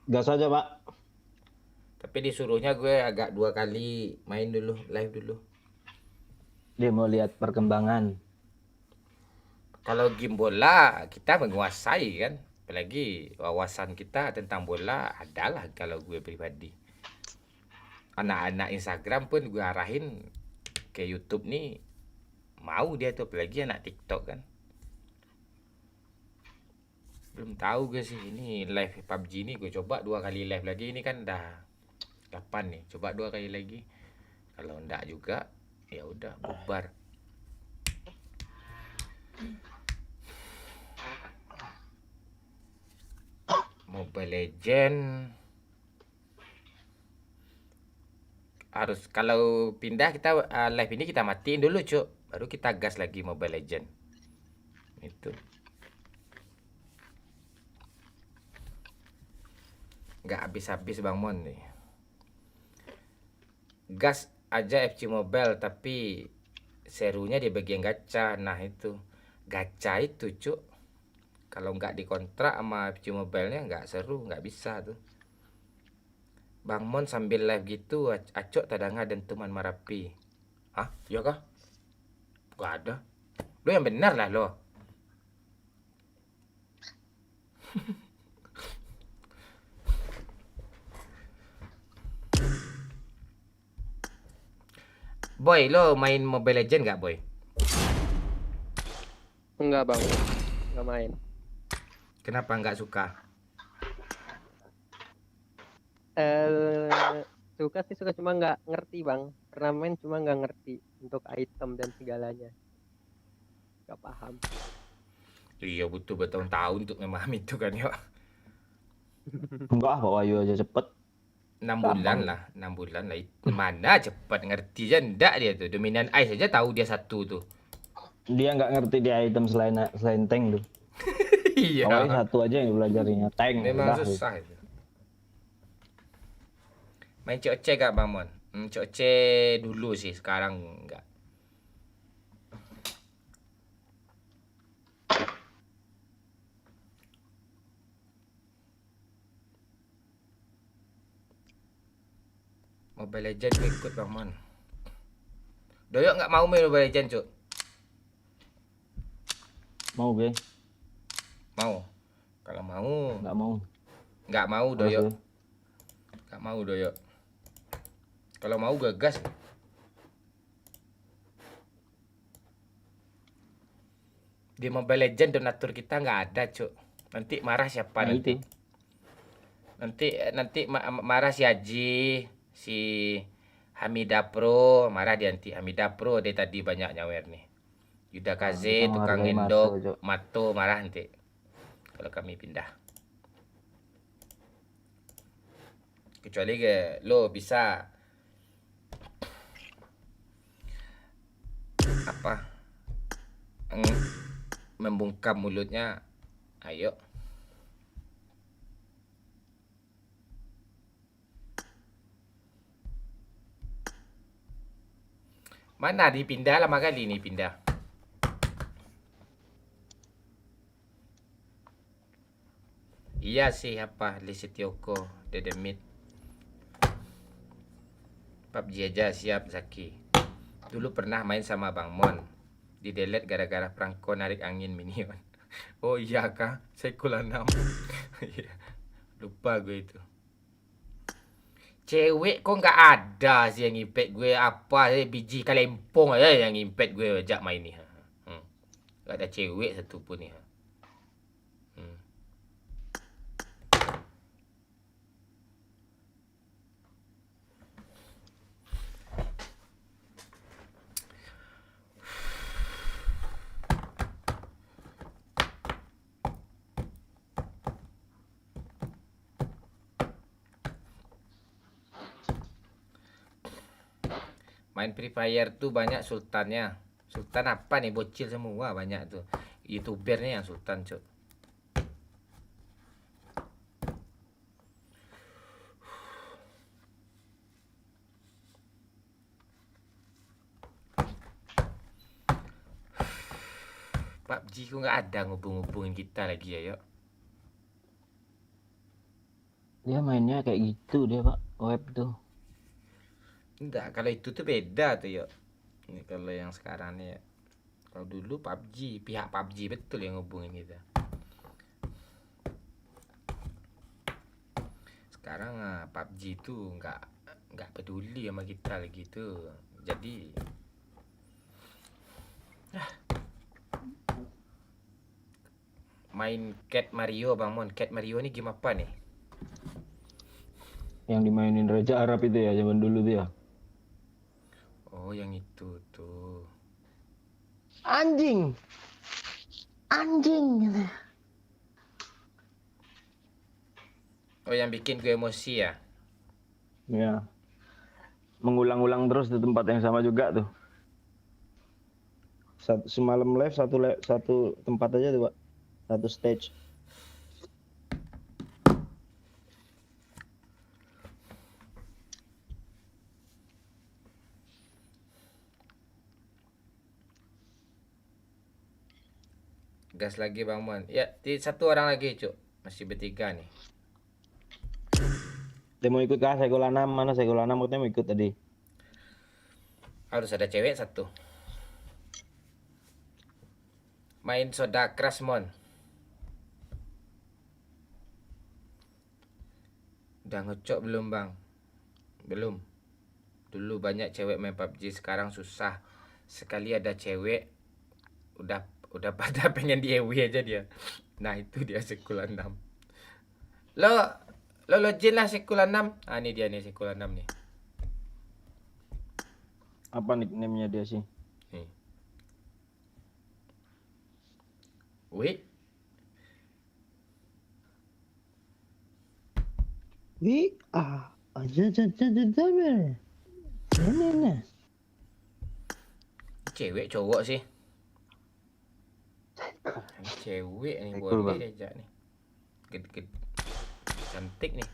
Gas aja, Pak.
Tapi disuruhnya gue agak 2 kali main dulu, live dulu.
Dia mau lihat perkembangan.
Kalau game bola kita menguasai kan. Apalagi wawasan kita tentang bola adalah kalau gue pribadi. Anak-anak Instagram pun gue arahin ke YouTube nih. Mau dia tuh, apalagi anak TikTok kan. Belum tahu gue sih ini live PUBG ini gue coba 2 kali live lagi. Ini kan dah kapan nih? Coba 2 kali lagi. Kalau enggak juga ya udah bubar. Mobile Legend harus kalau pindah kita live ini kita matiin dulu cuk, baru kita gas lagi Mobile Legend itu. Nggak habis-habis Bang Mon nih. Gas aja FC Mobile tapi serunya di bagian gacha. Nah itu gacha itu cuk, kalau nggak dikontrak sama FC Mobile-nya nggak seru, nggak bisa tuh. Bang Mon sambil live gitu, acok tadanga dan teman Marapi. Hah? Iya kah? Gak ada. Lo yang benar lah lo. Boy, lo main Mobile Legend nggak Boy?
Enggak bang, enggak main.
Kenapa nggak suka?
Suka sih suka, cuma nggak ngerti bang. Pernah main cuma nggak ngerti untuk item dan segalanya. Nggak paham.
Iya butuh bertahun-tahun untuk memahami itu kan ya.
Enggak, Pak Wahyu aja cepet.
6 bulan lah, 6 bulan lah. Mana cepat ngerti aja ndak dia tuh. Dominan Ice aja tahu dia satu tuh.
Dia nggak ngerti di item selain tank tuh.
Iya.
Pokoknya satu aja yang belajarnya, tank.
Memang
udah.
susah itu. Main COC gak Bang Mon? COC dulu sih, sekarang enggak. Mobile Legend gue ikut Bang Mon. Doyok nggak mau main Mobile Legend cuk?
Mau gue?
Mau. Kalau mau
Nggak mau.
nggak mau
Malas
Doyok.
gue.
Nggak mau Doyok. Kalau mau gue gas. Di Mobile Legend donatur kita nggak ada cuk. Nanti marah siapa
Nah,
nanti?
itu.
Nanti marah si Haji, si Hamida Pro, marah dia nanti. Hamida Pro dia tadi banyak nyawer nih. Yuda Kaze,
kita
tukang
menghargai
endok,
Mato, Cok.
Mato marah nanti. Kalau kami pindah. Kecuali ke lo bisa apa? Membungkam mulutnya. Ayo. Mana dipindah lama kali nih pindah. Iya sih apa Lisitioko Dedemit. PUBG aja siap Zaki. Dulu pernah main sama Bang Mon. Di delete gara-gara perangko narik angin minion. Oh iya kah? Sekula 6. Iya. Lupa gue itu. Cewek kok nggak ada sih yang impet gue apa biji kalempong aja yang impet gue ajak main ni. Nggak ada cewek satu pun ni. Main Free Fire tuh banyak sultannya. Sultan apa nih, bocil semua banyak tuh. YouTubernya yang sultan, Cuk. PUBG kok nggak ada ngubung-ngubungin kita lagi ya, yuk.
Dia mainnya kayak gitu dia Pak, web tuh.
Enggak, kalau itu tuh beda tuh, yuk. Ini kalau yang sekarang nih ya. Kalau dulu PUBG, pihak PUBG betul yang ngubungin kita. Sekarang PUBG itu nggak peduli sama kita lagi tuh. Jadi main Cat Mario Bang Mon. Cat Mario ini game apa nih?
Yang dimainin Raja Arab itu ya zaman dulu tuh ya.
Oh, yang itu tuh.
Anjing. Anjing gitu.
Oh, yang bikin gue emosi ya?
Ya. Mengulang-ulang terus di tempat yang sama juga tuh. Semalam live satu tempat aja tuh Pak. Satu stage.
Gas lagi Bang Mon. Ya, satu orang lagi, Cuk. Masih bertiga nih.
Dia mau ikut kah Sekolah 6? Mana Sekolah 6 katanya mau ikut tadi.
Harus ada cewek satu. Main soda keras Mon. Udah ngecok belum Bang? Belum. Dulu banyak cewek main PUBG, sekarang susah. Sekali ada cewek udah pada pengen di EW aja dia. Nah, itu dia Sekolah 6. Lo login lah Sekolah 6. Ah, ini dia nih Sekolah 6 nih.
Apa nickname-nya dia sih?
Nih. Wih, cewek cowok sih? Ini cewek nih, boleh diajak nih. Gede, cantik nih.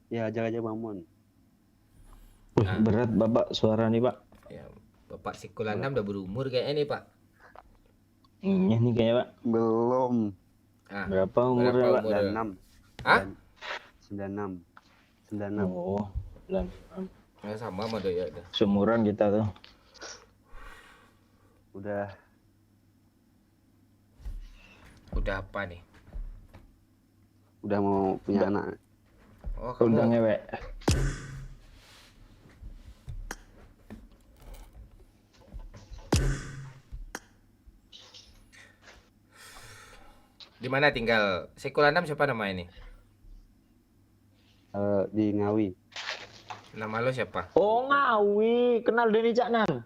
Ya, ajak aja Bang Mon.
Berat Bapak suara nih Pak.
Ya, Bapak Sekolah 6 udah berumur kayaknya nih Pak.
Iya nih kayaknya Pak.
Belum.
Ah,
Berapa umurnya
berapa
Pak?
umur?
96.
Hah?
96. 96.
Oh, 96.
Nah, sama sama Doyo tuh.
Seumuran kita tuh.
Udah
Udah apa nih?
udah mau punya anak.
Oh,
Udah
kamu
ngewek.
di mana tinggal? Sekolah 6 siapa nama ini?
Di Ngawi.
Nama lo siapa?
Oh Ngawi, kenal Denny Caknan.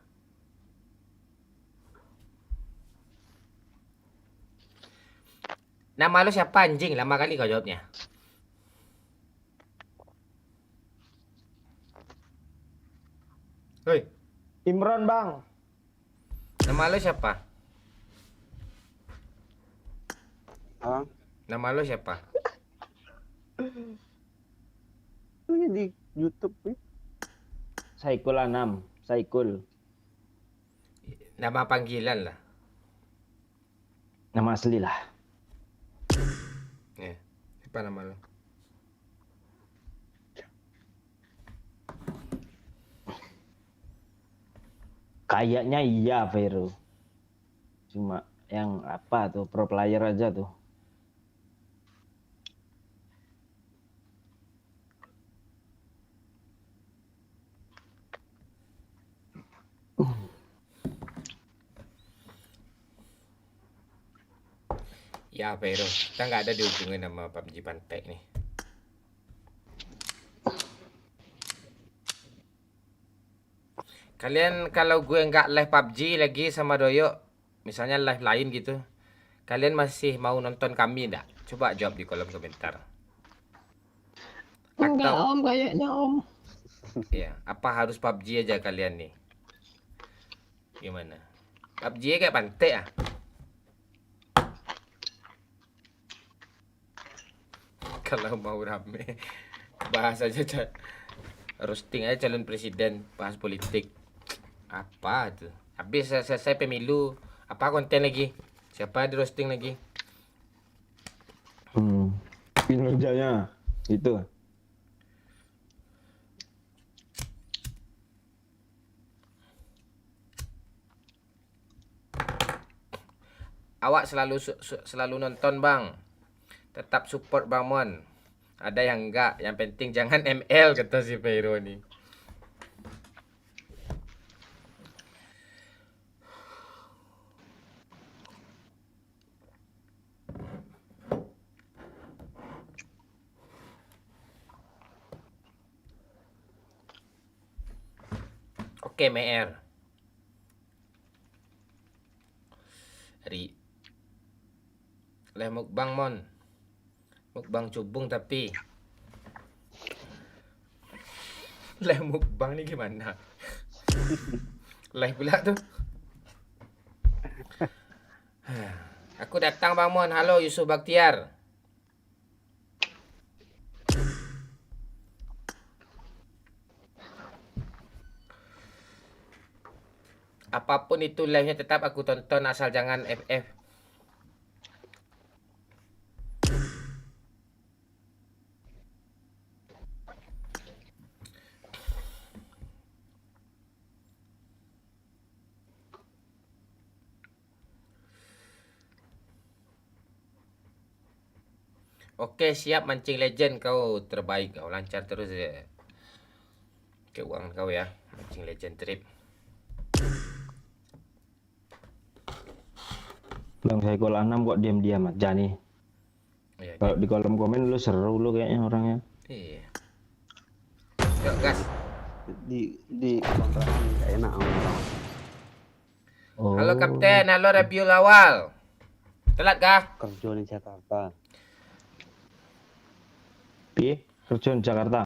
Nama lo siapa anjing? Lama kali kau jawabnya. Hoi,
Imron Bang.
nama lo siapa?
Ah,
Nama lo siapa?
itu di YouTube nih.
Saikul 6, Saikul.
Nama panggilan lah.
Nama asli lah.
Ya. Siapa nama lo?
Kayaknya iya Vero. Cuma yang apa tuh pro player aja tuh.
Ya Vero, kita nggak ada dihubungin sama PUBG Pantek nih. Kalian kalau gue nggak live PUBG lagi sama Doyo, misalnya live lain gitu, kalian masih mau nonton kami nggak? Coba jawab di kolom komentar.
Enggak
Atau
om, kayaknya om.
ya, apa harus PUBG aja kalian nih? Gimana? PUBG kayak pantai ah. Kalau mau rame, bahas aja roasting aja calon presiden, bahas politik. Apa tuh? Habis selesai pemilu, apa konten lagi? Siapa di roasting lagi?
Kinerjanya itu.
Awak selalu nonton bang, tetap support Bang Mon. Ada yang enggak, yang penting jangan ML kata si Peiro nih. Oke, MR. Leh mukbang Mon. Mukbang cubung tapi leh mukbang nih gimana? Leh pula tuh. Aku datang Bang Mon. Halo Yusuf Baktiar. Apapun itu live-nya tetap aku tonton asal jangan FF. Oke, siap mancing legend kau terbaik. Kau lancar terus ya. Keuangan kau ya. Mancing legend trip.
Bang saya gol 6 kok diam-diam aja nih.
Iya,
Kalau di kolom komen lu seru lu kayaknya orangnya.
iya. Yuk, gas.
Di kontrakan nggak enak om.
Oh.
Halo Kapten, halo review awal. Telat kah?
Kerja di Jakarta.
Piye? Kerja di Jakarta.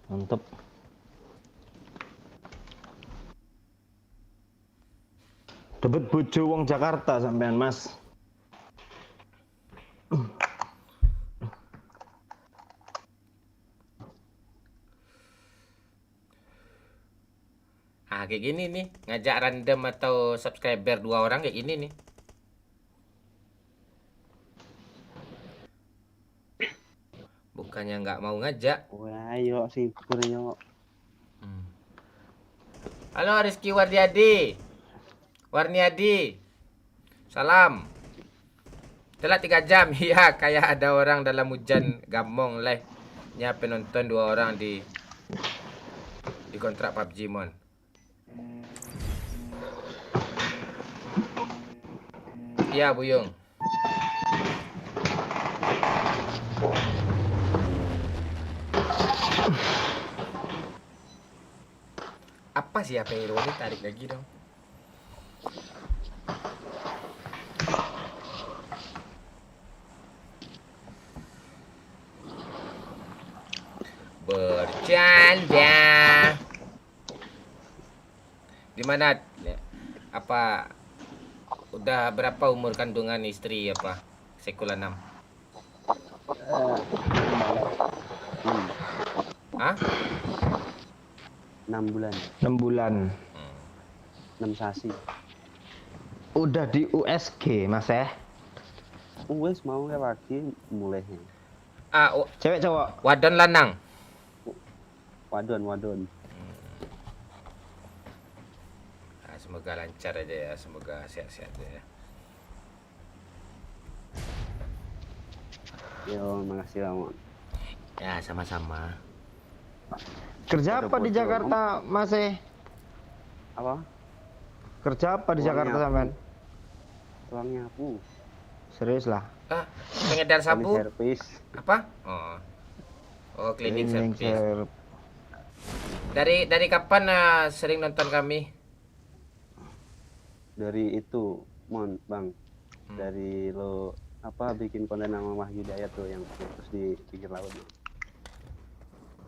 Mantep. Dapat bojo wong Jakarta sampean Mas.
Ah, kayak gini nih, ngajak random atau subscriber 2 orang kayak gini nih. Bukannya nggak mau ngajak.
Wah, ayo sih kurang.
Halo Rizky Warniadi. Salam. Telat 3 jam. Iya, kayak ada orang dalam hujan gamong leh. Nya penonton 2 orang di kontrak PUBG Mon. Iya, Buyung. Apa sih apa hero ini tarik lagi dong. Bercanda. Di mana? Apa udah berapa umur kandungan istri apa? Sekula 6. Hah?
6 bulan.
6 bulan.
6 sasi.
Udah di USG Mas ya?
Wes mau kayak pagi mulainya.
Ah,
Cewek cowok?
wadon lanang.
Wadon.
Semoga lancar aja ya, semoga sehat-sehat ya.
Yo, makasih Ramon.
Ya, sama-sama.
Kerja
Udah
apa di
bocor,
Jakarta Mas ya?
Apa?
Kerja apa di
Uangnya
Jakarta
apa?
sampean?
Tuangnya aku.
Serius lah.
Ah, pengedar sabu.
Servis.
Apa? Oh, cleaning
Cleaning
service. Dari kapan sering nonton kami?
Dari itu, Bang. Dari lo apa bikin konten sama Wahyu Hidayat tuh yang terus di pinggir laut.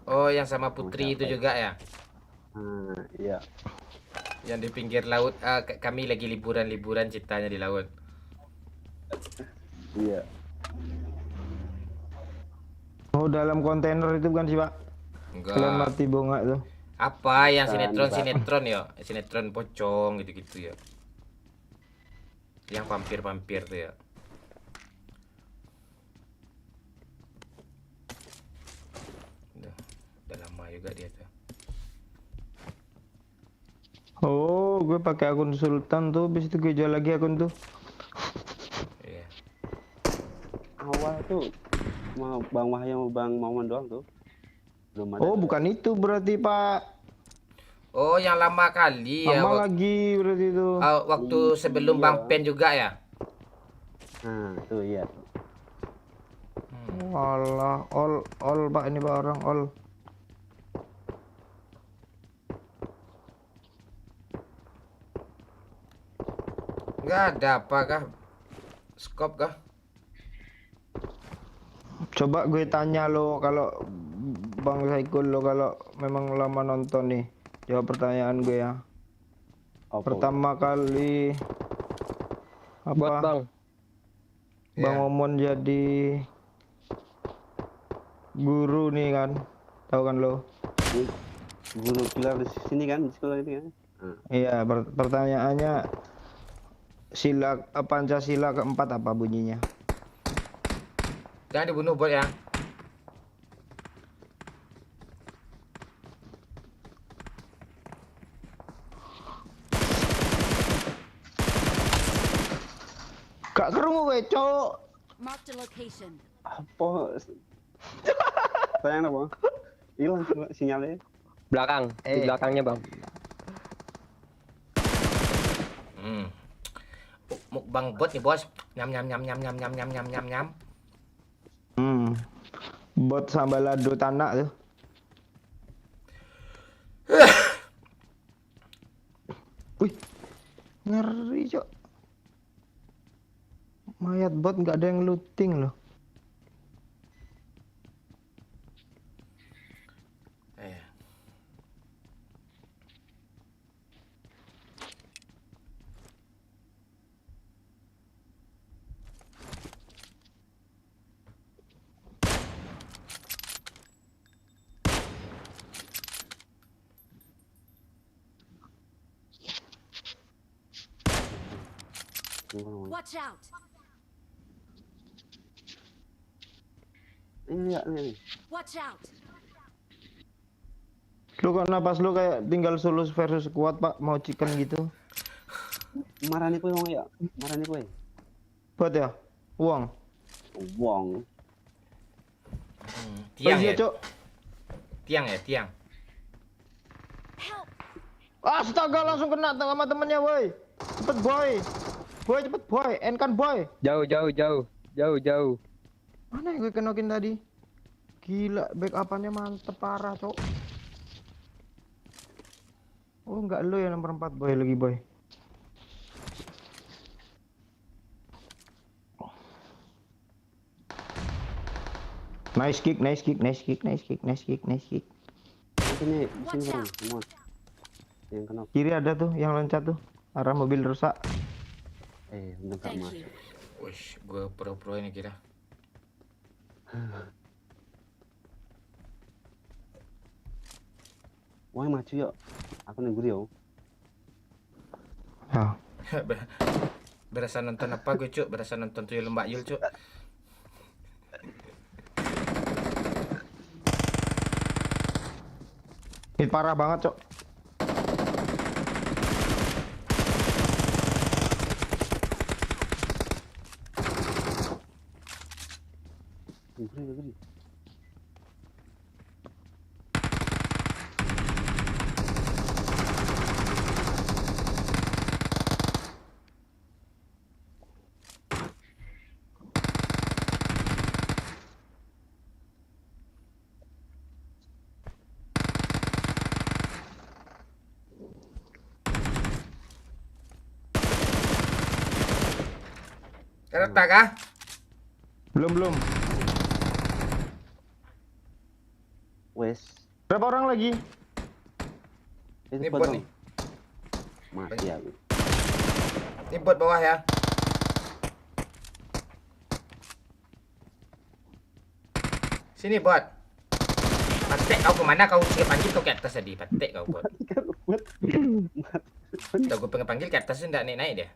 Oh, yang sama Putri itu juga ya?
Iya.
Yang di pinggir laut. Kami lagi liburan-liburan ceritanya di laut.
Iya.
Oh, dalam kontainer itu bukan sih, Pak? Kalian
Enggak.
mati bunga tuh.
Apa yang
Bukan,
sinetron ya? Sinetron pocong gitu-gitu ya. Yang vampir-vampir tuh ya. Udah lama juga dia tuh.
Oh, gue pakai akun Sultan tuh, habis itu gue jual lagi akun tuh.
Iya.
Awal tuh mau Bang Wahyu sama Bang Maman doang tuh. Belum ada.
Oh, bukan itu berarti, Pak.
Oh, yang lama kali ya.
Lama lagi berarti itu.
Waktu sebelum
Iya.
Bang Pen juga ya.
Nah, tuh iya.
Walah, all Pak, ini Pak orang all.
Enggak ada apakah? Skop kah?
Coba gue tanya lo kalau Bang Saikul lo kalau memang lama nonton nih. Jawab pertanyaan gue ya.
Apa?
Pertama kali
Buat
apa
Bang.
Bang
Ya.
Omon jadi guru nih kan. Tahu kan lo?
Guru pilar di sini kan, di sekolah ini kan.
Iya, pertanyaannya Pancasila keempat apa bunyinya?
Jangan dibunuh bot ya.
Gak kerungu gue, cowok.
Marked a location.
Apa? Sayang apa? Hilang sinyalnya.
Belakang. Di belakangnya Bang.
Mukbang bot nih bos. Nyam nyam nyam nyam nyam nyam nyam nyam nyam nyam.
Bot sambal lado tanah tuh. Wih, ngeri cok. Mayat bot nggak ada yang looting loh.
Watch out.
Ini.
Watch out.
Lu kok napas lu kayak tinggal Sulus versus Kuat Pak, mau chicken gitu.
Marani kowe wong ya. Marani kowe.
Buat ya? Uang.
Wong.
Tiang
iya,
ya.
Cok.
Tiang ya, tiang.
Astaga, langsung kena sama temennya, boy. Cepet, boy. Boy, cepet, boy. Enkan, boy.
Jauh.
Mana yang gue kenokin tadi? Gila, backupannya mantep parah, cok. Oh, enggak lo ya nomor 4, boy, lagi, boy. Nice kick.
Sini Bang. Semua. Yang kena.
Kiri ada tuh, yang loncat tuh. Arah mobil rusak.
Udah gak
Thank
mas.
you.
Wih, gue pro-pro ini kira.
Wah maju yuk. Aku nunggu yo.
Ah.
Berasa nonton apa gue cuk? Berasa nonton Tuyul Mbak Yul cuk.
Ini parah banget, cok.
Gede.
Retak kah?
Belum.
Wes.
Berapa orang lagi?
Itu
Ini
bot
bot
bang.
nih.
Mati aku.
Ini bot bawah ya. Sini bot. Patek kau kemana kau panggil kau ke atas tadi. Patek kau bot. Udah gue pengen panggil ke atas enggak naik dia.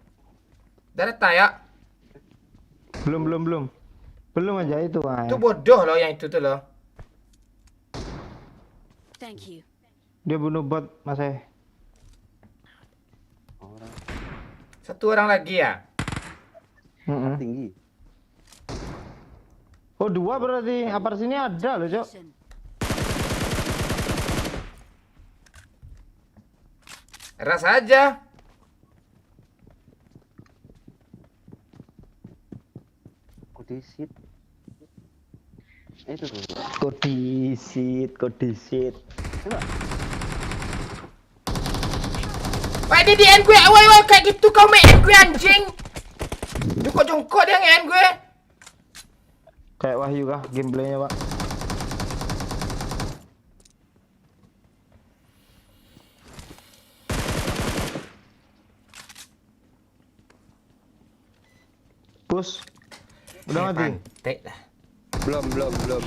Dah datang ya.
Belum. Belum aja itu.
Itu bodoh loh yang itu tuh loh.
Thank you.
Dia bunuh bot Mas.
Orang
Satu orang lagi ya.
tinggi.
Oh 2 berarti. Apa sini ada loh, Cok.
Location.
Rasa aja.
Kodisit. Itu tuh.
Kodisit.
Wah dia di end gue. Woi kayak gitu kau main end gue anjing. Jongkok dia nge-end gue.
Kayak Wahyu kah gameplaynya, Pak? Push. Udah mati.
Pantek lah.
Belum.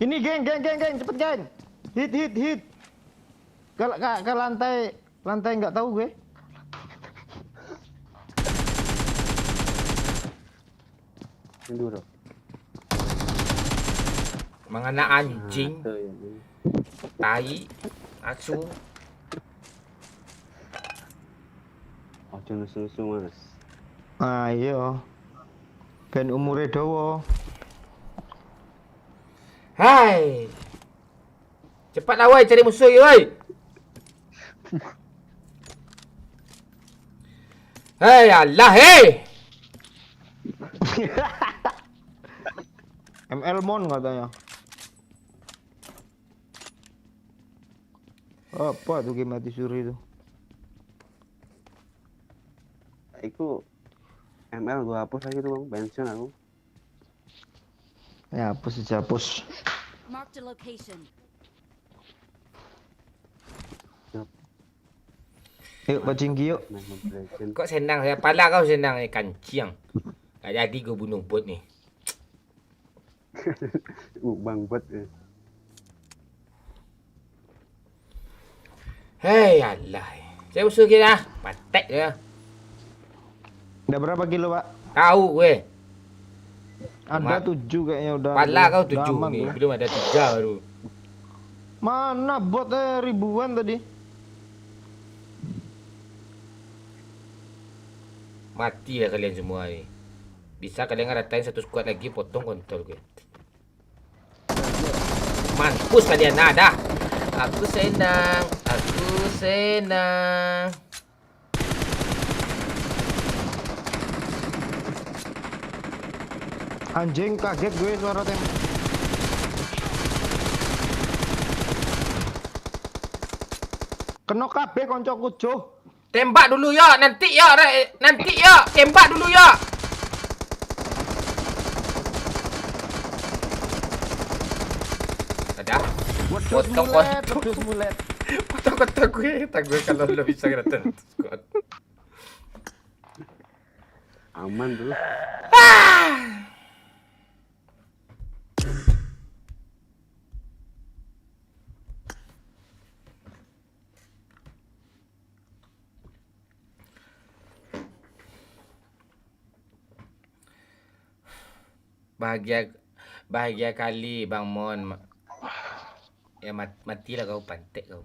Ini geng, cepet geng. Hit. Ke lantai nggak tahu gue.
Dulu.
Mengena anjing. Tai. Asu.
Ojo nusu-nusu mas.
Ayo. Ben umure dawa.
Hai. Cepatlah woi cari musuh ya woi. Hei Allah hei.
ML Mon katanya. Apa tuh game mati suri itu?
Iku ML gua hapus lagi tuh bang, bensin aku.
Ya hapus.
Marked a location.
Yuk pacingki yuk.
Main Mobile Legends.
Kok senang saya pala kau senang ni kanciang. Tak jadi gue bunuh bot ni.
Bang bot.
Hei Allah. Saya usul kita. Patek dia.
Udah berapa kilo, Pak?
Tahu gue.
Ada 7 kayaknya udah.
Pala kau
Udah
7
aman
ni.
tuh.
Belum ada 3 baru.
Mana bot ribuan tadi?
Mati lah kalian semua ni. Bisa kalian ngeratain satu squad lagi potong kontol gue. Mampus kalian nah dah. Aku senang.
Anjing kaget gue suara tembak. Kena kabeh koncoku Jo.
Tembak dulu ya, nanti ya, tembak dulu ya. Ada. Potong
mulet.
Potong gue, tak gue kalau lo bisa ngeratain squad.
Aman tuh.
Bahagia kali Bang Mon. Ya matilah kau pantek kau.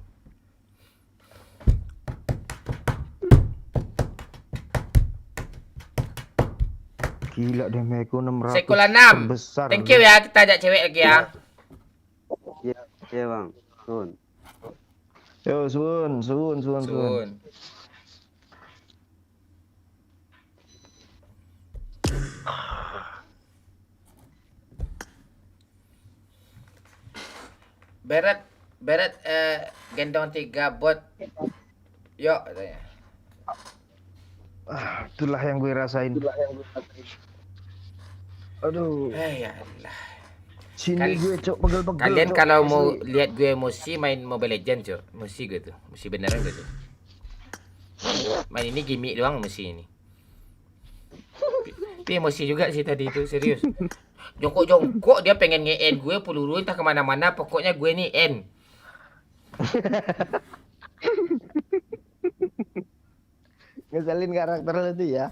Gila deh meku 600.
Sekolah 6.
Besar.
Thank you ya, kita ajak cewek lagi ya.
Iya bang. Sun.
Yo sun.
Sun. Beret gendong 3 bot. Yuk katanya.
Itulah yang gue rasain. Aduh,
Ya Allah.
sini
Kal-
gue cok pegel-pegel.
Kalian
Cok.
kalau mau
Asli.
lihat gue emosi main Mobile Legends, Cok. Emosi gue tuh. Emosi beneran gue tuh. Main ini gimmick doang emosi ini. Tapi emosi juga sih tadi itu, serius. Jongkok-jongkok dia pengen nge-end gue, peluru entah kemana-mana, pokoknya gue nih end.
Ngeselin karakter lu tuh ya.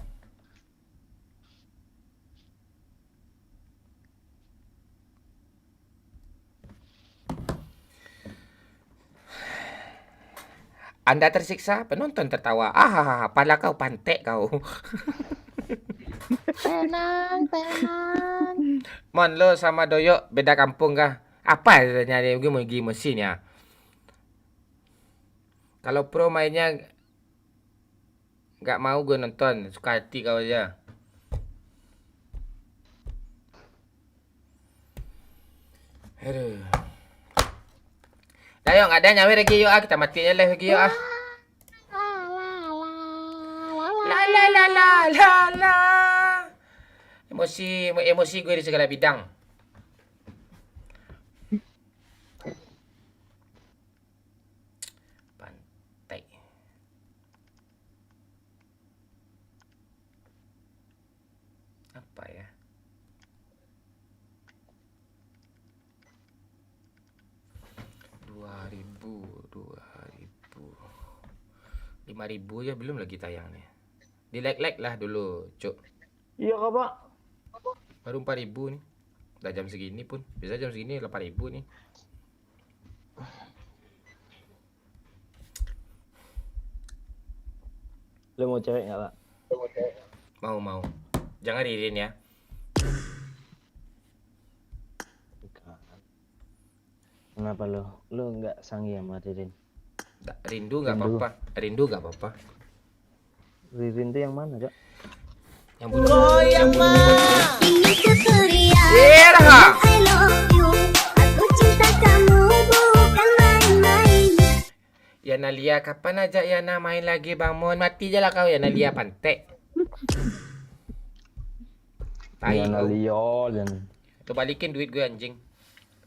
Anda tersiksa, penonton tertawa. Pala kau pantek kau.
Tenang, tenang.
Mon lo sama Doyok beda kampung kah? Apa nyari gue mau game mesin ya? Kalau pro mainnya nggak mau gue nonton, suka hati kau aja. Aduh. Dah yuk, nggak ada nyawer lagi yuk kita matiin live lagi yuk La. Emosi gue di segala bidang. Pantai. Apa ya? Ribu 5.000 ya belum lagi tayang nih. Di like lah dulu, Cuk.
Iya kak pak.
Baru 4.000 nih. Udah jam segini pun. Bisa jam segini 8.000 nih.
Lu mau cewek nggak pak?
Mau. Jangan Ririn ya.
Kenapa lo? Lo nggak sangi sama Ririn?
Rindu nggak apa-apa. Rindu nggak apa-apa.
Ririn tuh yang mana kak?
Yang bunuh.
Ini keperian
Iraha.
I love you. Aku cinta kamu bukan main-main.
Yana Lia, kapan aja Yana main lagi Bang Mon? Mati aja lah kau Yana Lia pantek. Tai
Yana
kau.
Leo dan
Tuh balikin duit gue anjing.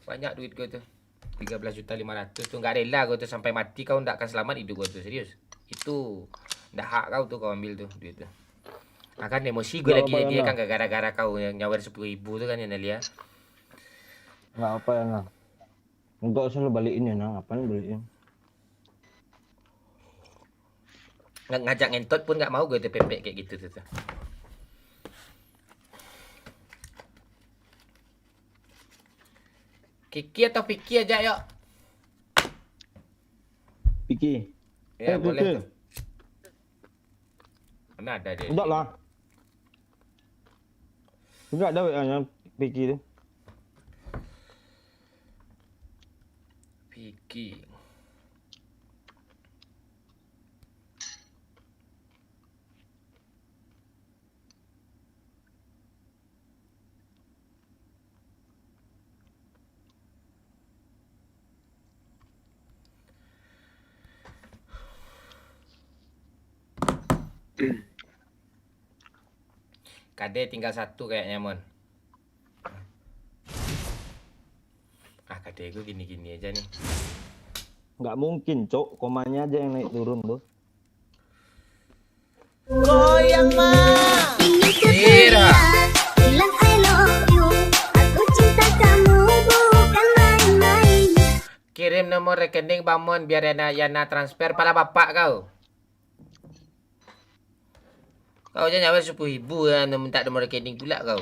Banyak duit gue tuh. 13.500.000 tuh nggak rela gue tuh sampai mati kau ndak akan selamat hidup gue tuh serius. Itu ndak hak kau tuh kau ambil tuh duit tuh. Akan emosi gue
Nggak
lagi
apa-apa,
dia
Yana.
kan gara-gara kau yang nyawer 10.000 tuh kan Yana Lia.
nggak apa ya nah. Enggak usah lo balikin ya nah. Ngapain balikin?
Ngajak ngentot pun nggak mau gue tuh pempek kayak gitu tuh. Kiki atau Piki aja yuk.
Piki.
Ya boleh
Piki.
tuh. Mana ada dia?
Enggak lah. Enggak ada WA-nya Piki itu.
Piki. KD tinggal satu kayaknya Mon. KD gue gini-gini aja nih.
Nggak mungkin, Cok. Komanya aja yang naik turun tuh.
Ini keperian bilang I love you. Aku cinta kamu bukan main-main.
Kirim nomor rekening Bang Mon biar Yana transfer pala bapak kau. Kau aja nyawa 10.000 ya, minta nomor rekening pula kau.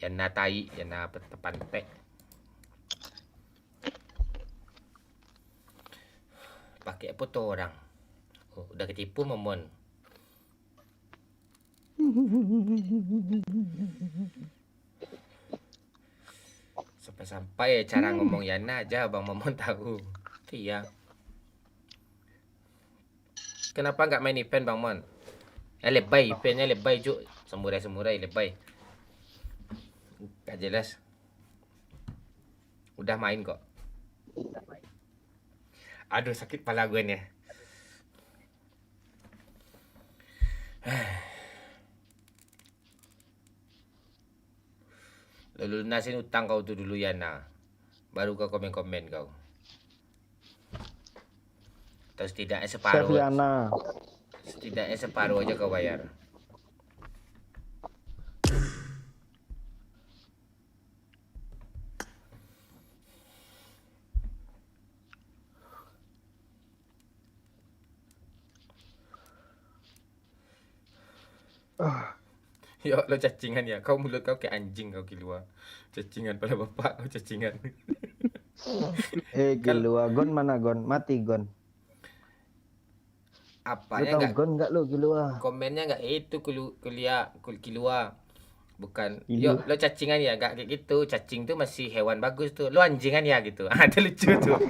Yana tai, Yana pantek. Pakai foto orang. Oh, udah ketipu Momon. Sampai-sampai cara ngomong Yana aja Bang Momon tahu. Iya. Kenapa nggak main event Bang Mon? Lebay, eventnya lebay Cuk. Semurai lebay. Gak jelas. Udah main kok. Aduh sakit pala gue nih. Lu lunasin utang kau tuh dulu Yana. Baru kau komen-komen kau. Atau setidaknya separuh.
Seviana.
Setidaknya separuh aja kau bayar. Yo, lo cacingan ya. Kau mulut kau kayak anjing kau keluar. Cacingan pada bapak kau cacingan.
Kilua Gon mana Gon? Mati Gon. Lu
Apanya
tahu
enggak
Gon enggak lu Kilua?
komennya enggak itu kilua. Bukan.
Kilu.
Yo, lo cacingan ya, enggak kayak gitu. Cacing tuh masih hewan bagus tuh. Lo anjingan ya gitu. Ah, itu lucu tuh.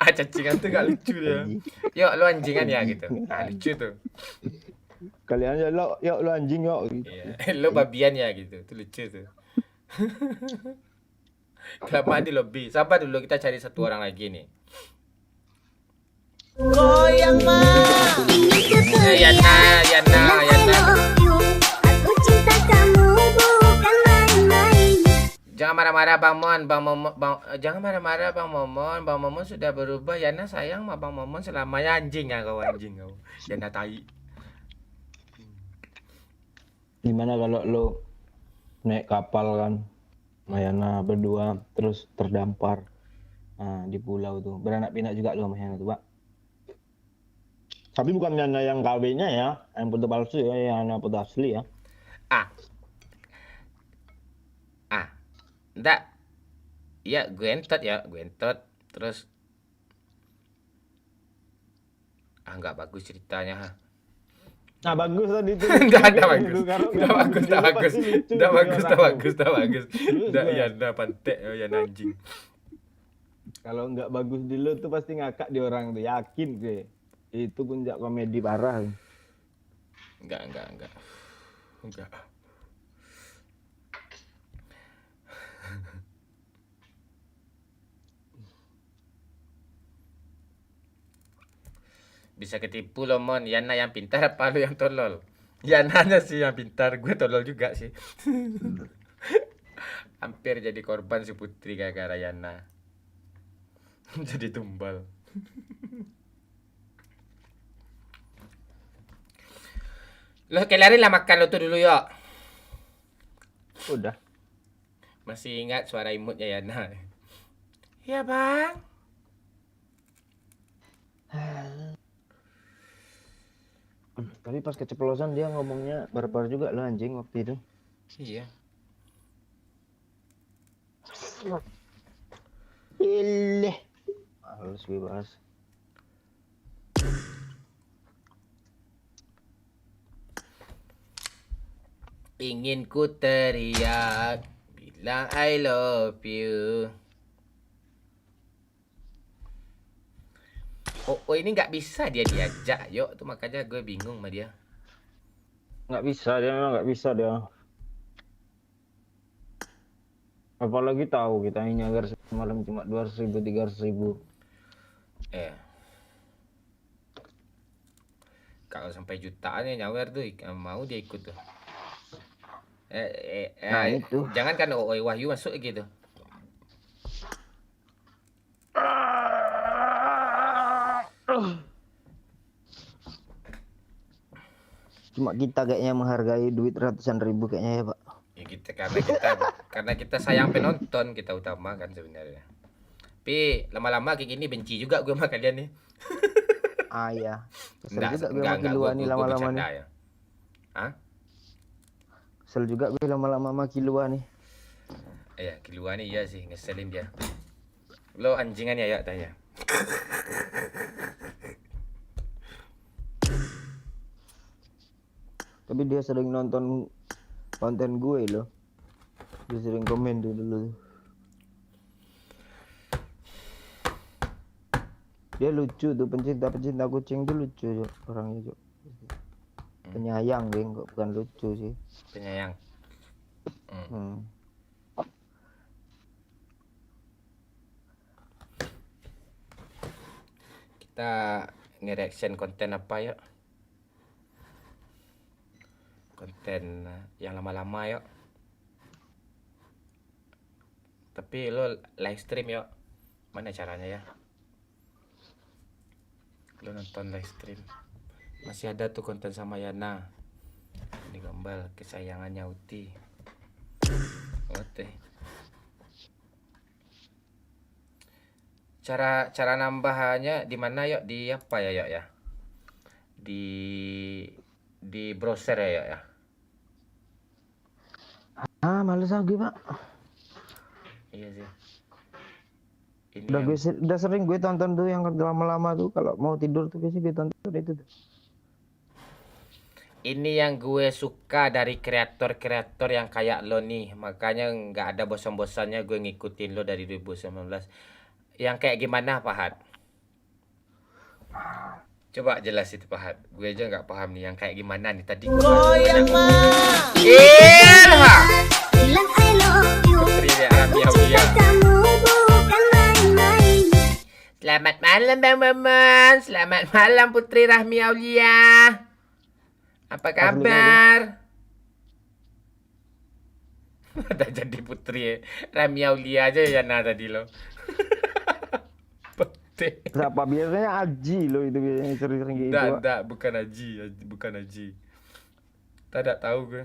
Cacingan tuh enggak lucu dia. Yo, lo anjingan ya gitu. Ah, lucu tuh.
Kalian aja lo, yuk lu anjing yuk.
Iya, lo babian ya gitu. Itu lucu tuh. Kelamaan di lobby. Sabar dulu, kita cari satu orang lagi nih.
Goyang mah. Ingin ku
Yana.
love you. Aku cinta kamu bukan main-main.
Jangan marah-marah Bang Mon, jangan marah-marah Bang Momon. Bang Momon sudah berubah. Yana sayang sama Bang Momon selamanya. Anjing ya kau, anjing kau. Yana tai.
Gimana kalau lo naik kapal kan, Mayana berdua terus terdampar di pulau tuh, beranak pinak juga lo Mayana tuh Pak. Tapi bukan Yana yang KW-nya ya, yang foto palsu ya, yang foto asli ya.
Enggak. Ya, gue entot. Terus enggak bagus ceritanya ha.
Nah bagus tadi itu.
Enggak bagus. Enggak Yana pantek, Yana anjing.
Kalau nggak bagus di lo tuh pasti ngakak di orang tuh, yakin gue. Itu puncak komedi parah.
Enggak. Bisa ketipu loh Mon. Yana yang pintar apa lu yang tolol? Yananya sih yang pintar, gue tolol juga sih. Hampir jadi korban si Putri gara-gara Yana. Jadi tumbal. Lo kelarin lah makan lo tuh dulu yuk.
Udah.
Masih ingat suara imutnya Yana? Iya bang.
Tapi pas keceplosan dia ngomongnya barbar juga lo anjing waktu itu.
Iya.
Ileh. Harus bebas.
Ingin ku teriak, bilang I love you. Oh ini nggak bisa dia diajak, yuk tuh makanya gue bingung sama dia.
Nggak bisa dia, memang nggak bisa dia. Apalagi tahu kita ini nyagar semalam cuma 200.000 300.000.
Kalau sampai jutaan ya nyawer tuh mau dia ikut tuh.
Nah itu.
Jangan kan Wahyu masuk gitu.
Cuma kita kayaknya menghargai duit ratusan ribu kayaknya ya Pak.
Ya karena kita sayang penonton, kita utamakan sebenarnya. Tapi lama-lama kayak gini benci juga gue sama kalian nih.
Iya. Kesel
Enggak,
juga gue sama Kilua nih lama-lama nih.
Ya. Hah?
Kesel juga gue lama-lama sama Kilua nih.
Iya, Kilua nih iya sih ngeselin dia. Lo anjingan ya tanya.
Tapi dia sering nonton konten gue loh. Dia sering komen tuh dulu. Dia lucu tuh, pencinta kucing tuh lucu tuh orangnya tuh. Penyayang deh, bukan lucu sih.
Penyayang. Kita nge-reaction konten apa ya? Konten yang lama-lama yuk. Tapi lo live stream yuk. Mana caranya ya? Lo nonton live stream. Masih ada tuh konten sama Yana. Ini gambar kesayangannya Uti. Oke. Cara nambahnya di mana yuk? Di apa ya yuk ya? Di browser ya yuk ya.
Males lagi, Pak.
Iya sih. Ini
Udah
yang-
udah sering gue tonton tuh yang lama-lama tuh kalau mau tidur tuh biasanya gue tonton itu tuh.
Ini yang gue suka dari kreator-kreator yang kayak lo nih. Makanya nggak ada bosan-bosannya gue ngikutin lo dari 2019. Yang kayak gimana, Fahad? Coba jelas itu, Fahad. Gue aja nggak paham nih yang kayak gimana nih tadi. Goyang mah. Ilha.
Bilang I love you.
Putri ya,
Aku
Amia
cinta
Ulia.
kamu bukan main-main.
Selamat malam Bang Maman. Selamat malam Putri Rahmi Aulia. Apa kabar? Udah jadi Putri Rahmi Aulia aja ya Yana tadi lo. Putih.
Siapa biasanya Aji loh itu biasanya sering-sering gitu. Pak.
Enggak, bukan Haji, bukan Haji. Tak tahu gue.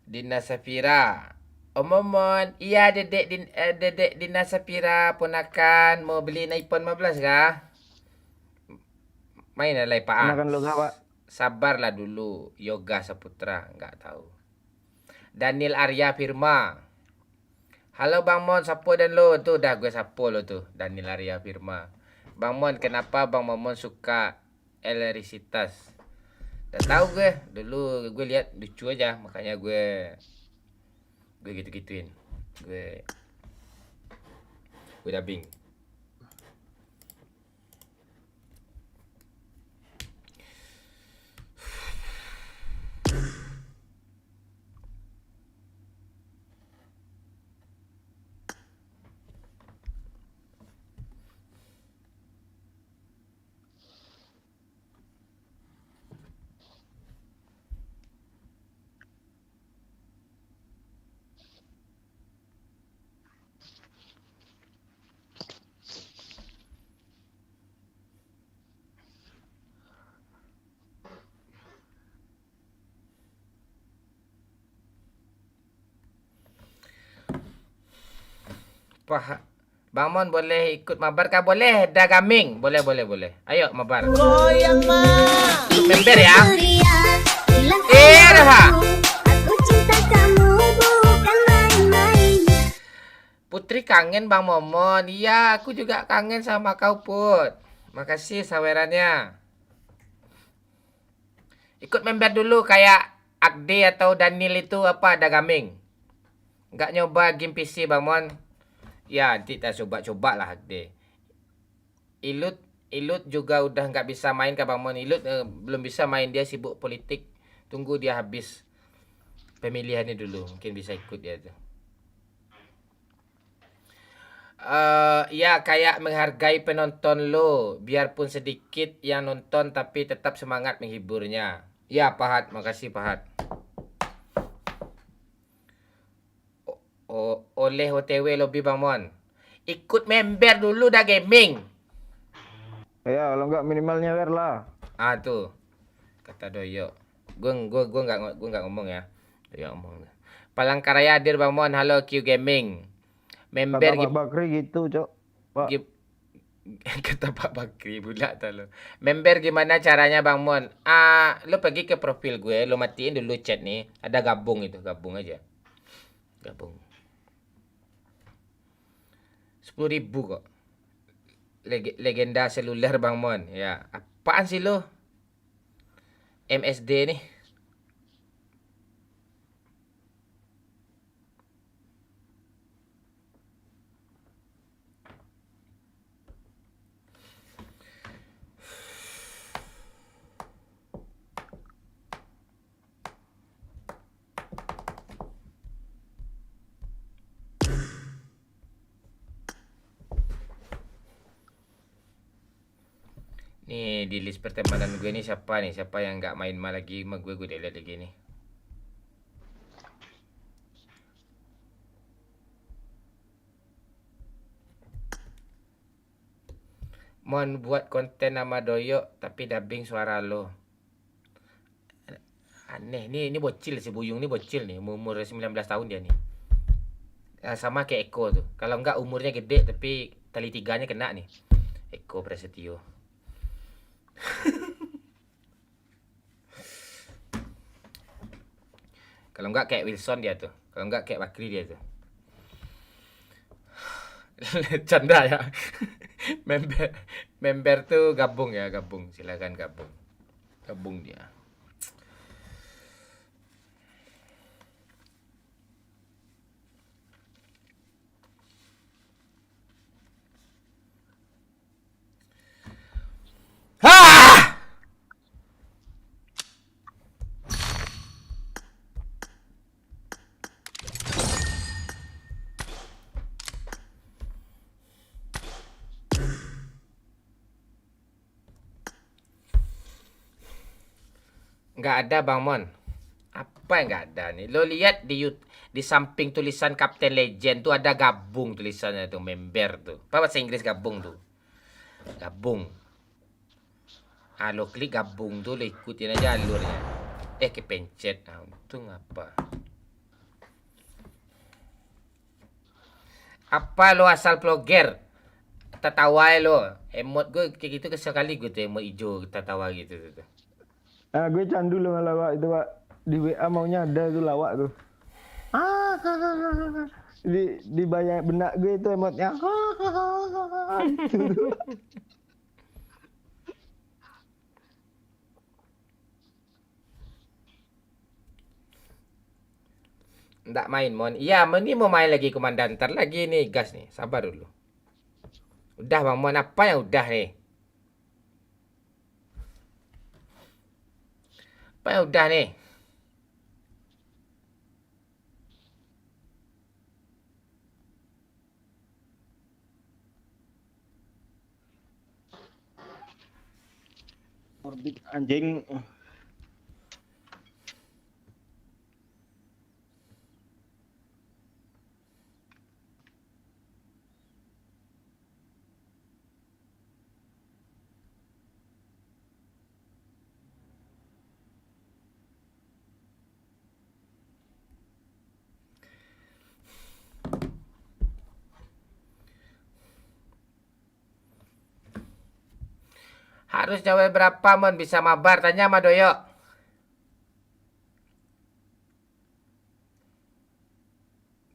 Dina Safira. Om Momon, iya dedek Dina Safira ponakan mau beli iPhone 15 kah? Main lah Pak.
Ponakan lo Pak.
Sabarlah dulu, Yoga Saputra, enggak tahu. Daniel Arya Firma. Halo Bang Mon, sapo dan lo tuh dah gue sapo lo tuh, Daniel Arya Firma. Bang Mon, kenapa Bang Momon suka elerisitas? Udah tahu gue, dulu gue lihat lucu aja, makanya gue gitu-gituin. Gue dubbing. Bang Mon boleh ikut mabar kah? Boleh, dah gaming. Boleh. Ayo mabar. Goyang mah. Member ya.
Bilang I
Irha.
love you. Aku cinta kamu bukan main-main.
Putri kangen Bang Momon. Iya, aku juga kangen sama kau Put. Makasih sawerannya. Ikut member dulu kayak Akde atau Daniel itu apa ada gaming. Enggak nyoba game PC Bang Mon. Ya, nanti kita coba lah Akde. Ilut juga udah nggak bisa main ke Bang Mon. Ilut belum bisa main, dia sibuk politik. Tunggu dia habis pemilihannya dulu, mungkin bisa ikut dia tuh. Ya kayak menghargai penonton lo, biarpun sedikit yang nonton tapi tetap semangat menghiburnya. Ya Pahat, makasih Pahat. Oleh OTW Lobby Bang Mon. Ikut member dulu dah gaming.
Ya, kalau enggak minimal nyewer lah.
Ah tuh. Kata Doyo. Gue enggak ngomong ya. Doyo ngomong. Palangkaraya hadir Bang Mon. Halo Q Gaming. Member
Kata Pak Bakri gitu, Cok. Pak.
Kata Pak Bakri pula tak lo. Member gimana caranya Bang Mon? Lo pergi ke profil gue, lo matiin dulu chat nih. Ada gabung itu, gabung aja. Gabung. 10.000 kok. Legenda seluler Bang Mon. Ya, apaan sih lo? MSD nih. Nih di list pertemanan gue nih siapa nih? Siapa yang nggak main mal lagi sama gue udah lihat lagi nih. Mon buat konten nama Doyok tapi dubbing suara lo. Aneh ini bocil si Buyung nih bocil nih, umur 19 tahun dia nih. Sama kayak Eko tuh. Kalau enggak umurnya gede tapi tali tiganya kena nih. Eko Prasetyo. Kalau enggak kayak Wilson dia tuh. Kalau enggak kayak Bakri dia tuh. Canda ya. member tuh gabung ya, gabung. Silakan gabung. Gabung dia. Ha! Nggak ada Bang Mon. Apa yang nggak ada nih? Lo lihat di samping tulisan Kapten Legend tuh ada gabung tulisannya tuh, member tuh. Apa bahasa Inggris gabung tuh? Gabung. Lo klik gabung tuh, lo ikutin aja alurnya. Kepencet. Nah, untung apa? Apa lo asal vlogger? Tertawa lo. Emot gue kayak gitu kesel kali gue tuh, emot hijau tertawa gitu tuh.
Gue candu loh lawak itu Pak. Di WA maunya ada tuh lawak tuh. Di banyak benak gue itu emotnya. Gitu.
Nggak main Mon. Iya, ini mau main lagi komandan. Ntar lagi nih gas nih. Sabar dulu. Udah Bang Mon, apa yang udah nih? Apa yang udah nih?
Orbit anjing.
Harus jawab berapa Mon bisa mabar? Tanya sama Doyo.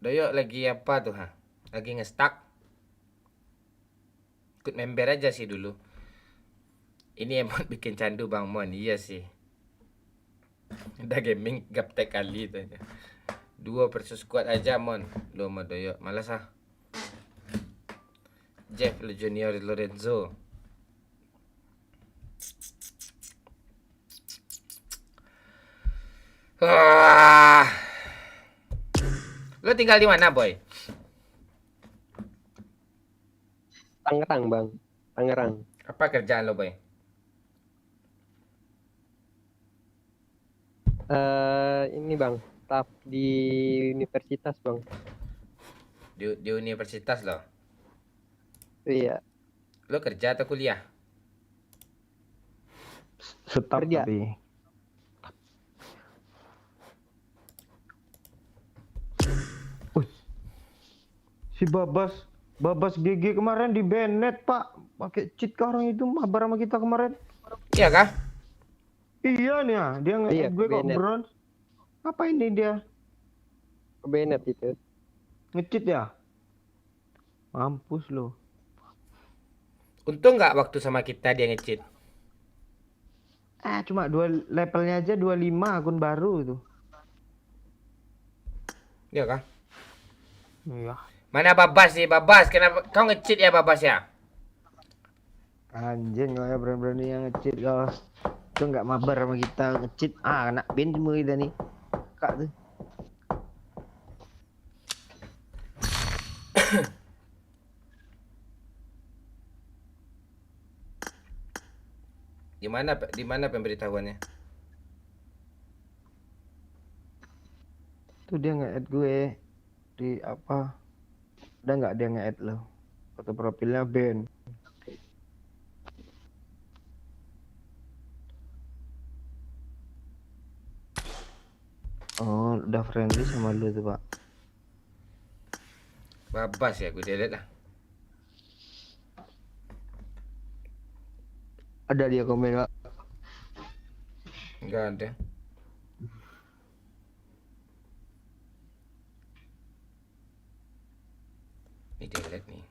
Doyo lagi apa tuh ha? Lagi ngestak. Ikut member aja sih dulu. Ini emot bikin candu Bang Mon. Iya sih. Udah gaming gaptek kali tanya. 2 versus squad aja Mon. Lo sama Doyo. Malas ah. Jeff Junior Lorenzo. Lo tinggal di mana, Boy?
Tangerang, Bang. Tangerang.
Apa kerjaan lo, Boy?
Ini Bang, staff di universitas, Bang.
Di universitas lo?
Iya.
Lo kerja atau kuliah?
Setap
Kerja.
tapi. Si Babas GG kemarin di Bennett Pak, pakai cheat ke orang itu mabar sama kita kemarin.
Iya kah?
Iya nih ya, dia
Iya,
gue kok
Bennett.
bronze. Apa ini dia?
Ke Bennett itu.
Nge-cheat ya? Mampus lo.
Untung nggak waktu sama kita dia nge-cheat?
Cuma 2 levelnya aja 25 akun baru itu.
Iya kah?
Iya.
Mana Babas nih, Babas? Kenapa kau nge-cheat ya Babas ya?
Anjing kau ya berani-berani yang nge-cheat kau. Itu nggak mabar sama kita nge-cheat. Kena ban semua kita nih. Kak tuh.
Di mana pemberitahuannya?
Tuh dia nge-add gue di apa? Udah nggak dia nge-add lo. Foto profilnya Ben. Oh, udah friendly sama lu tuh, Pak.
Babas ya, gue delete lah.
Ada dia komen, Pak.
Enggak ada. Ini delete nih.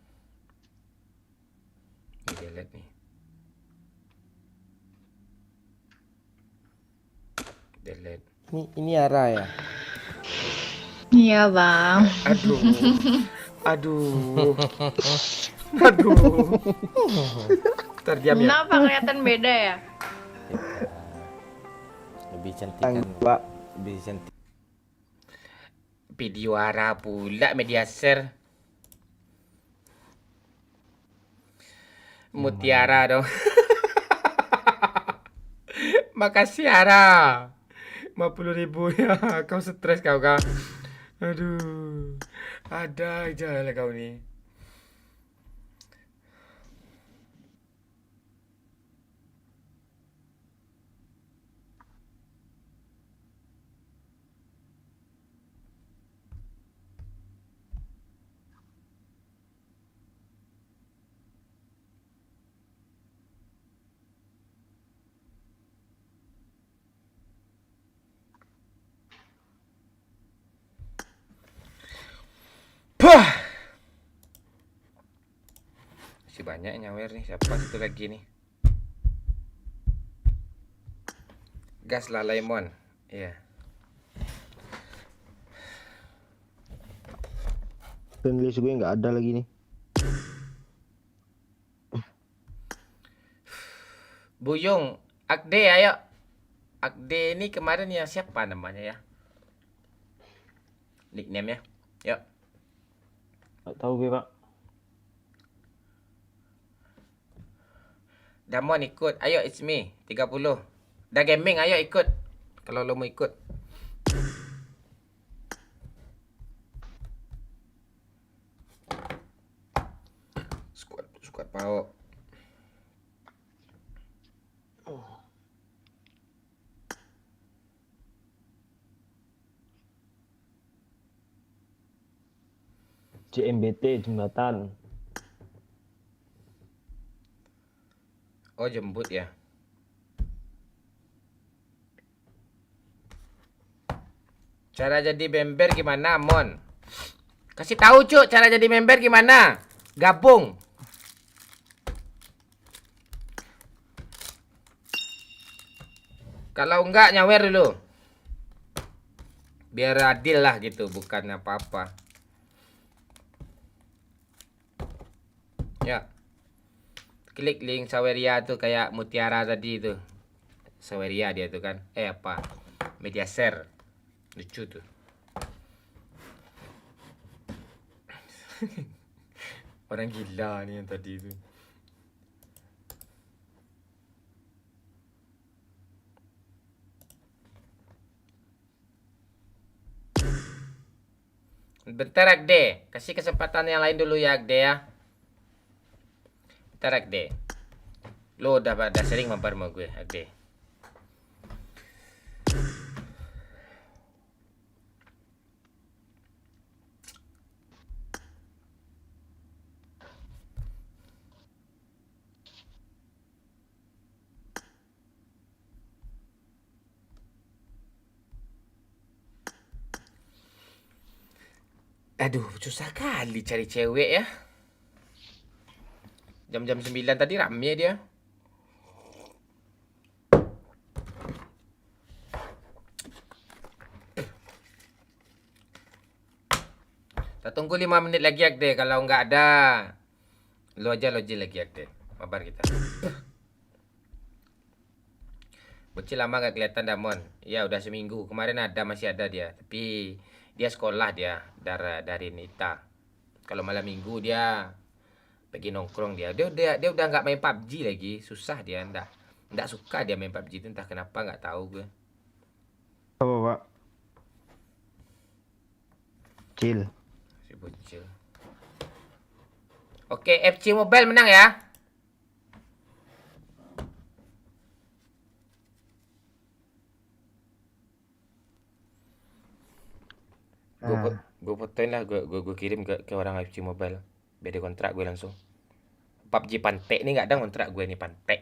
Ini delete nih. Delete.
Ini Ara ya.
Iya bang.
Aduh. Aduh. Aduh. Terdiam ya.
Kenapa kelihatan beda ya?
Lebih cantik kan,
Pak.
lebih cantik.
Video Ara pula media share. Mutiara dong. Makasih Ara. 50.000 ya. Kau stres kau kan? Aduh. Ada aja lah kau nih. Pah. Masih banyak nyawer nih. Siapa satu lagi nih? Gas lah lemon. Iya.
Friendly gue nggak ada lagi nih.
Buyung, Akde ayo. Akde ini kemarin yang siapa namanya ya? Nickname-nya. Yuk.
Nggak tahu gue, Pak.
Damon ikut. Ayo it's me. 30. Dah gaming ayo ikut. Kalau lo mau ikut. Squad pau.
JMBT jembatan.
Oh jemput ya. Cara jadi member gimana, Mon? Kasih tahu, Cuk, cara jadi member gimana? Gabung. Kalau enggak nyawer dulu. Biar adil lah gitu, bukan apa-apa. Ya. Klik link Saweria tuh kayak Mutiara tadi tuh. Saweria dia tuh kan. Apa? Media share. Lucu tuh. Orang gila nih yang tadi itu. Bentar Agde, kasih kesempatan yang lain dulu ya Agde ya. Bentar Agde. Lo udah sering mampir sama gue Agde. Aduh, susah kali cari cewek ya. Jam-jam 9 tadi rame dia. Kita tunggu 5 menit lagi Agde. Kalau nggak ada, lo aja login lagi Agde. Mabar kita. Bocil lama gak kelihatan Damon. Ya udah seminggu. Kemarin ada, masih ada dia. Tapi dia sekolah dia dari Nita. Kalau malam minggu dia pergi nongkrong dia. Dia udah nggak main PUBG lagi. Susah dia nggak suka dia main PUBG itu, entah kenapa nggak tahu gue.
Apa, Pak? Chill.
Si bocil. Oke, FC Mobile menang ya. Gue fotoin lah, gue kirim ke orang FC Mobile. Biar dia kontrak gue langsung. PUBG Pantek nih nggak ada kontrak gue nih Pantek.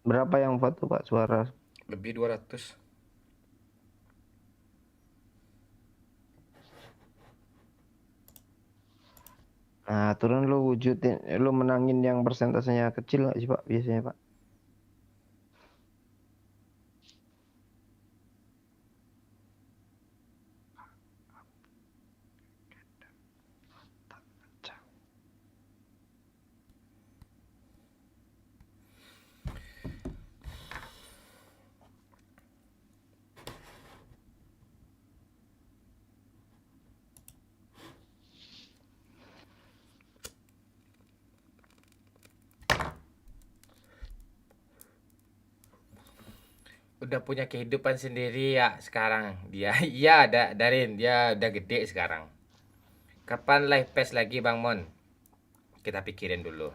Berapa yang foto Pak suara?
Lebih 200.
Nah, turun lu wujudin, lu menangin yang persentasenya kecil nggak sih Pak biasanya Pak?
Udah punya kehidupan sendiri ya sekarang dia. Iya, Darin, dia udah gede sekarang. Kapan live PES lagi Bang Mon? Kita pikirin dulu.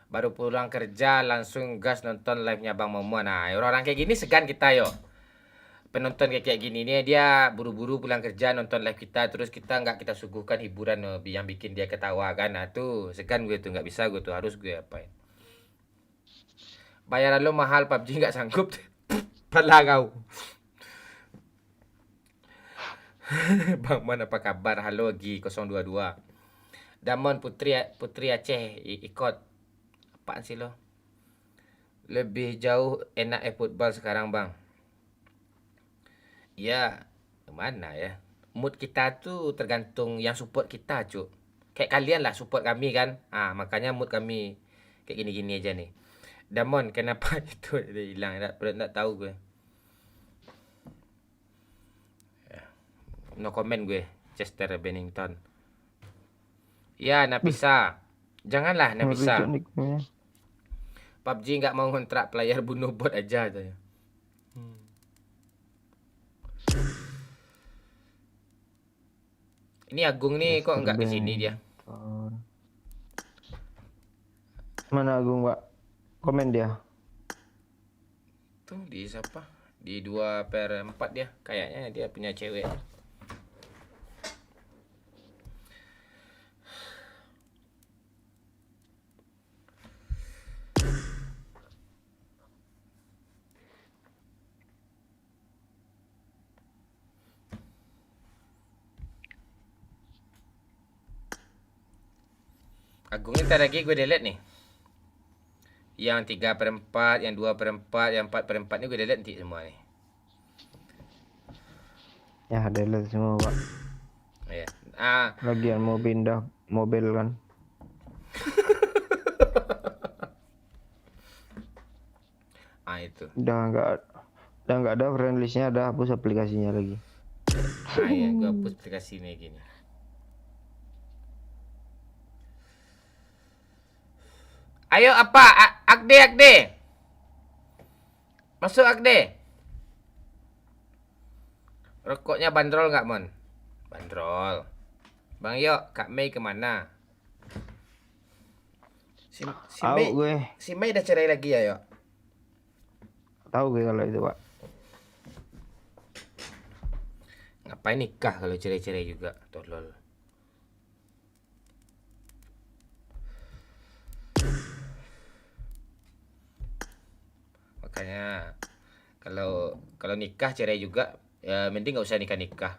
Baru pulang kerja langsung gas nonton live-nya Bang Momon. Nah, orang kayak gini segan kita yo. Penonton kayak gini nih dia buru-buru pulang kerja nonton live kita, terus kita nggak kita suguhkan hiburan yang bikin dia ketawa kan. Nah tuh segan gue tuh, nggak bisa gue tuh, harus gue apain. Bayaran lo mahal, PUBG nggak sanggup. Pala kau. Bang Mon apa kabar? Halo Gi 022. Damon Putri Aceh ikut. Apaan sih lo? Lebih jauh enak football sekarang Bang. Ya, gimana ya? Mood kita tuh tergantung yang support kita, Cuk. Kayak kalian lah support kami kan. Makanya mood kami kayak gini-gini aja nih. Damon, kenapa itu hilang? Nggak tahu gue. No comment gue. Chester Bennington. Ya, Napisa. Janganlah Napisa. PUBG nggak mau kontrak player, bunuh bot aja. Ini Agung nih kok nggak kesini dia?
Mana Agung Pak? Komen dia.
Tuh di siapa? Di 2/4 dia. Kayaknya dia punya cewek. Agung ini ntar lagi gue delete nih. Yang 3/4, yang 2/4, yang 4/4 ini gue delete nanti semua nih.
Ya delete semua Pak.
Ya.
Lagian mau pindah mobil kan.
Itu.
Udah nggak ada friend listnya, ada hapus aplikasinya lagi.
Ya gue hapus aplikasi ini gini. Ayo apa? Akde. Masuk Akde. Rokoknya bandrol nggak Mon? Bandrol. Bang Yo, Kak Mei kemana? Si Mei udah cerai lagi ya Yo?
Tahu gue kalau itu Pak.
Ngapain nikah kalau cerai-cerai juga? Tolol. Makanya kalau nikah cerai juga ya mending nggak usah nikah.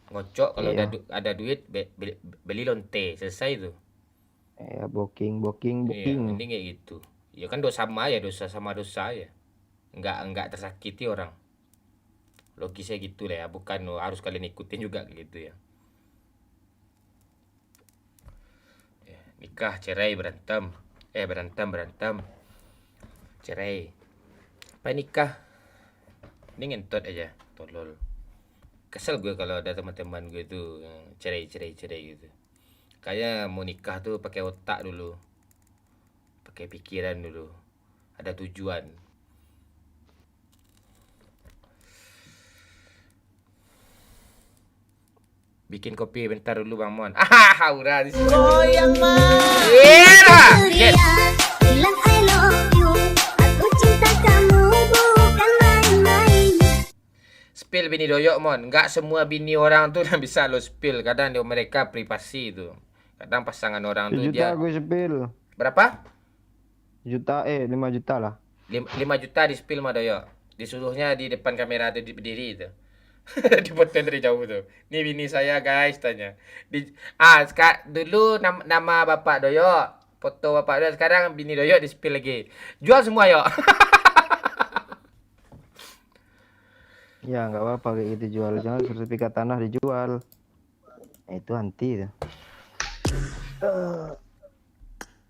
Ngocok kalau ada duit beli lonte, selesai tuh.
Ya booking.
Iya, mending kayak gitu. Ya kan dosa sama dosa ya. Enggak tersakiti orang. Logisnya gitu lah ya, bukan harus kalian ikutin juga gitu ya. Nikah, cerai, berantem. Berantem. Cerai. Apa nikah? Ini ngentot aja, tolol. Kesel gue kalau ada teman-teman gue tuh yang cerai gitu. Kayak mau nikah tuh pakai otak dulu. Pakai pikiran dulu. Ada tujuan. Bikin kopi bentar dulu Bang Mon. Haura di sini.
Goyang mah.
Yes.
Bilang I love you. Aku cinta kamu bukan main-main.
Spill bini doyok mon. Enggak semua bini orang tuh yang bisa lo spill. Kadang dia mereka privasi tuh. Kadang pasangan orang tuh
Sejuta
dia.
gue spill.
Berapa?
5 juta lah.
5 juta di spill mah doyok. Disuruhnya di depan kamera tuh berdiri itu. Dipoto dari jauh tuh. Nih bini saya guys tanya. Dulu nama bapak doyok. Foto bapak doyok. Sekarang bini doyok di spill lagi. Jual semua yuk.
Ya nggak apa-apa kayak gitu jual. Jangan sertifikat tanah dijual. Itu anti tuh.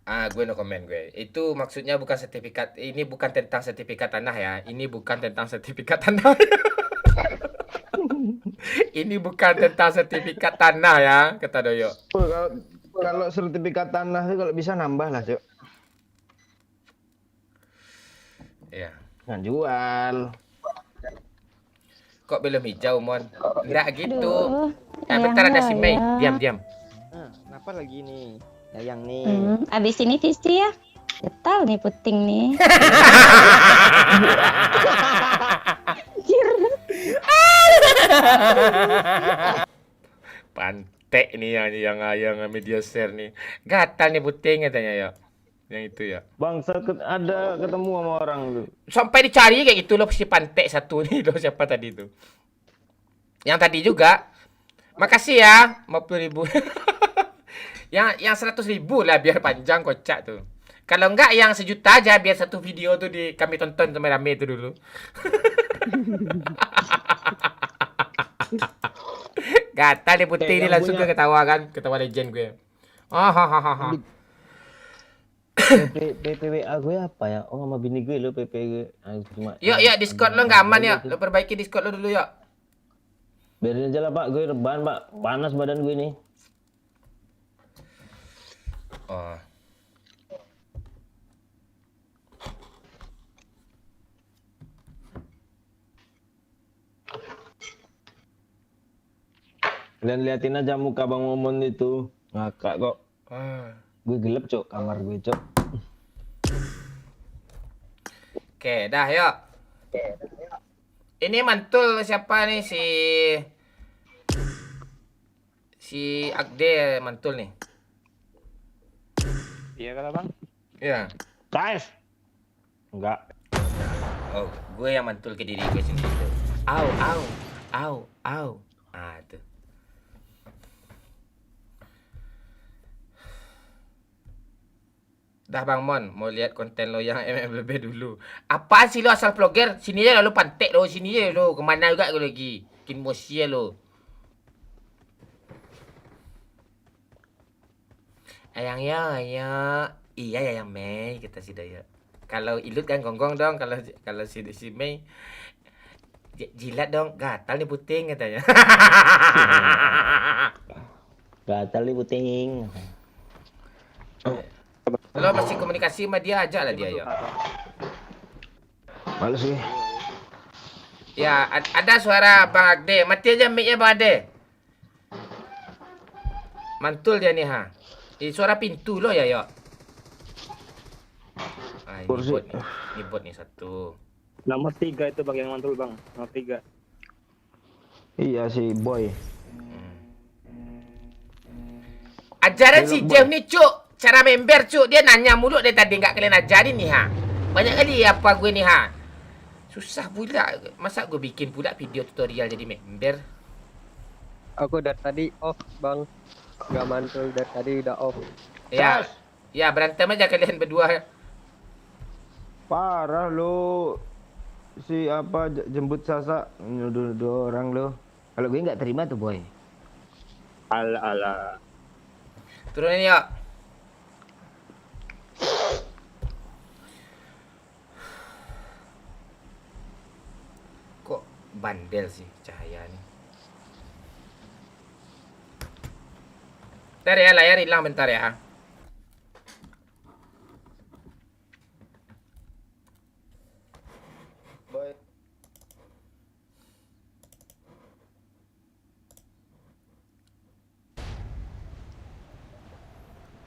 Gue no comment gue. Itu maksudnya bukan sertifikat. Ini bukan tentang sertifikat tanah ya. Ini bukan tentang sertifikat tanah. Ini bukan tentang sertifikat tanah ya, kata Doyo.
Kalau sertifikat tanah itu kalau bisa nambah lah, Cok.
Iya.
Nggak jual.
Kok belum hijau, Mon? Enggak gitu.
Aduh,
Bentar ada si Mei.
ya.
Diam.
Kenapa lagi nih? Yang nih.
Abis ini Tisti ya. Getal nih puting nih.
Pantek nih yang media share nih. Gatal nih puting katanya ya. Yang itu ya.
Bangsa ada ketemu sama orang tuh.
Sampai dicari kayak gitu loh si pantek satu nih loh siapa tadi tuh. Yang tadi juga. Makasih ya 50.000. yang 100.000 lah biar panjang kocak tuh. Kalau enggak yang 1 juta aja biar satu video tuh kami tonton rame-rame itu dulu. Gatal deh putih ini langsung gue ketawa kan. Ketawa legend gue.
PPWA gue apa ya? Oh sama bini gue lo PP gue.
Yuk Discord lo nggak aman ya. Lo perbaiki Discord lo dulu yuk.
Biarin aja lah Pak, gue rebahan Pak. Panas badan gue nih.
Oh.
Kalian liatin aja muka Bang Momon itu. Ngakak kok. Gue gelap Cok, kamar gue Cok.
Oke, dah yuk. Ini mantul siapa nih si Agde mantul nih.
Iya kata Bang?
Iya.
KS. Enggak.
Oh, gue yang mantul ke diri gue sendiri tuh. Au. Tuh. Dah Bang Mon, mau lihat konten lo yang MMLB dulu. Apaan sih lo asal vlogger? Sini aja lo pantek lo, sini aja lo. Kemana juga lo lagi? Bikin mosia lo. Ayang ya. Iya ya yang Mei kita si Daya. Kalau Ilut kan gonggong dong, kalau si Mei jilat dong, gatal nih puting katanya.
Gatal nih puting.
Lo masih komunikasi sama dia aja lah dia ya.
Males gue.
Ya, ada suara Bang Agde. Mati aja mic-nya Bang Agde. Mantul dia nih ha. Suara pintu lo ya ya. Ini bot nih satu.
Nomor 3 itu Bang yang mantul Bang. Nomor 3.
Iya si Boy.
Ajaran si Jeff nih cuk. Cara member cuk. Dia nanya mulu dari tadi nggak kalian ajarin nih ha. Banyak kali apa gue nih ha. Susah pula. Masa gue bikin pula video tutorial jadi member.
Aku dari tadi off Bang. Gak mantul dari tadi udah off.
Ya berantem aja kalian berdua.
Parah lo. Si apa jemput Sasa dua orang lo. Kalau gue nggak terima tuh Boy.
Ala.
Turunin yuk. Kok bandel sih cahaya nih. Bentar ya, layar hilang bentar ya.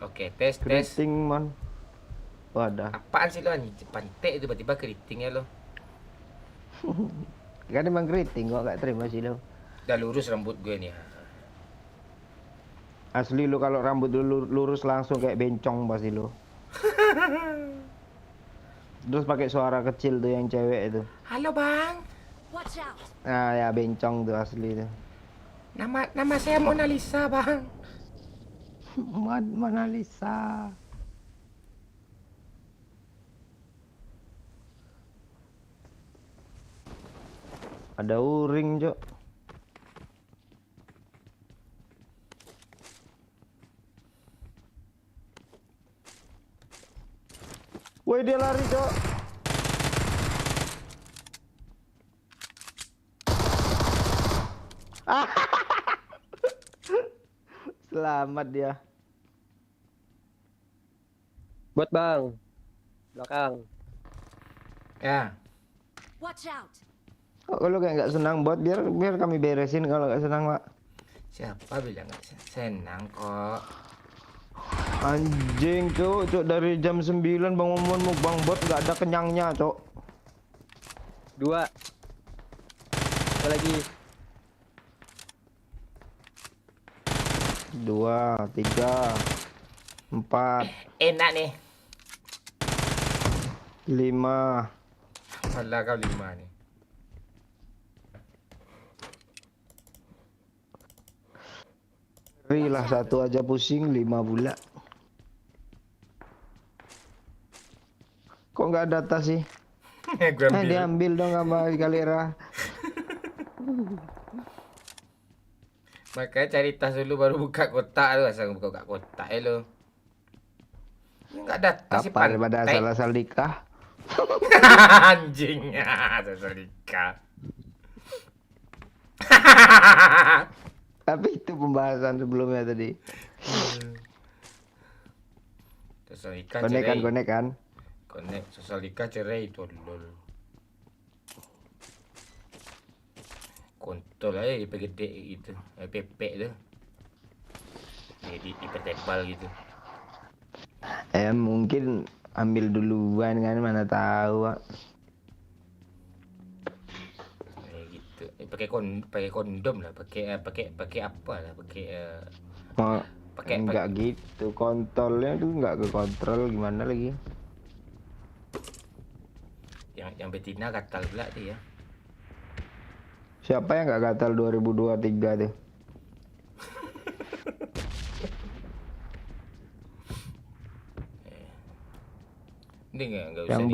Oke, tes.
Keriting man. Wadah.
Apaan sih lo anjing? Pantek tiba-tiba keriting ya lo.
Kan emang keriting kok nggak terima sih lo.
Dah lurus rambut gue nih.
Asli lo kalau rambut lu lurus langsung kayak bencong pasti lo. Terus pakai suara kecil tuh yang cewek itu.
Halo bang.
Watch out.
Nah ya bencong tuh asli tuh.
Nama saya Mona Lisa bang.
Mona Lisa. Ada uring, Cok. Woi, dia lari, Cok. Selamat dia.
Bot bang. Belakang.
Ya.
Watch out.
Kalau kayak nggak senang bot, biar kami beresin kalau nggak senang, Pak.
Siapa bilang nggak senang kok?
Anjing, Cok, dari jam 9 Bang Momon mukbang bot nggak ada kenyangnya, Cok.
2. Ada lagi.
2, 3, 4,
Enak nih.
5.
Alah kau 5 nih.
Lah satu aja pusing 5 pula. Kok nggak ada tas sih?
Gue ambil.
Diambil dong sama Galera.
Makanya cari tas dulu baru buka kotak lu. Asal buka kotak lu. Nggak ada tas sih
Apa daripada
pantai.
asal nikah?
Anjing. Asal nikah.
Tapi itu pembahasan sebelumnya tadi.
Sosial nikah
Konek kan,
cerai.
konek kan.
Konek sosial nikah cerai itu lol. Kontol aja IP gede gitu. Pepek tu. Jadi IP tebal gitu.
Mungkin ambil duluan kan, mana tahu, Pak.
Gitu. Pakai kondom lah, pakai apa lah, pakai
Enggak gitu, kontolnya tuh enggak ke kontrol gimana lagi.
yang betina gatal pula dia.
Siapa yang enggak gatal 2023 tuh?
Ini enggak usah.
Yang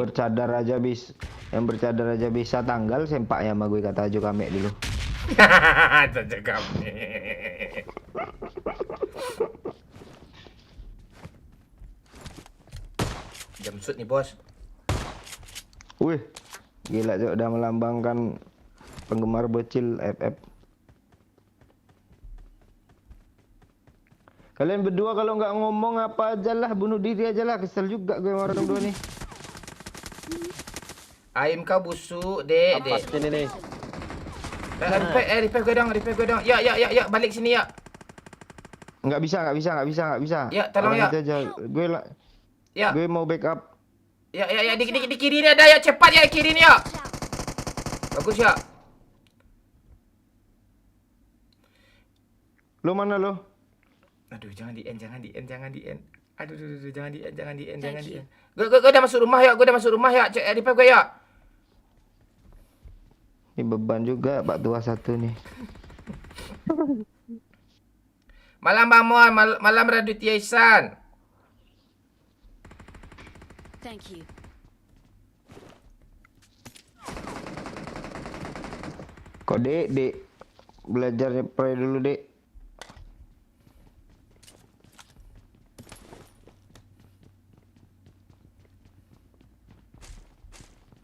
bercadar aja bisa tanggal sempaknya sama gue kata Ajo Kamek dulu.
Saja kami. Jam shoot nih bos.
Wih, gila Cok, udah melambangkan penggemar bocil FF. Kalian berdua kalau nggak ngomong apa aja lah, bunuh diri aja lah, kesel juga gue sama orang berdua nih.
Ayam kau busuk, dek.
Sini nih.
Repair gue dong. Ya, balik sini ya.
Nggak bisa.
Ya, tolong ya.
Aja.
Ya.
Gue mau backup.
Ya, di kiri ni ada ya, cepat ya kiri ni ya. Bagus ya.
Lo mana lo?
Aduh, jangan di end. Aduh, jangan di end. Gue udah masuk rumah ya. Cek repair gue ya.
Ini beban juga Pak Tua satu nih.
Malam Bang Mon, malam Raditya Ihsan.
Thank you.
Kok dek belajar pray dulu dek.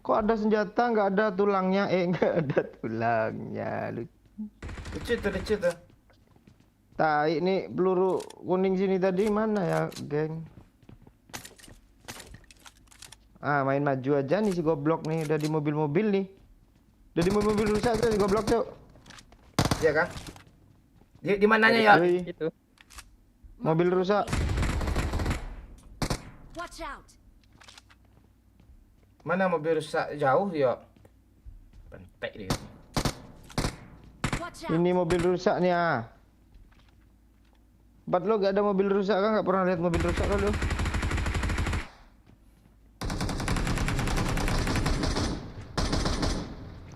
Kok ada senjata nggak ada tulangnya? Nggak ada tulangnya.
Lucu tuh.
Tai ini peluru kuning sini tadi mana ya, geng? Main maju aja nih si goblok nih, udah di mobil-mobil nih. Udah di mobil rusak tuh si goblok, Cok.
Iya kan? Di mananya ya?
Itu.
Mobil rusak.
Watch out.
Mana mobil rusak jauh ya? Pentek dia.
Watch out.
Ini mobil rusak nih ah. Bat lo gak ada mobil rusak kan? Gak pernah lihat mobil rusak lo?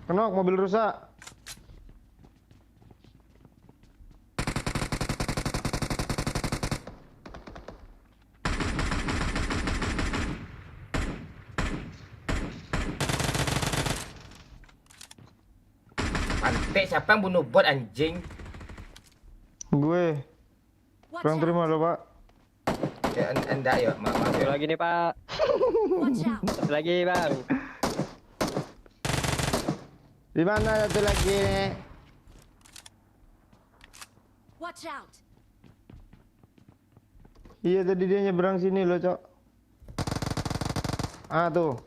Kenok mobil rusak.
Pantek siapa yang bunuh bot anjing?
Gue.
Watch
Kurang
out.
terima lo pak.
Ya, enggak ya, maaf
Satu
ya.
lagi nih Pak.
Watch out.
Satu lagi Bang.
Di mana satu lagi nih?
Watch out.
Iya tadi dia nyebrang sini loh cok. Ah tuh.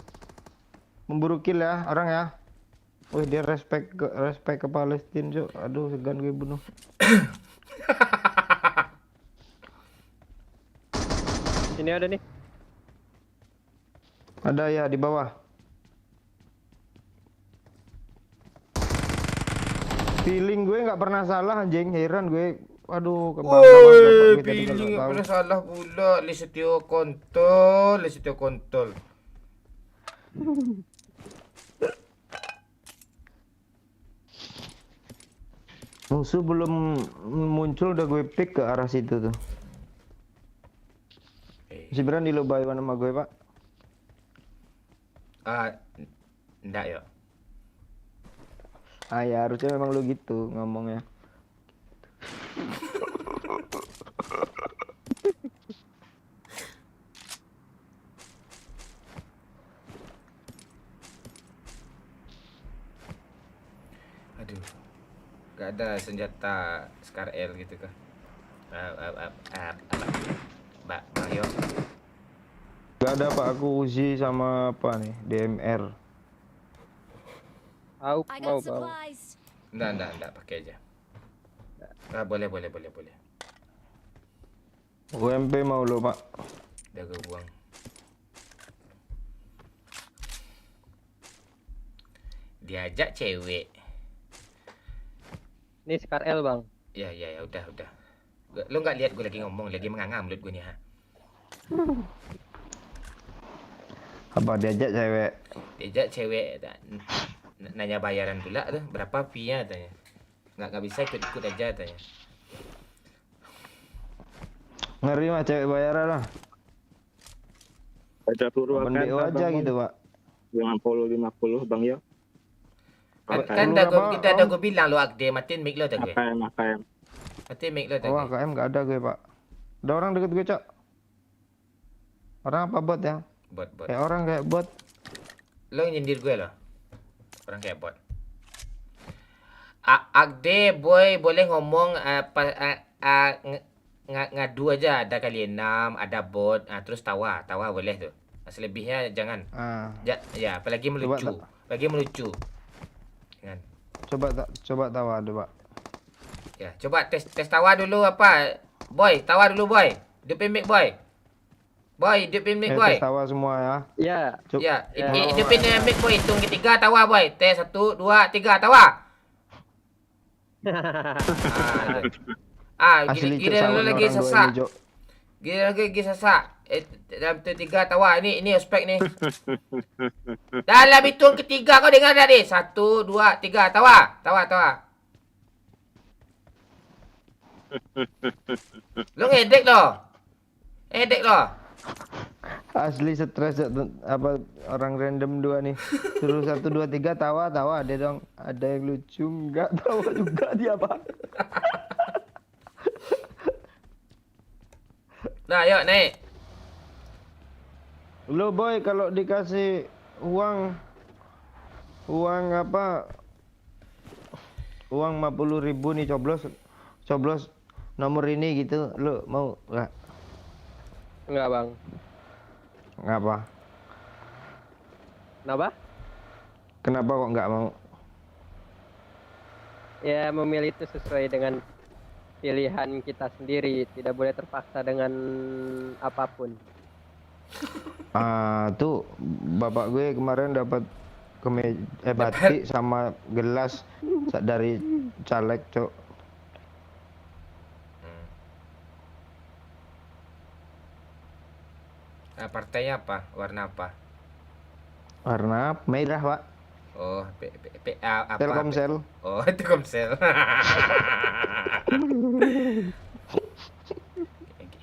Memburu kill ya orang ya. Wih dia respect ke Palestina cok. Aduh segan gue bunuh.
Sini ada nih.
Ada ya di bawah. Feeling gue nggak pernah salah anjing, heran gue. Aduh, kebangga banget
Woi,
gue tadi
pilih
kalau
nggak
tahu.
pernah salah pula. Lisetio kontol, Lisetio kontol.
Musuh belum muncul udah gue pick ke arah situ tuh. Masih berani lo buy sama gue pak?
Ah, enggak ya.
Ah ya harusnya memang lo gitu ngomongnya.
Aduh, gak ada senjata Scar L gitu kah? Mbak Mario.
Gak ada pak, aku Uzi sama apa nih DMR.
Aku
I
mau
got
Bang.
supplies.
Enggak, pakai aja. Ah, boleh.
UMP mau lo pak?
Udah gue buang. Diajak cewek.
Ini Scar L Bang.
Ya, udah. Lo nggak lihat gue lagi ngomong, lagi menganga mulut gue nih ha.
Apa diajak cewek?
Diajak cewek nanya bayaran pula tuh, berapa fee-nya tanya. Nggak bisa ikut aja tanya.
Ngeri mah cewek bayaran lah.
Ada Purwakan
Open BO aja gitu pak.
50 Bang ya.
Kan dah gue bilang lo Agde, matiin mic lo tak gue.
AKM.
Matiin mic lo tak
Oh
gue.
KM gak ada gue pak. Ada orang deket gue cok. Orang apa bot ya?
Bot.
Kayak orang kayak bot.
Lo nyindir gue lo. Orang kayak bot. Agde boy boleh ngomong ngadu aja, ada kali 6, ada bot, terus tawa boleh tuh. Selebihnya jangan. Ya, apalagi melucu. Kan.
Coba tawa dulu pak.
Ya, coba tes tawa dulu apa? Boy, tawa dulu boy. Hidupin mic boy. Boy, hidupin mic boy.
Tes tawa semua ya.
Ya.
Ya, hidupin mic boy. Hitung ketiga tawa boy. Tes 1, 2, 3 tawa. Gila lu lagi sesak. Gila lagi sesak. Dalam tu 3 tawa. Ini ospek ni. Dalam hitung ketiga kau dengar tadi. 1, 2, 3 tawa. Lu ngedek loh.
Asli stres apa orang random dua nih. Suruh 1 2 3 tawa ada dong. Ada yang lucu enggak tawa juga dia pak.
Nah, yuk naik.
Lo boy kalau dikasih uang apa? Uang 50.000 nih coblos nomor ini gitu. Lo mau enggak?
Enggak Bang.
Ngapa? Kenapa kok nggak mau?
Ya memilih itu sesuai dengan pilihan kita sendiri, tidak boleh terpaksa dengan apapun.
Tuh bapak gue kemarin dapat batik sama gelas dari caleg, Cok.
Partainya apa? Warna apa?
Warna merah, Pak.
Oh, apa?
Telkomsel.
Oh, Telkomsel.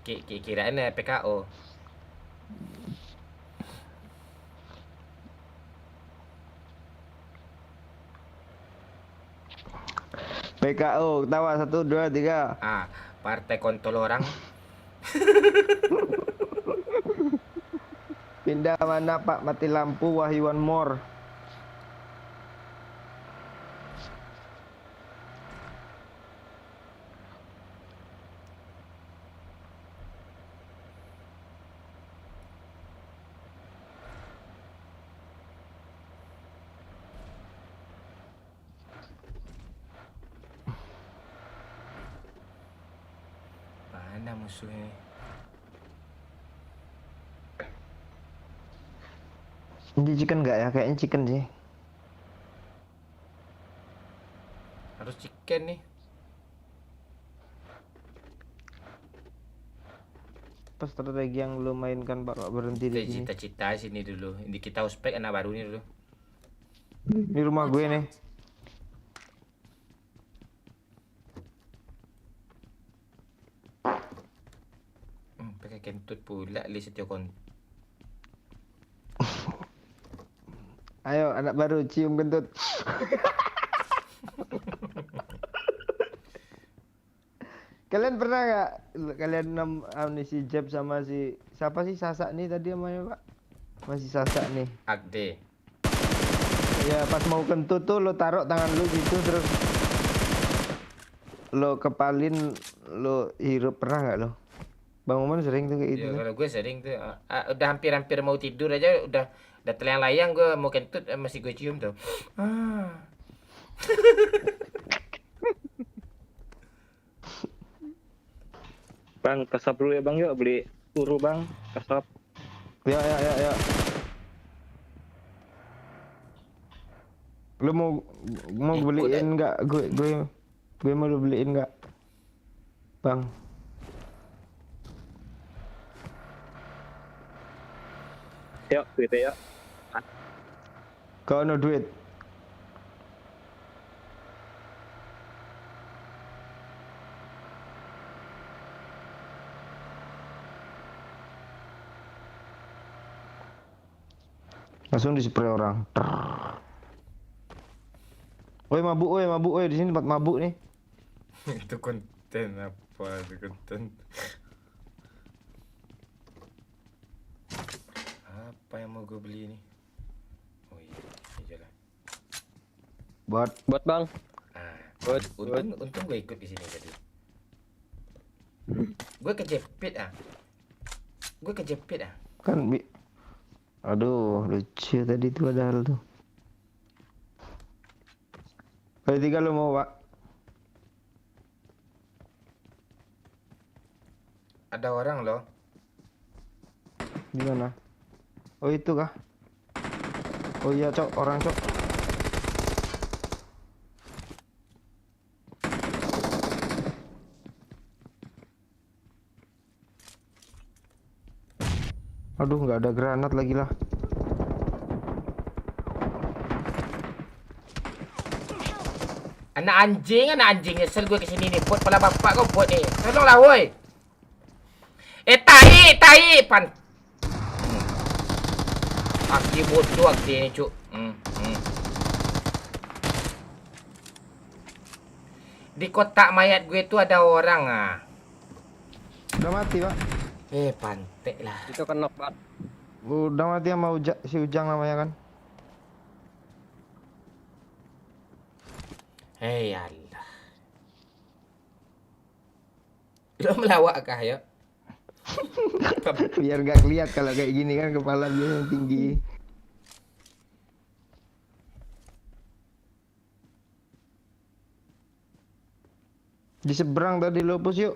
Kirain PKO.
PKO, tawa 1, 2, 3.
Partai kontol orang.
Pindah mana Pak? Mati lampu, Wahyu one more.
Mana musuhnya?
Ini chicken nggak ya? Kayaknya chicken sih.
Harus chicken nih.
Apa strategi yang lo mainkan Pak? Berhenti di sini.
Cita-cita sini dulu. Ini kita ospek anak baru nih dulu.
Ini rumah gue nih.
Pakai kentut pula li Setio kon.
Ayo anak baru cium kentut. Kalian pernah nggak kalian si Jeb sama si siapa sih Sasak nih tadi namanya Pak? Masih Sasak nih.
Agde.
Ya pas mau kentut tuh lo taruh tangan lu gitu terus lo kepalin lo hirup, pernah nggak lo? Bang Oman sering tuh kayak gitu.
Ya, kalau gue sering tuh udah hampir mau tidur aja udah telayang-layang gue mau kentut masih gue cium tuh.
Bang, kesap dulu ya Bang, yuk beli turu Bang, kesap.
Ya. Lu mau beliin nggak? Gue mau lu beliin nggak, Bang?
Yuk, duit ya.
Kau no duit. Langsung dispray orang. Woi mabuk woi, di sini tempat mabuk nih.
Itu konten apa? Itu konten. Apa yang mau gue beli ini? Oh iya, ini lah.
Buat
Bang.
Untung gue ikut di sini tadi. Gue kejepit ah.
Kan aduh, lucu tadi tuh padahal tuh. Kali 3 lo mau, Pak?
Ada orang loh.
Di mana? Oh, itu kah? Oh iya, Cok, orang, Cok. Aduh, nggak ada granat lagi lah.
Anak anjing nyesel gue kesini nih. Buat pala bapak kau buat nih. Tolonglah woi. Tai pan. Aki bodoh ini cuk. Di kotak mayat gue itu ada orang
Udah mati, Pak.
Pantek lah.
Itu kenok, Pak.
Udah mati sama si Ujang namanya kan.
Allah. Lo melawak kah ya?
Biar gak kelihatan kalau kayak gini kan kepala dia yang tinggi. Di seberang tadi lo pus yuk.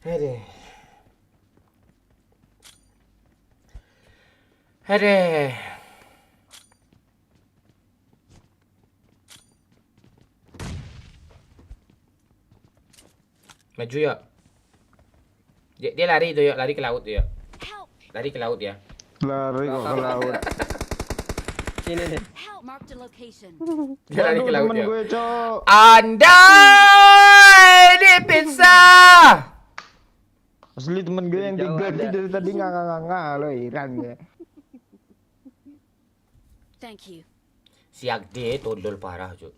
Aduh. Maju yuk. Dia lari tuh yuk, lari ke laut tuh yuk. Lari ke laut ya.
Lari kok ke laut.
Sini nih.
Help! Marked a location.
Dia lari ke laut
Temen
ya.
gue, Cok.
Anda ini pizza.
Asli temen gue yang
Jauh
tiga
ada.
dari tadi nganga lo Iran ya.
Thank you.
Siak dia tolol parah, Cuk.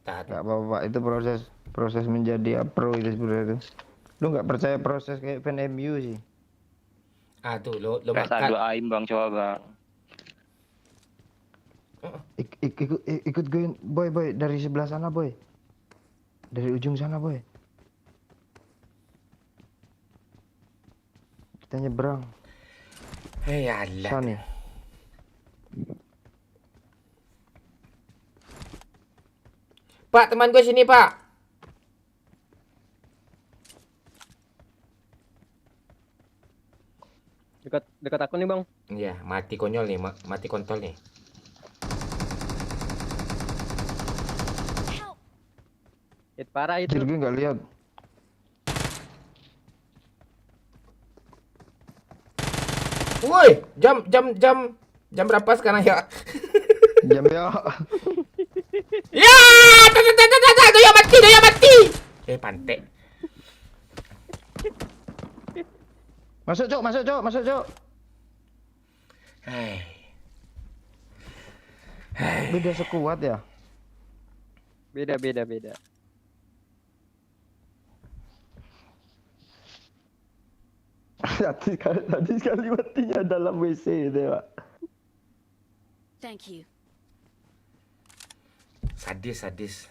Tak.
Gak apa-apa, itu proses menjadi pro itu sebenarnya itu. Lu nggak percaya proses kayak fan MU sih?
Ah tuh lo
PS2
makan.
aim bang, coba bang.
Ikut gue boy dari sebelah sana boy. Dari ujung sana boy. Kita nyebrang.
Hei alah.
Sana.
Pak, teman gue sini, Pak.
Dekat aku nih, Bang.
Iya, mati konyol nih, mati kontol nih.
Hit parah itu.
Anjir, gue nggak lihat.
Woi, jam berapa sekarang ya?
Jam ya.
Ya, doya mati. Pantek.
Masuk cok.
Hai.
Beda sekuat ya.
Beda.
Tadi sekali matinya dalam WC itu ya, Pak.
Thank you.
Sadis.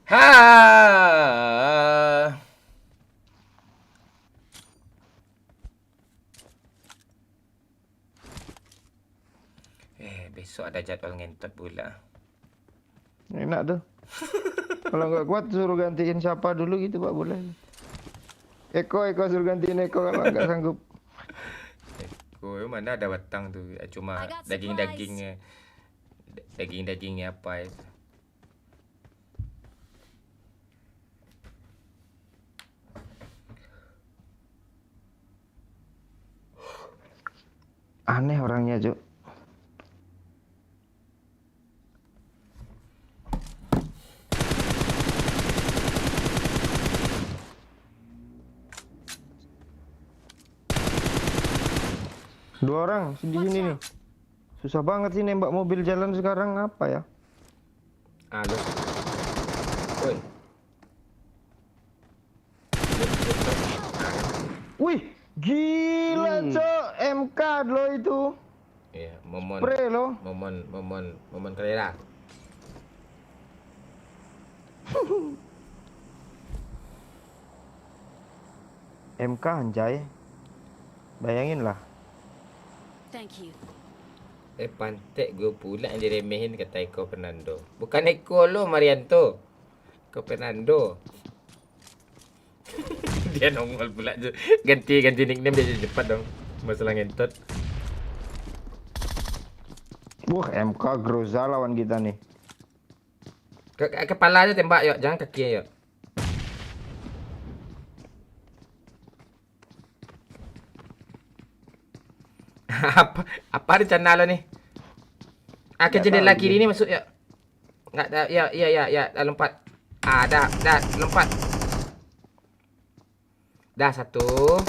Ha. Besok ada jadwal ngentot pula.
Enak tuh. Kalau nggak kuat suruh gantiin siapa dulu gitu Pak, boleh. Eko suruh gantiin Eko kalau nggak sanggup.
Mana ada batang tuh, cuma
I got
daging-dagingnya apa itu.
Aneh orangnya, Cuk. Dua orang di sini nih. Susah banget sih nembak mobil jalan sekarang, apa ya?
Halo. Woi.
Wih, gila Cok, MK lo itu.
Iya, momon.
Spray lo.
Momon Carrera.
MK anjay. Bayangin lah.
Thank you.
Pantek gue pula yang diremehin kata Eko Fernando. Bukan Eko lo, Marianto. Eko Fernando. Dia nongol pula. Ganti nickname dia cepat dong. Masalah ngentot.
Wah, MK Groza lawan kita nih.
Kepala aja tembak yuk, jangan kaki yuk. apa rencana lo nih? Ke jendela kiri ini masuk ya. Enggak ada, ya, lompat. Dah, lompat. Dah satu.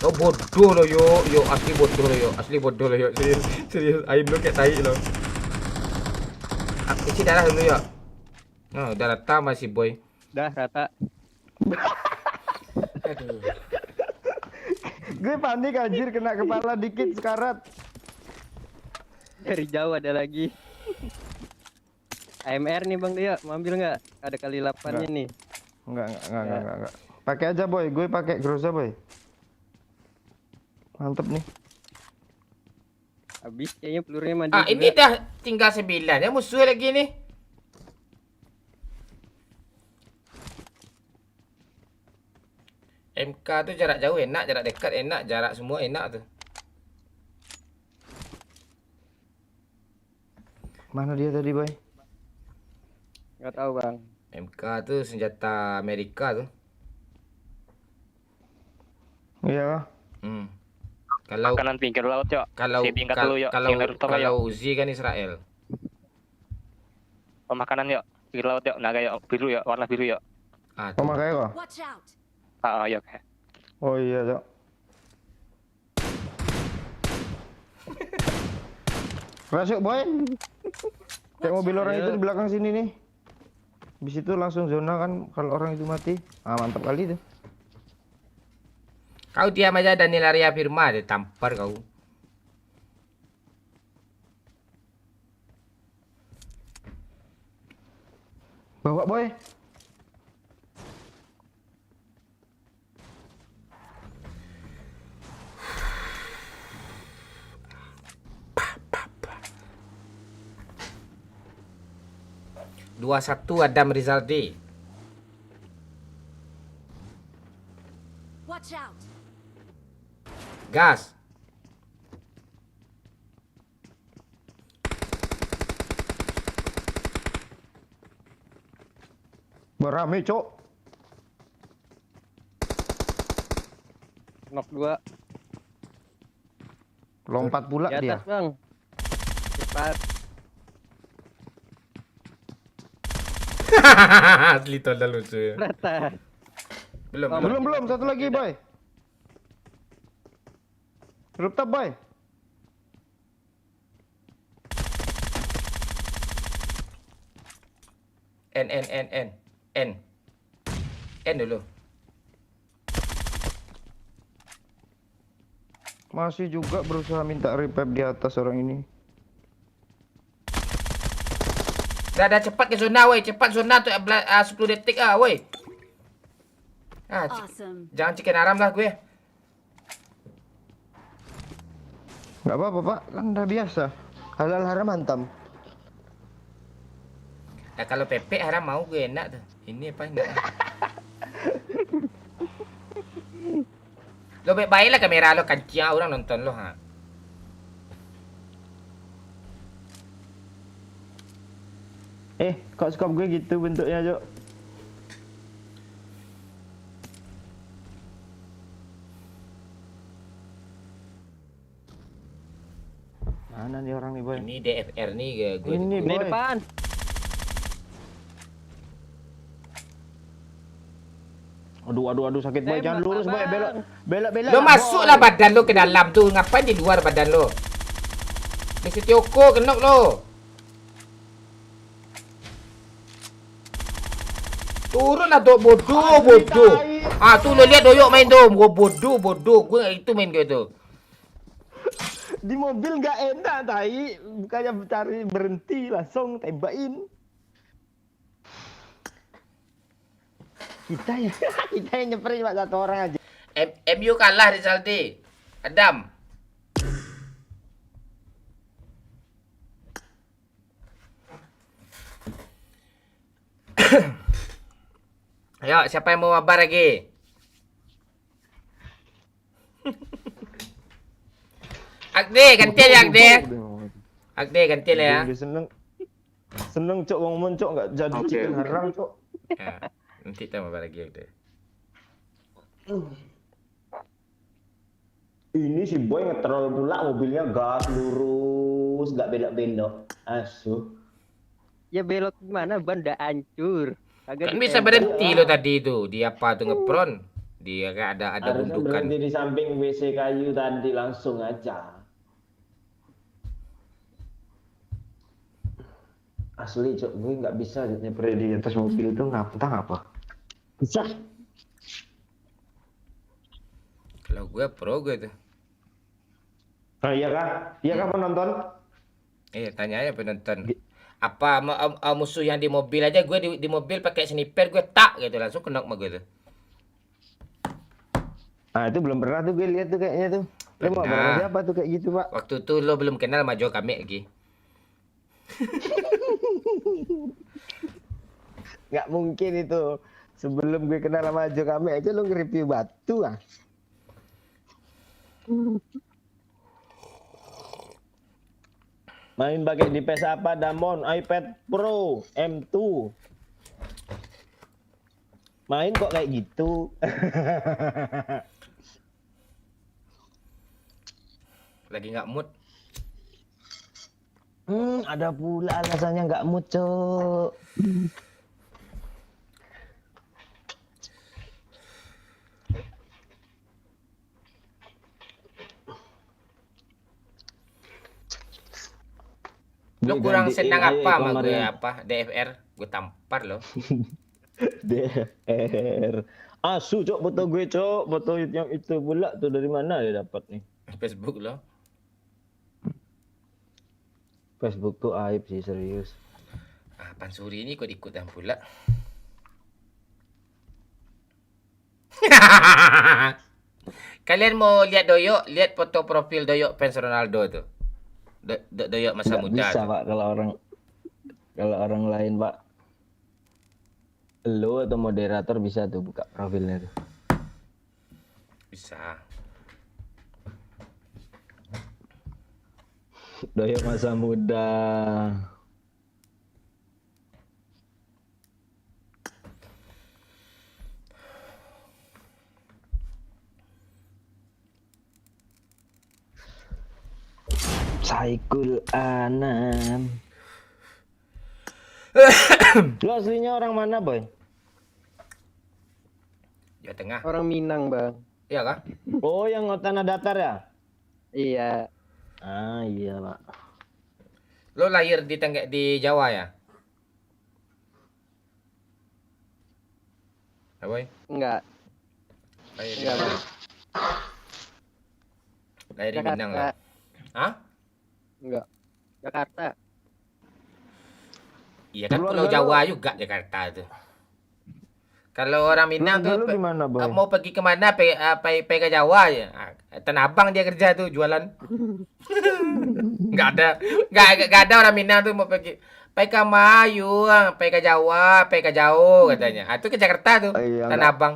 Oh bodoh lo yo, asli bodoh lo yo, serius, aim lo kayak tai lo. Isi darah dulu ya. Oh, udah rata masih boy.
Dah rata.
Aduh.
Gue panik anjir, kena kepala dikit sekarat.
Dari jauh ada lagi. AMR nih Bang Dia, mau ambil nggak? Ada kali 8-nya nih.
Enggak. Pakai aja boy, gue pakai Groza boy. Mantep nih.
Habis kayaknya pelurunya mandi.
Ini dah tinggal 9 ya, musuh lagi nih. MK tuh jarak jauh enak, jarak dekat enak, jarak semua enak tuh.
Mana dia tadi, Boy?
Nggak tahu bang.
MK tuh senjata Amerika tuh.
Iya.
Kalau
Kanan pinggir laut yuk.
kalau
Si tingkat dulu yuk.
kalau
Tingkat utara,
kalau
yuk.
Uzi kan Israel.
Pemakanan yuk. Pinggir laut yuk. Naga yuk. Biru yuk. Warna biru yuk.
Ah,
Oh, makanya kok?
Watch out!
Yuk.
Oh iya, Cok. Masuk, Boy. Kayak mobil orang itu di belakang sini nih. Habis itu langsung zona kan kalau orang itu mati. Ah, mantap kali tuh.
Kau diam aja Daniel Arya Firma, ditampar kau.
Bawa, Boy.
Dua satu Adam Rizaldi.
Watch out!
Gas.
Berame, Cok.
Knock 2.
Lompat pula
Di
dia.
atas bang. Cepat.
Asli tolong lucu ya.
Rata.
Belum, satu lagi, Boy. Rooftop, Boy.
N dulu.
Masih juga berusaha minta revive di atas orang ini.
Dah cepat ke zona woi, cepat zona tuh 10 detik woi.
Awesome.
Jangan chicken haram lah gue.
Nggak apa-apa, Pak. Kan udah biasa. Halal haram hantam.
Nah, kalau pepek haram mau gue enak tuh. Ini apa enggak? Lo baik-baiklah kamera lo, kancing orang nonton lo ha.
Kok skop gue gitu bentuknya, Cok? Mana nih orang nih, Boy?
Ini DFR nih gue.
Ini,
Di
Boy.
depan.
Aduh, sakit, Boy. Jangan lurus, Boy. Belok.
Lo masuklah badan lo ke dalam tuh. Ngapain di luar badan lo? Mesti Tioko kenok lo. Turun lah dok, bodoh. Ah tuh lo lihat doyok main tuh. Bodoh. Gue itu main gue tuh.
Di mobil nggak enak, tai. Bukannya cari berhenti, langsung tembakin. Kita yang nyamperin cuma satu orang aja.
MU kalah Rizaldi. Adam. Ayo, siapa yang mau mabar lagi? Agde, gantian ya Agde. Agde, gantian ya.
Seneng Cok, ngomong Cok, nggak jadi chicken haram Cok.
Ya, nanti kita mabar lagi Agde.
Ini si Boy ngetrol pula, mobilnya gas lurus, nggak belok-belok. Asuh.
Ya belok gimana? Ban udah hancur.
Kan bisa berhenti lo tadi itu. Dia apa tuh ngepron? Dia kan ada
Harusnya
gundukan.
berhenti di samping WC kayu tadi, langsung aja. Asli Cok, gue nggak bisa nyeper di atas mobil itu, entah apa. Bisa.
Kalau gue pro gue tuh.
Oh iya kah? Iya kah penonton?
Tanya aja penonton. Apa musuh yang di mobil aja, gue di mobil pakai sniper gue tak gitu langsung kena sama gue tuh.
Nah itu belum pernah tuh gue lihat tuh kayaknya tuh. Lo mau
Pernah.
siapa tuh kayak gitu Pak?
Waktu itu lo belum kenal sama Jo kami lagi.
Nggak mungkin itu. Sebelum gue kenal sama Ajo kami aja lu nge-review batu ah. Main pakai di PS apa Damon? iPad Pro M2. Main kok kayak gitu.
Lagi nggak mood.
Ada pula alasannya nggak mood, Cok.
Lo kurang senang apa sama gue apa? DFR, gue tampar lo.
DFR. Asu, Cok, foto gue, Cok. Foto yang itu pula tuh dari mana dia dapat nih?
Facebook lo.
Facebook tuh aib sih, serius.
Ah, Pansuri ini ikut-ikutan pula. Kalian mau lihat Doyok? Lihat foto profil Doyok fans Ronaldo tuh. Doyok masa
Nggak
muda.
bisa,
tuh.
Pak, kalau orang lain, Pak. Lo atau moderator bisa tuh buka profilnya tuh.
Bisa.
Doyok masa muda. Saikul Anam. Lo aslinya orang mana, Boy?
Jawa Tengah.
Orang Minang, Bang.
Iya kah?
Oh, yang tanah datar ya?
Iya.
Ah, iya, Pak.
Lo lahir di Jawa ya? Apa, Boy?
Enggak.
Lahir di
Enggak,
mana?
Bang.
Lahir di Minang
Jakarta.
lah. Hah?
Enggak. Jakarta.
Iya kan
Keluarga
Pulau Jawa juga Jakarta tuh. Kalau orang Minang tuh
Keluarga lu di mana, Boy?
mau pergi kemana? Pergi ke Jawa ya. Tanah Abang dia kerja tuh jualan. Nggak ada orang Minang tuh mau pergi ke Mayu, pergi ke Jawa, pergi ke jauh katanya. Ah, itu ke Jakarta tuh,
Iya,
Tanah Abang.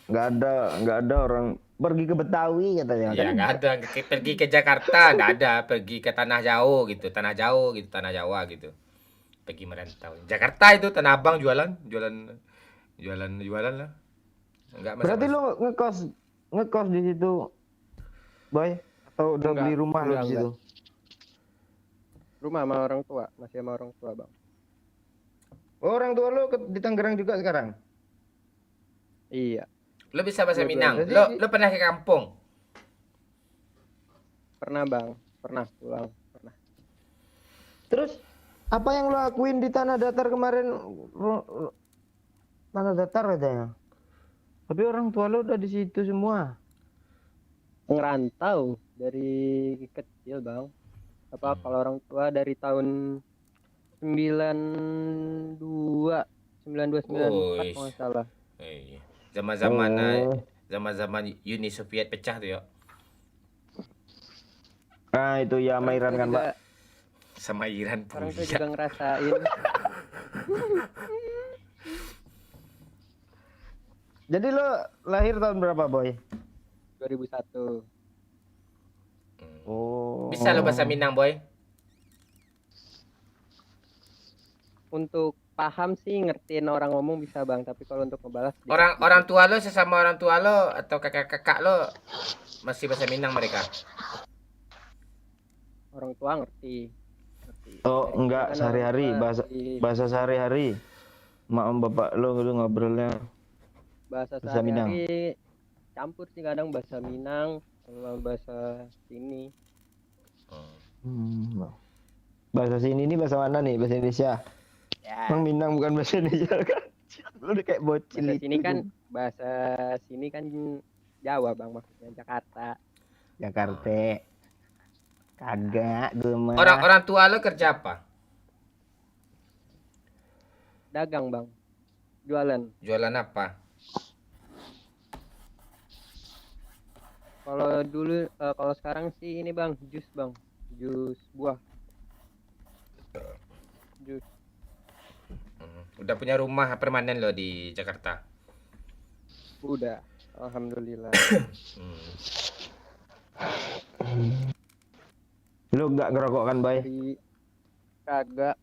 Nggak ada orang pergi ke Betawi katanya.
Ya nggak ada, pergi ke Jakarta nggak ada, pergi ke tanah jauh gitu, tanah Jawa gitu. Pergi merantau. Jakarta itu Tanah Abang jualan lah. Enggak masalah.
Berarti lo ngekos di situ, Boy? Atau udah beli rumah lo di situ?
Rumah sama orang tua, masih sama orang tua, Bang.
Oh, orang tua lo di Tangerang juga sekarang?
Iya.
Lo bisa bahasa
Iya,
Minang.
berarti-
Lo pernah ke kampung?
Pernah, Bang. Pernah pulang, pernah.
Terus apa yang lo lakuin di tanah datar kemarin? Tanah datar katanya. Tapi orang tua lo udah di situ semua.
Ngerantau dari kecil, Bang. Kalau orang tua dari tahun 92 94
Wih.
kalau nggak salah.
Iya. Zaman-zaman Uni Soviet pecah tuh ya.
Nah, itu ya sama Iran kan, Pak?
Sama Iran
Orang tua
pula.
juga ngerasain.
Jadi lo lahir tahun berapa, Boy?
2001.
Oh.
Bisa lo bahasa Minang, Boy?
Untuk paham sih ngertiin orang ngomong bisa, Bang, tapi kalau untuk ngebalas
Orang tua lo sesama orang tua lo atau kakak-kakak lo masih bahasa Minang mereka?
orang tua ngerti.
Oh, enggak,
Kan
sehari-hari
orang tua
bahasa sehari-hari. Mak sama bapak lo ngobrolnya
bahasa
bahasa Minang.
sehari-hari campur sih, kadang bahasa Minang sama bahasa sini.
Bahasa sini ini bahasa mana nih? Bahasa Indonesia.
Ya.
Emang Minang bukan bahasa Indonesia kan? Lu udah kayak bocil
Bahasa
itu.
sini kan Jawa, Bang, maksudnya Jakarta.
Jakarta. Kagak, gue mah.
Orang tua lo kerja apa?
Dagang, Bang. Jualan.
Jualan apa?
Kalau dulu kalau sekarang sih ini, Bang, jus, Bang. Jus buah. Jus.
Udah punya rumah permanen lo di Jakarta?
Udah, alhamdulillah.
Lu nggak ngerokok kan, Bay?
Kagak.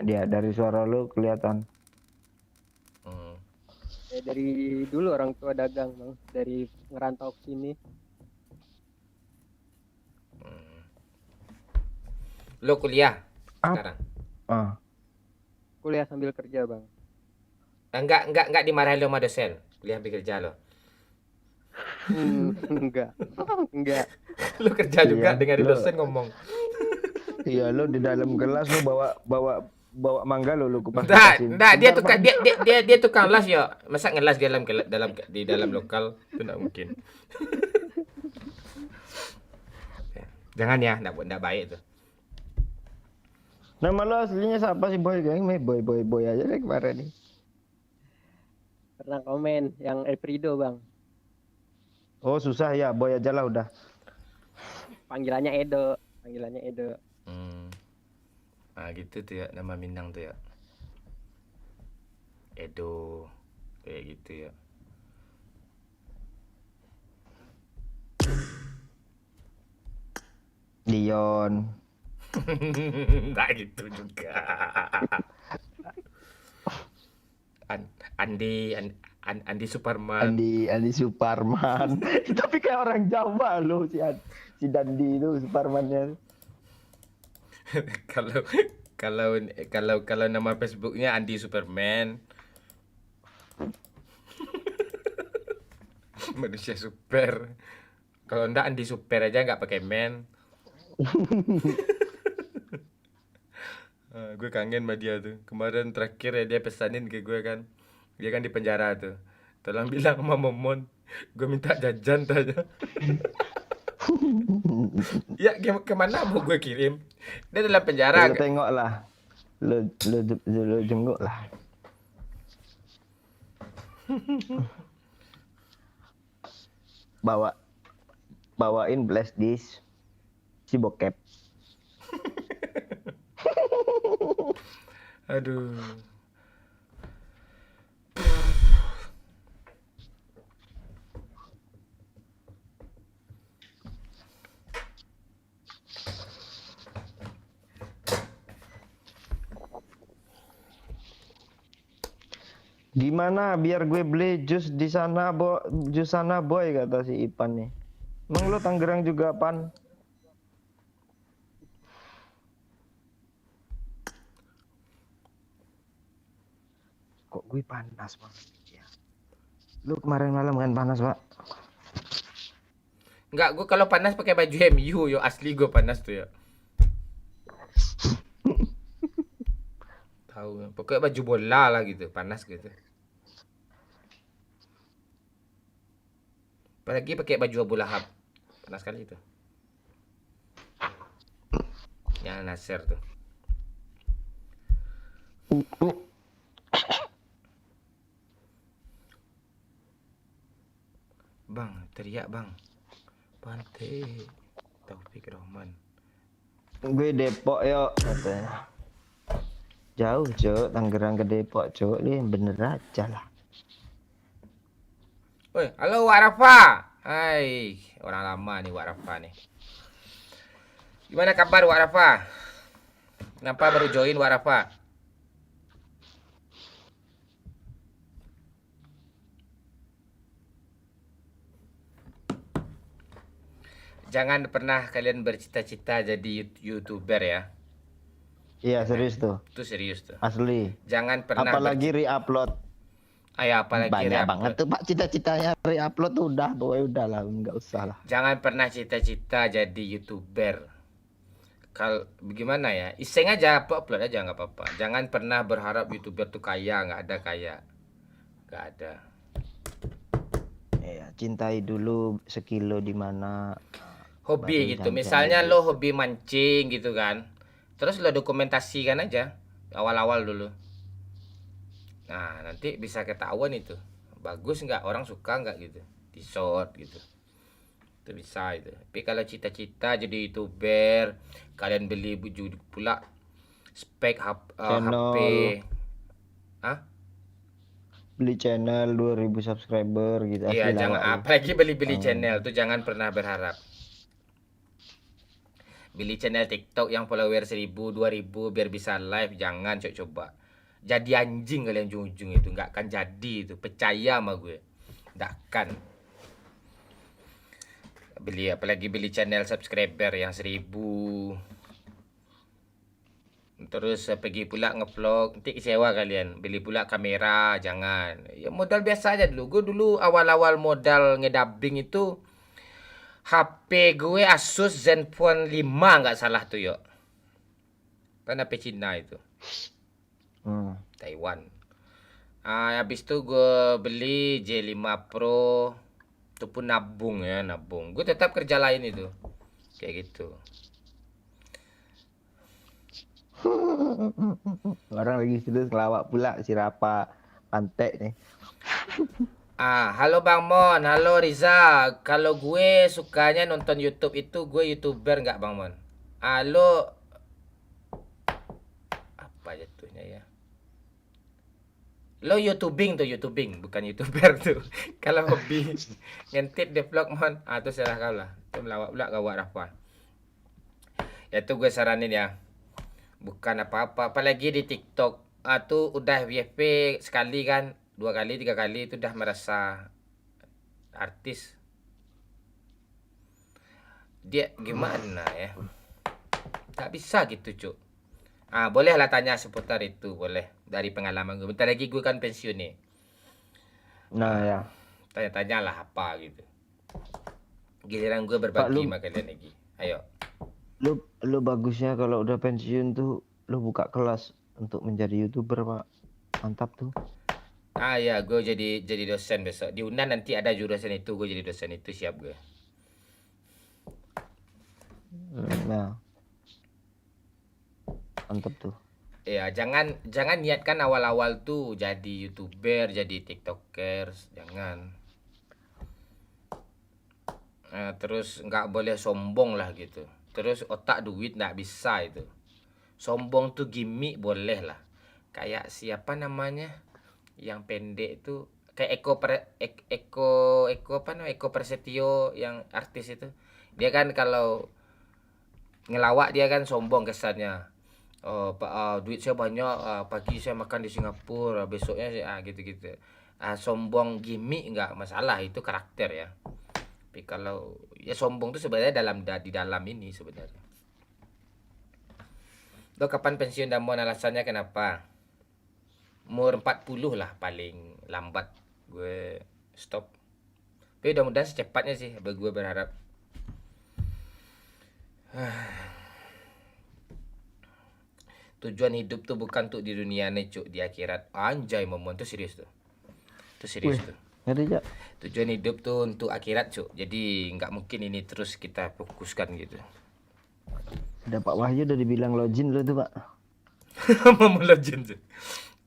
Dia dari suara lu kelihatan.
Ya, dari dulu orang tua dagang bang, dari ngerantau ke sini.
Lo kuliah sekarang?
Kuliah sambil kerja bang.
Enggak dimarahin lo sama dosen. Kuliah sambil kerja lo.
Enggak.
Lo kerja juga
Iya,
dengerin
lo-
dosen ngomong.
Iya, lu di dalam kelas lu bawa mangga lu kupas.
Enggak, dia tukang las yo. Masa ngelas di dalam lokal itu enggak mungkin. Jangan ya, enggak baik tuh.
Nama lu aslinya siapa sih, Boy? Gang, boy aja deh kemarin nih.
Pernah komen yang Eprido bang.
Oh, susah ya, Boy aja lah udah.
Panggilannya Edo.
Nah gitu tuh ya, nama Minang tuh ya. Edo. Kayak gitu ya.
Dion.
Enggak gitu juga. Andi Suparman.
Andi Suparman. Tapi kayak orang Jawa lo si Dandi itu Suparmannya.
kalau nama Facebooknya Andi Superman. Manusia super. Kalau enggak Andi Super aja nggak pakai man. Gue kangen sama dia tuh. Kemarin terakhir ya dia pesanin ke gue kan. Dia kan di penjara tuh. Tolong bilang sama Momon, gue minta jajan aja. Ya kemana mau gue kirim? Dia dalam penjara.
Lu tengok lah. Lu jenguk lah. Bawain flash disk si bokep.
Aduh.
Gimana biar gue beli jus di sana, jus sana boy, kata si Ipan nih. Emang lo Tangerang juga, Pan? Kok gue panas banget ya? Lu kemarin malam kan panas, Pak?
Enggak, gue kalau panas pakai baju MU, yo asli gue panas tuh ya. Tahu, pokoknya baju bola lah gitu, panas gitu. Apalagi pakai baju Abu Lahab, panas sekali itu. Yang Nasir tuh. Bang, teriak bang. Pantai Taufik Rahman.
Gue Depok yuk, katanya. Jauh, Cuk. Tangerang ke Depok, Cuk. Ini bener aja lah.
Woi, halo Wak Rafa. Hai, orang lama nih Wak Rafa nih. Gimana kabar Wak Rafa? Kenapa baru join Wak Rafa? Jangan pernah kalian bercita-cita jadi YouTuber ya.
Iya, serius tuh.
Itu serius tuh.
Asli.
Jangan pernah
apalagi re-upload.
Apalagi
banyak
re-upload.
banget tuh Pak cita-citanya re-upload tuh udah, udahlah, nggak usah lah.
Jangan pernah cita-cita jadi YouTuber. Kalau bagaimana ya, iseng aja, upload aja nggak apa-apa. Jangan pernah berharap YouTuber tuh kaya, nggak ada kaya, nggak ada.
Iya, cintai dulu sekilo di mana.
Hobi gitu,
jangan
misalnya lo hobi mancing gitu kan, terus lo dokumentasikan aja awal-awal dulu. Nah nanti bisa ketahuan itu bagus nggak, orang suka nggak gitu, di short gitu. Itu bisa itu. Tapi kalau cita-cita jadi YouTuber, kalian beli baju pula spek HP,
beli channel 2000 subscriber gitu.
Iya,
Asli
jangan
lawak lu.
apalagi beli-beli
Hmm.
channel tuh jangan pernah berharap. Beli channel TikTok yang follower 1000, 2000 biar bisa live, jangan coba. Jadi anjing kalian ujung-ujung itu, nggak akan jadi itu. Percaya sama gue. Nggak akan. Apalagi beli channel subscriber yang 1000. Terus pergi pula ngevlog, nanti kecewa kalian. Beli pula kamera, jangan. Ya modal biasa aja dulu. Gue dulu awal-awal modal ngedubbing itu HP gue Asus Zenfone 5 nggak salah tuh yuk. Kan HP Cina itu. Taiwan. Habis itu gue beli J5 Pro. Itu pun nabung ya, nabung. Gue tetap kerja lain itu. Kayak gitu.
Orang lagi serius ngelawak pula si Rapa pantek nih.
Halo Bang Mon, halo Riza. Kalau gue sukanya nonton YouTube itu, gue YouTuber nggak Bang Mon? Halo, apa jatuhnya ya? Lo YouTubing tuh, YouTubing, bukan YouTuber tuh. Kalau hobi ngentit di vlog Mon, itu serah kau lah. Itu melawak pula gawat Rafa. Ya tuh gue saranin ya. Bukan apa-apa, apalagi di TikTok. Tuh udah WFP sekali kan, 2 kali, 3 kali itu udah merasa artis. Dia gimana ya? Tak bisa gitu, Cuk. Bolehlah tanya seputar itu, boleh. Dari pengalaman gue. Bentar lagi gue kan pensiun nih.
Nah ya.
Tanya-tanya lah apa gitu. Giliran gue berbagi sama kalian lagi. Ayo.
Lu bagusnya kalau udah pensiun tuh lu buka kelas untuk menjadi YouTuber, Pak. Mantap tuh.
Ya, gue jadi dosen besok. Di UNAN nanti ada jurusan itu, gue jadi dosen itu, siap gue.
Nah. Mantap tuh.
Ya, jangan niatkan awal-awal tuh jadi YouTuber, jadi TikTokers, jangan. Terus nggak boleh sombong lah gitu. Terus otak duit nggak bisa itu. Sombong tuh gimmick boleh lah. Kayak siapa namanya? Yang pendek itu kayak Eko Prasetyo yang artis itu. Dia kan kalau ngelawak dia kan sombong kesannya. Duit saya banyak, pagi saya makan di Singapura, besoknya saya gitu-gitu. Sombong gimmick nggak masalah, itu karakter ya. Tapi kalau ya sombong tuh sebenarnya di dalam ini sebenarnya. Lo kapan pensiun dan mau alasannya kenapa? Umur 40 lah paling lambat gue stop. Tapi mudah-mudahan secepatnya sih, gue berharap. Tujuan hidup tuh bukan untuk di dunia nih, Cuk, di akhirat. Anjay, Momon tuh serius tuh. Itu serius tuh.
Ngeri, Cak.
Tujuan hidup tuh untuk akhirat, Cuk. Jadi nggak mungkin ini terus kita fokuskan gitu.
Ada Pak Wahyu udah dibilang login lo tuh, Pak.
Momon login tuh.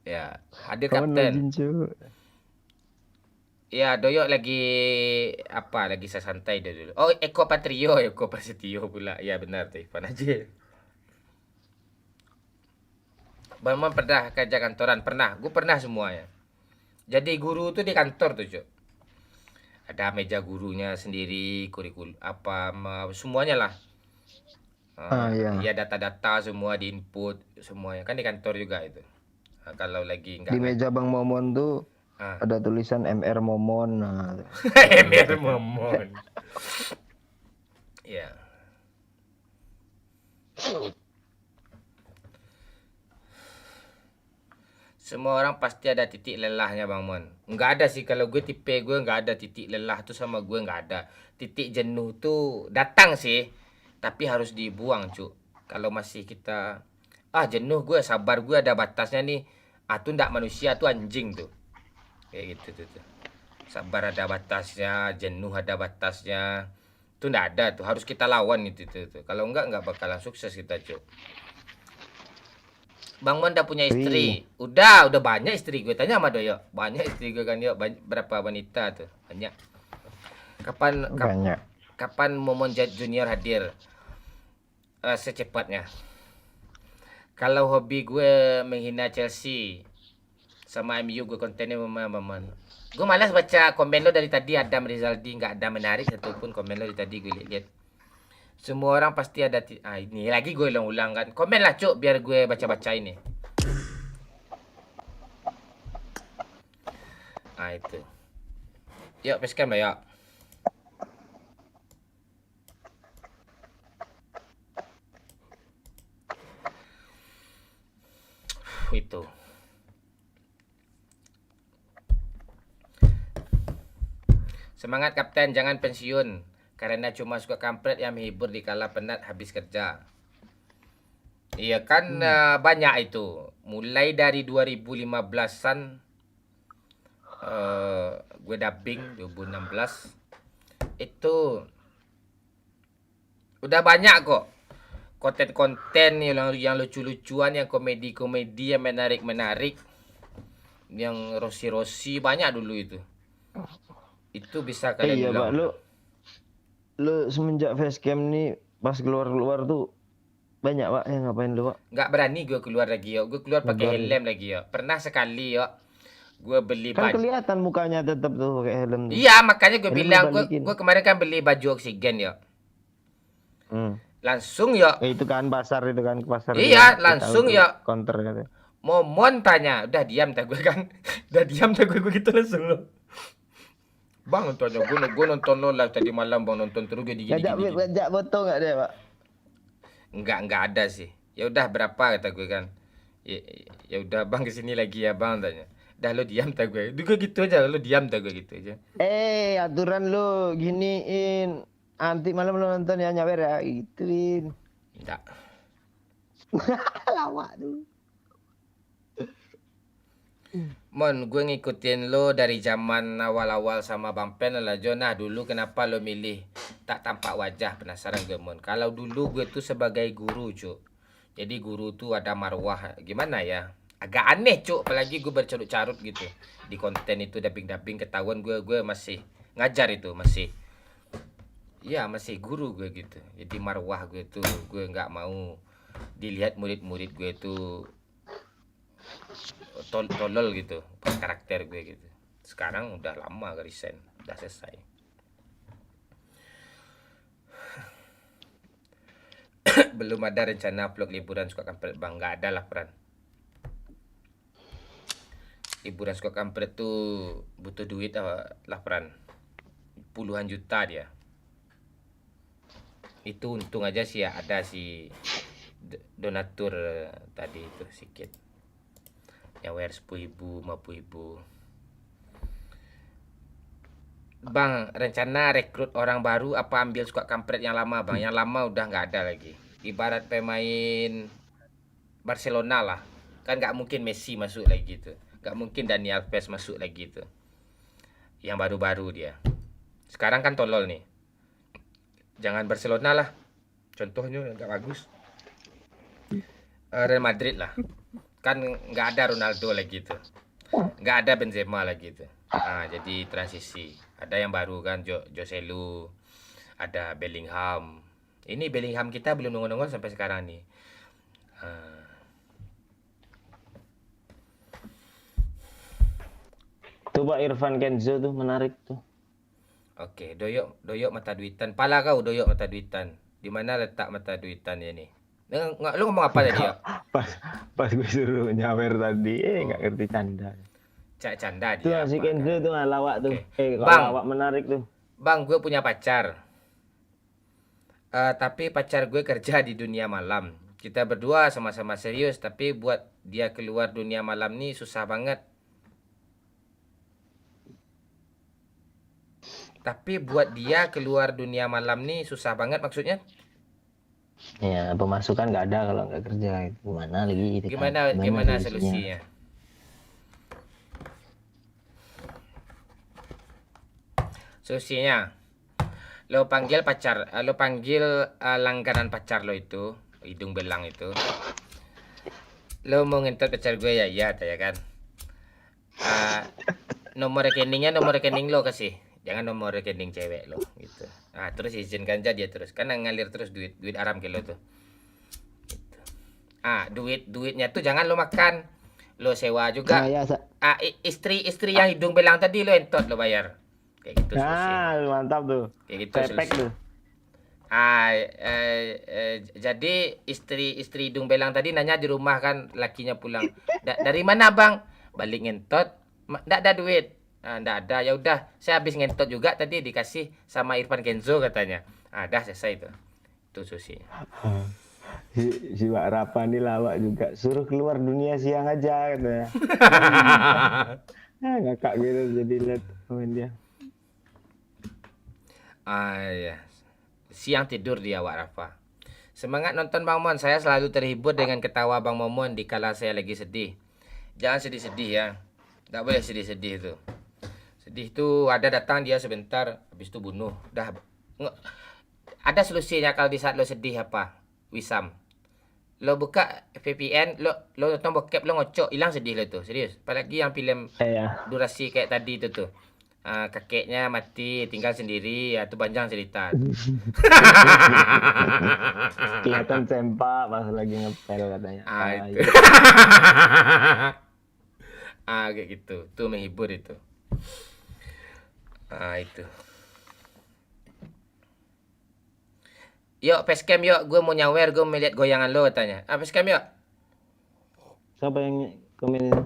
Ya, hadir kapten. Ya, Doyok lagi saya santai dulu. Oh, Eko Prasetyo pula. Ya benar tuh, Ivan aja. Bang Mon pernah kerja kantoran? Pernah. Gue pernah semuanya. Jadi guru tuh di kantor tuh, Cuk. Ada meja gurunya sendiri, kurikulum semuanya lah.
Iya.
Ya data-data semua diinput semuanya. Kan di kantor juga itu. Kalau lagi enggak
di meja Bang Momon tuh ada tulisan MR Momon.
MR Momon. Ya. Semua orang pasti ada titik lelahnya Bang Mon. Enggak ada sih, kalau gue tipe gue enggak ada titik lelah tuh sama gue enggak ada. Titik jenuh tuh datang sih, tapi harus dibuang, Cuk. Kalau masih kita jenuh gue, sabar gue ada batasnya nih. Tuh enggak manusia, tuh anjing tuh. Kayak gitu tuh. Sabar ada batasnya, jenuh ada batasnya. Tuh enggak ada tuh, harus kita lawan itu tuh. Kalau enggak bakalan sukses kita, Cuk. Bang Mon udah punya istri. Udah banyak istri gue. Tanya sama Doyo. Banyak istri gue kan, yuk. Berapa wanita tuh? Banyak. Kapan Momon Junior hadir? Secepatnya. Kalau hobi gue menghina Chelsea, sama MU gue kontennya Momon. Gue malas baca komen lo dari tadi. Adam Rizaldi nggak ada menarik satupun komen lo dari tadi gue lihat. Semua orang pasti ada ini lagi gue ulang-ulang kan. Komen lah cuk biar gue baca-baca ini. Itu. Yuk facecam lah yuk. Itu. Semangat kapten, jangan pensiun. Karena cuma suka kampret yang menghibur di kala penat habis kerja. Iya kan banyak itu. Mulai dari 2015-an gue dubbing 2016 itu udah banyak kok konten-konten yang lucu-lucuan, yang komedi-komedi, yang menarik-menarik, yang rosi-rosi banyak dulu itu. Itu bisa kalian
iya,
bilang.
Pak, lu semenjak facecam nih pas keluar tuh banyak Pak yang ngapain lu Pak?
Nggak berani gue keluar lagi yo. Gue keluar pakai helm lagi yo. Pernah sekali yo. Gue beli
Kan
baju.
kelihatan mukanya tetap tuh pakai helm tuh.
Iya, makanya gue
Helm
bilang
dibalikin.
gue kemarin kan beli baju oksigen yo. Langsung yo.
Itu kan pasar itu kan ke pasar.
Iya,
itu,
langsung
tahu tuh,
ya.
Counter katanya.
Momon tanya, udah diam tak gue kan. Udah diam tak gue gitu langsung lo. Bang nontonnya gue nonton lo live tadi malam bang, nonton terus gue gini.
Ngajak foto enggak dia, Pak?
Enggak ada sih. Ya udah berapa kata gue kan. Ya udah bang kesini lagi ya bang tanya. Dah lo diam tak gue. Juga gitu aja lo diam tak gue gitu aja.
Aturan lu giniin. Nanti malam lu nonton ya nyawer ya gituin.
Enggak.
Lama tuh.
Mon, gue ngikutin lo dari zaman awal-awal sama Bang Pen lah Jonah. Dulu kenapa lo milih tak tampak wajah? Penasaran gue Mon. Kalau dulu gue tuh sebagai guru cuk. Jadi guru tuh ada marwah. Gimana ya? Agak aneh cuk. Apalagi gue bercarut-carut gitu. Di konten itu dubbing-dubbing ketahuan gue masih ngajar itu. Masih guru gue gitu. Jadi marwah gue tuh. Gue gak mau dilihat murid-murid gue tuh tolol gitu pas karakter gue gitu. Sekarang udah lama gak resign, udah selesai. Belum ada rencana vlog liburan suka kampret bang, nggak ada lah Pran. Liburan suka kampret tuh butuh duit lah Pran, puluhan juta dia. Itu untung aja sih ya ada si donatur tadi itu sedikit. Nyawer 10.000, 50.000. Bang, rencana rekrut orang baru apa ambil suka kampret yang lama bang? Yang lama udah nggak ada lagi. Ibarat pemain Barcelona lah. Kan nggak mungkin Messi masuk lagi tuh. Nggak mungkin Dani Alves masuk lagi tuh. Yang baru-baru dia. Sekarang kan tolol nih. Jangan Barcelona lah. Contohnya nggak bagus. Real Madrid lah. Kan nggak ada Ronaldo lagi tuh, nggak ada Benzema lagi tuh. Jadi transisi. Ada yang baru kan, Joselu, ada Bellingham. Ini Bellingham kita belum nongol-nongol sampai sekarang nih.
Tuh Pak Irfan Kenzo tuh menarik tuh.
Oke, doyok mata duitan. Pala kau doyok mata duitan. Di mana letak mata duitan ya nih? Lu ngomong apa tadi ya?
Pas gue suruh nyawer tadi, nggak ngerti canda.
Canda
dia. Tuh si Kenzo tuh lawak tuh.
Bang,
lawak menarik tuh.
Bang, gue punya pacar. Tapi pacar gue kerja di dunia malam. Kita berdua sama-sama serius, tapi buat dia keluar dunia malam nih susah banget. Tapi buat dia keluar dunia malam nih susah banget maksudnya?
Ya pemasukan nggak ada kalau nggak kerja. Gimana lagi? Gitu
gimana solusinya? Solusinya, lo panggil langganan pacar lo itu, hidung belang itu. Lo mau ngentot pacar gue ya kan? Nomor rekening lo kasih. Jangan nomor rekening cewek lo gitu. Terus izinkan aja dia terus. Karena ngalir terus duit aram ke lo tuh. Gitu. Duitnya tuh jangan lo makan. lo sewa juga.
Nah, ya,
Istri yang hidung belang tadi lo entot lo bayar. Kayak gitu solusinya.
mantap tuh.
Kayak gitu
Pepek
solusinya.
tuh.
Jadi istri hidung belang tadi nanya di rumah kan lakinya pulang. Dari mana bang? Balik ngentot. Nggak ada duit. Nggak ada. Ya udah, saya habis ngentot juga tadi dikasih sama Irfan Kenzo katanya. Dah selesai itu. Itu solusinya.
Si Pak Rapa nih lawak juga. Suruh keluar dunia siang aja katanya. Ngakak gitu jadi lihat komen dia.
Ya. Siang tidur dia Wak Rafa. Semangat nonton Bang Mon. Saya selalu terhibur dengan ketawa Bang Momon di kala saya lagi sedih. Jangan sedih-sedih ya. Nggak boleh sedih-sedih itu. Sedih itu ada datang dia sebentar, habis itu bunuh. Ada solusinya kalau di saat lo sedih apa? Wisam. Lo buka VPN, lo nonton bokep, lo ngocok, hilang sedih lo tuh. Serius. Apalagi yang film durasi kayak tadi itu tuh. Kakeknya mati, tinggal sendiri, ya itu panjang cerita.
Kelihatan sempak pas lagi ngepel katanya.
Itu. Kayak gitu. Tuh menghibur itu. Itu. Yuk, facecam yuk. Gue mau nyawer, gue mau lihat goyangan lo katanya. Facecam yuk.
Siapa yang komen ini?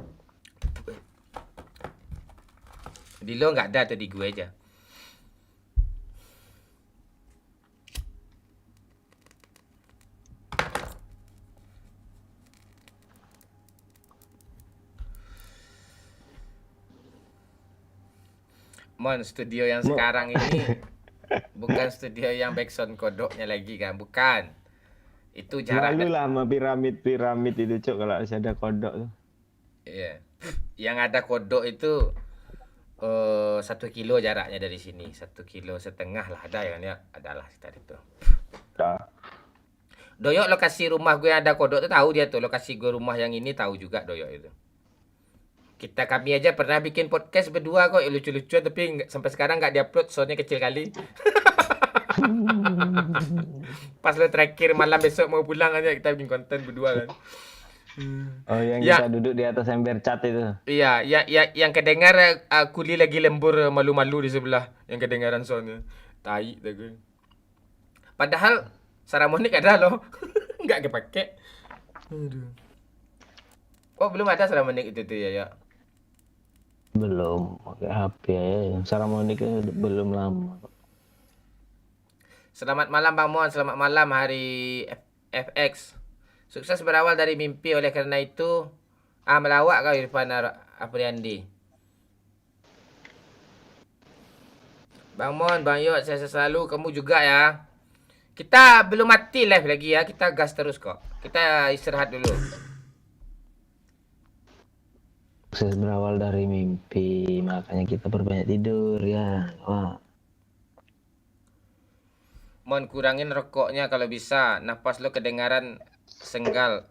Di lo nggak ada tuh, di gue aja. Mon, studio yang sekarang ini bukan studio yang backsound kodoknya lagi kan, bukan. Itu jarak.
Malu lah sama piramid itu cok kalau ada kodok tuh.
Iya. Yang ada kodok itu 1 kilo jaraknya dari sini, 1,5 kilo lah ada ya kan ya, adalah sekitar itu. Doyok lokasi rumah gue yang ada kodok tuh tahu dia tuh, lokasi gue rumah yang ini tahu juga Doyok itu. Kami aja pernah bikin podcast berdua kok, lucu-lucuan tapi sampai sekarang nggak diupload, soalnya kecil kali. Pas lo terakhir malam besok mau pulang aja kita bikin konten berdua kan.
Oh yang kita duduk di atas ember cat itu.
Iya, yang kedengar kuli lagi lembur malu-malu di sebelah, yang kedengaran soalnya. Tai dah gue. Padahal Saramonic ada loh. Enggak kepake. Aduh. Oh, belum ada Saramonic itu tuh ya.
Belum, pakai HP ya. Saramonic belum lama.
Selamat malam Bang Mon, selamat malam hari FX. Sukses berawal dari mimpi, oleh karena itu melawak kau Irfan Afriandi. Bang Mon, Bang Yot, saya selalu, kamu juga ya. Kita belum mati live lagi ya, kita gas terus kok. Kita istirahat dulu.
Sukses berawal dari mimpi, makanya kita perbanyak tidur ya. Wah.
Mon, kurangin rokoknya kalau bisa. Nafas lo kedengaran sengal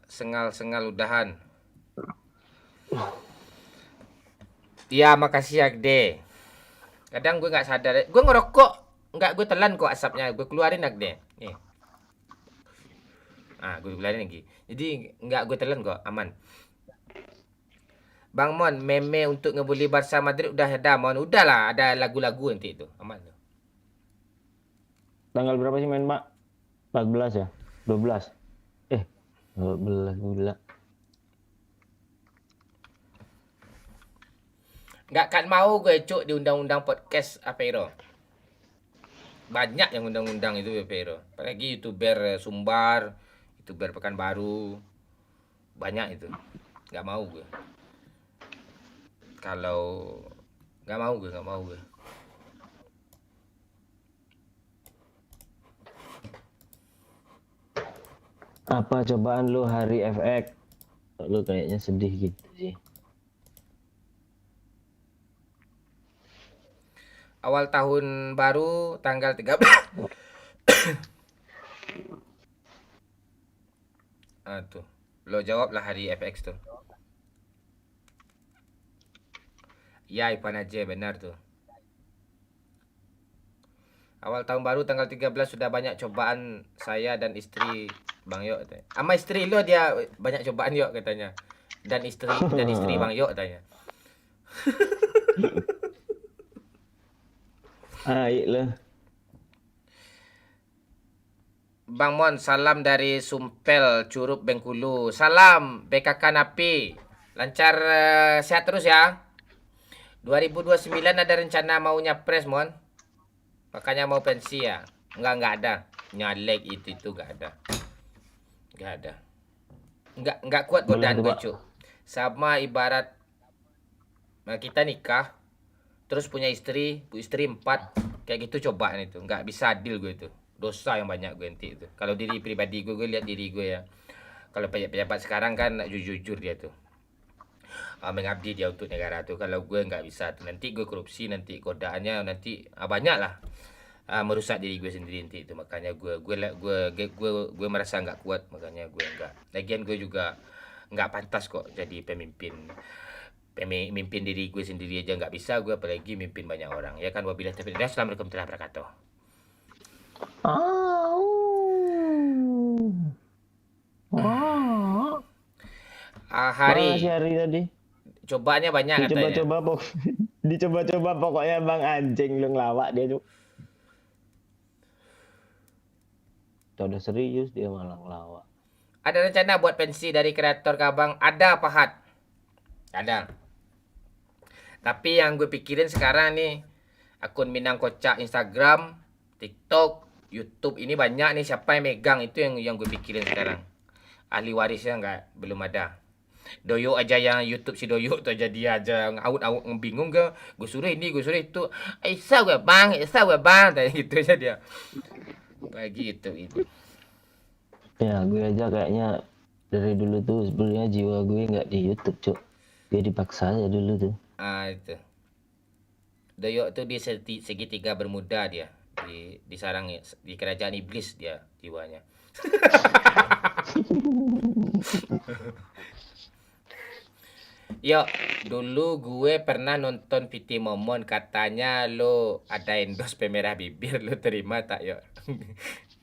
udahan. Ya, makasih Agde. Kadang gue nggak sadar, gue ngerokok, nggak gue telan kok asapnya, gue keluarin Agde. Nih. Gue keluarin lagi. Jadi nggak gue telan kok, aman. Bang Mon, meme untuk ngebully Barca Madrid udah ada Mon, udahlah, ada lagu-lagu nanti itu, aman.
Tanggal berapa sih main Pak? 14 ya? 12? 12 gula.
Nggak kan mau gue cuk di undang-undang podcast Apero. Banyak yang undang-undang itu Apero. Apalagi YouTuber Sumbar, YouTuber Pekanbaru. Banyak itu. Nggak mau gue. Kalau nggak mau gue.
Apa cobaan lu hari FX? Lu kayaknya sedih gitu sih.
Awal tahun baru tanggal 13. Tuh. Lo jawablah hari FX tuh. Ya, Ipan aja benar tuh. Awal tahun baru tanggal 13 sudah banyak cobaan saya dan istri Bang Yok. Sama istri lo dia banyak cobaan Yok katanya. Dan istri Bang Yok tanya.
Baiklah.
Bang Mon, salam dari Sumpel, Curup, Bengkulu. Salam BKK Napi. Lancar, sehat terus ya. 2029 ada rencana mau nyapres, Mon. Makanya mau pensi ya. Enggak ada. Nyalek itu enggak ada. Enggak ada. Enggak kuat godaan gue, Cuk. Sama ibarat kita nikah terus punya istri 4 kayak gitu cobaan itu. Enggak bisa adil gue itu. Dosa yang banyak gue nanti itu. Kalau diri pribadi gue lihat diri gue ya. Kalau pejabat sekarang kan jujur dia tuh. Mengabdi dia untuk negara tuh. Kalau gue nggak bisa tuh. Nanti gue korupsi, nanti godaannya nanti banyak lah. Merusak diri gue sendiri nanti itu. Makanya gue merasa nggak kuat. Makanya gue nggak. Lagian gue juga nggak pantas kok jadi pemimpin. Mimpin diri gue sendiri aja nggak bisa, gue apalagi mimpin banyak orang. Ya kan, wabillahi taufiq. Assalamualaikum warahmatullahi wabarakatuh. Hari
tadi.
Cobanya banyak katanya.
Dicoba-coba pokoknya Bang anjing lu ngelawak dia tuh. Udah serius dia malah ngelawak.
Ada rencana buat pensi dari kreator Kabang? Ada, Pahat. Ada. Tapi yang gue pikirin sekarang nih, akun Minang Kocak Instagram, TikTok, YouTube ini banyak nih, siapa yang megang itu yang gue pikirin sekarang. Ahli warisnya belum ada. Doyok aja yang YouTube si Doyok tuh aja dia aja ngaut-ngaut bingung ke. Gue suruh ini, gue suruh itu. Isa gue bang, kayak gitu aja dia. Begitu itu.
Ya gue aja kayaknya dari dulu tuh sebenarnya jiwa gue nggak di YouTube, Cuk. Gue dipaksa aja dulu tuh.
Itu. Doyok tuh di segitiga Bermuda dia. Di sarang di kerajaan iblis dia jiwanya. Yo, dulu gue pernah nonton PT Momon, katanya lo ada endorse pemerah bibir, lo terima tak yo?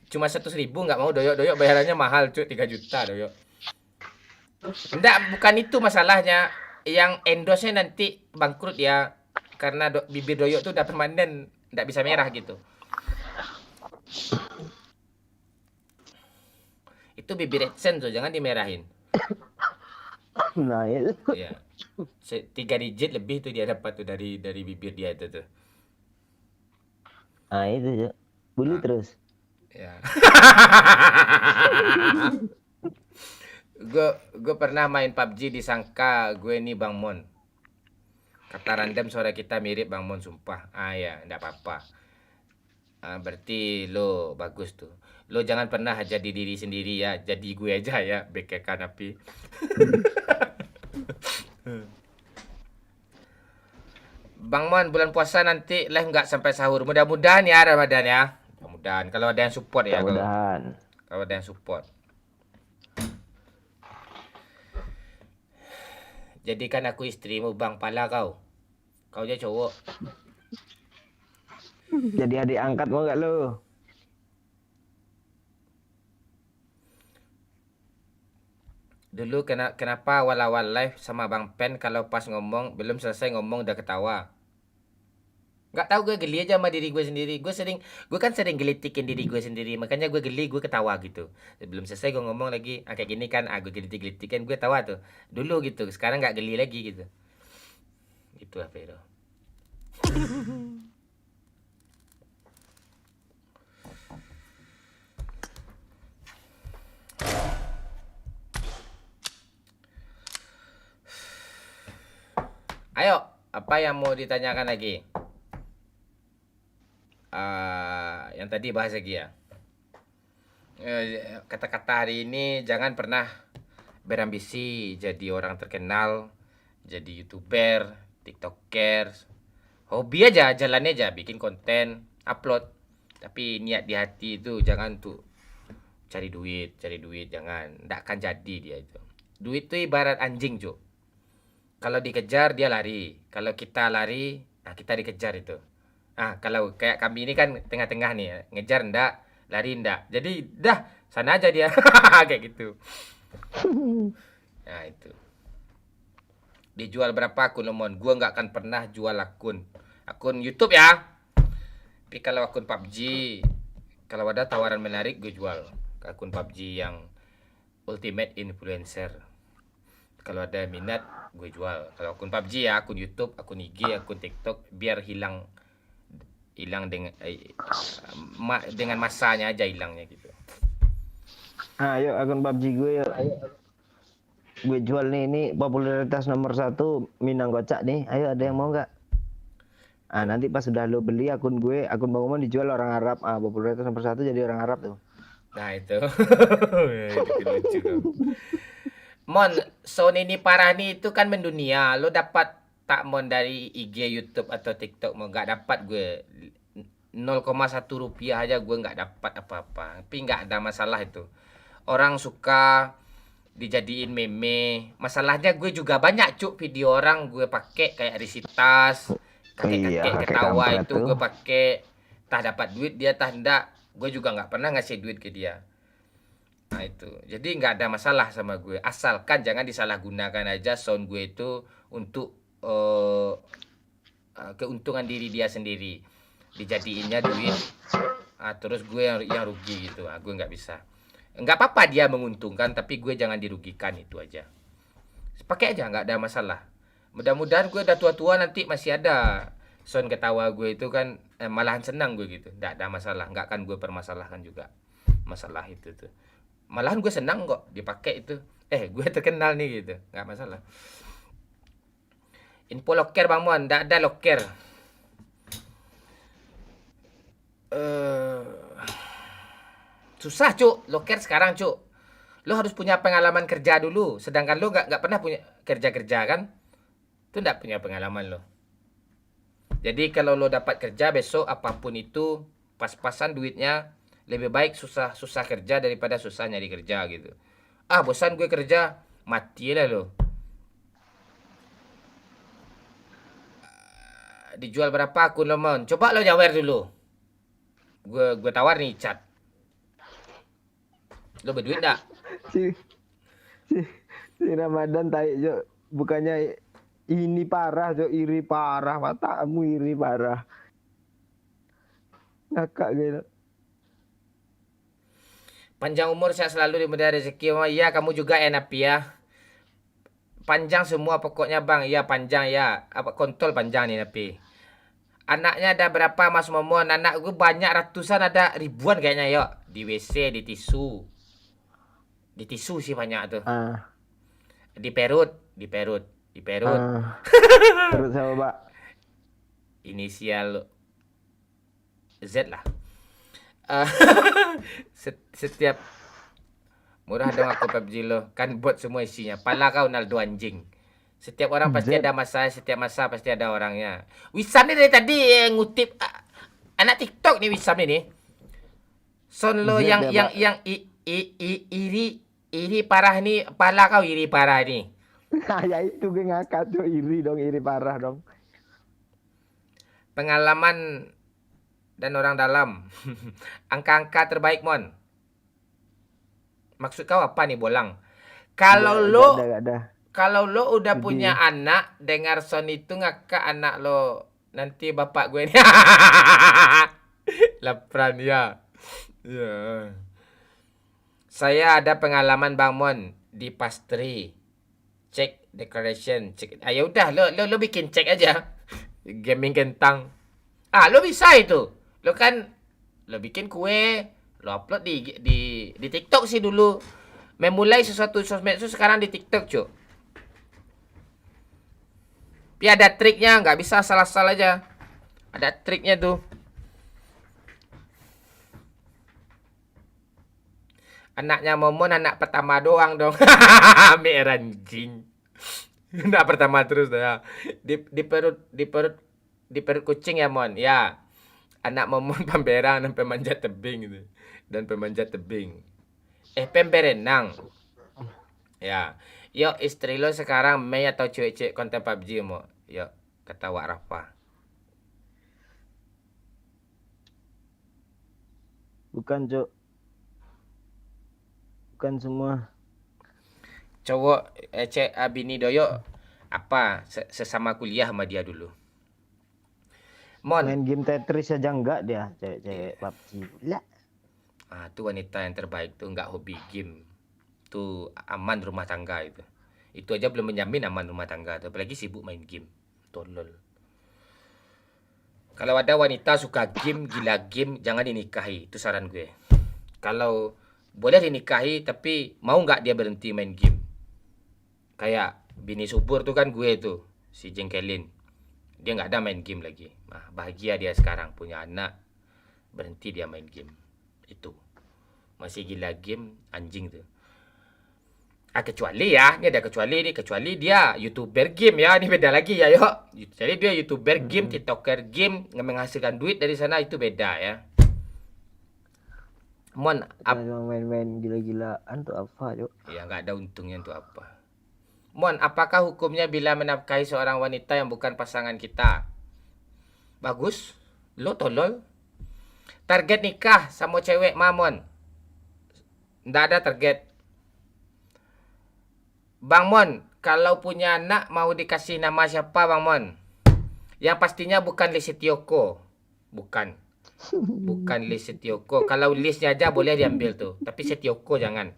Cuma 100.000 nggak mau Doyok bayarannya mahal cuy, 3 juta Doyok. Enggak, bukan itu masalahnya. Yang endorse-nya nanti bangkrut ya, karena bibir Doyok tuh udah permanen, nggak bisa merah gitu. Itu bibir AdSense tuh, jangan dimerahin.
Nah itu.
Ya. 3 digit lebih tuh dia dapat tuh dari bibir dia itu tuh.
Nah itu, Cuk. Bulu terus.
Ya. Gue pernah main PUBG disangka gue nih Bang Mon. Kata random suara kita mirip Bang Mon, sumpah. Ya, enggak apa-apa. Berarti lo bagus tuh. Lo jangan pernah jadi diri sendiri ya. Jadi gue aja ya, BKK Napi. Bang Mon, bulan puasa nanti live nggak sampai sahur. Mudah-mudahan ya Ramadan ya. Mudah-mudahan. Kalau ada yang support ya.
Mudah-mudahan.
Kalau ada yang support. Jadikan aku istrimu Bang, pala kau. Kau aja cowok.
Jadi adik angkat mau gak lo?
Dulu kenapa awal-awal live sama Bang Pen kalau pas ngomong belum selesai ngomong udah ketawa. Gak tahu, gue geli aja sama diri gue sendiri. Gue kan sering gelitikin diri gue sendiri. Makanya gue geli, gue ketawa gitu. Belum selesai gue ngomong lagi, kayak gini kan, gue gelitik-gelitikin, gue tawa tuh. Dulu gitu, sekarang gak geli lagi gitu. Itu apa itu? Ayo, apa yang mau ditanyakan lagi? Yang tadi bahas lagi ya. Kata-kata hari ini, jangan pernah berambisi jadi orang terkenal, jadi YouTuber, TikToker. Hobi aja, jalannya aja, bikin konten, upload. Tapi niat di hati itu jangan tuh cari duit, jangan. Nggak akan jadi dia itu. Duit itu ibarat anjing, Cuk. Kalau dikejar dia lari, kalau kita lari, kita dikejar itu. Kalau kayak kami ini kan tengah-tengah nih ya. Ngejar ndak, lari ndak. Jadi dah, sana aja dia. Kayak gitu. Nah, itu. Dijual berapa akun lo Mon? Gue nggak akan pernah jual akun YouTube ya. Tapi kalau akun PUBG, kalau ada tawaran menarik gue jual. Akun PUBG yang Ultimate Influencer. Kalau ada minat gue jual. Kalau akun PUBG ya, akun YouTube, akun IG, akun TikTok biar hilang dengan masanya aja hilangnya gitu.
Ayo akun PUBG gue yuk. Gue jual nih, ini popularitas nomor 1 Minang Kocak nih. Ayo ada yang mau nggak? Nanti pas sudah lo beli akun gue, akun Bang Momon dijual orang Arab. Popularitas nomor 1 jadi orang Arab tuh.
Nah itu. Itu lucu. Mon, Sony ini parah nih itu kan mendunia. Lo dapat tak Mon dari IG, YouTube atau TikTok mau nggak dapat gue 0,1 rupiah aja gue nggak dapat apa-apa. Tapi nggak ada masalah itu. Orang suka dijadiin meme. Masalahnya gue juga banyak video orang gue pakai kayak Risitas, kakek-kakek ketawa itu gue pakai. Tah dapat duit dia tah enggak. Gue juga nggak pernah ngasih duit ke dia. Nah itu. Jadi nggak ada masalah sama gue. Asalkan jangan disalahgunakan aja sound gue itu untuk keuntungan diri dia sendiri. Dijadiinnya duit. Terus gue yang rugi gitu. Gue nggak bisa. Nggak apa-apa dia menguntungkan, tapi gue jangan dirugikan, itu aja. Pakai aja, nggak ada masalah. Mudah-mudahan gue udah tua-tua nanti masih ada sound ketawa gue itu kan, malahan senang gue gitu. Nggak ada masalah, nggak akan gue permasalahkan juga masalah itu tuh. Malahan gue senang kok dipakai itu. Gue terkenal nih gitu, nggak masalah. Info loker Bang Mon, nggak ada loker. Susah cuk, loker sekarang cuk. Lo harus punya pengalaman kerja dulu. Sedangkan lo nggak pernah punya kerja kan? Itu nggak punya pengalaman lo. Jadi kalau lo dapat kerja besok apapun itu pas-pasan duitnya, lebih baik susah kerja daripada susah nyari kerja gitu. Bosan gue kerja, matilah lo. Dijual berapa akun lo Mon? Coba lo nyawer dulu. Gue tawar nih chat. Lo berduit enggak?
Si Ramadan tai Jo, bukannya ini parah Jo, iri parah, matamu iri parah. Ngakak gitu.
Panjang umur saya selalu diberi rezeki. Iya, kamu juga Napi ya. Panjang semua pokoknya Bang. Iya, panjang ya. Kontol panjang nih Napi. Anaknya ada berapa Mas Momon? Anak gue banyak, ratusan, ada ribuan kayaknya yuk. Di WC, di tisu. Di tisu sih banyak tuh. Di perut.
Perut sama Pak.
Inisial Z lah. Setiap murah dong aku PUBG lo. Kan bot semua isinya. Pala kau Naldo anjing. Setiap orang pasti ada masa, setiap masa pasti ada orangnya. Wisam ni dari tadi ngutip anak TikTok nih Wisam ini. Son lo yang iri parah nih, pala kau iri parah nih.
Ya itu gue ngakak tuh, iri parah dong.
Pengalaman dan orang dalam. Angka-angka terbaik Mon. Maksud kau apa nih Bolang? Kalau lo udah punya anak, dengar sound itu ngakak anak lo. Nanti bapak gue nih. Lapran ya. Ya. Saya ada pengalaman Bang Mon di pastry. Cek decoration, cek. Ya udah lo bikin cek aja. Gaming kentang. Lo bisa itu. Lo bikin kue, lo upload di TikTok sih dulu. Memulai sesuatu sosmed itu sekarang di TikTok, Cuk. Tapi ada triknya, nggak bisa salah-salah aja. Ada triknya tuh. Anaknya Momon anak pertama doang dong. Merah anjing. Anak pertama terus dah. Di perut kucing ya Mon. Ya. Anak Momon pemberang dan pemanjat tebing gitu. Dan pemanjat tebing. Pemberenang. Ya. Yuk istri lo sekarang Mei atau cewek-cewek konten PUBG mo. Yuk kata Wak Rafa.
Bukan Cok. Bukan semua.
Cowok bini doyo sesama kuliah sama dia dulu. Mon.
Main game Tetris aja enggak dia, cewek-cewek PUBG. Lah.
Itu wanita yang terbaik tuh, nggak hobi game. Tuh aman rumah tangga itu. Itu aja belum menjamin aman rumah tangga tuh, apalagi sibuk main game. Tolol. Kalau ada wanita suka game, gila game, jangan dinikahi. Itu saran gue. Kalau boleh dinikahi, tapi mau nggak dia berhenti main game? Kayak bini subur tuh kan gue tuh, si Jengkelin. Dia nggak ada main game lagi. Nah, bahagia dia sekarang punya anak, berhenti dia main game. Itu masih gila game, anjing tuh. Kecuali ya, ini ada kecuali dia YouTuber game ya, ini beda lagi ya, yuk. Jadi dia YouTuber game, TikToker game, menghasilkan duit dari sana, itu beda ya. Mon,
main-main gila-gilaan tuh apa, yuk?
Ya nggak ada untungnya untuk apa. Mon, apakah hukumnya bila menafkahi seorang wanita yang bukan pasangan kita? Bagus, lo tolol. Target nikah sama cewek mamon. Nggak ada target. Bang Mon, kalau punya anak mau dikasih nama siapa Bang Mon? Yang pastinya bukan Lee Setioko. Bukan Lee Setioko. Kalau listnya aja boleh diambil tuh, tapi Setioko jangan.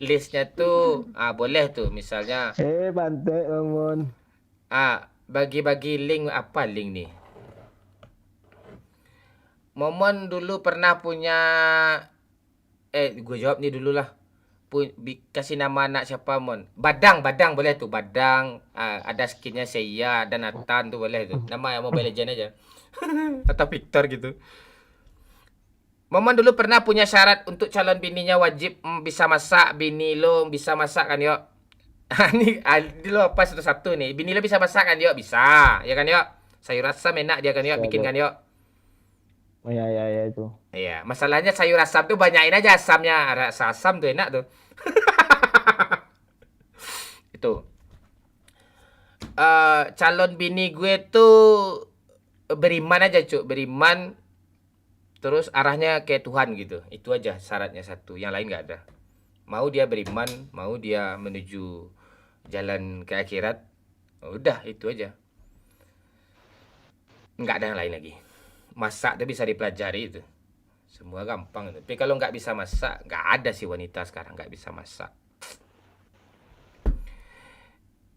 Listnya tuh boleh tuh, misalnya
bantai Bang Mon.
Bagi-bagi link. Apa link nih? Momon dulu pernah punya gue jawab nih dulu lah. Kasih nama anak siapa Mon? Badang boleh tuh, Badang. Ada skinnya Seiya dan Nathan tuh boleh tuh. Nama Mobile Legends aja. Atau Victor gitu. Momon dulu pernah punya syarat untuk calon bininya wajib bisa masak. Bini lo bisa masak kan yuk? Ini lo apa satu-satu nih. Bini lo bisa masak kan yuk? Bisa, ya kan yuk? Sayur asam enak dia kan yuk, bikin kan yuk?
Oh ya itu.
Iya, masalahnya sayur asam tuh banyakin aja asamnya. Rasa asam tuh enak tuh. Itu. Calon bini gue tuh beriman aja, Cuk. Beriman terus arahnya kayak Tuhan gitu. Itu aja syaratnya satu. Yang lain nggak ada. Mau dia beriman, mau dia menuju jalan ke akhirat. Udah, itu aja. Nggak ada yang lain lagi. Masak tuh bisa dipelajari itu. Semua gampang itu. Tapi kalau nggak bisa masak, nggak ada sih wanita sekarang nggak bisa masak.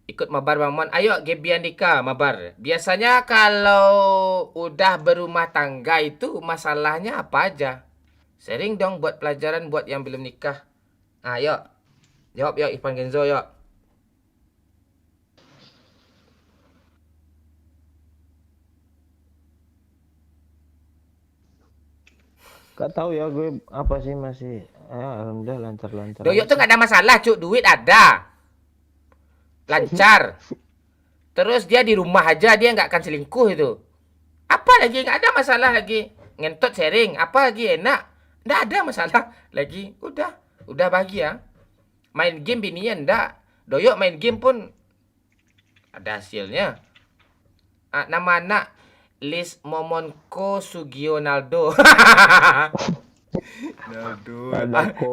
Ikut mabar Bang Mon. Ayo Gebi Andika mabar. Biasanya kalau udah berumah tangga itu masalahnya apa aja? Sharing dong buat pelajaran buat yang belum nikah. Ayo. Jawab yuk Ivan Genzo yuk.
Gak tahu ya gue apa sih masih alhamdulillah lancar-lancar.
Doyok tuh gak ada masalah, Cuk. Duit ada. Lancar. Terus dia di rumah aja, dia nggak akan selingkuh itu. Apa lagi? Nggak ada masalah lagi. Ngentot sharing, apa lagi enak? Nggak ada masalah lagi. Udah bahagia. Main game bininya ndak. Doyok main game pun ada hasilnya. Nama anak Lis Momonko Sugionaldo.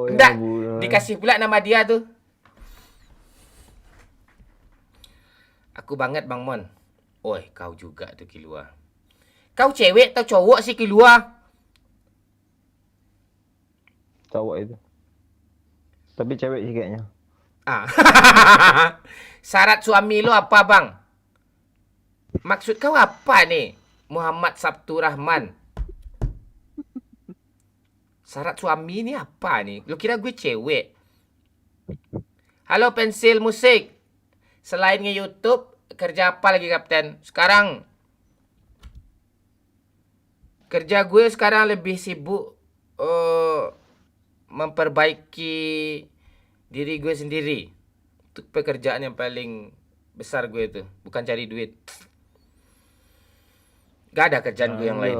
Nggak, dikasih pula nama dia tuh. Aku banget Bang Mon. Oi, kau juga tuh Kilua. Kau cewek atau cowok sih Kilua?
Cowok itu. Tapi cewek sih kayaknya.
Syarat suami lo apa Bang? Maksud kau apa nih? Muhammad Sabtu Rahman. Syarat suami ini apa nih? Lu kira gue cewek? Halo pensil musik. Selain nge-YouTube, kerja apa lagi Kapten? Sekarang kerja gue sekarang lebih sibuk memperbaiki diri gue sendiri. Itu pekerjaan yang paling besar gue itu, bukan cari duit. Gak ada kerjaan gue yang lain.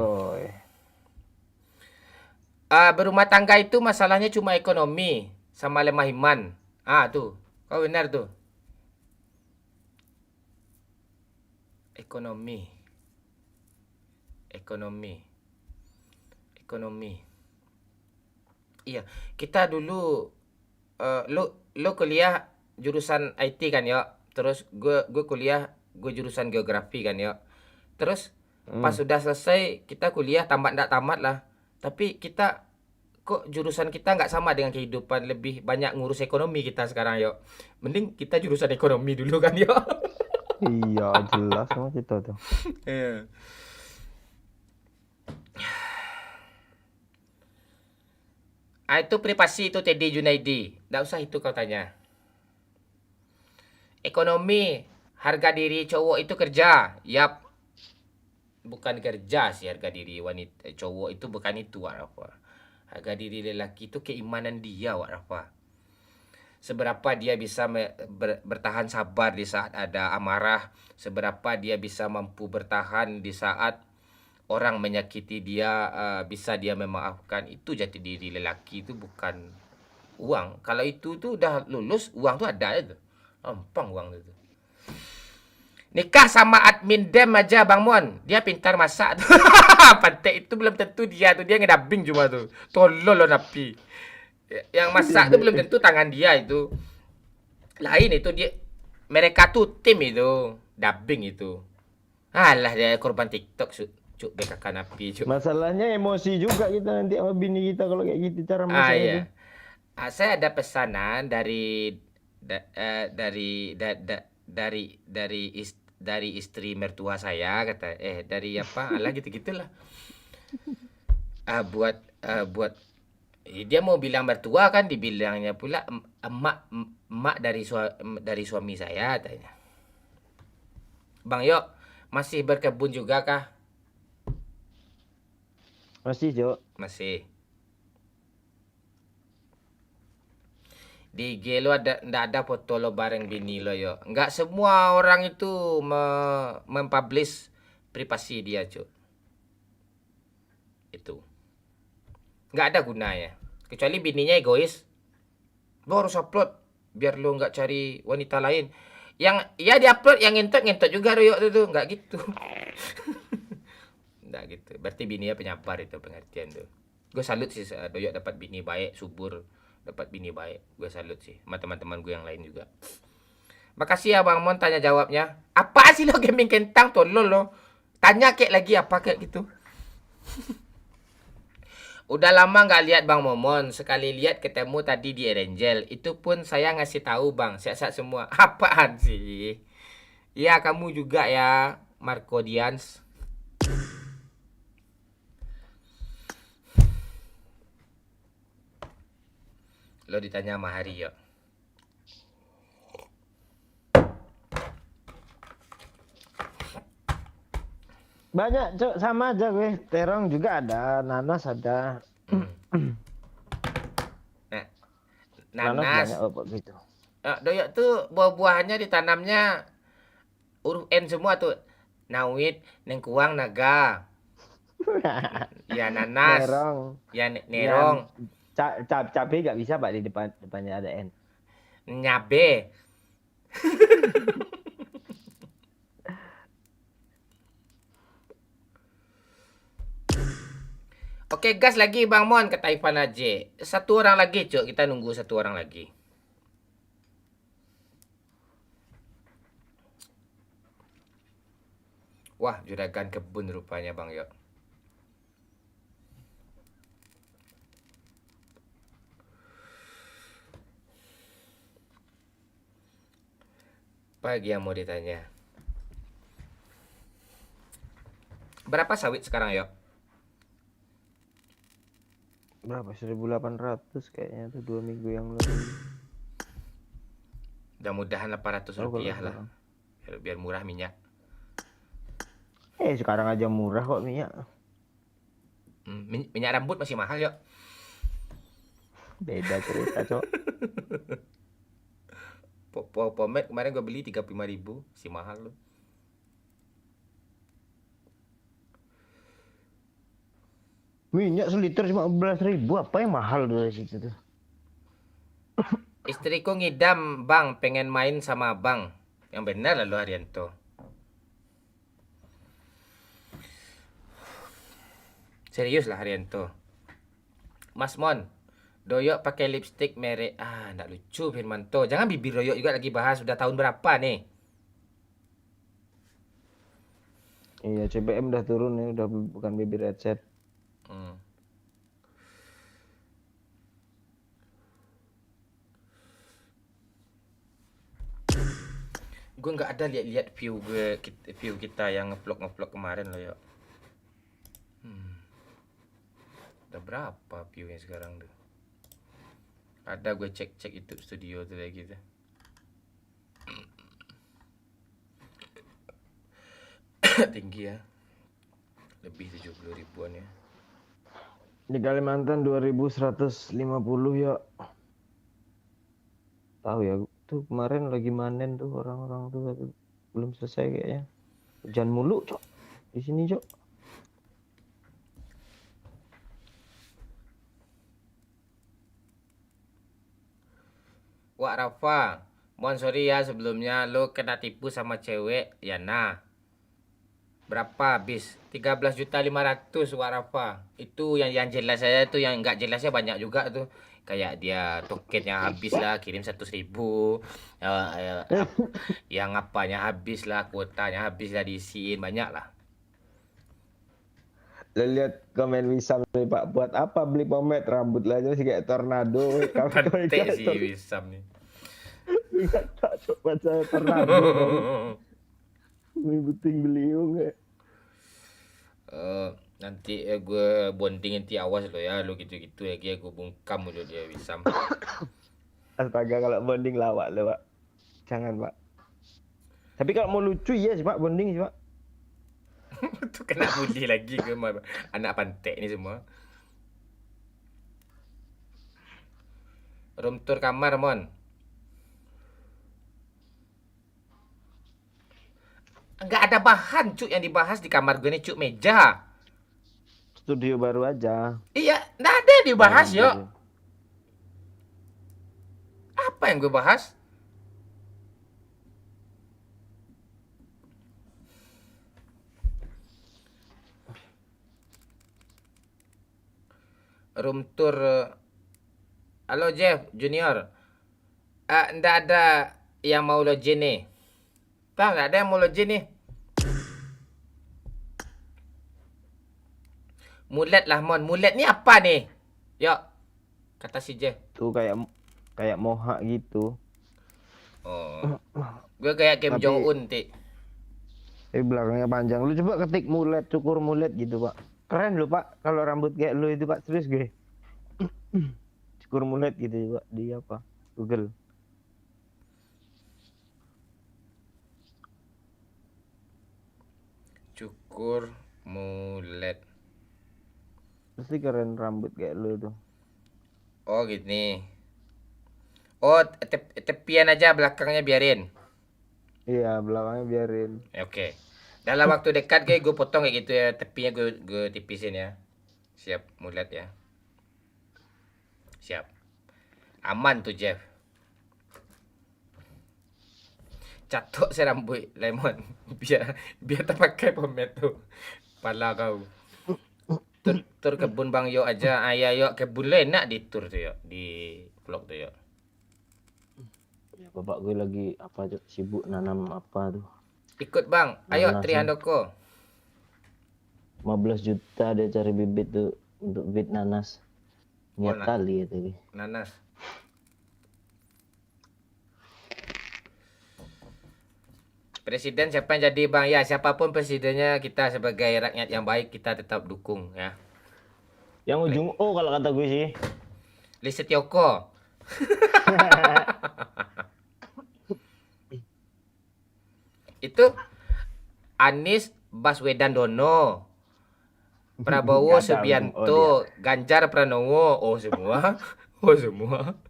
Berumah tangga itu masalahnya cuma ekonomi sama lemah iman. Tuh, kau benar tuh. Ekonomi. Iya, kita dulu lo kuliah jurusan IT kan yo. Terus gue kuliah, gue jurusan geografi kan yo. Terus pas sudah selesai kita kuliah tamat lah. Tapi kita kok jurusan kita nggak sama dengan kehidupan, lebih banyak ngurus ekonomi kita sekarang yo. Mending kita jurusan ekonomi dulu kan yo.
Iya, jelas sama kita tuh.
Iya. Itu privasi itu Teddy Junaidi. Nggak usah itu kau tanya. Ekonomi, harga diri cowok itu kerja. Yap. Bukan kerja sih harga diri wanita cowok itu, bukan itu Wak Rafa. Harga diri lelaki itu keimanan dia Wak Rafa. Seberapa dia bisa bertahan sabar di saat ada amarah, seberapa dia bisa mampu bertahan di saat orang menyakiti dia, bisa dia memaafkan. Itu jati diri lelaki, itu bukan uang. Kalau itu tuh udah lulus, uang tuh ada itu. Gampang uang itu. Nikah sama admin dem aja Bang Mon. Dia pintar masak tuh. Pantek itu belum tentu dia tuh, dia ngedabing cuma tuh. Tolol lo napi. Yang masak tuh belum tentu tangan dia itu. Lain itu dia. Mereka tuh tim itu, dubbing itu. Alah dia korban TikTok cuk BKK napi cuk.
Masalahnya emosi juga kita nanti sama bini kita kalau kayak gitu cara masak
Iya.
itu.
Saya ada pesanan dari istri mertua saya, kata dari apa alah gitu-gitulah. Buat dia mau bilang mertua kan, dibilangnya pula emak dari suami saya katanya. Bang Yok masih berkebun juga kah?
Masih, Cok.
Masih. Di IG lo ndak ada foto lo bareng bini lo yo. Nggak semua orang itu mempublish privasi dia, Cuk. Itu. Nggak ada gunanya. Kecuali bininya egois. Lo harus upload biar lo nggak cari wanita lain. Yang ya diupload, yang ngentot juga yo itu nggak gitu. Nggak gitu. Berarti bininya penyabar itu pengertian tuh. Gue salut sih Doyok dapat bini baik, subur. Dapat bini baik, gue salut sih sama teman-teman gue yang lain juga. Makasih ya Bang Mon tanya jawabnya. Apa sih lo gaming kentang tolol lo? Tanya kek lagi apa kayak gitu. Udah lama nggak lihat Bang Momon. Sekali lihat ketemu tadi di Erangel. Itu pun saya ngasih tahu Bang, sehat-sehat semua. Apaan sih? Ya kamu juga ya, Marco Dians. Lo ditanya sama Hari ya.
Banyak, Cok, sama aja gue. Terong juga ada, nanas ada.
Nah,
nanas
nanas.
banyak apa gitu.
Doyok tuh buah-buahannya ditanamnya huruf N semua tuh. Nawit, nengkuang, naga. Ya nanas.
Nerong.
Ya nerong.
Cabai nggak bisa Pak, di depannya ada N.
Nyabe. Oke, gas lagi Bang Mon, kata Ivan aja. Satu orang lagi, Cuk. Kita nunggu satu orang lagi. Wah, juragan kebun rupanya Bang Yok. Pagi yang mau ditanya. Berapa sawit sekarang, Yok?
Berapa? 1.800 kayaknya tuh 2 minggu yang lalu.
Mudah-mudahan 800 rupiah lah. Biar murah minyak.
Sekarang aja murah kok minyak.
Minyak rambut masih mahal, Yok.
Beda cerita, Cok.
Pomade kemarin gue beli 35.000, masih mahal loh.
Minyak seliter 15.000, apa yang mahal dari situ tuh?
Istriku ngidam, Bang, pengen main sama Bang. Yang benar lah lo Haryanto. Serius lah Haryanto. Mas Mon, Doyok pakai lipstick merek. Nggak lucu Firmanto. Jangan bibir Doyok juga lagi bahas. Sudah tahun berapa nih?
Iya, CBM udah turun ya, udah bukan bibir headset.
Gue nggak ada lihat view kita yang ngevlog kemarin loh ya. Udah berapa viewnya sekarang tuh? Ada gue cek YouTube studio tuh kayak gitu. Tinggi ya. Lebih 70 ribuan ya.
Di Kalimantan 2150 ya. Tahu ya, tuh kemarin lagi manen tuh orang-orang tuh belum selesai kayaknya. Hujan mulu, Cok. Di sini, Cok.
Wak Rafa, mohon sorry ya sebelumnya lo kena tipu sama cewek Yana. Berapa habis? 13.500.000 Wak Rafa. Itu yang jelas saya tuh, yang nggak jelasnya banyak juga tuh. Kayak dia tokennya habis lah, kirim 100.000. Yang apanya habis lah, kuotanya habis lah, diisiin banyak lah.
Lo lihat komen Wisam nih Pak, buat apa beli pomade rambut lah aja sih kayak tornado.
Pantek sih Wisam nih.
Enggak tak coba saya tornado. Ini penting beliau nggak?
Nanti gue bonding nanti, awas lo ya, lo gitu-gitu lagi gue bungkam mulut dia Wisam.
Astaga, kalau bonding lawak lo Pak. Jangan Pak. Tapi kalau mau lucu iya sih Pak, bonding sih Pak.
Tuh kena bully lagi ke anak pantek ni semua. Room tour kamar mon. Enggak ada bahan cuk yang dibahas di kamar gue nih cuk, meja.
Studio baru aja.
Iya, enggak ada yang dibahas yuk. Apa yang gue bahas? Room tour. Halo Jeff Junior. Nggak ada yang mau login nih. Bang, nggak ada yang mau login nih. Mulet lah mon. Mulet ni apa nih? Yuk. Kata si Jeff.
Tuh kayak mohak gitu.
Oh. Gue kayak Kim Jong Un tik.
Belakangnya panjang. Lu coba ketik mulet, cukur mulet gitu Pak. Keren lu Pak, kalau rambut kayak lu itu Pak, serius gue. Cukur mulet gitu Pak, di apa? Google.
Cukur mulet.
Pasti keren rambut kayak lu tuh.
Oh gini. Oh tepian aja, belakangnya biarin.
Iya, belakangnya biarin.
Oke. Dalam waktu dekat gue potong kayak gitu ya, tepinya gue tipisin ya. Siap mulet ya. Siap. Aman tuh Jeff. Catok saya rambut lemon biar terpakai pomade tuh. Pala kau. Tur kebun Bang Yo aja. Ya yo kebun lo enak di tur tuh yo, di vlog tuh yo.
Ya bapak gue lagi apa sibuk nanam apa tuh.
Ikut Bang, ayo
Nanas,
Tri Handoko.
15 juta dia cari bibit tuh untuk bibit nanas. Niat kali itu.
Nanas. Presiden siapa yang jadi Bang? Ya siapapun presidennya, kita sebagai rakyat yang baik kita tetap dukung ya.
Yang ujung O kalau kata gue sih.
Lee Setioko. Itu Anies Baswedan Dono, Prabowo Subianto, Ganjar Pranowo. Oh semua. Oh semua.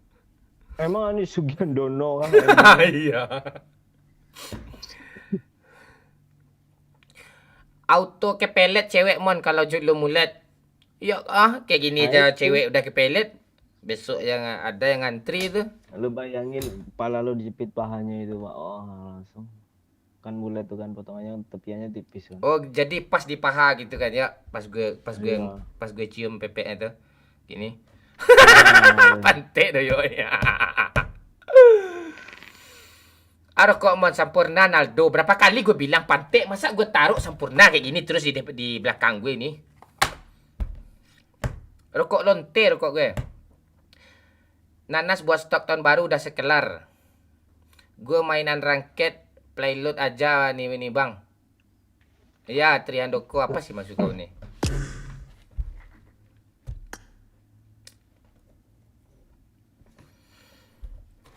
Emang Anies Sugiandono kan?
Iya. Auto kepelet cewek mon kalau lu mulet. Ya kayak gini aja cewek udah kepelet. Besok yang ada yang ngantri itu.
Lu bayangin kepala lu dijepit pahanya itu Pak. Oh langsung. Kan mulet tuh kan potongannya tepiannya tipis kan.
Oh jadi pas di paha gitu kan ya. Pas gue cium pepeknya tuh. Gini. Pantek doyok ni. Rokok Mon sempurna Naldo. Berapa kali gue bilang pantek, masa gue taruh sempurna kayak gini terus di belakang gue ni. Rokok lonte rokok gue. Nanas buat stok tahun baru udah sekelar. Gue mainan ranked playload aja nih bang. Ya, Triandoko apa sih maksud kau nih?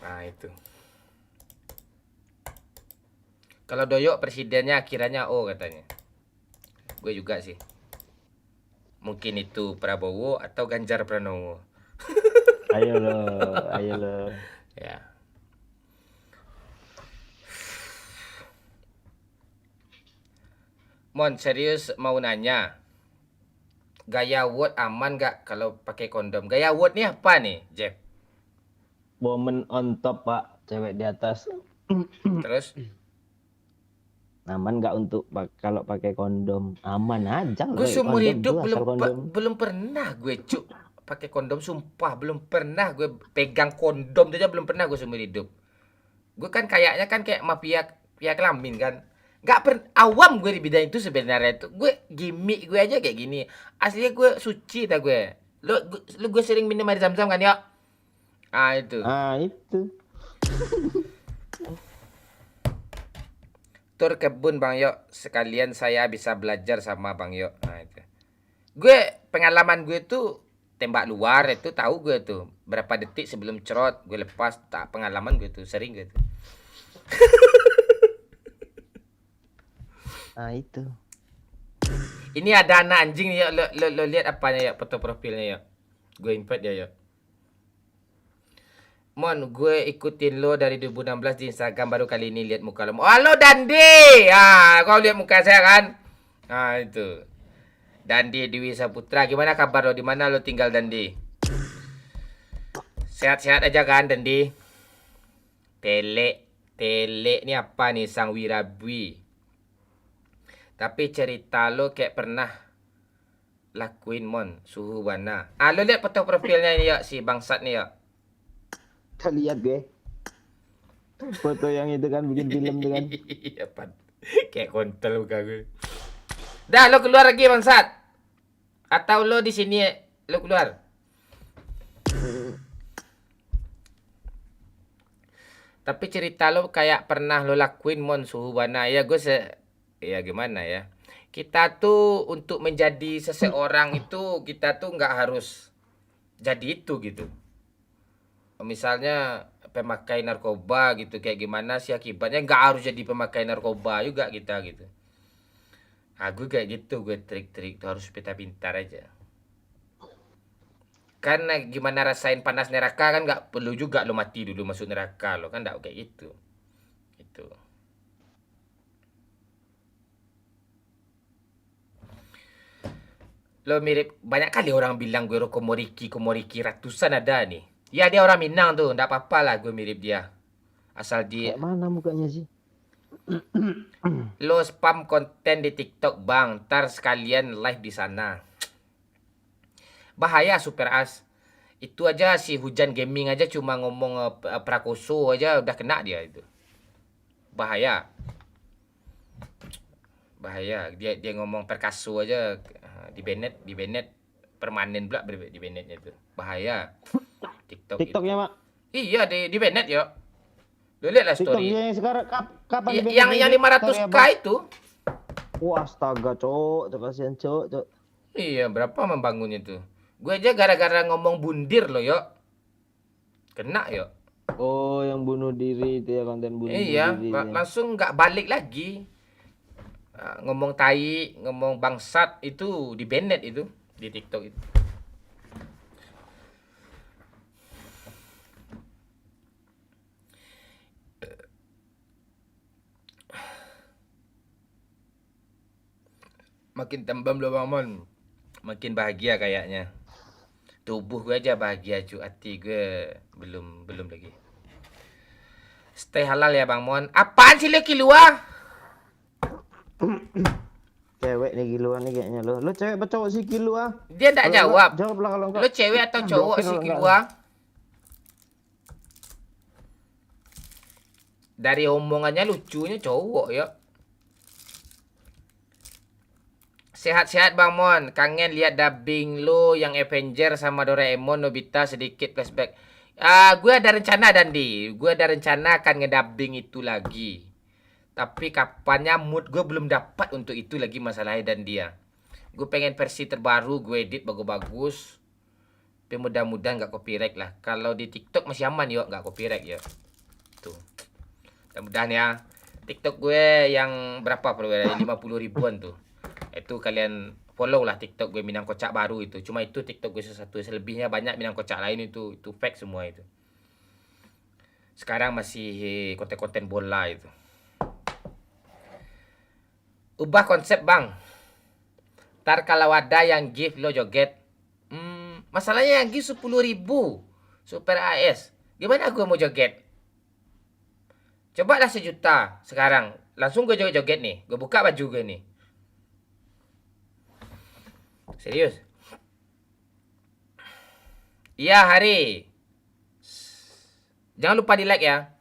Nah itu. Kalau Doyok presidennya kiranya O katanya. Gue juga sih. Mungkin itu Prabowo atau Ganjar Pranowo.
Ayo lo.
Ya. Mon, serius mau nanya. Gaya word aman gak kalau pakai kondom? Gaya word nih apa nih, Jeff?
Woman on top, Pak. Cewek di atas.
Terus?
Aman nggak untuk kalau pakai kondom? Aman aja.
Gue seumur hidup belum pernah gue cuk pakai kondom, sumpah belum pernah gue pegang kondom aja, belum pernah gue seumur hidup. Gue kan kayaknya kan kayak mafia kelamin kan. Awam gue di bidang itu sebenarnya itu. Gue gimmick gue aja kayak gini. Aslinya gue suci dah gue. Lu gue sering minum air zam-zam kan ya? Itu. Tur kebun Bang Yok, sekalian saya bisa belajar sama Bang Yok. Nah itu. Gue pengalaman gue tuh tembak luar itu tahu gue tuh. Berapa detik sebelum cerot gue lepas, tak pengalaman gue tuh sering gue tuh.
Itu.
Ini ada anak anjing nih, lo lihat apanya ya, foto profilnya ya. Gue invite ya. Mon, gue ikutin lo dari 2016 di Instagram, baru kali ini lihat muka lo. Halo Dandi. Kau lihat muka saya kan? Itu. Dandi Dewi Saputra, gimana kabar lo? Di mana lo tinggal Dandi? Sehat-sehat aja kan Dandi? Tele ini apa nih, Sang Wirabwi? Tapi cerita lo kayak pernah lakuin Mon, suhu warna. Lo lihat foto profilnya ini ya, si bangsat nih ya.
Kita lihat gue. Foto yang itu kan bikin film tuh kan.
Iya, kayak kontol muka gue. Dah, lo keluar lagi bangsat. Atau lo di sini lo keluar. Tapi cerita lo kayak pernah lo lakuin Mon, suhu warna. Ya gue ya gimana ya, kita tuh untuk menjadi seseorang itu kita tuh nggak harus jadi itu gitu. Misalnya pemakai narkoba gitu, kayak gimana sih akibatnya, nggak harus jadi pemakai narkoba juga kita gitu. Gue kayak gitu, gue trik-trik tuh harus pintar-pintar aja. Karena gimana rasain panas neraka kan nggak perlu juga lo mati dulu masuk neraka lo kan, nggak kayak gitu. Itu. Lo mirip, banyak kali orang bilang gue Komoriki ratusan ada nih. Ya dia orang Minang tuh, enggak apa-apa lah gue mirip dia. Asal dia.
Kayak mana mukanya sih?
Lo spam konten di TikTok bang, ntar sekalian live di sana. Bahaya Super As. Itu aja si Hujan Gaming aja cuma ngomong Prakoso aja udah kena dia itu. Bahaya. Dia ngomong Perkaso aja di banned permanen pula di bannednya itu. Bahaya.
TikToknya Mak.
Iya di banned ya. Lo lihat lah story.
TikTok yang sekarang kapan
yang 500k itu.
Wah, astaga, Cok. Kasihan, Cok.
Iya, berapa membangunnya tuh. Gue aja gara-gara ngomong bundir loh, yo. Kena, yo.
Oh, yang bunuh diri itu ya, konten bunuh diri.
Iya, langsung nggak balik lagi. Ngomong tai, ngomong bangsat itu di banned itu di TikTok itu. Makin tembam lo Bang Mon, makin bahagia kayaknya. Tubuh gue aja bahagia cu, hati gue belum lagi. Stay halal ya Bang Mon. Apaan sih lo keluar?
Cewek nih Kiluan nih kayaknya lo. Lo cewek apa cowok sih Kilu ah?
Dia enggak
Kalau
jawab.
enggak, jawab lah kalau enggak.
Lo cewek atau cowok
Blokir
si
kalau enggak.
Kilua? Dari omongannya lucunya cowok ya. Sehat-sehat Bang Mon. Kangen lihat dubbing lo yang Avenger sama Doraemon, Nobita sedikit flashback. Gue ada rencana Dandi. Gue ada rencana akan ngedubbing itu lagi. Tapi kapannya mood gue belum dapat untuk itu lagi masalahnya dan dia. Gue pengen versi terbaru, gue edit bagus-bagus. Tapi mudah-mudahan gak copyright lah. Kalau di TikTok masih aman yuk, gak copyright ya. Tuh. Mudah-mudahan ya. TikTok gue yang berapa follower? 50 ribuan tuh. Itu kalian follow lah TikTok gue Minang Kocak baru itu. Cuma itu TikTok gue satu. Selebihnya banyak Minang Kocak lain itu fake semua itu. Sekarang masih konten-konten bola itu. Ubah konsep bang. Ntar kalau ada yang give lo joget. Masalahnya yang give 10.000 Super AS. Gimana gue mau joget? Coba lah 1 juta sekarang. Langsung gue joget-joget nih. Gue buka baju gue nih. Serius. Iya Hari. Jangan lupa di like ya.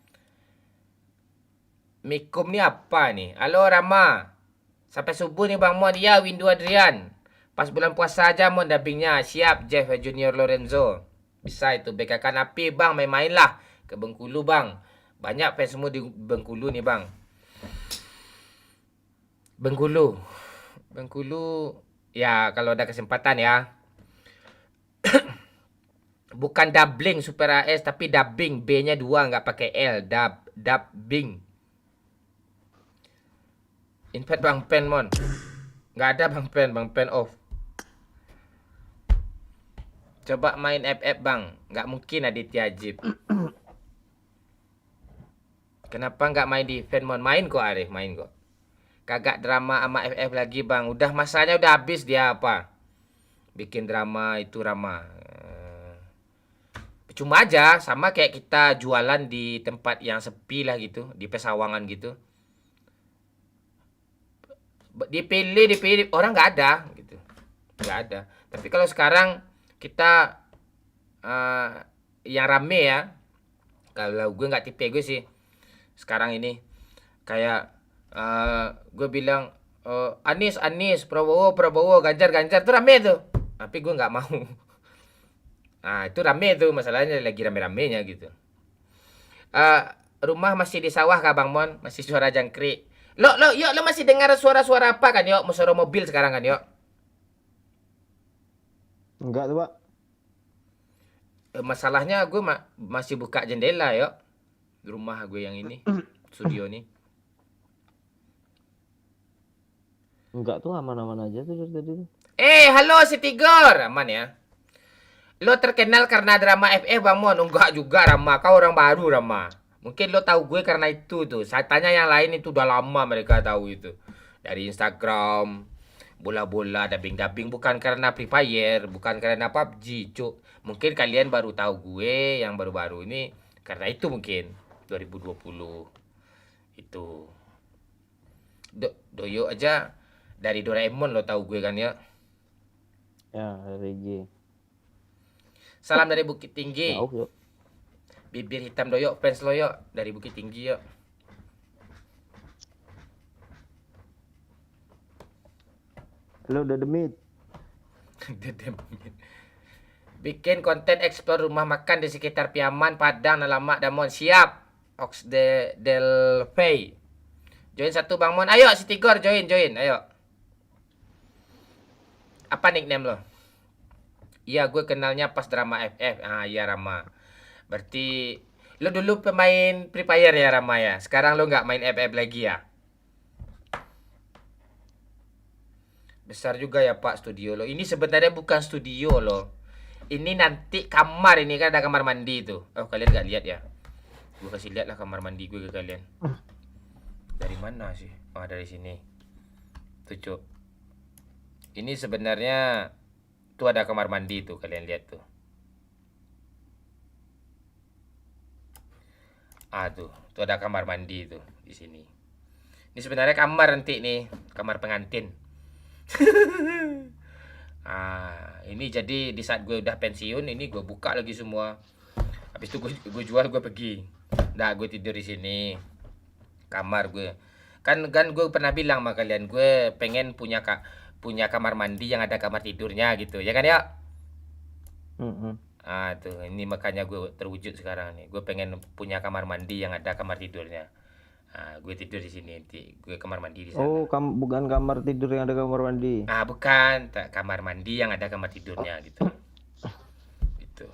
Mikum nih apa nih? Halo Rama. Sampai subuh nih Bang Mon. Ya, Windu Adrian. Pas bulan puasa aja Mon dubbingnya. Siap, Jeff Junior Lorenzo. Bisa itu. Bekakan api Bang. Main-main lah. Ke Bengkulu Bang. Banyak fans semua di Bengkulu nih Bang. Bengkulu. Ya, kalau ada kesempatan ya. Bukan doubling Super AS. Tapi dubbing. B-nya 2. Nggak pakai L. Dubbing. Invite Bang Pen Mon. Nggak ada Bang Pen off. Coba main FF Bang. Nggak mungkin Aditya Ajib. Kenapa nggak main di event Mon? Main kok Arif, main kok. Kagak drama sama FF lagi Bang. Udah masanya udah habis dia apa. Bikin drama itu Rama. Cuma aja sama kayak kita jualan di tempat yang sepi lah gitu. Di Pesawangan gitu. Dipilih orang nggak ada gitu, nggak ada. Tapi kalau sekarang kita yang rame ya, kalau gue nggak tipe gue sih sekarang ini kayak gue bilang Anies Prabowo Ganjar tuh rame tuh, tapi gue nggak mau. Nah itu rame tuh, masalahnya lagi rame-ramenya gitu. Rumah masih di sawah kah Bang Mon? Masih suara jangkrik. Lo masih dengar suara-suara apa kan yuk? Suara mobil sekarang kan yuk?
Enggak tuh Pak.
Masalahnya gue masih buka jendela yuk. Rumah gue yang ini. Studio nih.
Enggak tuh, aman-aman aja tuh dari tadi tuh.
Halo si Tigor. Aman ya. Lo terkenal karena drama FF Bang Mon? Enggak juga Rama. Kau orang baru Rama. Mungkin lo tahu gue karena itu tuh. Saya tanya yang lain itu udah lama mereka tahu itu. Dari Instagram, bola-bola, dubbing-dubbing. Bukan karena Free Fire, bukan karena PUBG, cuk. Mungkin kalian baru tahu gue yang baru-baru ini karena itu mungkin 2020 itu. Doyo aja dari Doraemon lo tahu gue kan ya.
Ya, dari G.
Salam dari Bukit Tinggi.
Jauh yuk.
Bibir hitam doyok fans lo yuk dari Bukit Tinggi yuk.
Halo Dedemit.
Bikin konten explore rumah makan di sekitar Piaman, Padang, Nalamak, Damon. Siap. Ox Del Fay. Join satu Bang Mon. Ayo si Tigor join. Ayo. Apa nickname lo? Iya gue kenalnya pas drama FF. Iya Rama. Berarti lo dulu pemain Free Fire ya Rama ya. Sekarang lo nggak main FF lagi ya. Besar juga ya Pak studio lo. Ini sebenarnya bukan studio lo. Ini nanti kamar, ini kan ada kamar mandi itu. Oh kalian nggak lihat ya? Gue kasih lihat lah kamar mandi gue ke kalian. Dari mana sih? Oh dari sini. Tuh cuk. Ini sebenarnya tuh ada kamar mandi tuh, kalian lihat tuh. Tuh ada kamar mandi tuh di sini. Ini sebenarnya kamar nanti nih, kamar pengantin. Ini jadi di saat gue udah pensiun, ini gue buka lagi semua. Habis itu gue jual, gue pergi. Nah, gue tidur di sini. Kamar gue. Kan gue pernah bilang sama kalian, gue pengen punya kamar mandi yang ada kamar tidurnya gitu. Ya kan ya? Tuh, ini makanya gue terwujud sekarang nih. Gue pengen punya kamar mandi yang ada kamar tidurnya. Gue tidur di sini nanti. Gue kamar mandi di sana.
Oh, bukan kamar tidur yang ada kamar mandi.
Bukan, kamar mandi yang ada kamar tidurnya gitu. Gitu.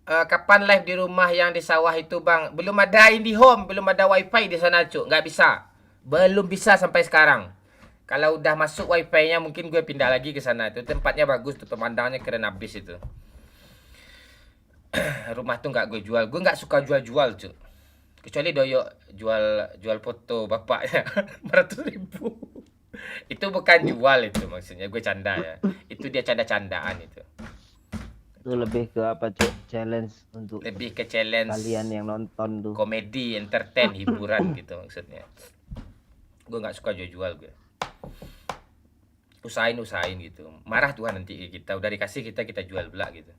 Kapan live di rumah yang di sawah itu, Bang? Belum ada IndiHome, belum ada wifi di sana, Cuk. Nggak bisa. Belum bisa sampai sekarang. Kalau udah masuk wifi-nya mungkin gue pindah lagi ke sana. Itu tempatnya bagus tuh, pemandangannya keren abis itu. Rumah tuh nggak gue jual. Gue nggak suka jual-jual, Cuk. Kecuali Doyo jual foto bapaknya 400.000. Itu bukan jual itu maksudnya. Gue canda ya. Itu dia canda-candaan itu.
Itu lebih ke apa, Cuk? Challenge untuk
lebih ke challenge
kalian yang nonton tuh.
Komedi, entertain, hiburan gitu maksudnya. Gue nggak suka jual-jual gue. Usahain gitu. Marah Tuhan nanti kita udah dikasih kita jual pula gitu.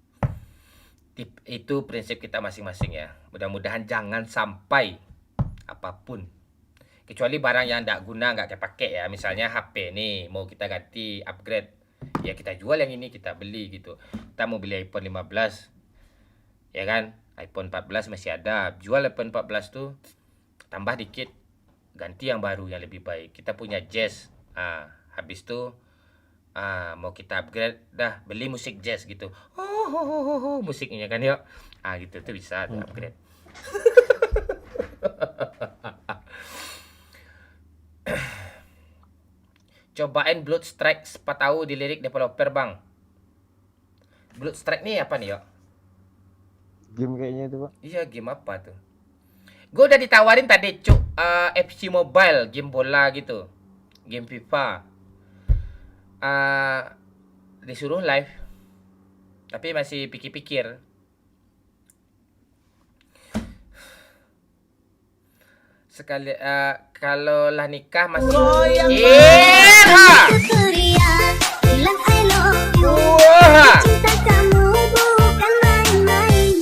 Itu prinsip kita masing-masing ya. Mudah-mudahan jangan sampai apapun. Kecuali barang yang nggak guna, nggak kepake ya. Misalnya HP nih mau kita ganti upgrade. Ya kita jual yang ini, kita beli gitu. Kita mau beli iPhone 15. Ya kan? iPhone 14 masih ada. Jual iPhone 14 tuh tambah dikit, ganti yang baru yang lebih baik. Kita punya jazz. Habis itu mau kita upgrade, dah beli musik jazz gitu. Musiknya kan yuk. Gitu tuh bisa tuh upgrade. Cobain Blood Strike, siapa tahu dilirik developer, Bang. Blood Strike nih apa nih, yuk?
Game kayaknya itu, Pak.
Iya, game apa tuh? Gue udah ditawarin tadi, Cuk, FC Mobile, game bola gitu. Game FIFA. Disuruh live. Tapi masih pikir-pikir. Sekali kalau lah nikah masih
Bilang I love you. Cinta kamu bukan main-main.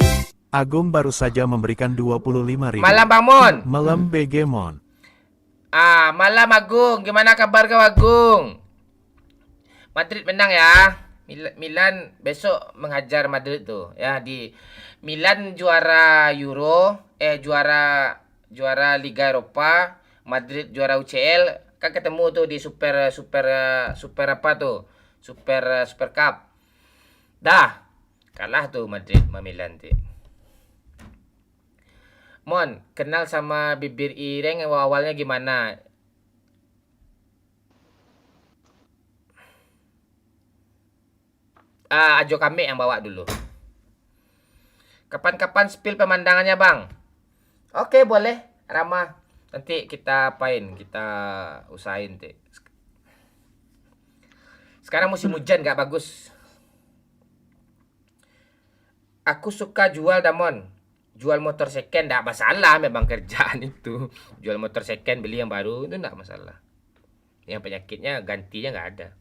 Agung baru saja memberikan 25.000.
Malam Bang Mon.
Malam BG Mon.
Malam Agung, gimana kabar kau Agung? Madrid menang ya. Milan besok menghajar Madrid tuh ya. Di Milan juara Euro, juara Liga Eropa, Madrid juara UCL, kan ketemu tuh di super apa tuh? Super Cup. Dah kalah tuh Madrid sama Milan tuh. Mon, kenal sama bibir ireng awalnya gimana? Ajo kami yang bawa dulu. Kapan-kapan spill pemandangannya, Bang? Oke, boleh, Rama. Nanti kita apain? Kita usahain, Tik. Sekarang musim hujan gak bagus. Aku suka jual, Damon. Jual motor second gak masalah, memang kerjaan itu. Jual motor second, beli yang baru itu gak masalah. Yang penyakitnya gantinya gak ada.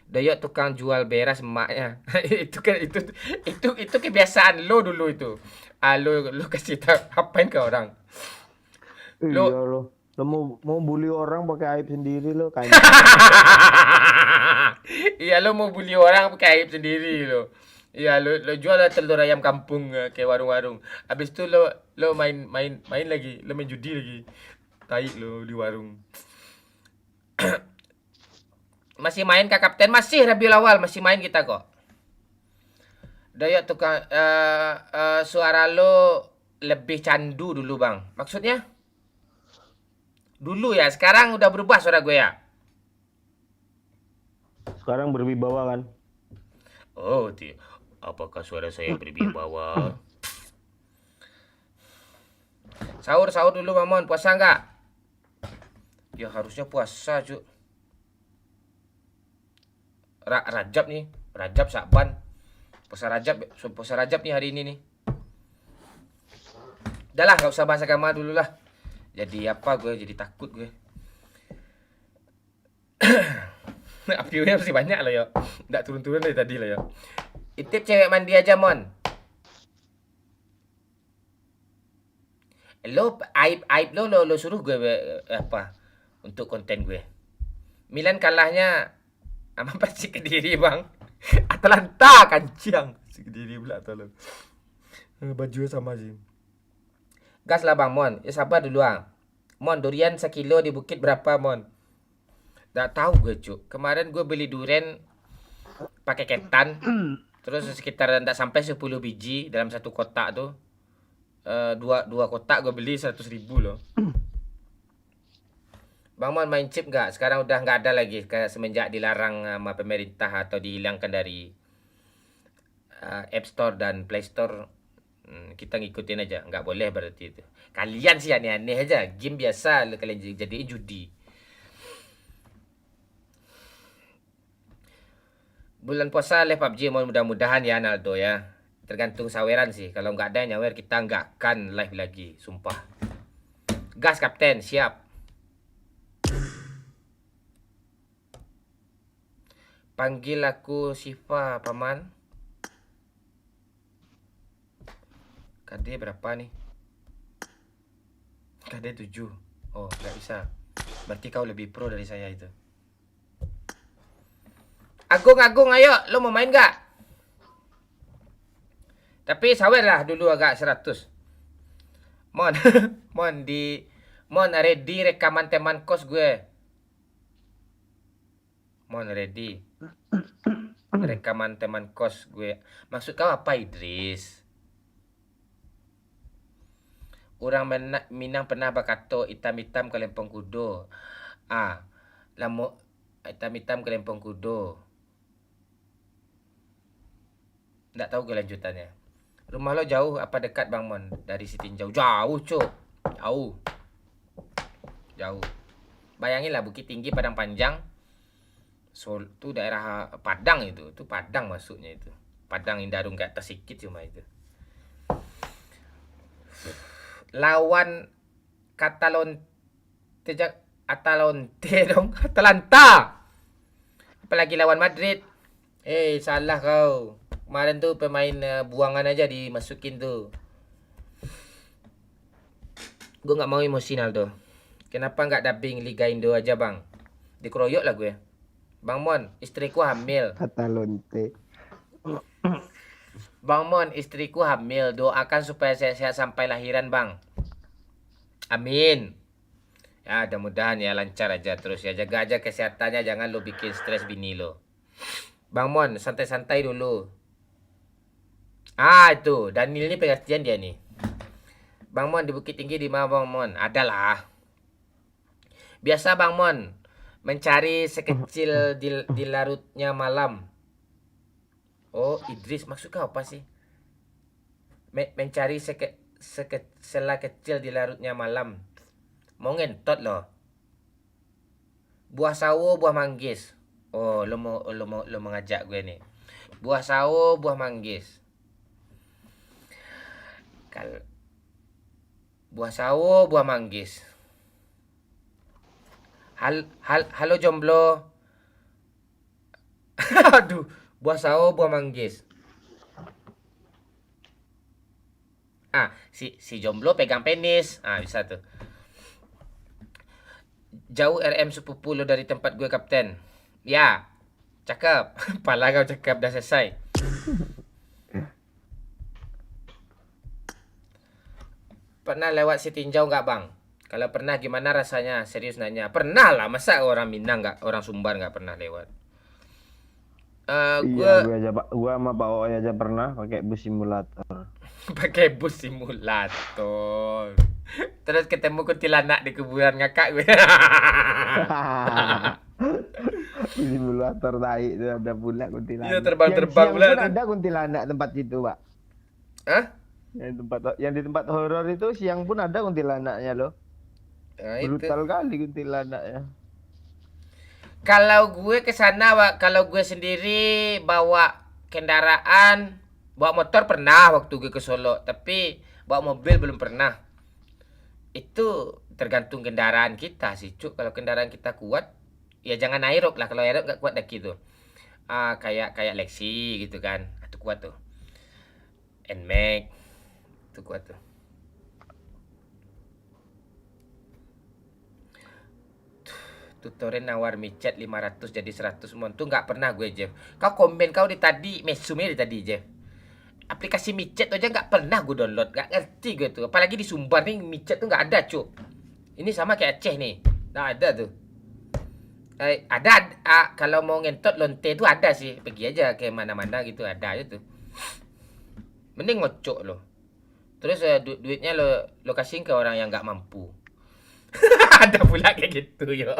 Doyok tukang jual beras emaknya. itu kebiasaan lo dulu itu. Lo kasih tahu apain ke orang.
Lo mau bully orang pakai aib sendiri lo kayak.
Iya, lo mau bully orang pakai aib sendiri lo. Iya, lo jual telur ayam kampung ke warung-warung. Habis itu lo main lagi, lo main judi lagi. Tai lo di warung. Masih main Kak Kapten? Masih Rabiul Awal, masih main kita kok. Doyok tukang suara lo lebih candu dulu, Bang. Maksudnya? Dulu ya, sekarang udah berubah suara gue ya.
Sekarang berwibawa kan?
Oh, apakah suara saya berwibawa? Sahur dulu, Mamon. Puasa enggak? Ya harusnya puasa, Cuk. Rajab nih, Rajab Syakban. Puasa Rajab nih hari ini nih. Udahlah, gak usah bahas agama dulu lah. Jadi apa gue, jadi takut gue. Apinya masih banyak loh ya. Nggak turun-turun dari tadi loh ya. Itip cewek mandi aja Mon. Lo aib lo suruh gue apa untuk konten gue. Milan kalahnya sama Persik Kediri bang. Atalanta kancing. Persik Kediri pula tolong. Baju sama sih. Gas lah bang Mon. Ya sabar dulu bang. Mon durian sekilo di bukit berapa Mon? Nggak tahu gue cuk. Kemarin gue beli durian pakai ketan. Terus sekitar nggak sampai 10 biji dalam satu kotak tuh. Dua kotak gue beli 100.000 loh. Bang Mon main chip nggak? Sekarang udah nggak ada lagi kayak semenjak dilarang sama pemerintah atau dihilangkan dari App Store dan Play Store. Kita ngikutin aja, nggak boleh berarti itu. Kalian sih aneh-aneh aja. Game biasa kalian jadi judi. Bulan puasa live PUBG mudah-mudahan ya Naldo ya. Tergantung saweran sih. Kalau nggak ada nyawer kita nggak akan live lagi. Sumpah. Gas Kapten, siap. Panggil aku Siva, Paman. KD berapa nih? KD 7. Oh, nggak bisa. Berarti kau lebih pro dari saya itu. Agung, ayo. Lo mau main nggak? Tapi sawer lah dulu agak 100. Mon, Mon ready rekaman teman kos gue. Mon ready. Rekaman teman kos gue. Maksud kau apa Idris? Orang Minang pernah berkata hitam-hitam ke lempong kudo. Lamo hitam-hitam ke lempong kudo. Nggak tahu kelanjutannya. Rumah lo jauh apa dekat Bang Mon dari Sitinjau? Jauh, cuk. Jauh. Bayanginlah Bukit Tinggi, Padang Panjang. Itu daerah Padang itu. Itu Padang masuknya itu. Padang Indarung ke atas sedikit cuma itu. Lawan Atalante dong. Atalanta. Apalagi lawan Madrid. Salah kau. Kemarin tuh pemain buangan aja dimasukin tuh. Gue nggak mau emosional tuh. Kenapa nggak dubbing Liga Indo aja bang? Dikeroyok lah gue. Bang Mon, istriku hamil.
Atalante.
Bang Mon, istriku hamil. Doakan supaya sehat-sehat sampai lahiran bang. Amin. Ya mudah-mudahan ya lancar aja terus ya. Jaga aja kesehatannya. Jangan lo bikin stres bini lo. Bang Mon, santai-santai dulu. Itu Daniel ini pengertian dia nih. Bang Mon di Bukit Tinggi di mana Bang Mon? Adalah. Biasa Bang Mon mencari sekecil di larutnya malam. Oh Idris maksud kau apa sih? Mencari sela kecil di larutnya malam. Mau ngentot loh. Buah sawo, buah manggis. Oh lo mau ngajak gue nih. Buah sawo, buah manggis. Buah sawo, buah manggis. Halo jomblo. Aduh, buah sawo, buah manggis. Si jomblo pegang penis. Bisa tuh. Jauh RM sepupu lo dari tempat gue Kapten. Ya, cakep. Pala kau cakep, dah selesai. Pernah lewat Sitinjau nggak bang? Kalau pernah gimana rasanya? Serius nanya. Pernah lah, masa orang Minang nggak, orang Sumbar nggak pernah lewat?
Gua sama Pak Oy aja pernah pakai bus simulator.
Pakai bus simulator. Terus ketemu kuntilanak di kuburan ngakak gue.
Simulator tai itu ada pula kuntilanak.
Iya terbang-terbang pula.
Ada kuntilanak tempat itu, Pak.
Hah?
Yang di tempat horor itu siang pun ada kuntilanaknya loh. Brutal kali kuntilanaknya.
Kalau gue ke sana, kalau gue sendiri bawa kendaraan, bawa motor pernah waktu gue ke Solo, tapi bawa mobil belum pernah. Itu tergantung kendaraan kita sih, Cuk. Kalau kendaraan kita kuat, ya jangan Aerox lah. Kalau Aerox nggak kuat daki tuh. Kayak Lexi gitu kan. Itu kuat tuh. Nmax itu kuat tuh. Tutorial nawar micet 500 jadi 100 mon tuh nggak pernah gue, Jeff. Kau komen kau di tadi mesumnya di tadi, Jeff. Aplikasi micet aja nggak pernah gue download, nggak ngerti gue tuh. Apalagi di Sumbar nih micet tuh nggak ada, Cuk. Ini sama kayak Aceh nih, nggak ada tuh. Kalau mau ngentot lonte tuh ada sih, pergi aja ke mana-mana gitu, ada aja tuh. Mending ngocok lo. Terus duitnya lo kasihin ke orang yang nggak mampu. Ada pula kayak gitu ya.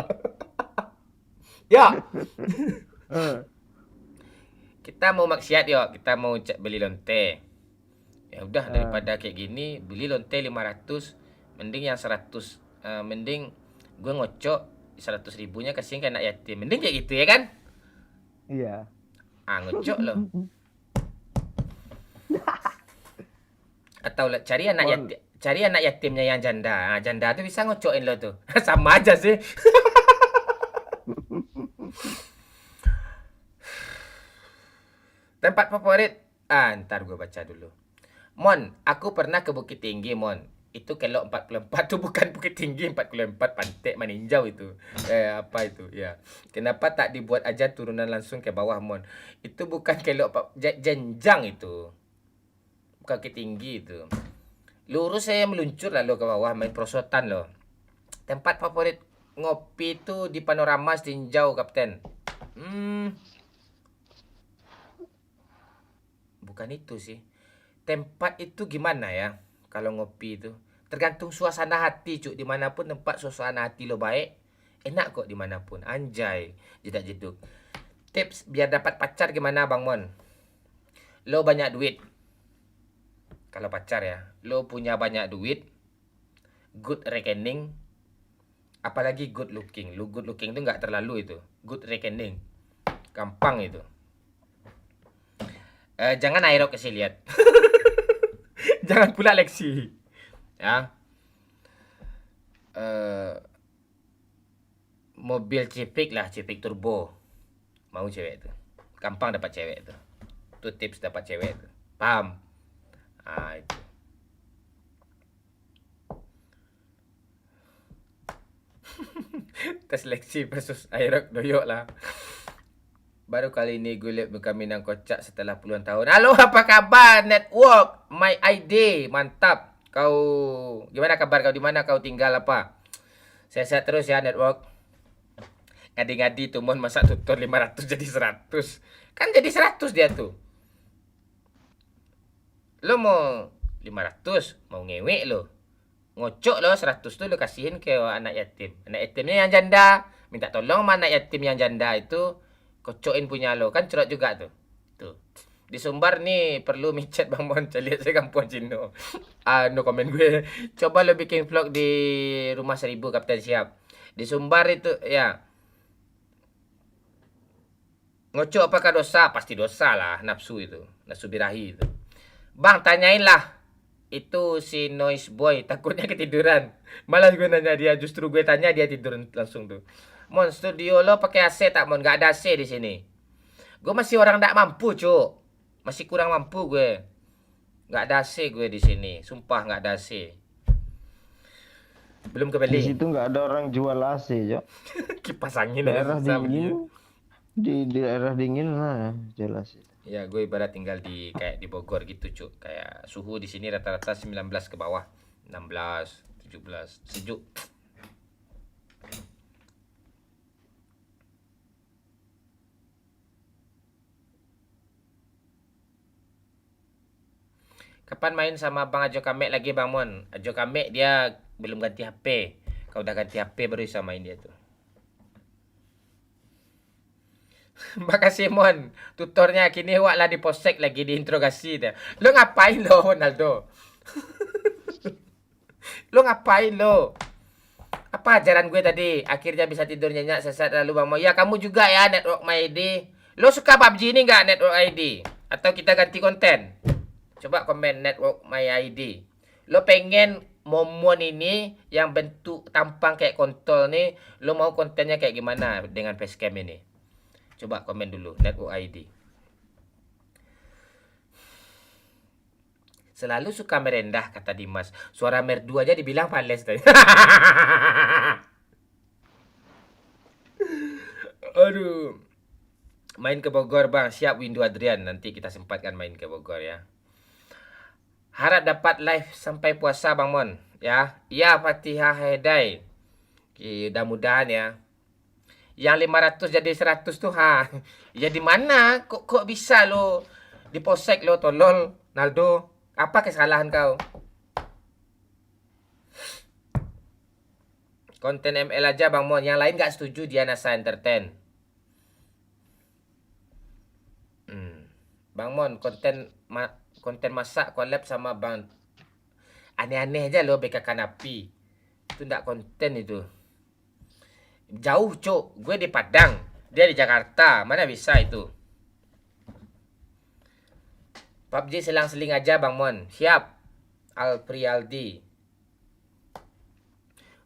Ya. Kita mau maksiat yuk, kita mau beli lonte. Ya udah daripada kayak gini, beli lonte 500, mending yang 100. Mending gue ngocok 100 ribunya kasihin ke anak yatim. Mending kayak gitu ya kan?
Iya.
Ngocok lo. Atau cari anak yatimnya yang janda. Janda tuh bisa ngocokin lo tuh. Sama aja sih. Tempat favorit? Ntar gue baca dulu. Mon, aku pernah ke Bukit Tinggi, Mon. Itu kelok 44 tuh bukan Bukit Tinggi 44 Pantai Maninjau itu. Apa itu? Ya. Kenapa tak dibuat aja turunan langsung ke bawah, Mon? Itu bukan kelok jenjang itu. Bukan Bukit Tinggi itu. Lurus saya meluncur lalu ke bawah main prosotan loh. Tempat favorit ngopi itu di Panorama Tinjau, Kapten. Bukan itu sih. Tempat itu gimana ya? Kalau ngopi itu tergantung suasana hati, Cuk. Dimanapun tempat suasana hati lo baik, enak kok dimanapun. Anjay, jedak jeduk. Tips biar dapat pacar gimana, Bang Mon? Lo banyak duit. Kalau pacar ya, lo punya banyak duit, good reckoning, apalagi good looking. Lo good looking itu nggak terlalu itu. Good reckoning, gampang itu. Jangan Aerox kasih lihat. Jangan pula Lexi. Ya. Mobil Civic lah, Civic Turbo. Mau cewek itu. Gampang dapat cewek itu. Itu tips dapat cewek itu. Paham? Itu. Tes Lexi versus Aerox doyok lah. Baru kali ini gue lihat muka Minang kocak setelah puluhan tahun. Halo, apa kabar network? My ID, mantap. Kau gimana kabar kau, di mana kau tinggal apa? Sehat-sehat terus ya network. Ngadi-ngadi tuh mon masa tutor 500 jadi 100. Kan jadi 100 dia tuh. Lo mau 500, mau ngewek lo. Ngocok lo 100 tuh lo kasihin ke anak yatim. Anak yatimnya yang janda, minta tolong sama anak yatim yang janda itu kocokin punya lo. Kan curhat juga tuh. Tuh. Di Sumbar nih perlu micet Bang Mon. Lihat saya kampung Cino. No komen gue. Coba lo bikin vlog di rumah 1000, Kapten siap. Di Sumbar itu ya. Ngocok apakah dosa? Pasti dosa lah, nafsu itu. Nafsu birahi itu. Bang, tanyain lah. Itu si Noise Boy. Takutnya ketiduran. Malah gue nanya dia. Justru gue tanya dia tidur langsung tuh. Mon, studio lo pakai AC tak, Mon? Gak ada AC di sini. Gue masih orang gak mampu, Cuk. Masih kurang mampu gue. Gak ada AC gue di sini. Sumpah gak ada AC. Belum kebeli.
Di situ nggak ada orang jual AC, Cok.
Kipas angin
daerah dingin. Di daerah dingin lah jelas.
Ya, gue ibarat tinggal di kayak di Bogor gitu, Cuk. Kayak suhu di sini rata-rata 19 ke bawah. 16, 17. Sejuk. Kapan main sama Bang Ajo Kamek lagi, Bang Mon? Ajo Kamek dia belum ganti HP. Kau udah ganti HP baru bisa main dia tuh. Makasih Mon. Tutornya kini wak lah di posek lagi diinterogasi dia. Lo ngapain lo, Ronaldo? Lo ngapain lo? Apa ajaran gue tadi? Akhirnya bisa tidur nyenyak sesat lalu Bang Mon. Ya kamu juga ya Network My ID. Lo suka PUBG ini nggak Network ID? Atau kita ganti konten? Coba komen Network My ID. Lo pengen Momon ini yang bentuk tampang kayak kontol nih, lo mau kontennya kayak gimana dengan facecam ini? Coba komen dulu, Network ID. Selalu suka merendah, kata Dimas. Suara merdu aja dibilang fales tadi. Aduh. Main ke Bogor bang, siap Windu Adrian. Nanti kita sempatkan main ke Bogor ya. Harap dapat live sampai puasa Bang Mon. Ya, iya Fatihah Hedai. Mudah-mudahan ya. Yang 500 jadi 100 tuh ha. Ya di mana? Kok bisa lo diposek lo tolol Naldo? Apa kesalahan kau? Konten ML aja Bang Mon. Yang lain gak setuju dia Nasa Entertain. Bang Mon, konten masak collab sama Bang. Aneh-aneh aja lo bekakan api. Itu ndak konten itu. Jauh, Cuk. Gue di Padang, dia di Jakarta. Mana bisa itu? PUBG selang-seling aja Bang Mon. Siap. Alprialdi.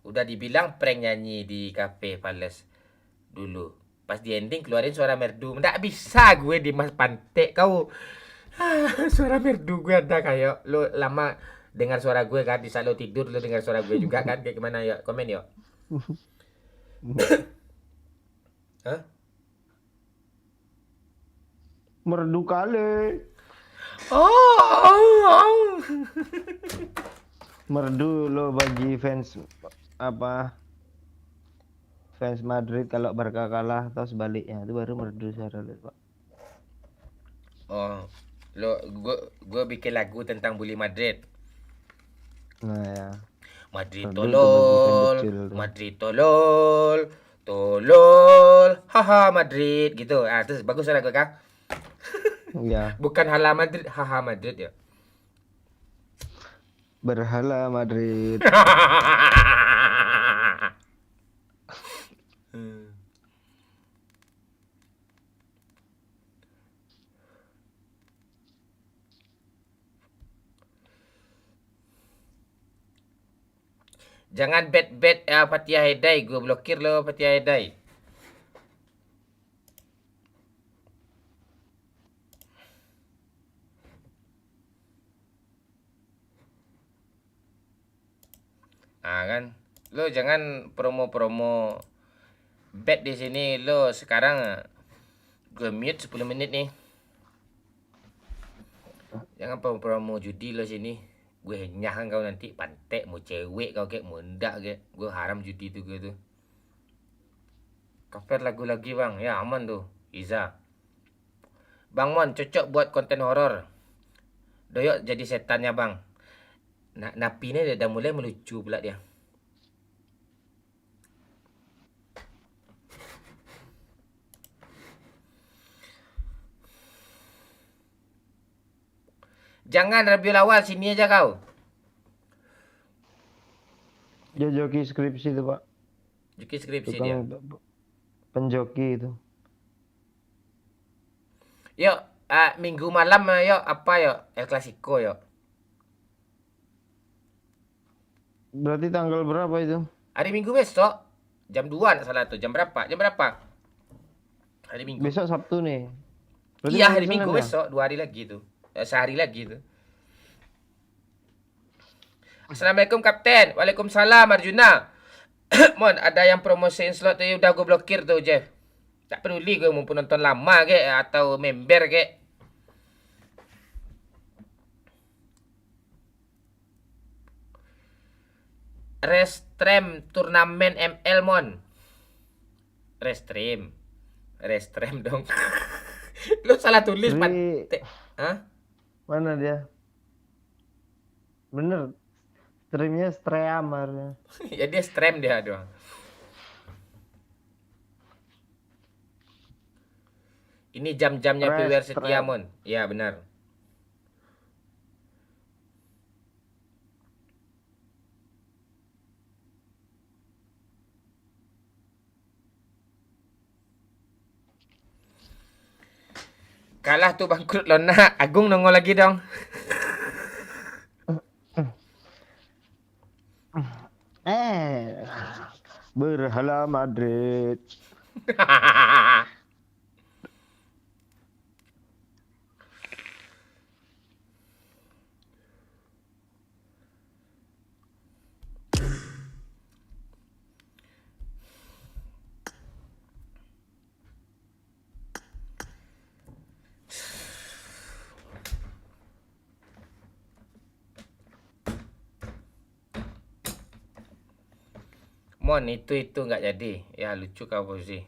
Udah dibilang prank nyanyi di cafe Palace dulu. Pas di ending keluarin suara merdu. Nggak bisa gue Dimas Pantek kau. Suara merdu gue ada kayak lo lama dengar suara gue kan. Di saat lo tidur lo dengar suara gue juga kan. Kayak gimana ya? Komen yuk. Hah?
Merdu kali.
Oh.
Merdu lo bagi fans apa? Fans Madrid kalau Barca kalah atau sebaliknya itu baru merdu suara lo, Pak.
Oh, gue bikin lagu tentang bully Madrid.
Nah ya.
Madrid
Merdu itu bagi fan
tolol,
kecil tuh.
Madrid tolol, tolol, haha Madrid gitu. Ah, terus bagus suara gue kah?
Ya.
Bukan hala Madrid, haha Madrid ya.
Berhala Madrid.
Jangan bet Fatihah Hedai, gue blokir lo Fatihah Hedai. Ah kan, lo jangan promo-promo bet di sini lo sekarang. Gue mute 10 menit nih. Jangan promo judi lo sini. Gue nyah kau nanti pantek mau cewek kau kayak mau ndak kayak. Gue haram judi tuh gue tuh. Cover lagu lagi bang, ya aman tuh. Iza. Bang Mon cocok buat konten horor. Doyok jadi setannya bang. Napi ini udah mulai melucu pula dia. Jangan Rabiul Awal, sini aja kau.
Dia joki skripsi itu, Pak.
Joki skripsi
Tukang
dia.
penjoki itu.
Yuk, minggu malam yuk apa yuk? El Clasico yuk.
Berarti tanggal berapa itu?
Hari Minggu besok. Jam 2 nak salah tuh. Jam berapa? Jam berapa? Hari Minggu.
Besok Sabtu nih. Berarti
Iya,
hari
hari
Senin
Minggu
ya?
besok. 2 hari lagi tuh. Sehari lagi tuh. Assalamualaikum Kapten. Waalaikumsalam Arjuna. Mon, ada yang promosiin slot tuh udah gue blokir tuh Jeff. Tak peduli gue mau penonton lama ke atau member ke. Restream turnamen ML Mon. Restream dong. Lu salah tulis Hah?
Mana dia? Bener. Streamnya stream harusnya.
Ya dia stream dia doang. Ini jam-jamnya viewer setia Mon. Ya benar. Kalah tuh bangkrut Lona. Agung nongol lagi dong.
Berhala Madrid.
Mon, itu nggak jadi. Ya lucu kau Fauzi.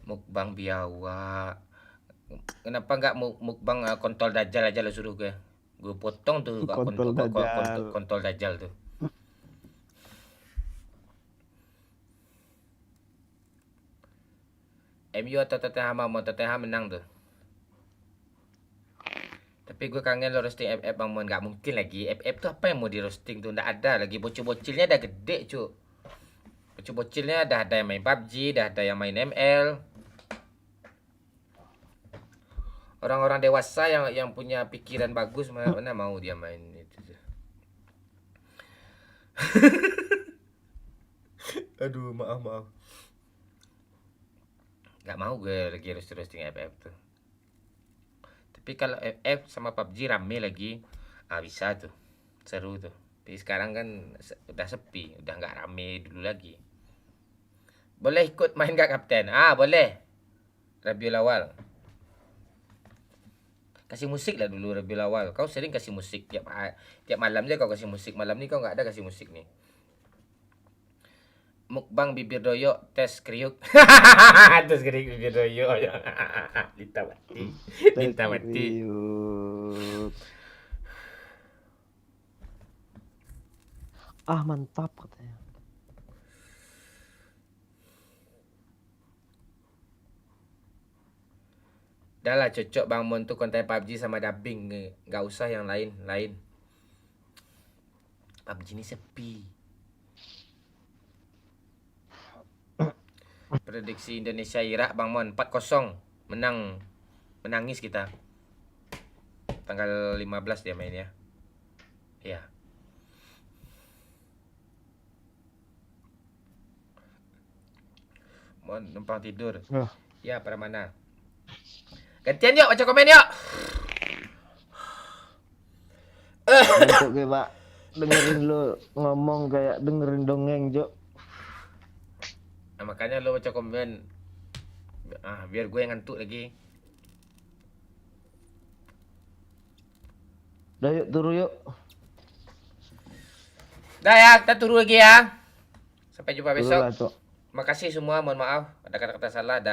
Mukbang biawak. Kenapa nggak mukbang kontol dajal aja lo suruh gue? Gue potong tuh
Kontol dajal.
kontol dajal tuh. MU atau Tottenham, mau Tottenham menang tuh. Tapi gue kangen lo roasting FF Bang Mon. Gak mungkin lagi. FF tuh apa yang mau di roasting tuh? Nggak ada lagi. Bocil-bocilnya udah gede cu. Bocil-bocilnya dah ada yang main PUBG, dah ada yang main ML. Orang-orang dewasa yang punya pikiran bagus mana mau dia main itu. Aduh, maaf. Gak mau gue lagi roasting FF tuh. Tapi kalau FF sama PUBG rame lagi, bisa tuh, seru tuh. Tapi sekarang kan udah sepi, udah nggak rame dulu lagi. Boleh ikut main gak kapten? Boleh. Rabiul Awal. Kasih musik lah dulu Rabiul Awal. Kau sering kasih musik tiap malam aja kau kasih musik. Malam nih kau nggak ada kasih musik nih. Mukbang bibir doyok, tes kriuk. Tes kriuk bibir doyok. Lita mati.
Mantap katanya.
Dah lah cocok Bang Mon tuh konten PUBG sama dubbing. Nggak usah yang lain. PUBG ini sepi. Prediksi Indonesia Irak Bang Mon 4-0 menangis kita. Tanggal 15 dia main ya. Iya. Mon numpang tidur. Ya, pada mana? Gantian yuk baca komen yuk.
Untuk gue Pak dengerin lu ngomong kayak dengerin dongeng Jok.
Makanya lo baca komen. Biar gue yang ngantuk lagi.
Udah yuk turu yuk.
Dah ya, kita turu lagi ya. Sampai jumpa besok.
Turulah, Cok.
Makasih semua, mohon maaf ada kata-kata salah.